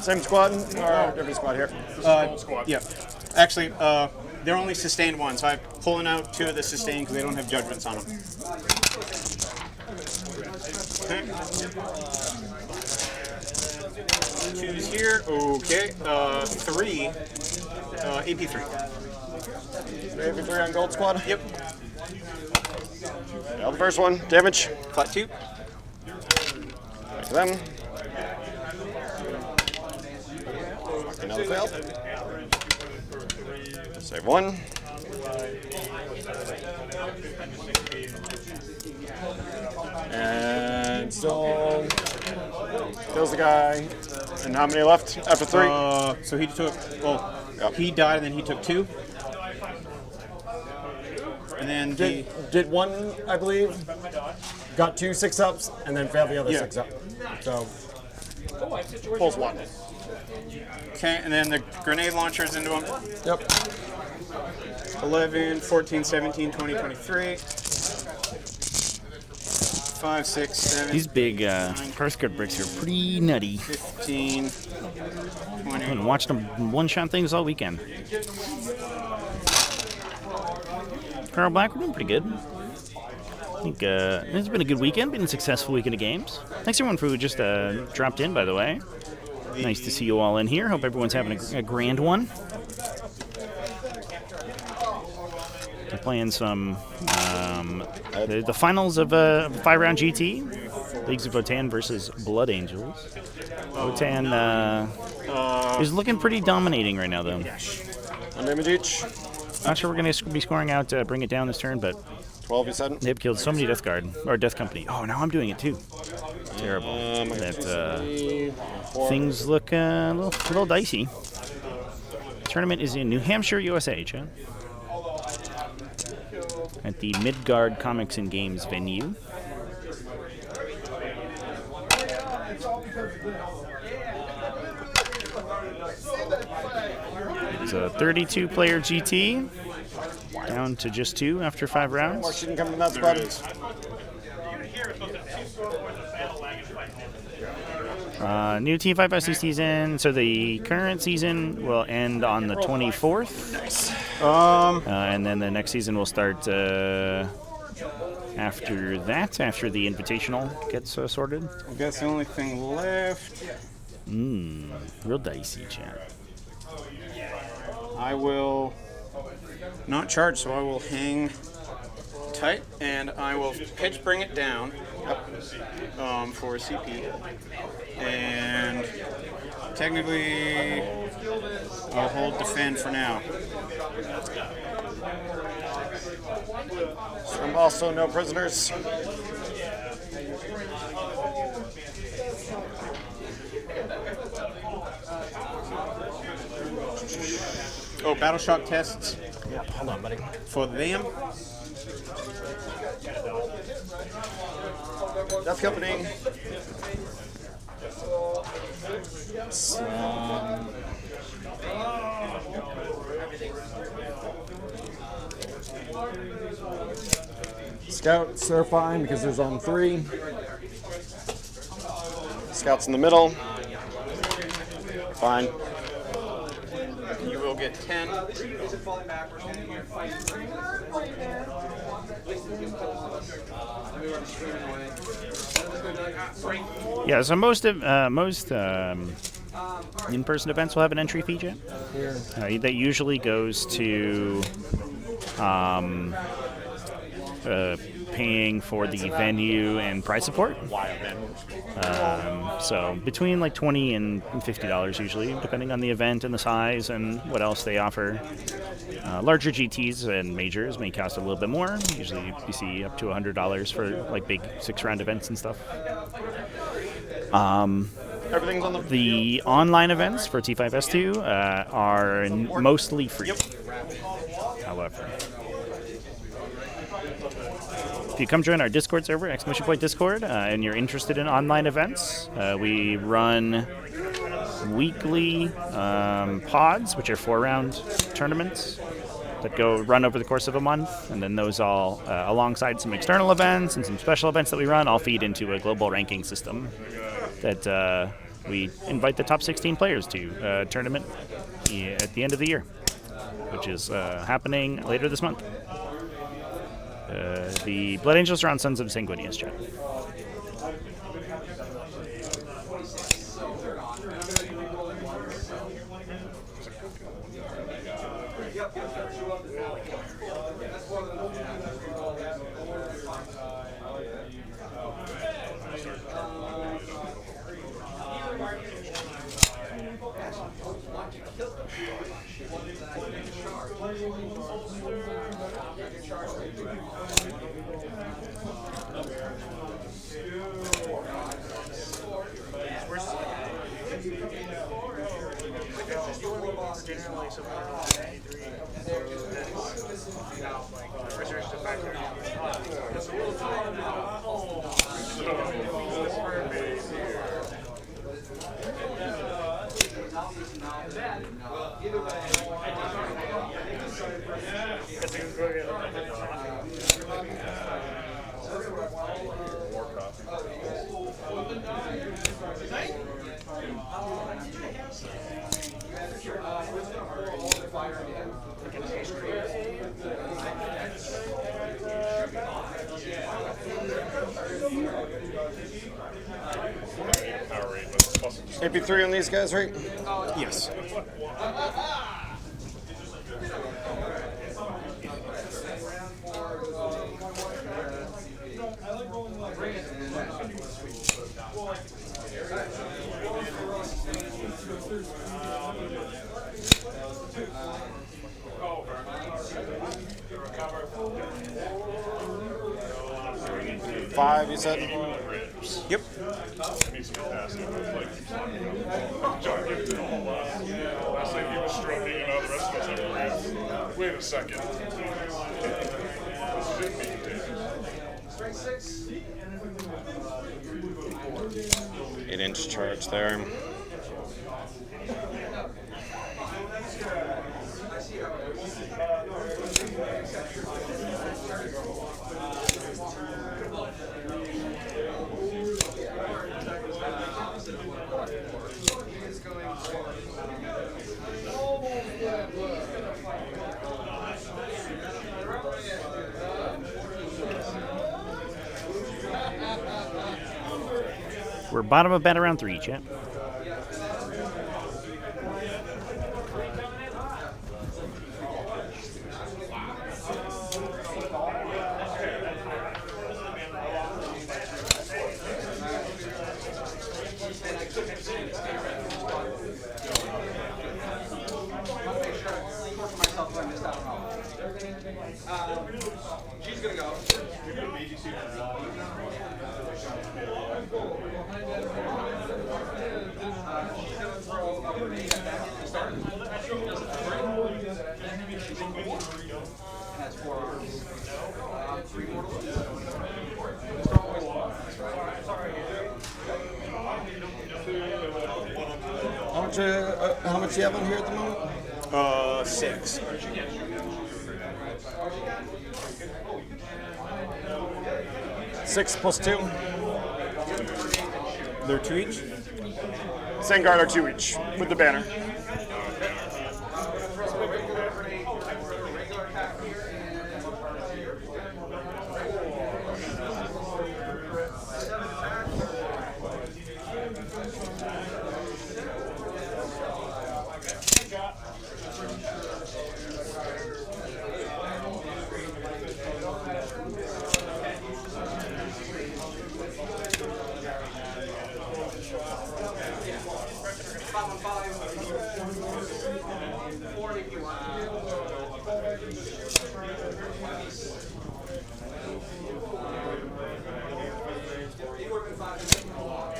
Same squad or different squad here? Yeah. Actually, they're only sustained 1, so I'm pulling out 2 of the sustained because they don't have judgments on them. Okay. 2's here. Okay. 3. AP3. AP3 on gold squad? Yep. Now the first one, damage. Flat 2. Back to them. Another fail. Save 1. And still kills the guy. And how many left after 3? So he took, well, Yep. he died and then he took 2. And then Did 1, I believe, got 2 6-ups and then failed the other 6-up. So pulls 1. okay, and then the grenade launchers into him. Yep. 11, 14, 17, 20, 23. 5, 6, 7. These big press card bricks are pretty nutty. 15, 20. I've been watching them one-shot things all weekend. Carl Black, we're doing pretty good. I think it's been a good weekend, been a successful weekend of games. Thanks everyone for who just dropped in, by the way. Nice to see you all in here. Hope everyone's having a grand one. We're playing some the finals of a 5-round GT. Leagues of Votann versus Blood Angels. Votann is looking pretty dominating right now, though. 1 damage each. Not sure we're going to be scoring out to bring it down this turn, but 12, you said? they've killed so many Death Guard, or Death Company. Oh, now I'm doing it too. Terrible. Things look a little dicey. Tournament is in New Hampshire, USA, Chad. At the Midgard Comics and Games venue. It's a 32-player GT, down to just 2 after 5 rounds. More shouldn't come from that squad. New T5SC season. So the current season will end on the 24th. Nice. And then the next season will start after that, after the Invitational gets sorted. I guess the only thing left. Real dicey, chat. I will not charge, so I will hang tight, and I will pitch bring it down for a CP. And technically, I'll hold defend for now. And also no prisoners. Oh, battle shock tests Yeah, hold on, buddy. for them. Death Company. Scouts are fine because there's on 3. Scouts in the middle. Fine. You will get 10. Yeah, so most in-person events will have an entry fee, Jen. That usually goes to paying for the venue and prize support. So between like $20 and $50 usually, depending on the event and the size and what else they offer. Larger GTs and majors may cost a little bit more. Usually you see up to $100 for like big 6-round events and stuff. Everything's on the online events for T5S2 are mostly free. However, if you come join our Discord server, !Discord, and you're interested in online events, we run weekly pods, which are 4-round tournaments that run over the course of a month, and then those all, alongside some external events and some special events that we run, all feed into a global ranking system that we invite the top 16 players to a tournament at the end of the year, which is happening later this month. The Blood Angels are on Sons of Sanguinius, Chad. AP3 on these guys, right? Yes. Five, you said? Yep. John gave it to him last night. He was stroking, and all the rest of us have ribs. Wait a second. This is it, meat potatoes. 8-inch charge there. We're bottom of bet around 3, chat. She's gonna go. That's 4 arms. 3 mortals. How much do you have on here at the moment? 6. 6 plus 2. They're 2 each? Sangard are 2 each, with the banner.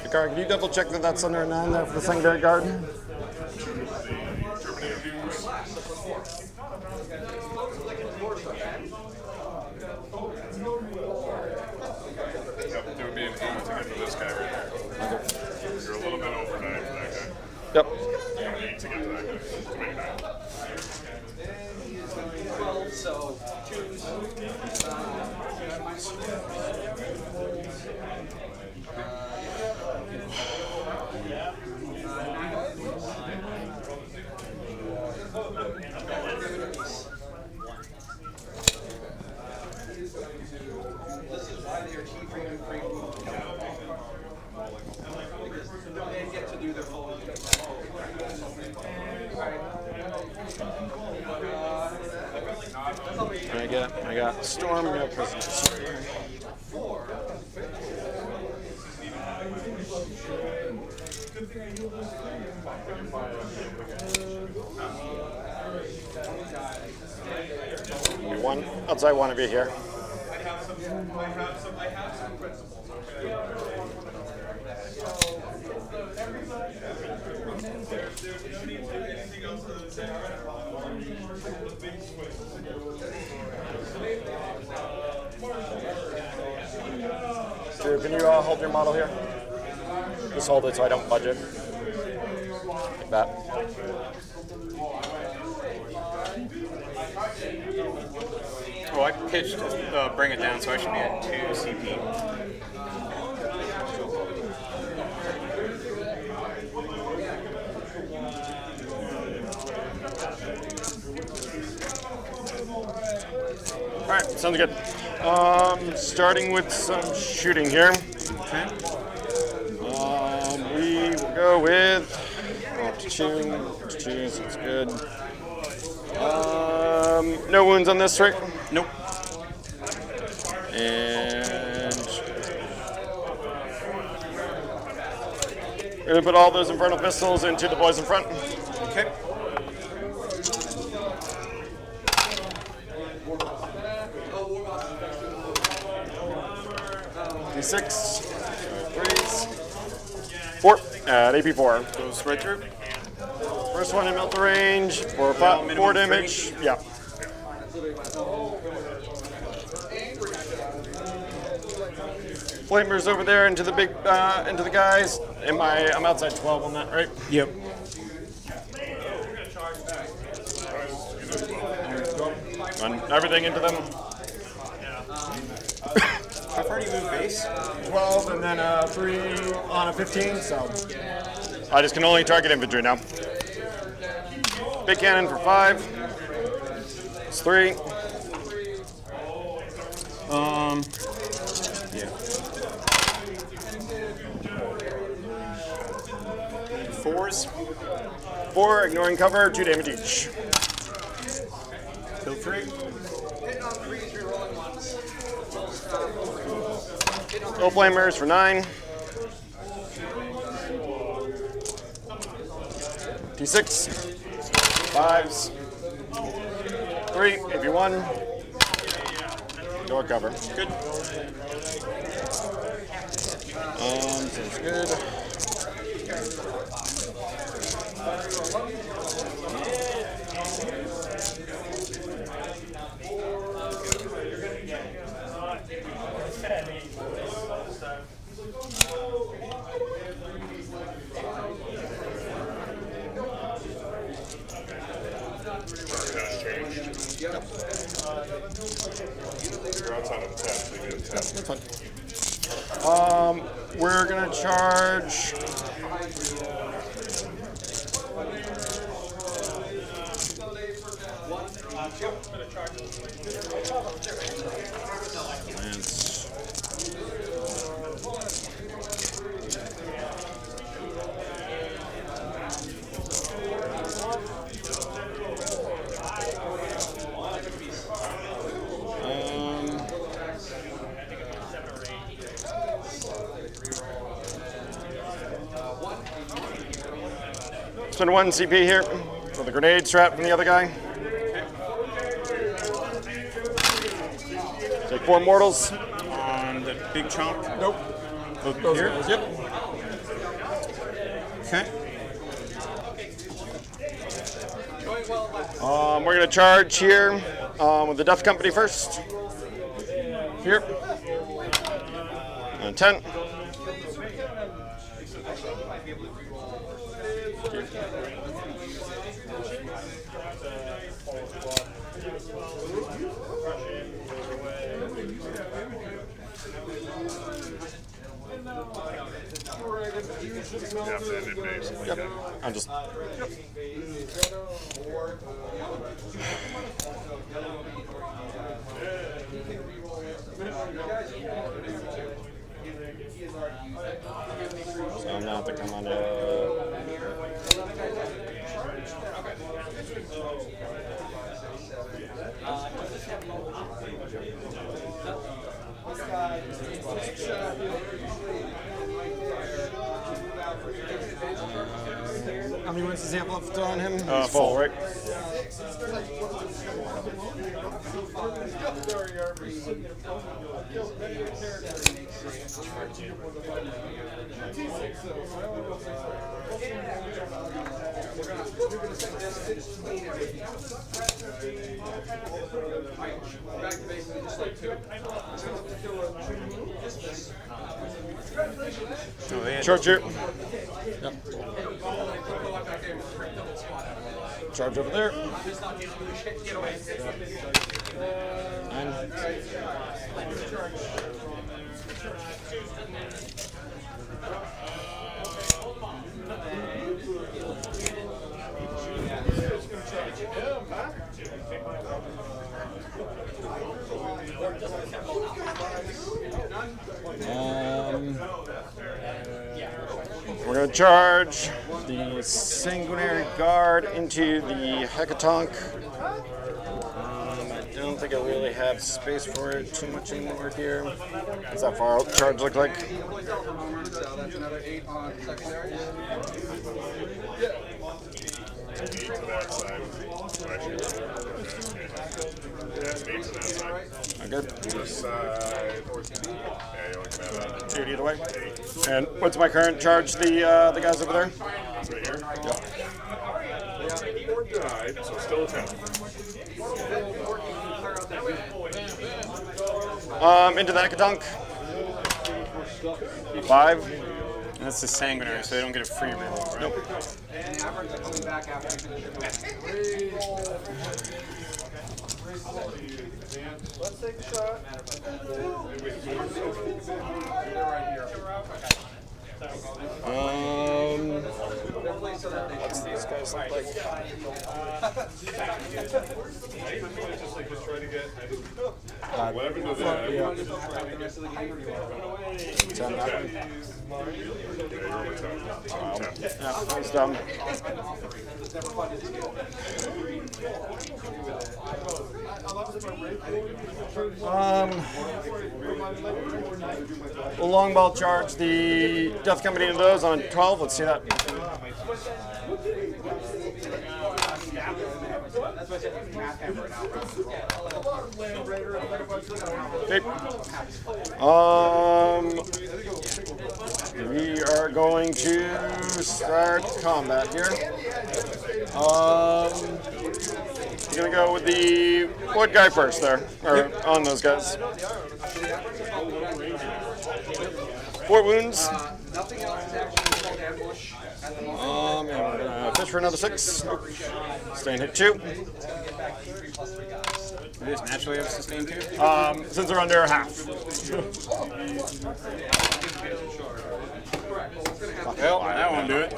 Picard, can you double check that that's under a 9 there for the secondary guard? Yep, there would be an 8 to get to this guy right there. You're a little bit over 9 for that guy. Yep. 8 to get to that guy. To make 9. So, they get to do their full. I got Storm, no prisoners. One outside one of you here. I have some principles. There's no need to do anything else other than say, all right, the big swing. Drew, can you hold your model here? Just hold it so I don't budge it. Like that. Oh, I pitched to bring it down, so I should be at 2 CP. All right, sounds good. Starting with some shooting here. Okay. We will go with to choose. It's good. No wounds on this, right? Nope. And we're gonna put all those infernal pistols into the boys in front. Okay. D6, 3s, 4 at AP4. Goes right through. First one in melt range for 4 damage. Yeah. Flamers over there into the big into the guys. I'm outside 12 on that, right? Yep. Run everything into them. How far do you move base? 12 and then 3 on a 15. So I just can only target infantry now. Big cannon for 5. It's 3. Yeah. 4s. 4, ignoring cover, 2 damage each. Kill 3. No flamers for 9. D6. 5s. 3, AP1. Door cover. Good. Sounds good. You're outside of 10, so you get 10. That's fine. We're gonna charge. Spend 1 CP here for the grenade strap from the other guy. Take 4 mortals. On the big chomp. Nope. Over here. Yep. Okay. We're going to charge here with the Death Company first. Here. And 10. Yep. I'll just. So I'm not to come on How many wins does he have left on him? Full, right? Charge here. Yep. Charge over there. We're going to charge the Sanguinary Guard into the Hecatonk. I don't think I really have space for it too much anymore here. What's that far out charge look like? Okay. Shoot either way. And what's my current charge? The guys over there. Right here. Yep. Or died, so still a 10. Into the Hecatonk. 5. And that's the Sanguinary, so they don't get a free reroll, right? Nope. Let's take a shot. What's these guys look like? Just try to get. What happened to Yeah, that's dumb. We'll longbow charge the Death Company into those on 12. Let's see that. Okay. We are going to start combat here. You're gonna go with the wood guy first there, or on those guys. 4 wounds. And we're gonna fish for another 6. Nope. Staying hit 2. They just naturally have sustained 2? Since they're under half. Well, that won't do it.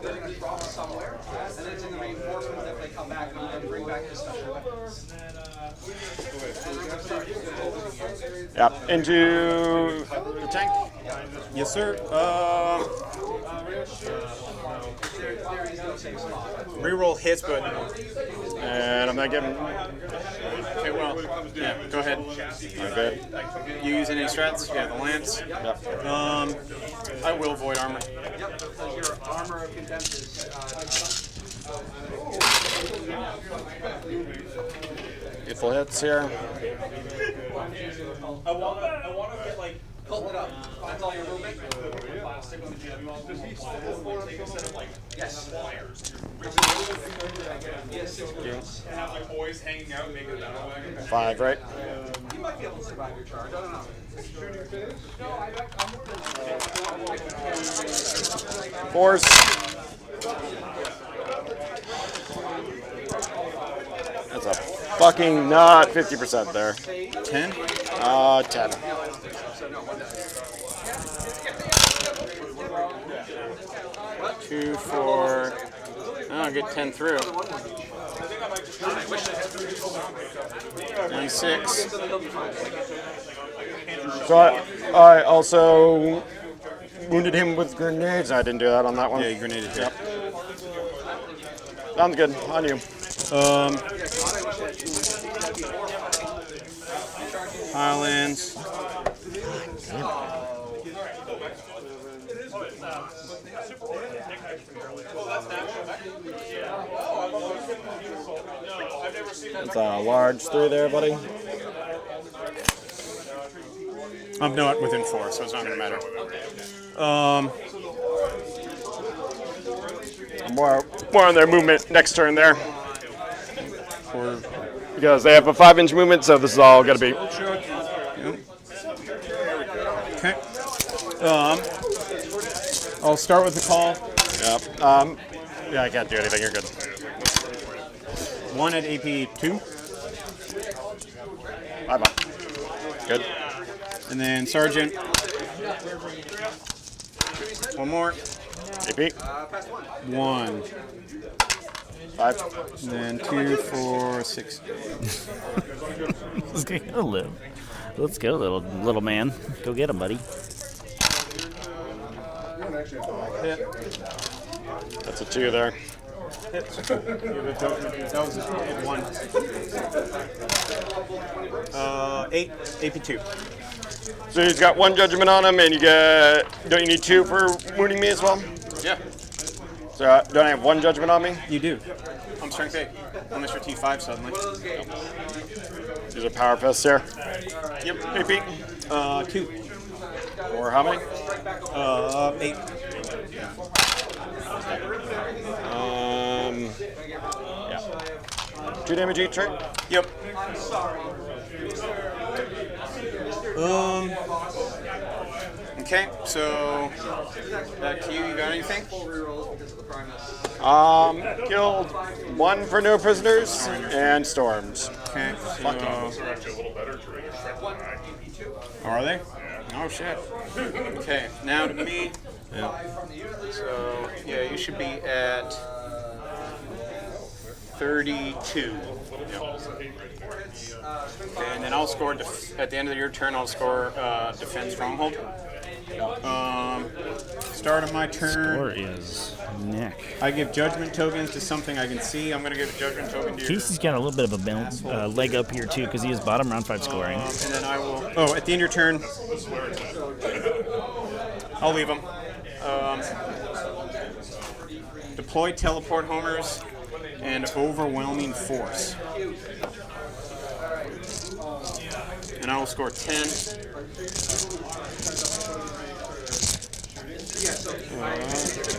They're going to drop somewhere, and then it's in the reinforcements that they come back and bring back the special weapons. Yep. Into the tank. Yes, sir. Reroll hits, but And I'm not getting. okay. Well, yeah. Go ahead. Okay. You use any strats? Yeah, the lance. Yep. I will void armor. Yep, because your armor condenses. Get full hits here. I want to get like Pull it up. That's all your movement? Yes. Yes. Have my boys hanging out and making a battle wagon. 5, right? You might be able to survive your charge. I don't know. Fours. That's a fucking not 50% there. 10? 10. Two, four. Oh, get 10 through. And 6. So I also wounded him with grenades. I didn't do that on that one. Yeah, you grenaded him. Sounds good. On you. Highlands. It's a large 3 there, buddy. I'm not within 4, so it's not going to matter. More on their movement next turn there. Because they have a 5-inch movement, so this is all going to be. Okay. I'll start with the call. Yep. Yeah, I can't do anything. You're good. 1 at AP 2. Bye-bye. Good. And then Sergeant. 1 more. AP. 1. 5. And then 2, 4, 6. Let's go, live. Let's go, little man. Go get him, buddy. That's a 2 there. That was 1. 8, AP 2. So he's got 1 judgment on him, and you get. Don't you need 2 for wounding me as well? Yeah, So don't I have 1 judgment on me? you do. I'm strength 8. Unless you're T5 suddenly. These are power fists here. Yep. AP. 2. Or how many? 8. Yeah. 2 damage each, right? Yep. Okay, so back to you. You got anything? Killed 1 for no prisoners and storms. Okay. Fucking. Those are actually a little better to read. Oh, are they? Oh shit. Okay, now to me. Yeah. So yeah, you should be at 32. And then I'll score at the end of your turn. I'll score defense stronghold. Start of my turn. Or is Nick. I give judgment tokens to something I can see. I'm going to give a judgment token to you. Casey's got a little bit of a leg up here too because he is bottom round 5 scoring. And then I will. Oh, at the end of your turn, I'll leave them. Deploy teleport homers and overwhelming force. And I will score 10.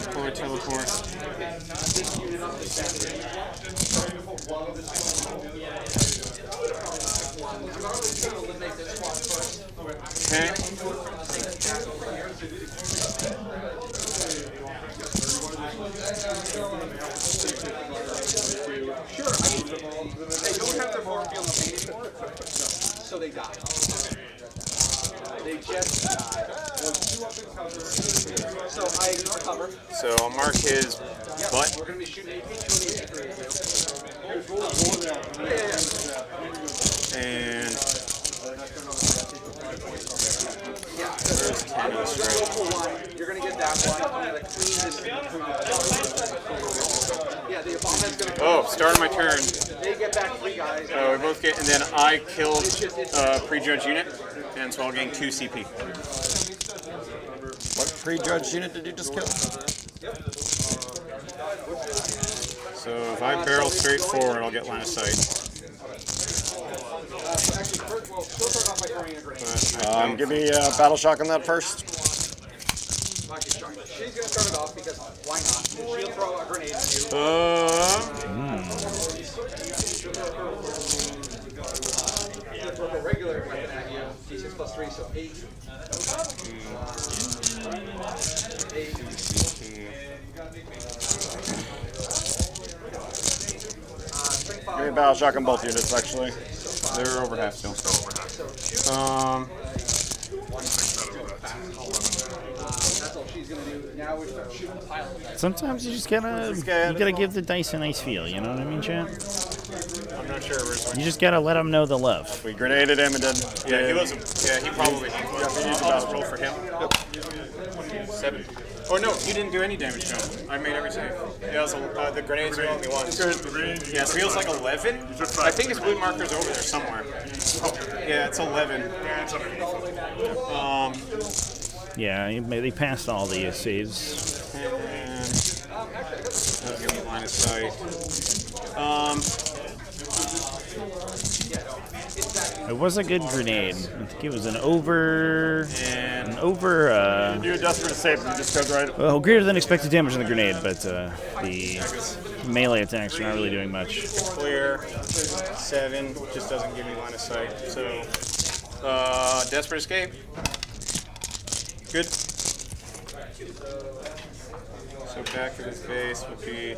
Deploy teleport. Okay. They don't have their farm field anymore, so they die. They just die. So I ignore cover. So I'll mark his butt. We're going to be shooting AP 2 And yeah, I'm going to go for 1. You're going to get that one. I'm going to clean this. Yeah, the abomin's going to go. oh, start of my turn. They get back 3 guys. So we both get, and then I killed prejudged unit, and so I'll gain 2 CP. What prejudged unit did you just kill? So if I barrel straight forward, I'll get line of sight. Actually, well, still start off my throwing a grenade. Give me a battle shock on that first. She's going to start it off because why not? She'll throw a grenade at you. She'll throw a regular weapon at you. D6 plus 3, so 8. 8. Give me a battle shock on both units, actually. They're over half still. That's all she's going to do. Now we start shooting the pile of dice. Sometimes you just gotta give the dice a nice feel. You know what I mean, Chad? I'm not sure. You just gotta let them know the love. We grenaded him and then. Yeah, he wasn't. Yeah, he probably. I'll just roll for him. 7. Oh no, you didn't do any damage to him. I made every save. Yeah, it was the grenades were the only ones. Yeah, it feels like 11. I think his wound marker's over there somewhere. Yeah, it's 11. Yeah, they passed all the saves. That'll give me line of sight. It was a good grenade. I think it was an over. Do a desperate save and just goes right. Well, greater than expected damage on the grenade, but the melee attacks are not really doing much. Clear. 7 just doesn't give me line of sight. So, desperate escape. Good. So back to this base would be.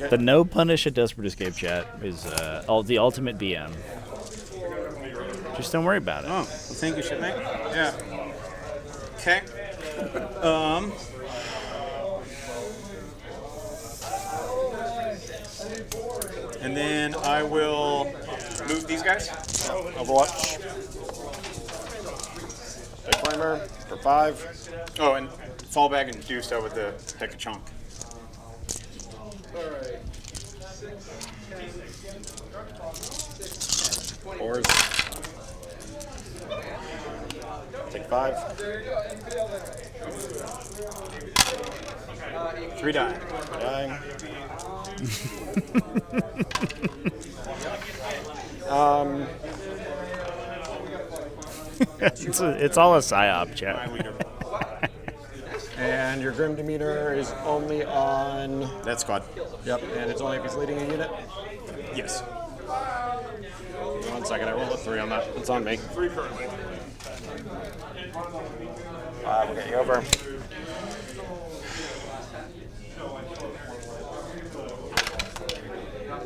The no punish at desperate escape chat is the ultimate BM. Just don't worry about it. Oh, well, thank you, shipmate. Yeah. Okay. And then I will move these guys. Overwatch. Big flamer for 5. Oh, and fall back and do so with the pick a chunk. Fours. Take 5. 3 die. Dying. It's all a psyop, chat. And your Grim Demeanor is only on. That squad. Yep, and it's only if he's leading a unit. Yes. 1 second, I rolled a 3 on that. It's on me. 3 currently. 5 will get you over.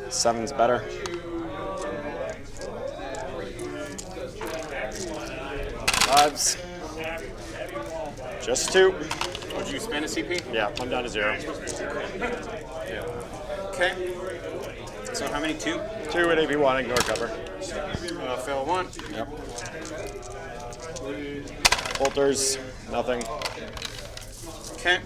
Seven's better. 5s. Just 2. Would you spend a CP? Yeah, I'm down to 0. Okay. So how many? 2? 2 at AP1, ignore cover. Fail 1. Yep. Bolters, nothing. Okay.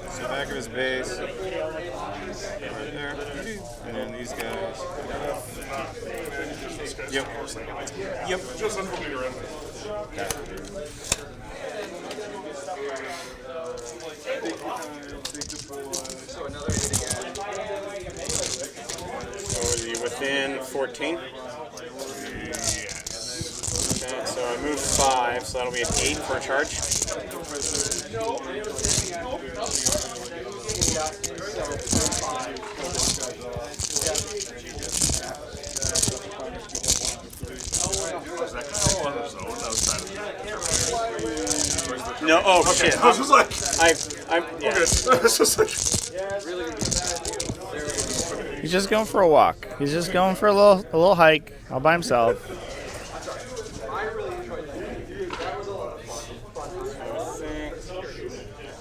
So back of his base. Right there. And then these guys. Yep. Yep. Just until you're in. So another hit again. So are you within 14? Okay, so I moved 5, so that'll be an 8 for a charge. No, oh shit. I was just like, Yeah. it's just like, He's just going for a walk. He's just going for a little hike all by himself.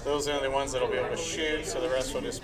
Those are the only ones that'll be able to shoot, so the rest will just.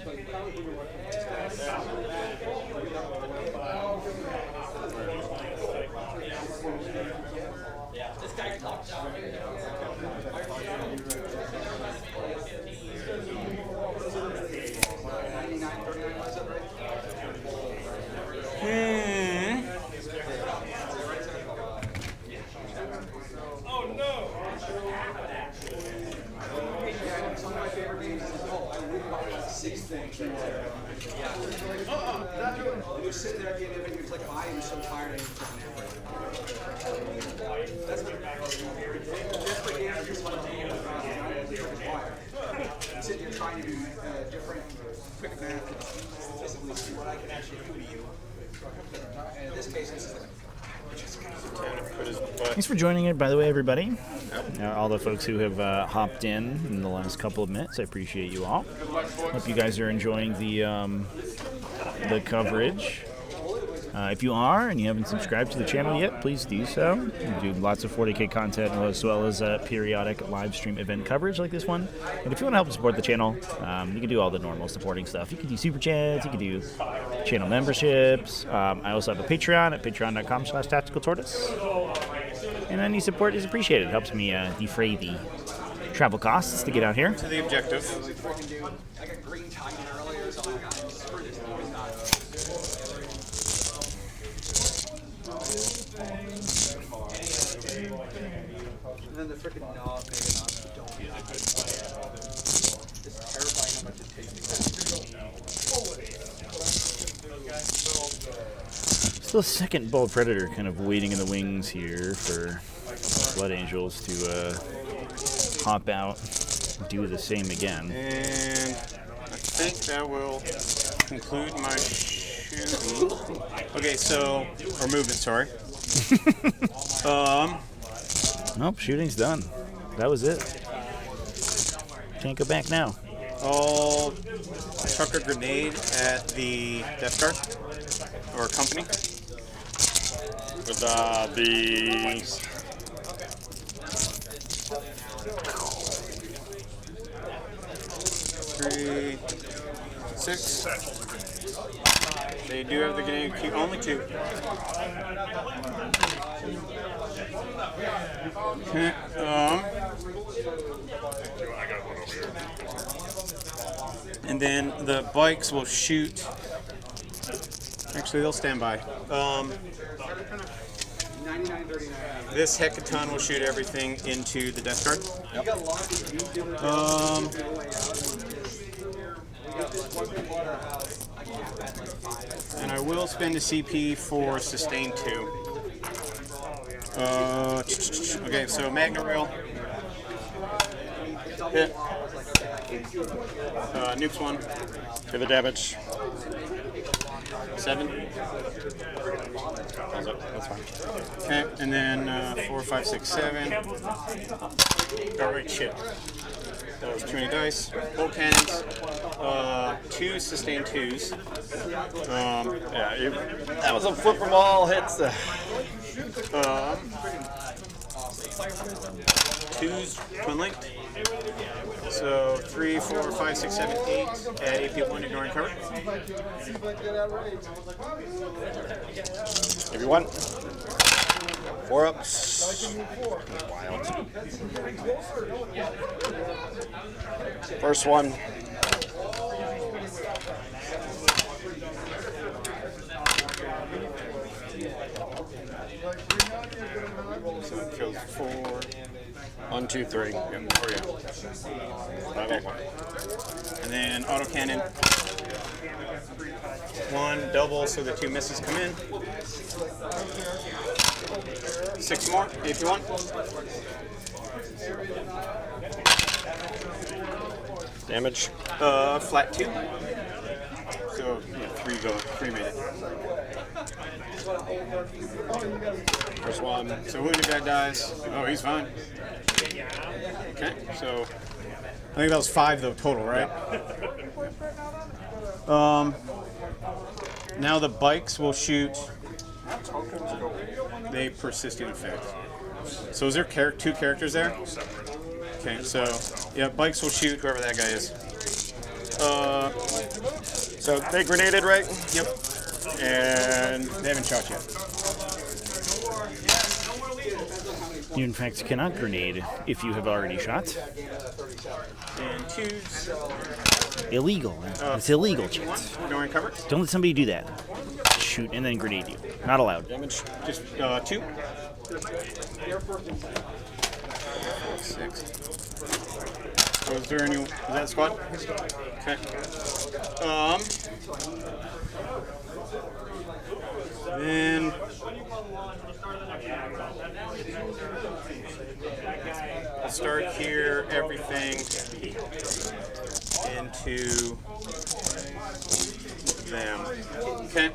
you're sitting there at the end of it, you're like, I am so tired, I need to take a nap right now. That's what different answers like you sit here trying to do different quick math and basically see what I can actually do to you. And in this case, this is like, Thanks for joining it, by the way, everybody. All the folks who have hopped in the last couple of minutes, I appreciate you all. Hope you guys are enjoying the coverage. If you are and you haven't subscribed to the channel yet, please do so. We do lots of 40k content as well as periodic live stream event coverage like this one. And if you want to help support the channel, you can do all the normal supporting stuff. You can do super chats, you can do channel memberships. I also have a Patreon at patreon.com/TacticalTortoise. And any support is appreciated. It helps me defray the travel costs to get out here. To the objective. I got green timing earlier, so I got screw this. And then the freaking knob, maybe not, don't be a good player. It's terrifying how much it takes to Still a second Bold Predator kind of waiting in the wings here for Blood Angels to hop out and do the same again. And I think that will conclude my shooting. Okay, so, or movement, sorry. Nope, shooting's done. That was it. Can't go back now. I'll chuck a grenade at the Death Guard or company. With the 3, 6. They do have the grenade queue, only 2. Okay, and then the bikes will shoot. Actually, they'll stand by. This Hecaton will shoot everything into the Death Guard. And I will spend a CP for Sustain 2. Okay, so Magna Rail. Hit. Nukes 1. for the damage. 7. That's fine. Okay, and then 4, 5, 6, 7. Oh, wait, shit. That was 20 dice. Bolt cannons. 2 sustained 2s. Yeah, that was a flip from all hits. 2s twin linked. So 3, 4, 5, 6, 7, 8. Add 8 people in ignoring cover. Give you 1. 4 ups. Wild. First one. So it kills 4. 1, 2, 3. Yeah, 4, yeah. Okay. And then autocannon. 1 double, so the 2 misses come in. 6 more, if you want. Damage. Flat 2. So yeah, 3 made it. First one. So wounded guy dies. Oh, he's fine. Okay, so I think that was 5 though total, right? Now the bikes will shoot. They persist in effect. So is there 2 characters there? Okay, so yeah, bikes will shoot whoever that guy is. So they grenaded, right? Yep. And they haven't shot yet. You, in fact, cannot grenade if you have already shot. And 2s. Illegal. It's illegal, chance. Ignoring cover. Don't let somebody do that. Shoot and then grenade you. Not allowed. Damage. Just 2. 6. Was there any? Is that squad? Okay. start here, everything into them. Okay.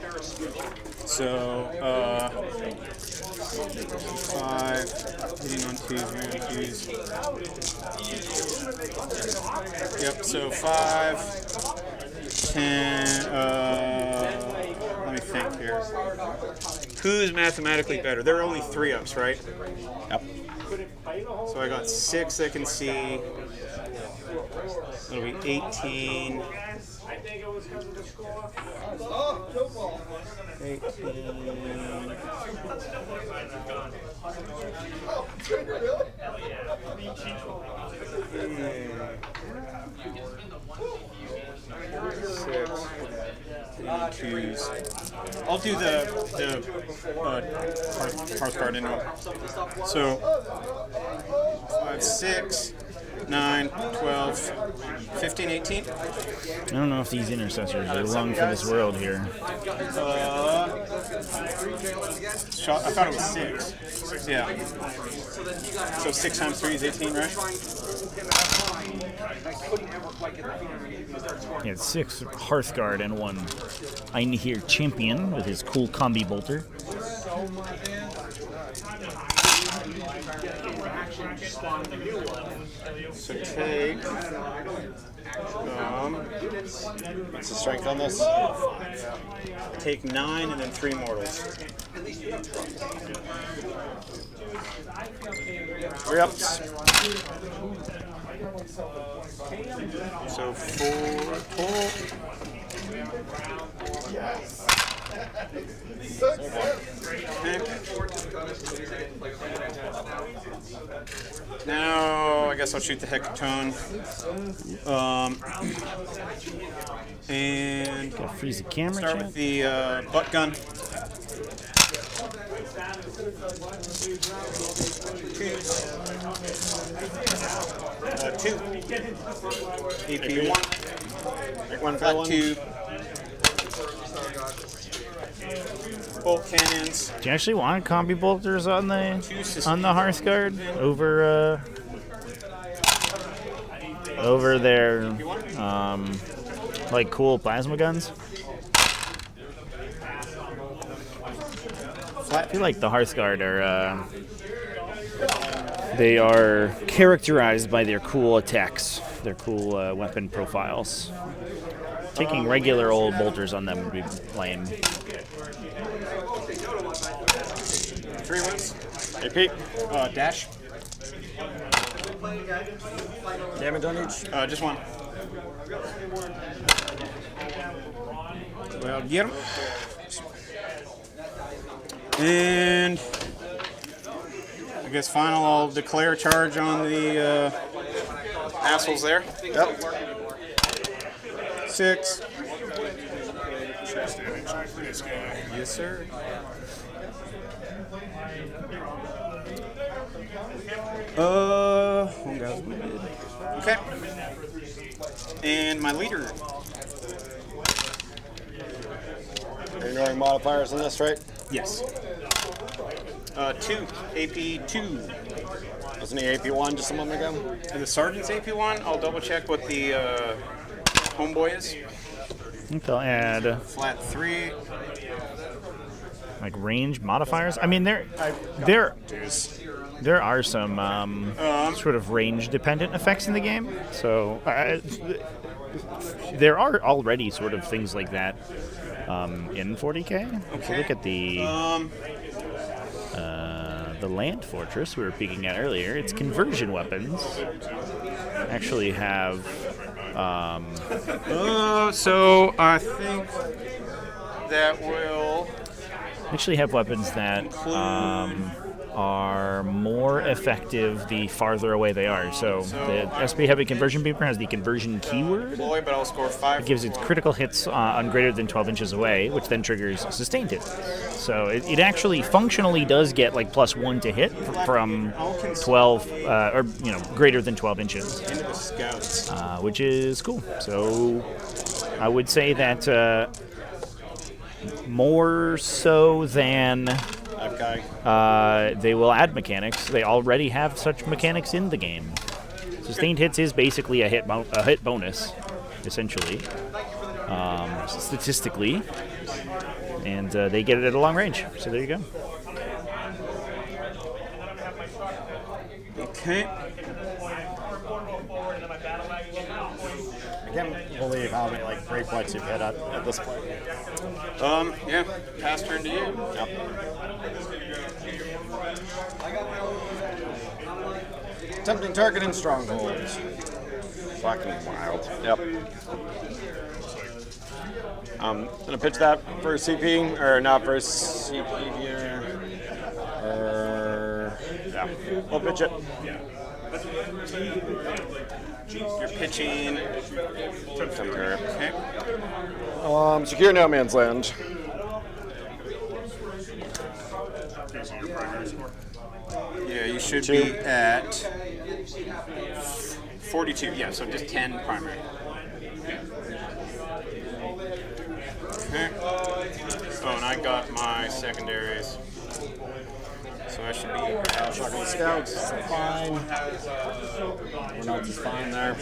So, 5, hitting on 2s, hitting on 2s. Yep, so 5, 10, let me think here. Who's mathematically better? There are only 3 ups, right? Yep. So I got 6 I can see. It'll be 18. 18. Twos. I'll do the hearth card in one. So 5, 6, 9, 12, 15, 18. I don't know if these intercessors are long for this world here. I thought it was 6. Yeah. So 6 times 3 is 18, right? Yeah, 6 Hearthguard and 1 Einhir Champion with his cool combi bolter. So take. What's the strength on this? Take 9 and then 3 mortals. 3 ups. So 4 pull. Okay. Now I guess I'll shoot the Hecatone. And Gotta freeze the camera. start Chat. with the butt gun. 2. AP1. Make one for Flat one. 2. Bolt cannons. Do you actually want combi bolters on the Hearthguard over their like cool plasma guns? I feel like the Hearthguard are they are characterized by their cool attacks, their cool weapon profiles. Taking regular old bolters on them would be lame. 3 wounds. AP. Dash. Damage on each. Just 1. Well, get him. And I guess final, I'll declare charge on the assholes there. Yep. 6. This guy. Yes, sir. One guy's wounded. Okay. And my leader. You're ignoring modifiers on this, right? Yes. 2. AP 2. Wasn't he AP1 just a moment ago? And the sergeant's AP1. I'll double check what the homeboy is. I think they'll add Flat 3. like range modifiers. I mean, there are some sort of range dependent effects in the game. So there are already sort of things like that in 40k. If you look at the Land Fortress we were peeking at earlier, its conversion weapons actually have. So I think that will Actually have weapons that are more effective the farther away they are. So the SP Heavy Conversion Beamer has the conversion keyword. but I'll score 5. It gives it critical hits on greater than 12 inches away, which then triggers sustained hits. So it actually functionally does get like +1 to hit from 12 or greater than 12 inches, Into the scouts. which is cool. So I would say that more so than Okay. They will add mechanics. They already have such mechanics in the game. Sustained hits is basically a hit bonus, essentially, statistically, and they get it at a long range. So there you go. Okay. I can't believe how many like great points you've hit at this point. Yeah. Pass turn to you. Yep. Tempting target and strongholds. Fucking wild. Yep. Gonna pitch that for CP, or not for CP here. Yeah, we'll pitch it. You're pitching. Okay. Secure no man's land. Yeah, you should be at 42. Yeah, so just 10 primary. Okay. Oh, and I got my secondaries. So I should be Shotgun scouts, fine. What else is fine there?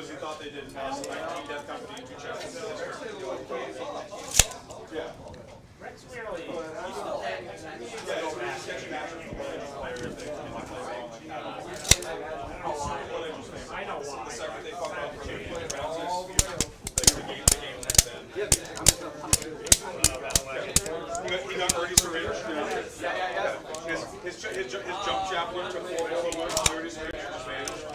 He thought they did pass 19 death company and 2 chests. Yeah. He got early syringe. Yeah. His jump chaplain took 4 months. Early syringe just vanished.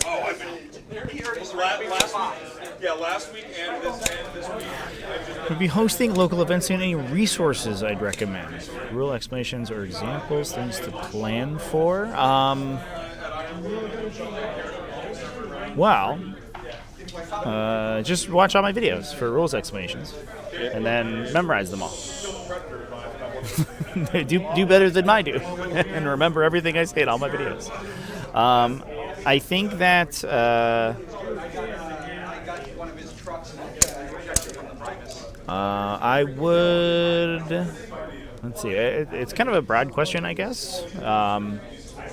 Oh, I've been last week and this week. We'll be hosting local events and any resources I'd recommend. Rule explanations or examples, things to plan for. Well, just watch all my videos for rules explanations, and then memorize them all. do better than I do, and remember everything I say in all my videos. I think that I would. Let's see. It's kind of a broad question, I guess.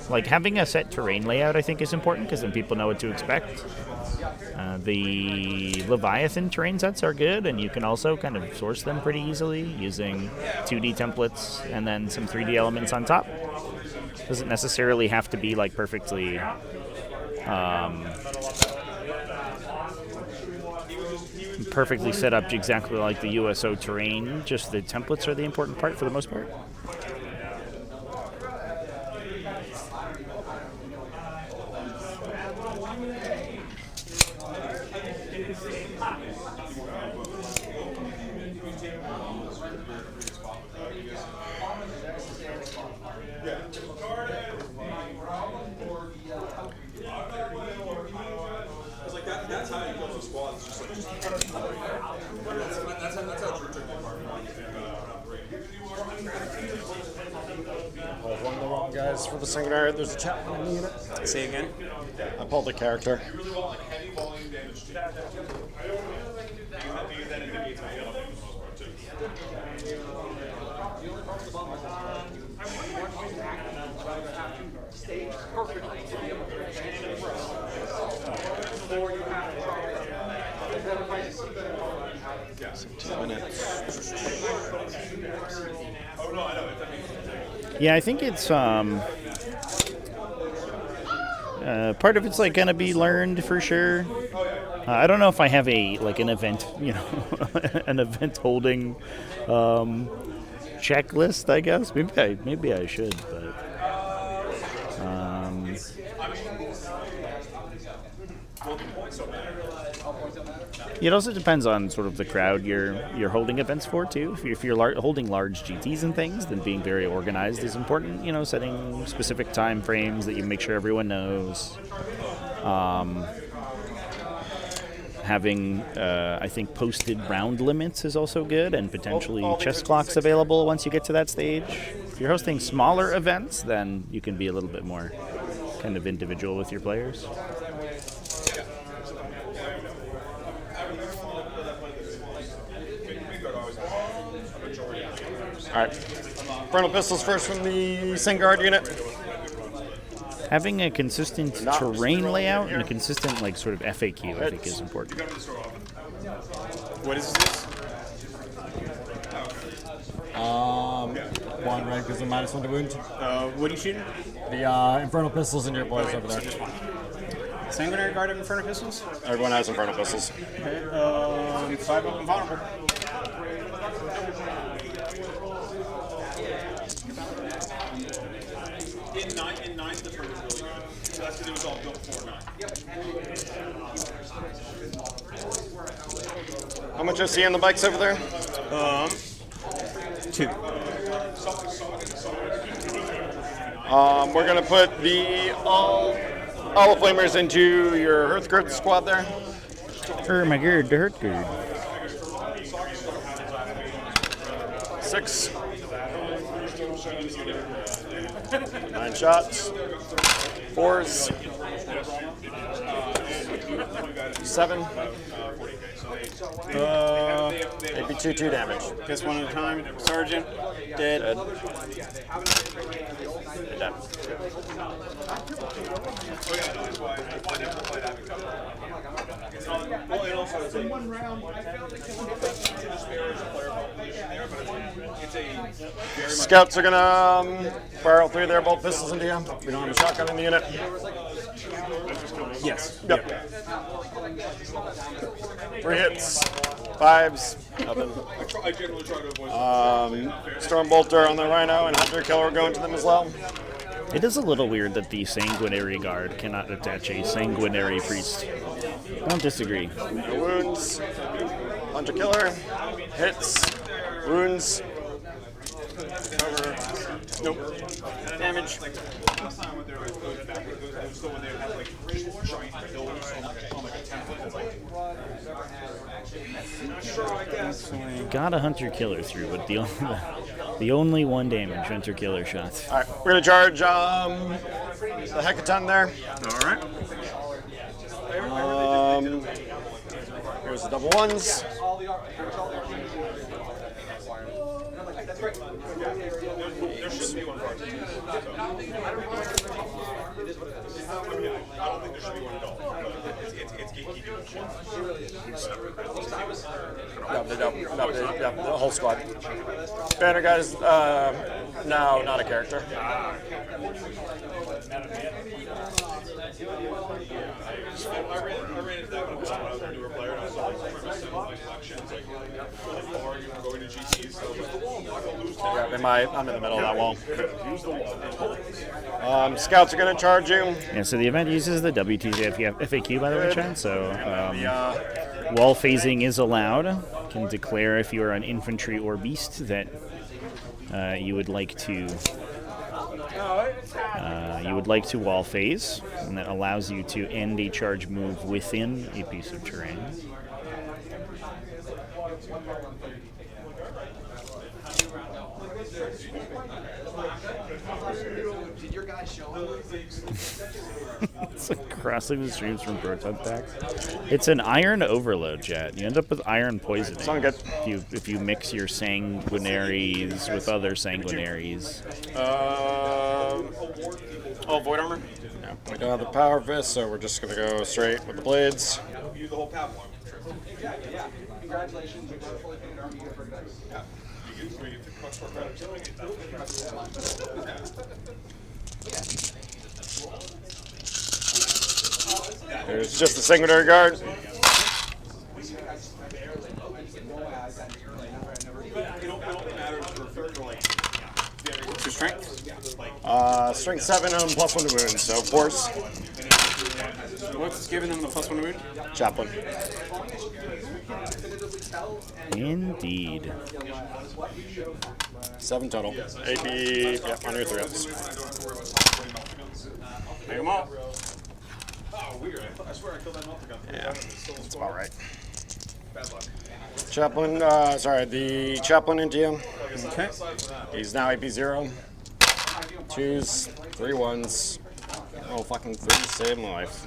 Like having a set terrain layout, I think, is important because then people know what to expect. The Leviathan terrain sets are good, and you can also kind of source them pretty easily using 2D templates and then some 3D elements on top. Doesn't necessarily have to be like perfectly set up exactly like the USO terrain. Just the templates are the important part for the most part. That's how you go to squads. That's how Drew took my part. Pulled one of the wrong guys for the singular. There's a chaplain in the unit. Say again? I pulled a character. Yeah, I think it's part of it's like gonna be learned for sure. I don't know if I have an event, an event holding checklist. I guess maybe I should, but It also depends on sort of the crowd you're holding events for too. If you're holding large GTs and things, then being very organized is important. You know, setting specific time frames that you make sure everyone knows. Having, I think, posted round limits is also good, and potentially chess clocks available once you get to that stage. If you're hosting smaller events, then you can be a little bit more kind of individual with your players. All right. Frontal pistols first from the Midgard unit. Having a consistent terrain layout and a consistent, like, sort of FAQ, I think, is important. What is this? One red gives him -1 to wound. What are you shooting? The Infernal Pistols in your boys over there. Sanguinary Guard of Infernal Pistols? Everyone has Infernal pistols. Okay, 5 of them vulnerable. In 9, the turn was really good. That's because it was all built for 9. How much I see on the bikes over there? 2. We're gonna put the all flamers into your Hearthgird squad there. My god, the Hearthgird. 6. 9 shots. 4s. 7. Maybe 2 damage. Just one at a time. Sergeant. Dead. Dead. Scouts are gonna barrel through their bolt pistols into you. We don't have a shotgun in the unit. Yes. Yep. 3 hits. 5s. Nothing. I generally try to avoid Stormbolter on the Rhino and Hunter Killer going to them as well. It is a little weird that the Sanguinary Guard cannot attach a Sanguinary Priest. I don't disagree. No wounds. Hunter Killer. Hits. Wounds. Cover. Nope. Damage. Got a Hunter Killer through, but the only 1 damage Hunter Killer shot. All right, we're gonna charge the Hecaton there. All right. Here's the double 1s. There should be one card. I don't think there should be one at all. It's gatekeeping. The whole squad. Banner guys, no, not a character. I ran into that when I was a newer player, and I saw like my collections, like going to GCs, so I'll lose 10. Yeah, I'm in the middle of that wall. Scouts are going to charge you. Yeah, so the event uses the WTC FAQ, by the way, Chad. So wall phasing is allowed. You can declare if you are an infantry or beast that you would like to wall phase, and that allows you to end a charge move within a piece of terrain. Did your guys show him? It's like crossing the streams from proton packs. It's an iron overload, chat. You end up with iron poisoning if you mix your sanguinaries with other sanguinaries. Void armor? Yeah. We don't have the power fist, so we're just going to go straight with the blades. You the whole Pavlov. Yeah. Congratulations. You fully figured out you get for dice. Yeah. You get to cross for credit. There's just the Sanguinary Guard. To strength? Strength 7 and +1 to wounds, so force. What's giving them the +1 to wound? Chaplain. Indeed. 7 total. AP, yeah, on your 3 ups. Make them all. Yeah, that's about right. Chaplain, the chaplain into you. Okay. He's now AP 0. 2s, 3 1s. Oh, fucking 3 save my life.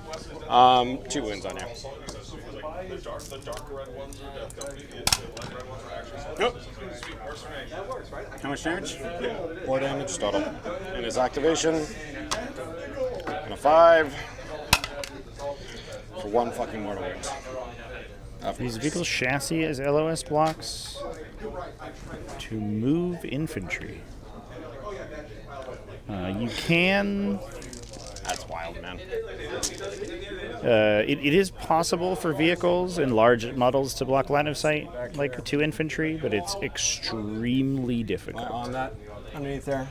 2 wounds on you. Nope. How much damage? 4 damage total. And his activation. And a 5. For 1 fucking mortal wound. These vehicles' chassis as LOS blocks to move infantry. You can. That's wild, man. It is possible for vehicles and large models to block line of sight like to infantry, but it's extremely difficult. On that, underneath there.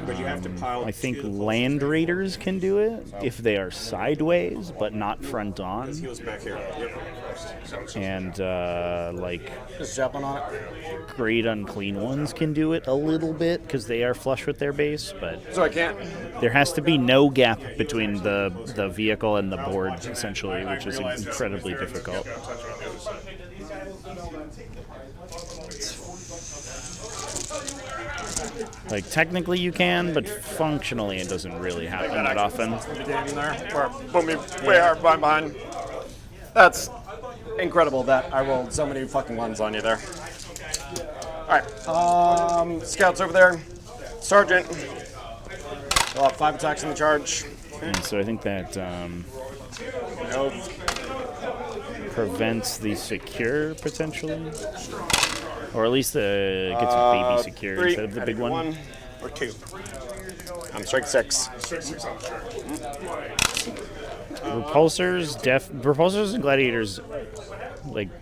But you have to pile. I think land raiders can do it if they are sideways, but not front on. He was back here. And like Just jumping on it. great unclean ones can do it a little bit because they are flush with their base, but So I can't. there has to be no gap between the vehicle and the board, essentially, which is incredibly difficult. Like, technically you can, but functionally it doesn't really happen that often. Put me way hard behind. That's incredible that I rolled so many fucking 1s on you there. Alright, scouts over there. Sergeant. They'll have 5 attacks in the charge. And so I think that prevents the secure, potentially. Or at least gets a baby secure 3, instead of the big one. 1 or 2. I'm strike 6. Repulsors and gladiators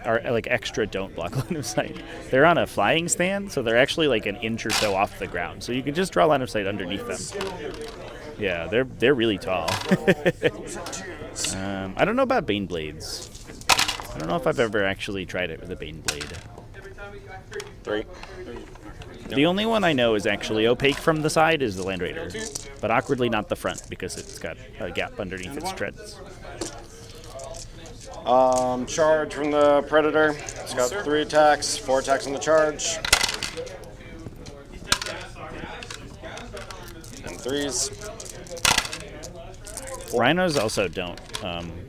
are extra don't block line of sight. They're on a flying stand, so they're actually like an inch or so off the ground. So you can just draw line of sight underneath them. Yeah, they're really tall. I don't know about Bane Blades. I don't know if I've ever actually tried it with a Bane Blade. 3. The only one I know is actually opaque from the side is the Land Raider, but awkwardly not the front because it's got a gap underneath its treads. Charge from the Predator. It's got 3 attacks, 4 attacks on the charge. And 3s. Rhinos also don't,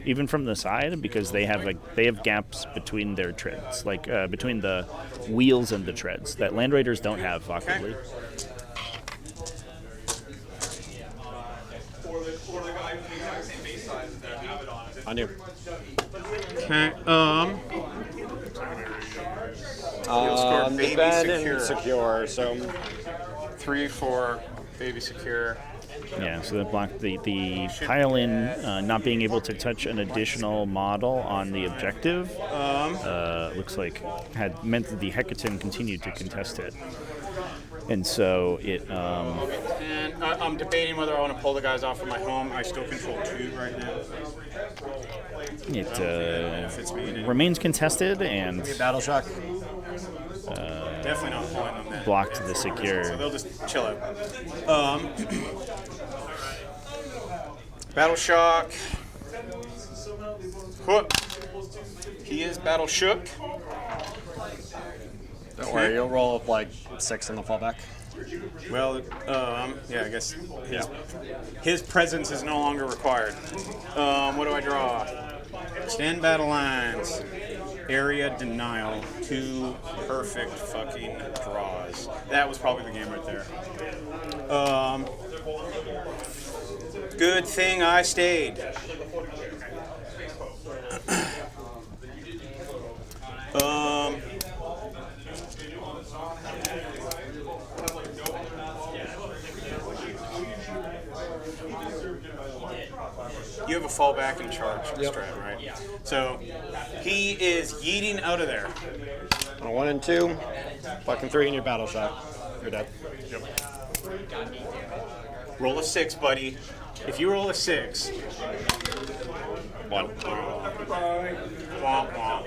even from the side, because they have gaps between their treads, between the wheels and the treads that Land Raiders don't have awkwardly. On you. Okay. Baby Defend secure. and secure. So 3 for baby secure. Yeah, so that blocked the pile-in not being able to touch an additional model on the objective. Looks like had meant that the Hecaton continued to contest it. And so it... And I'm debating whether I want to pull the guys off of my home. I still control 2 right now. It remains contested and... Battle shock. Definitely not pulling them then. Blocked the secure. So they'll just chill out. Battle shock. Whoop. He is battle shook. Don't worry, you'll roll up like 6 in the fallback. Well, yeah, I guess his presence is no longer required. What do I draw? Stand battle lines. Area denial. 2 perfect fucking draws. That was probably the game right there. Good thing I stayed. You have a fallback and charge strat, right? Yeah. So he is yeeting out of there. On a 1 and 2, fucking 3 in your battle shot. You're dead. Yep. Roll a 6, buddy. If you roll a 6, 1. womp womp.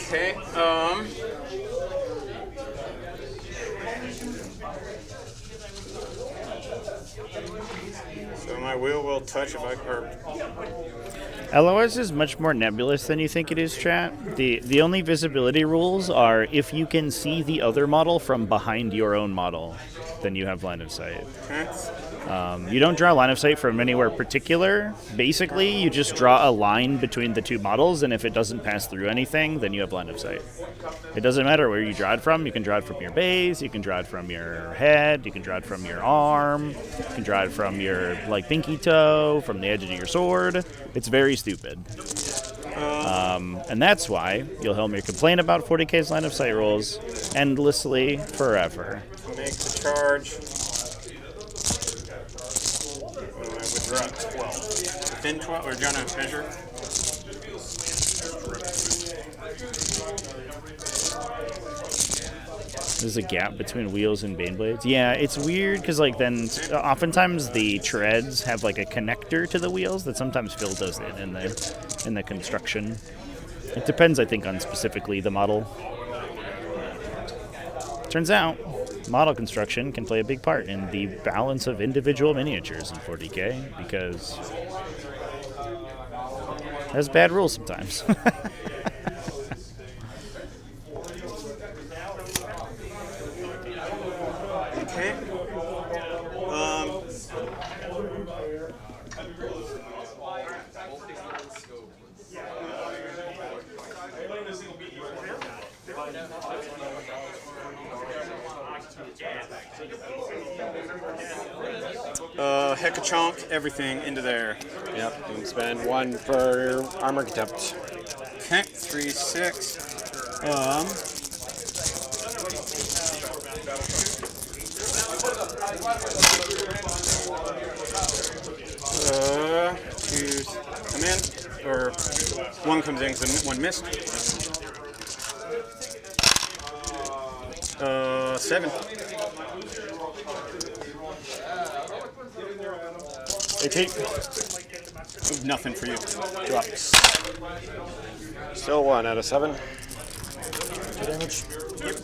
Okay, so my wheel will touch if I LOS is much more nebulous than you think it is, chat. The only visibility rules are if you can see the other model from behind your own model, then you have line of sight. You don't draw line of sight from anywhere particular. Basically, you just draw a line between the two models, and if it doesn't pass through anything, then you have line of sight. It doesn't matter where you draw it from. You can draw it from your base, you can draw it from your head, you can draw it from your arm, you can draw it from your pinky toe, from the edge of your sword. It's very stupid. And that's why you'll hear me complain about 40k's line of sight rules endlessly forever. make the charge. We're at 12. Within 12, we're going to measure. There's a gap between wheels and bane blades. Yeah, it's weird because then oftentimes the treads have a connector to the wheels that sometimes Phil does it in the construction. It depends, I think, on specifically the model. Turns out, model construction can play a big part in the balance of individual miniatures in 40k because it has bad rules sometimes. Okay. Heck a chunk, everything into there. Yep, you can spend 1 for armor contempt. Okay, 3, 6. 2 come in, or 1 comes in because 1 missed. 7. 18. Nothing for you. Drops. Still 1 out of 7. 2 damage. Yep.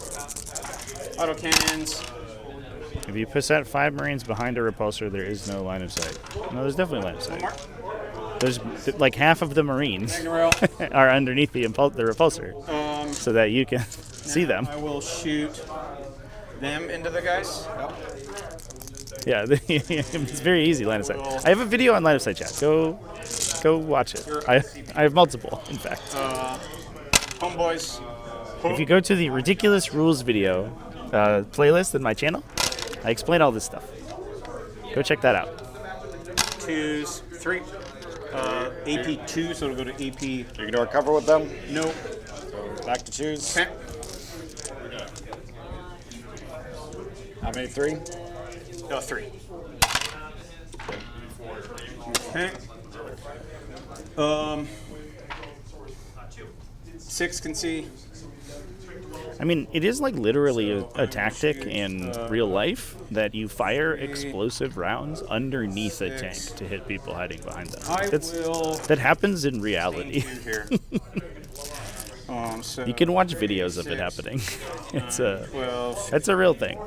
Auto cannons. If you set 5 Marines behind a repulsor, there is no line of sight. No, there's definitely line of sight. There's half of the Marines are underneath the repulsor, so that you can see them. I will shoot them into the guys. Yeah, it's very easy line of sight. I have a video on line of sight, chat. Go watch it. I have multiple, in fact. Homeboys. If you go to the Ridiculous Rules video playlist in my channel, I explain all this stuff. Go check that out. 2s, 3. AP 2, so it'll go to AP. You can do a cover with them? Nope. So back to 2s. Okay. How many? 3? 3. Okay. 6 can see. I mean, it is literally a tactic in real life that you fire explosive rounds underneath a tank to hit people hiding behind them. That happens in reality. So you can watch videos of it happening. That's a real thing.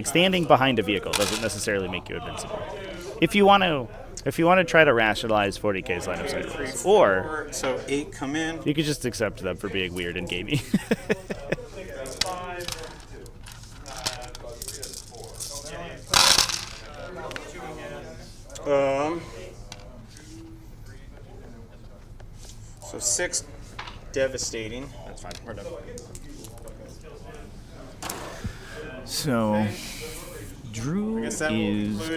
Standing behind a vehicle doesn't necessarily make you invincible. If you want to try to rationalize 40k's line of sight rules, or so 8 come in. You could just accept them for being weird and gamey. So 6 devastating. That's fine. We're done. So, Drew is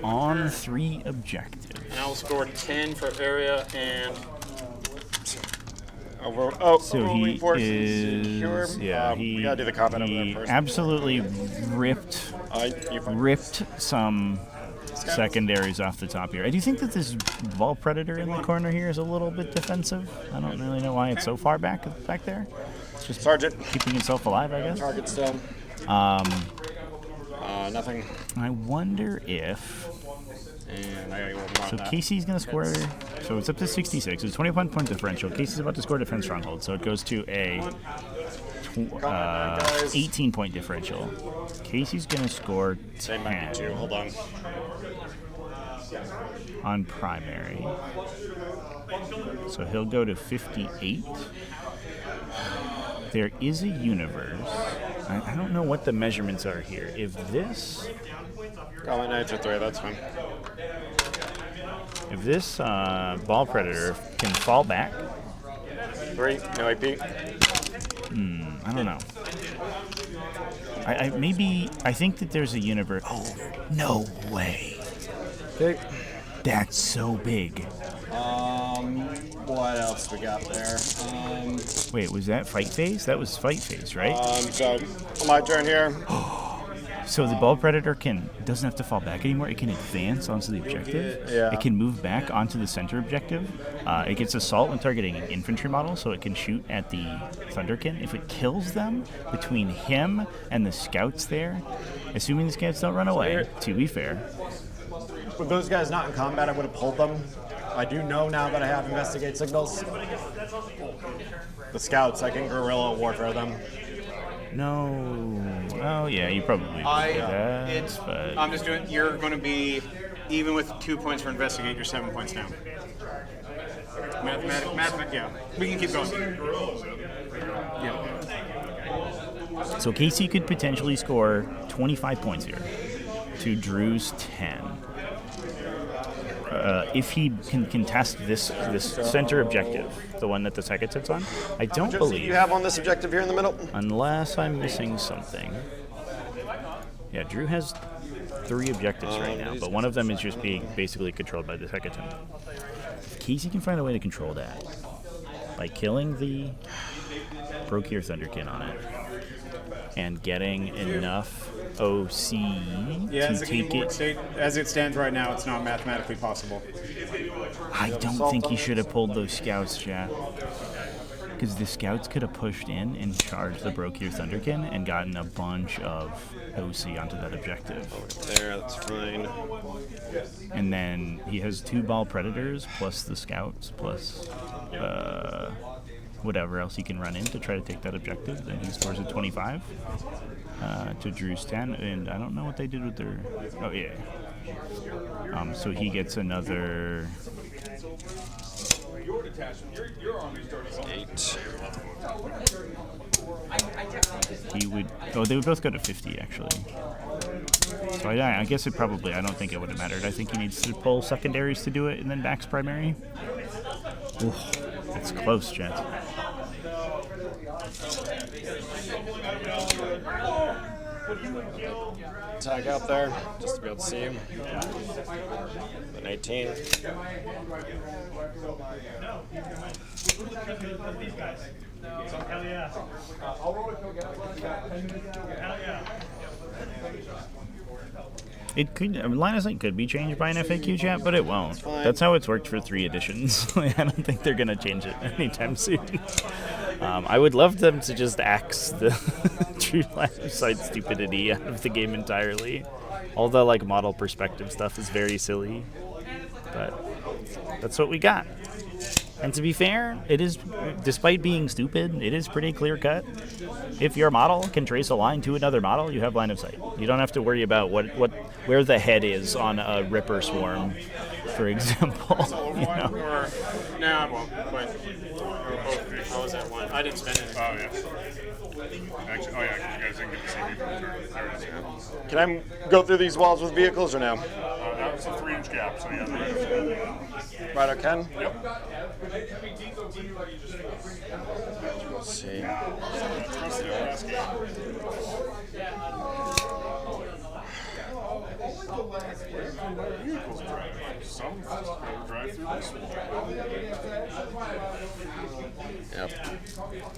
on 3 objectives. And I'll score 10 for area and. So he is. Yeah, we gotta do the combat over there he first. absolutely ripped some secondaries off the top here. I do think that this Ball Predator in the corner here is a little bit defensive. I don't really know why it's so far back there. It's just Sergeant. keeping itself alive, I guess. Target still. Nothing. I wonder if... And I gotta go So Casey's going to score... So it's up to 66. It's 21 point differential. Casey's about to score Defense Stronghold, so it goes to a 18 point differential. Casey's going to score 10 Hold on. on primary. So he'll go to 58. There is a universe. I don't know what the measurements are here. If this... Combat Knights are 3, that's fine. If this Ball Predator can fall back... 3, no AP. I don't know. I think that there's a universe... Oh, no way. Okay. That's so big. What else we got there? Wait, was that fight phase? That was fight phase, right? So my turn here. So the Ball Predator doesn't have to fall back anymore. It can advance onto the objective. Yeah. It can move back onto the center objective. It gets assault when targeting an infantry model, so it can shoot at the Thunderkin. If it kills them, between him and the scouts there, assuming the scouts don't run away, to be fair. With those guys not in combat, I would have pulled them. I do know now that I have investigate signals. The scouts, I can guerrilla warfare them. No. Oh, yeah, you probably would do that. But I'm just doing. You're going to be even with 2 points for investigate. You're 7 points now. Mathematic, yeah. We can keep going. Yeah. So Casey could potentially score 25 points here to Drew's 10. If he can contest this center objective, the one that the second sits on, I don't believe you have on this objective here in the middle. Unless I'm missing something. Yeah, Drew has 3 objectives right now, but one of them is just being basically controlled by the Hecaton. Casey can find a way to control that by killing the Brokir Thunderkin on it and getting enough OC to take it. As it stands right now, it's not mathematically possible. I don't think he should have pulled those scouts, Jack. Because the scouts could have pushed in and charged the Brokir Thunderkin and gotten a bunch of OC onto that objective. There, that's fine. And then he has 2 Ball Predators plus the scouts plus whatever else he can run in to try to take that objective. Then he scores a 25 to Drew's 10. And I don't know what they did with their... Oh, yeah. So he gets another... 8. He would... Oh, they would both go to 50, actually. So I guess it probably... I don't think it would have mattered. I think he needs to pull secondaries to do it and then backs primary. Ooh, it's close, Jet. Tag out there, just to be able to see him. An 18. Hell yeah. It could, line of sight could be changed by an FAQ chat, but it won't. That's how it's worked for 3 editions. I don't think they're going to change it anytime soon. I would love them to just axe the true line of sight stupidity out of the game entirely. All the model perspective stuff is very silly, but that's what we got. And to be fair, it is, despite being stupid, it is pretty clear cut. If your model can trace a line to another model, you have line of sight. You don't have to worry about where the head is on a Ripper Swarm, for example. You know? No, I won't. But how was that one? I didn't spend it. Oh, yeah. Actually, oh, yeah, you guys didn't get to see me. There it is, yeah. Can I go through these walls with vehicles or no? That was a 3-inch gap, so yeah. Right, I can? Yep. Let's see. Some drive through this one. Yep.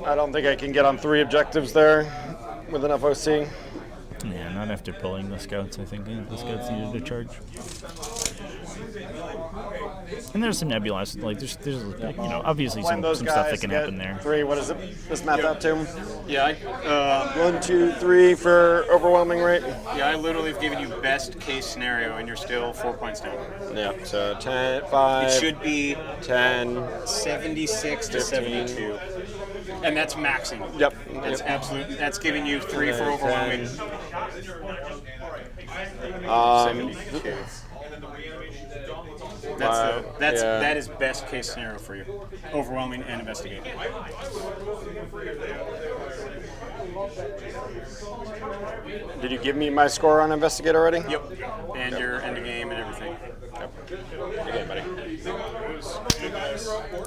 I don't think I can get on 3 objectives there with enough OC. Yeah, Not after pulling the scouts, I think the scouts needed to charge. And there's some nebulous, like there's obviously some those stuff that guys can get happen there. 3. What is it? This math out to? Yeah, 1, 2, 3 for overwhelming rate. I literally have given you best case scenario, and you're still 4 points down. Yeah, so 10, 5. It should be 10, 76 to 15. 72. And that's maxing. Yep. That's absolute. That's giving you 3 for overwhelming. 72. That is best case scenario for you. Overwhelming and investigate. Did you give me my score on investigate already? Yep. And your end of game and everything. Yep. Okay, buddy.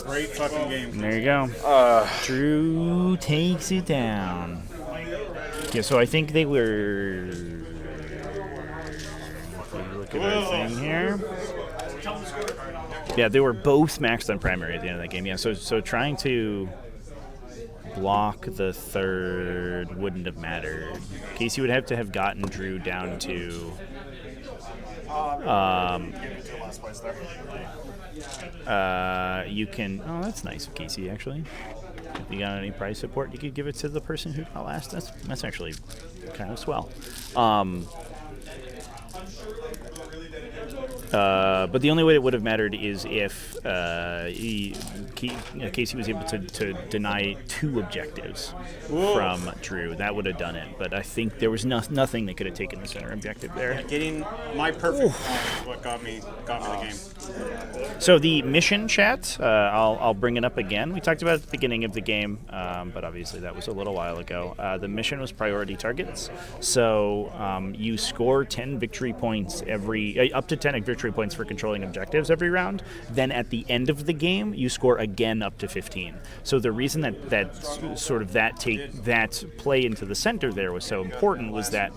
Great fucking game. There you go. Drew takes it down. Yeah, so I think they were. Look at our thing here. Yeah, they were both maxed on primary at the end of that game. Yeah, so trying to block the third wouldn't have mattered. Casey would have to have gotten Drew down to. You can. Oh, that's nice of Casey, actually. If you got any prize support, you could give it to the person who got last. That's actually kind of swell. But the only way it would have mattered is if Casey was able to deny 2 objectives from Drew. That would have done it. But I think there was nothing that could have taken the center objective there. Getting my perfect point is what got me the game. So the mission chat, I'll bring it up again. We talked about it at the beginning of the game, but obviously that was a little while ago. The mission was priority targets. So you score 10 victory points up to 10 victory points for controlling objectives every round. Then at the end of the game, you score again up to 15. So the reason that play into the center there was so important was that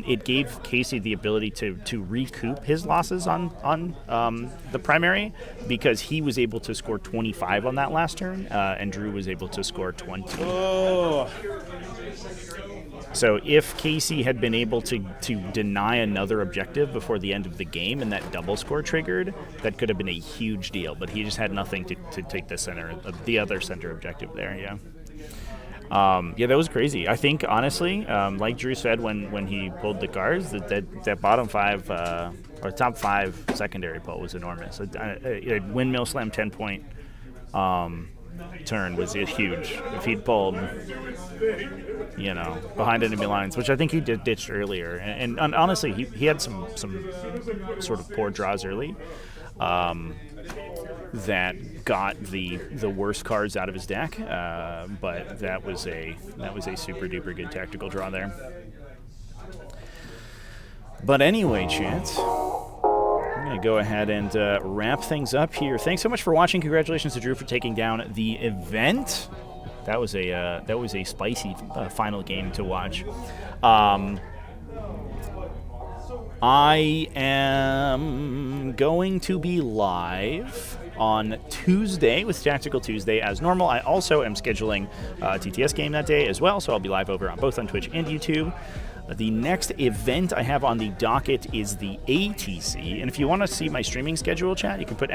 it gave Casey the ability to recoup his losses on the primary, because he was able to score 25 on that last turn, and Drew was able to score 20. So if Casey had been able to deny another objective before the end of the game and that double score triggered, that could have been a huge deal. But he just had nothing to take the other center objective there. Yeah. That was crazy. I think honestly, like Drew said when he pulled the cards, that bottom 5 or top 5 secondary pull was enormous. A windmill slam 10-point turn was huge. If he'd pulled, behind enemy lines, which I think he ditched earlier, and honestly, he had some sort of poor draws early that got the worst cards out of his deck, but that was a super duper good tactical draw there. But anyway, chat, I'm going to go ahead and wrap things up here. Thanks so much for watching. Congratulations to Drew for taking down the event. That was a spicy final game to watch. I am going to be live on Tuesday with Tactical Tuesday as normal. I also am scheduling a TTS game that day as well, so I'll be live over on both on Twitch and YouTube. The next event I have on the docket is the ATC, and if you want to see my streaming schedule, chat, you can put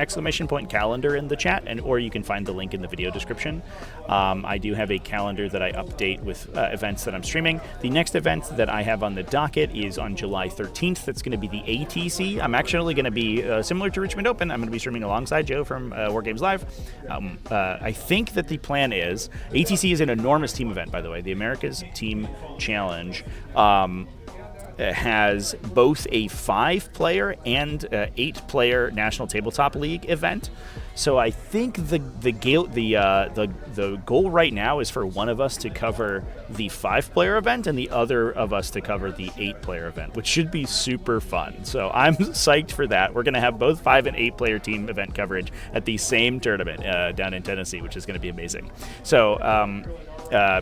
!calendar in the chat, or you can find the link in the video description. I do have a calendar that I update with events that I'm streaming. The next event that I have on the docket is on July 13th. That's going to be the ATC. I'm actually going to be similar to Richmond Open. I'm going to be streaming alongside Joe from Wargames Live. I think that the plan is, ATC is an enormous team event, by the way, the America's Team Challenge. Has both a 5-player and 8-player National Tabletop League event. So I think the goal right now is for one of us to cover the 5-player event and the other of us to cover the 8-player event, which should be super fun. So I'm psyched for that. We're going to have both 5 and 8-player team event coverage at the same tournament down in Tennessee, which is going to be amazing. So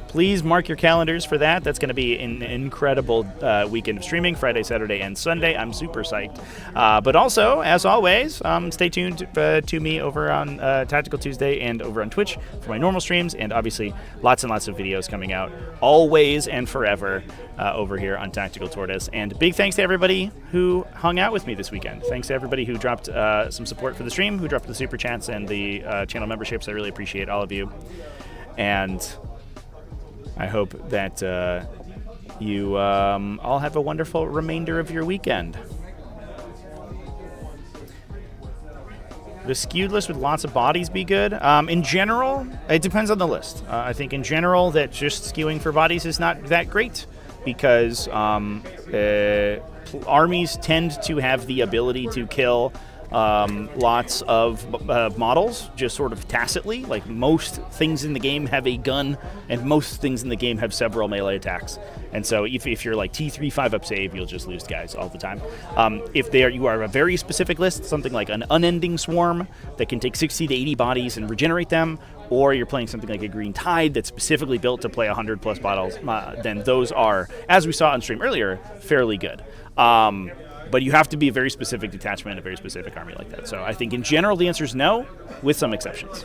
please mark your calendars for that. That's going to be an incredible weekend of streaming, Friday, Saturday, and Sunday. I'm super psyched. But also, as always, stay tuned to me over on Tactical Tuesday and over on Twitch for my normal streams, and obviously lots and lots of videos coming out always and forever over here on Tactical Tortoise. And big thanks to everybody who hung out with me this weekend. Thanks to everybody who dropped some support for the stream, who dropped the super chats and the channel memberships. I really appreciate all of you. And I hope that you all have a wonderful remainder of your weekend. The skewed list with lots of bodies be good? In general, it depends on the list. I think in general that just skewing for bodies is not that great because armies tend to have the ability to kill lots of models just sort of tacitly. Like most things in the game have a gun and most things in the game have several melee attacks. And so if you're like T3 5-up save, you'll just lose guys all the time. If you are a very specific list, something like an unending swarm that can take 60 to 80 bodies and regenerate them, or you're playing something like a Green Tide that's specifically built to play 100 plus bottles, then those are, as we saw on stream earlier, fairly good. But you have to be a very specific detachment, a very specific army like that. So I think in general the answer is no, with some exceptions.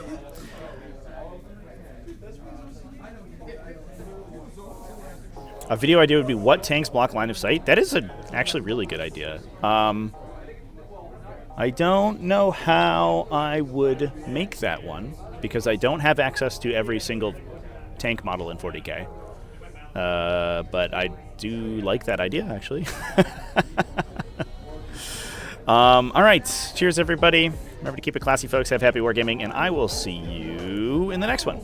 A video idea would be what tanks block line of sight. That is actually really good idea. I don't know how I would make that one because I don't have access to every single tank model in 40k. But I do like that idea, actually. All right. Cheers, everybody. Remember to keep it classy, folks. Have happy wargaming, and I will see you in the next one.